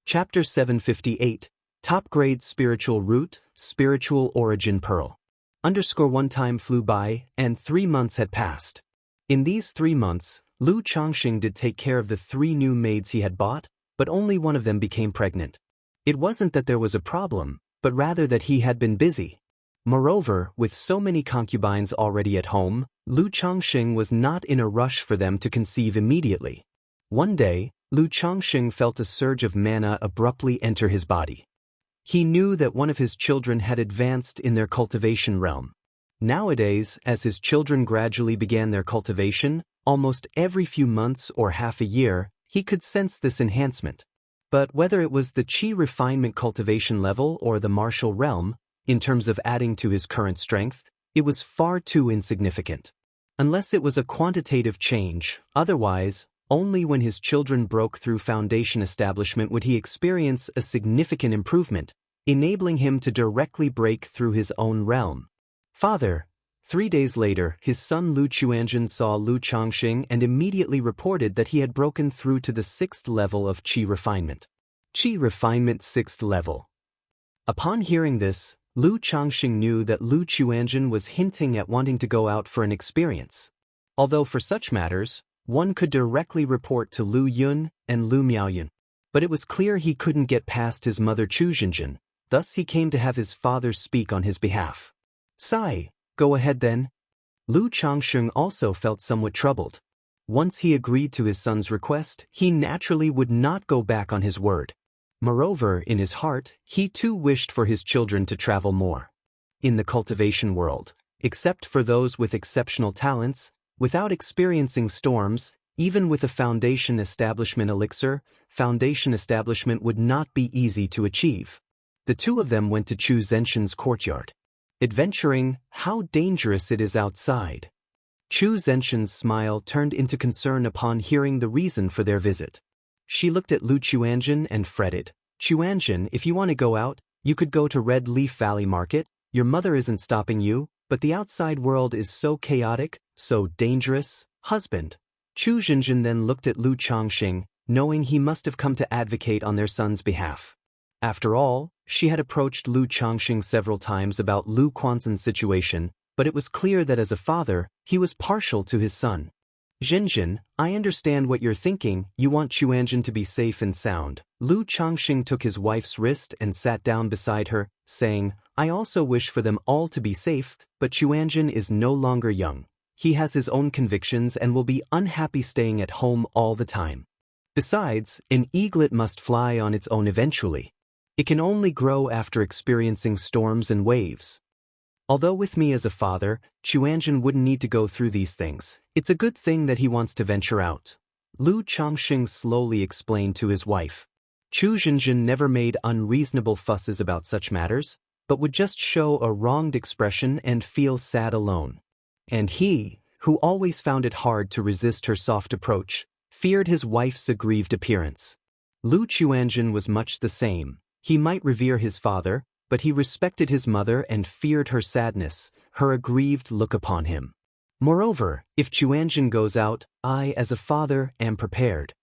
Speaker 1: Chapter 758, Top-Grade Spiritual Root, Spiritual Origin Pearl. _1 time flew by, and 3 months had passed. In these 3 months, Lu Changsheng did take care of the 3 new maids he had bought, but only one of them became pregnant. It wasn't that there was a problem, but rather that he had been busy. Moreover, with so many concubines already at home, Lu Changsheng was not in a rush for them to conceive immediately. One day, Lu Changsheng felt a surge of mana abruptly enter his body. He knew that one of his children had advanced in their cultivation realm. Nowadays, as his children gradually began their cultivation, almost every few months or half a year, he could sense this enhancement. But whether it was the Qi refinement cultivation level or the martial realm, in terms of adding to his current strength, it was far too insignificant. Unless it was a quantitative change, otherwise, only when his children broke through foundation establishment would he experience a significant improvement, enabling him to directly break through his own realm. Father. 3 days later, his son Lu Chuanzhen saw Lu Changsheng and immediately reported that he had broken through to the 6th level of Qi refinement. Qi refinement 6th level. Upon hearing this, Lu Changsheng knew that Lu Chuanzhen was hinting at wanting to go out for an experience. Although for such matters, one could directly report to Lu Yun and Lu Miaoyun. But it was clear he couldn't get past his mother Chu Zhenjin, thus he came to have his father speak on his behalf. Sai, go ahead then. Lu Changsheng also felt somewhat troubled. Once he agreed to his son's request, he naturally would not go back on his word. Moreover, in his heart, he too wished for his children to travel more. In the cultivation world, except for those with exceptional talents, without experiencing storms, even with a foundation establishment elixir, foundation establishment would not be easy to achieve. The two of them went to Chu Zenshin's courtyard. Adventuring, how dangerous it is outside. Chu Zenshin's smile turned into concern upon hearing the reason for their visit. She looked at Lu Chuanzhen and fretted. Chuanzhen, if you want to go out, you could go to Red Leaf Valley Market, your mother isn't stopping you, but the outside world is so chaotic, so dangerous. Husband. Chu Zhenjin then looked at Lu Changsheng, knowing he must have come to advocate on their son's behalf. After all, she had approached Lu Changsheng several times about Lu Quanzhen's situation, but it was clear that as a father, he was partial to his son. Zhenjin, I understand what you're thinking, you want Chuanzhen to be safe and sound. Lu Changsheng took his wife's wrist and sat down beside her, saying, I also wish for them all to be safe, but Chuanzhen is no longer young. He has his own convictions and will be unhappy staying at home all the time. Besides, an eaglet must fly on its own eventually. It can only grow after experiencing storms and waves. Although with me as a father, Chuanzhen wouldn't need to go through these things. It's a good thing that he wants to venture out. Lu Changsheng slowly explained to his wife. Chu Zhenjin never made unreasonable fusses about such matters, but would just show a wronged expression and feel sad alone. And he, who always found it hard to resist her soft approach, feared his wife's aggrieved appearance. Lu Chuanzhen was much the same. He might revere his father, but he respected his mother and feared her sadness, her aggrieved look upon him. Moreover, if Xianxia goes out, I as a father am prepared.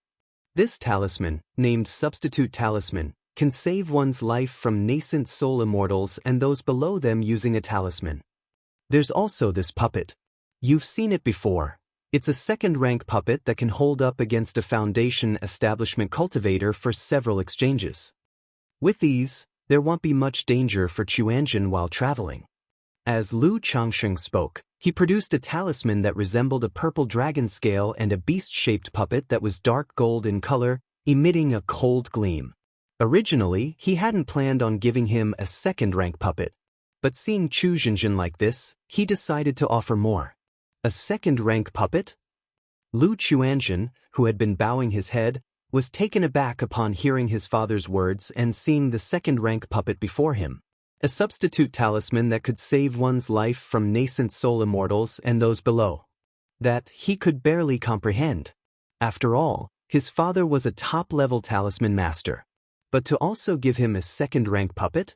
Speaker 1: This talisman, named Substitute Talisman, can save one's life from nascent soul immortals and those below them using a talisman. There's also this puppet. You've seen it before. It's a second-rank puppet that can hold up against a foundation establishment cultivator for several exchanges. With these, there won't be much danger for Xianxia while traveling. As Lu Changsheng spoke, he produced a talisman that resembled a purple dragon scale and a beast-shaped puppet that was dark gold in color, emitting a cold gleam. Originally, he hadn't planned on giving him a second-rank puppet, but seeing Xianxia like this, he decided to offer more. A second-rank puppet? Lu Xianxia, who had been bowing his head, was taken aback upon hearing his father's words and seeing the second-rank puppet before him. A substitute talisman that could save one's life from nascent soul immortals and those below. That he could barely comprehend. After all, his father was a top-level talisman master. But to also give him a second-rank puppet?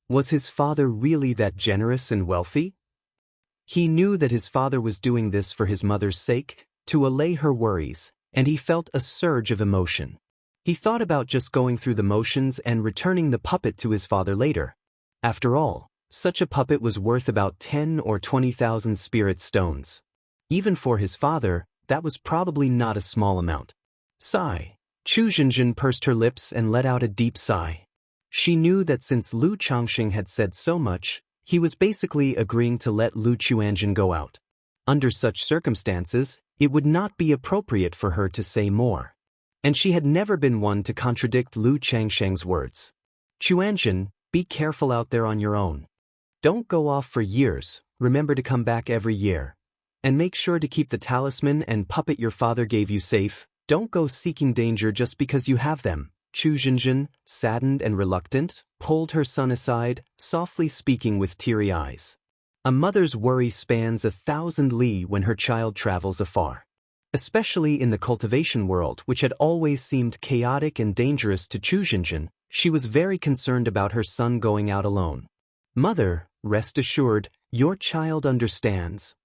Speaker 1: Was his father really that generous and wealthy? He knew that his father was doing this for his mother's sake, to allay her worries, and he felt a surge of emotion. He thought about just going through the motions and returning the puppet to his father later. After all, such a puppet was worth about 10 or 20,000 spirit stones. Even for his father, that was probably not a small amount. Sigh. Xianxia pursed her lips and let out a deep sigh. She knew that since Lu Changsheng had said so much, he was basically agreeing to let Lu Xianxia go out. Under such circumstances, it would not be appropriate for her to say more. And she had never been one to contradict Lu Changsheng's words. Xianxia, be careful out there on your own. Don't go off for years, remember to come back every year. And make sure to keep the talisman and puppet your father gave you safe. Don't go seeking danger just because you have them. Xianxia, saddened and reluctant, pulled her son aside, softly speaking with teary eyes. A mother's worry spans 1,000 li when her child travels afar. Especially in the cultivation world, which had always seemed chaotic and dangerous to Xianxia, she was very concerned about her son going out alone. Mother, rest assured, your child understands.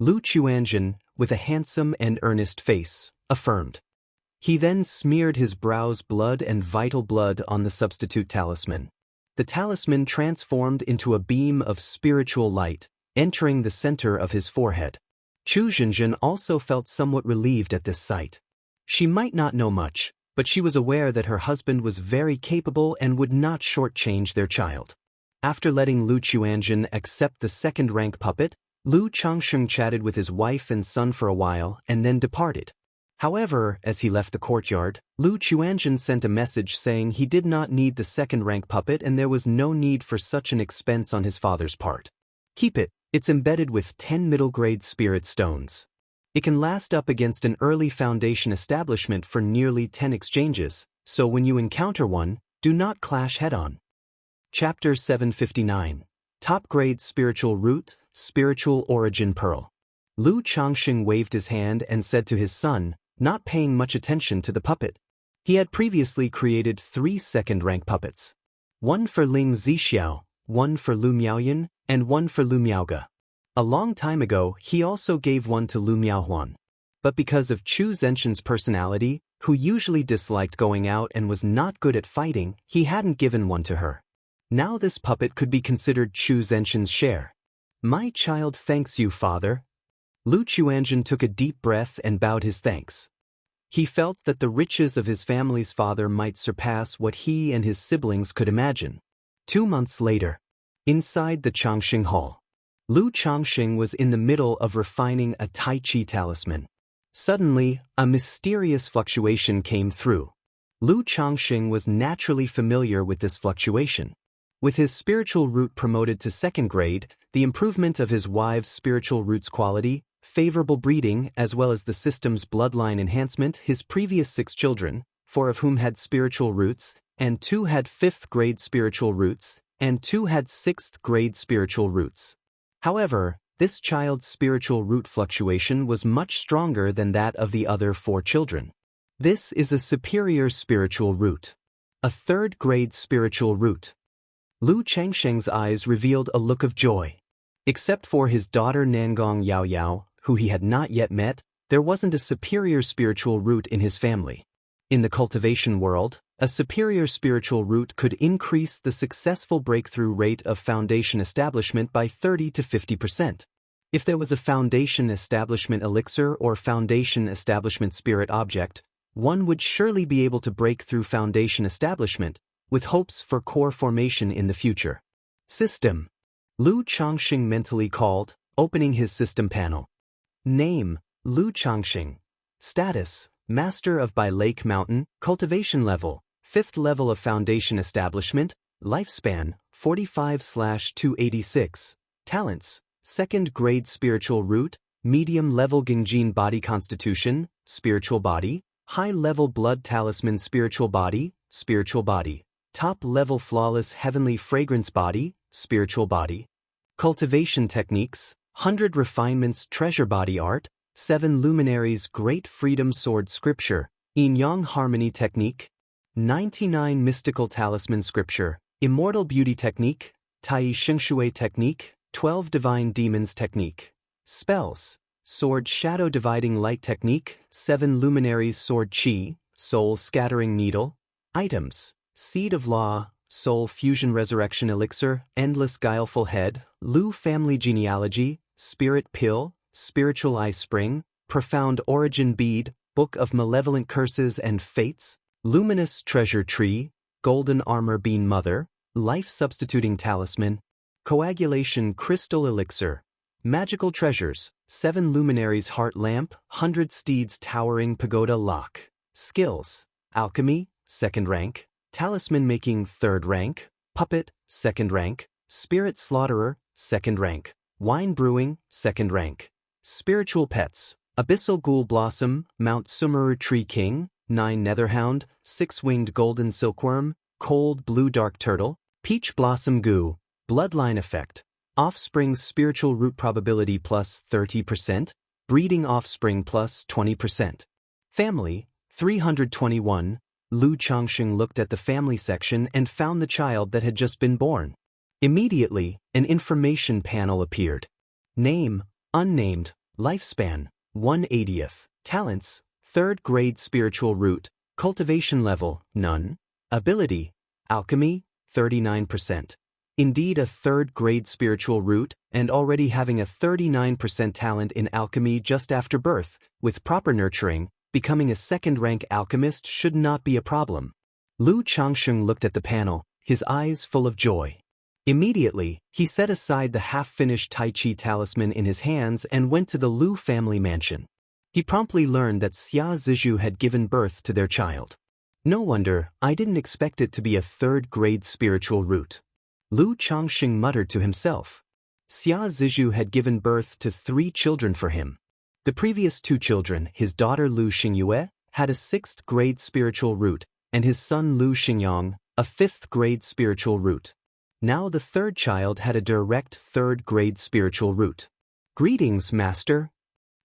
Speaker 1: Lu Xianxia, with a handsome and earnest face, affirmed. He then smeared his brow's blood and vital blood on the substitute talisman. The talisman transformed into a beam of spiritual light, entering the center of his forehead. Xianxia also felt somewhat relieved at this sight. She might not know much, but she was aware that her husband was very capable and would not shortchange their child. After letting Lu Xianxia accept the second-rank puppet, Lu Changsheng chatted with his wife and son for a while and then departed. However, as he left the courtyard, Lu Xianxia sent a message saying he did not need the second-rank puppet and there was no need for such an expense on his father's part. Keep it, it's embedded with 10 middle-grade spirit stones. It can last up against an early foundation establishment for nearly 10 exchanges, so when you encounter one, do not clash head-on. Chapter 759. Top-grade spiritual root, spiritual origin pearl. Lu Changsheng waved his hand and said to his son, not paying much attention to the puppet. He had previously created 3 second-rank puppets. One for Ling Zixiao, one for Lu Miaoyan, and one for Lu Miaoge. A long time ago, he also gave one to Lu Miaohuan. But because of Chu Zhenxian's personality, who usually disliked going out and was not good at fighting, he hadn't given one to her. Now this puppet could be considered Chu Zhenxian's share. My child thanks you, father. Lu Xianxia took a deep breath and bowed his thanks. He felt that the riches of his family's father might surpass what he and his siblings could imagine. 2 months later, inside the Changsheng Hall, Lu Changsheng was in the middle of refining a Tai Chi talisman. Suddenly, a mysterious fluctuation came through. Lu Changsheng was naturally familiar with this fluctuation. With his spiritual root promoted to 2nd grade, the improvement of his wife's spiritual root's quality, favorable breeding as well as the system's bloodline enhancement, his previous 6 children, 4 of whom had spiritual roots, and 2 had 5th grade spiritual roots, and 2 had 6th grade spiritual roots. However, this child's spiritual root fluctuation was much stronger than that of the other 4 children. This is a superior spiritual root. A 3rd grade spiritual root. Lu Changsheng's eyes revealed a look of joy. Except for his daughter Nangong Yao Yao, who he had not yet met, there wasn't a superior spiritual root in his family. In the cultivation world, a superior spiritual root could increase the successful breakthrough rate of foundation establishment by 30 to 50%. If there was a foundation establishment elixir or foundation establishment spirit object, one would surely be able to break through foundation establishment, with hopes for core formation in the future. System. Lu Changxing mentally called, opening his system panel. Name, Lu Changxing. Status, Master of By Lake Mountain, Cultivation Level, 5th level of Foundation Establishment, Lifespan, 45/286. Talents, 2nd grade Spiritual Root, Medium level Gingjin Body Constitution, Spiritual Body, High level Blood Talisman Spiritual Body, Spiritual Body, Top level Flawless Heavenly Fragrance Body, Spiritual Body. Cultivation Techniques, 100 Refinements Treasure Body Art, 7 Luminaries Great Freedom Sword Scripture, Yin Yang Harmony Technique, 99 Mystical Talisman Scripture, Immortal Beauty Technique, Tai Xingshui Technique, 12 Divine Demons Technique. Spells, Sword Shadow Dividing Light Technique, 7 Luminaries Sword Chi, Soul Scattering Needle. Items, Seed of Law, Soul Fusion Resurrection Elixir, Endless Guileful Head, Lu Family Genealogy, Spirit Pill, Spiritual Eye Spring, Profound Origin Bead, Book of Malevolent Curses and Fates, Luminous Treasure Tree, Golden Armor Bean Mother, Life Substituting Talisman, Coagulation Crystal Elixir, Magical Treasures, 7 Luminaries Heart Lamp, 100 Steeds Towering Pagoda Lock. Skills, Alchemy, 2nd rank, Talisman Making 3rd rank, Puppet, 2nd rank, Spirit Slaughterer, 2nd rank, Wine Brewing, 2nd rank. Spiritual Pets, Abyssal Ghoul Blossom, Mount Sumeru Tree King, 9 Netherhound, 6-Winged Golden Silkworm, Cold Blue Dark Turtle, Peach Blossom Goo, Bloodline Effect, Offspring's Spiritual Root Probability plus 30%, Breeding Offspring plus 20%. Family, 321, Lu Changxing looked at the family section and found the child that had just been born. Immediately, an information panel appeared. Name, unnamed, lifespan, 1/80th, talents, 3rd grade spiritual root, cultivation level, none, ability, alchemy, 39%. Indeed a 3rd grade spiritual root, and already having a 39% talent in alchemy just after birth, with proper nurturing, becoming a 2nd rank alchemist should not be a problem. Lu Changxing looked at the panel, his eyes full of joy. Immediately, he set aside the half-finished Tai Chi talisman in his hands and went to the Lu family mansion. He promptly learned that Xia Zizhu had given birth to their child. No wonder, I didn't expect it to be a 3rd grade spiritual root. Lu Changxing muttered to himself. Xia Zizhu had given birth to 3 children for him. The previous 2 children, his daughter Lu Xingyue, had a 6th grade spiritual root, and his son Lu Xingyang, a 5th grade spiritual root. Now the 3rd child had a direct 3rd grade spiritual root. Greetings, Master.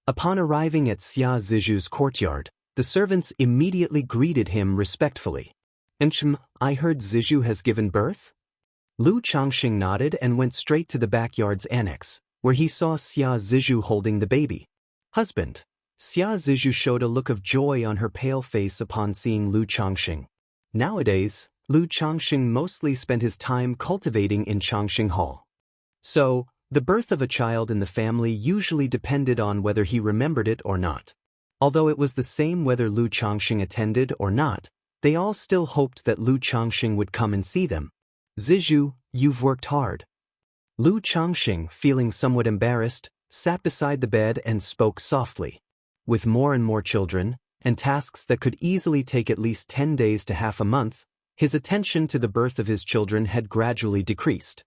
Speaker 1: Upon arriving at Xia Zizhu's courtyard, the servants immediately greeted him respectfully. I heard Zizhu has given birth? Lu Changxing nodded and went straight to the backyard's annex, where he saw Xia Zizhu holding the baby. Husband. Xia Zizhu showed a look of joy on her pale face upon seeing Lu Changxing. Nowadays, Lu Changxing mostly spent his time cultivating in Changxing Hall. So, the birth of a child in the family usually depended on whether he remembered it or not. Although it was the same whether Lu Changxing attended or not, they all still hoped that Lu Changxing would come and see them. Zizhu, you've worked hard. Lu Changxing, feeling somewhat embarrassed, sat beside the bed and spoke softly. With more and more children, and tasks that could easily take at least 10 days to half a month, his attention to the birth of his children had gradually decreased.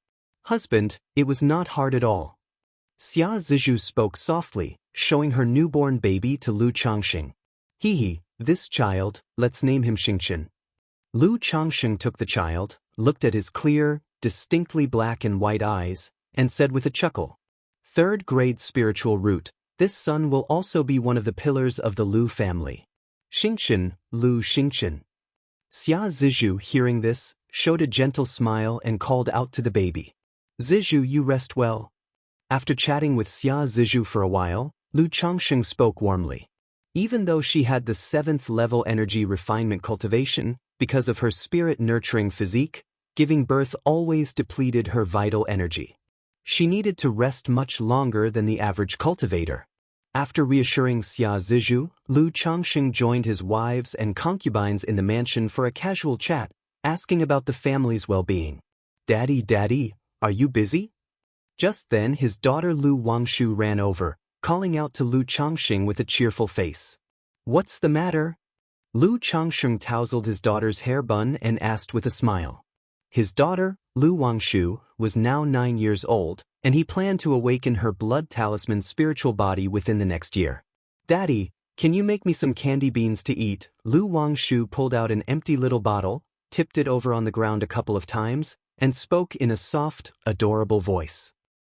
Speaker 1: Husband, it was not hard at all. Xia Zizhu spoke softly, showing her newborn baby to Lu Changxing. This child, let's name him Xingqian. Lu Changxing took the child, looked at his clear, distinctly black and white eyes, and said with a chuckle, 3rd grade spiritual root, this son will also be one of the pillars of the Lu family. Xingqian, Lu Xingqian. Xia Zizhu, hearing this, showed a gentle smile and called out to the baby. Zizhu, you rest well. After chatting with Xia Zizhu for a while, Lu Changsheng spoke warmly. Even though she had the 7th level energy refinement cultivation, because of her spirit-nurturing physique, giving birth always depleted her vital energy. She needed to rest much longer than the average cultivator. After reassuring Xia Zizhu, Lu Changsheng joined his wives and concubines in the mansion for a casual chat, asking about the family's well-being. Daddy, are you busy? Just then his daughter Lu Wangshu ran over, calling out to Lu Changsheng with a cheerful face. What's the matter? Lu Changsheng tousled his daughter's hair bun and asked with a smile. His daughter, Lu Wangshu, was now 9 years old, and he planned to awaken her blood talisman's spiritual body within the next year. Daddy, can you make me some candy beans to eat? Lu Wangshu pulled out an empty little bottle, tipped it over on the ground a couple of times, and spoke in a soft, adorable voice.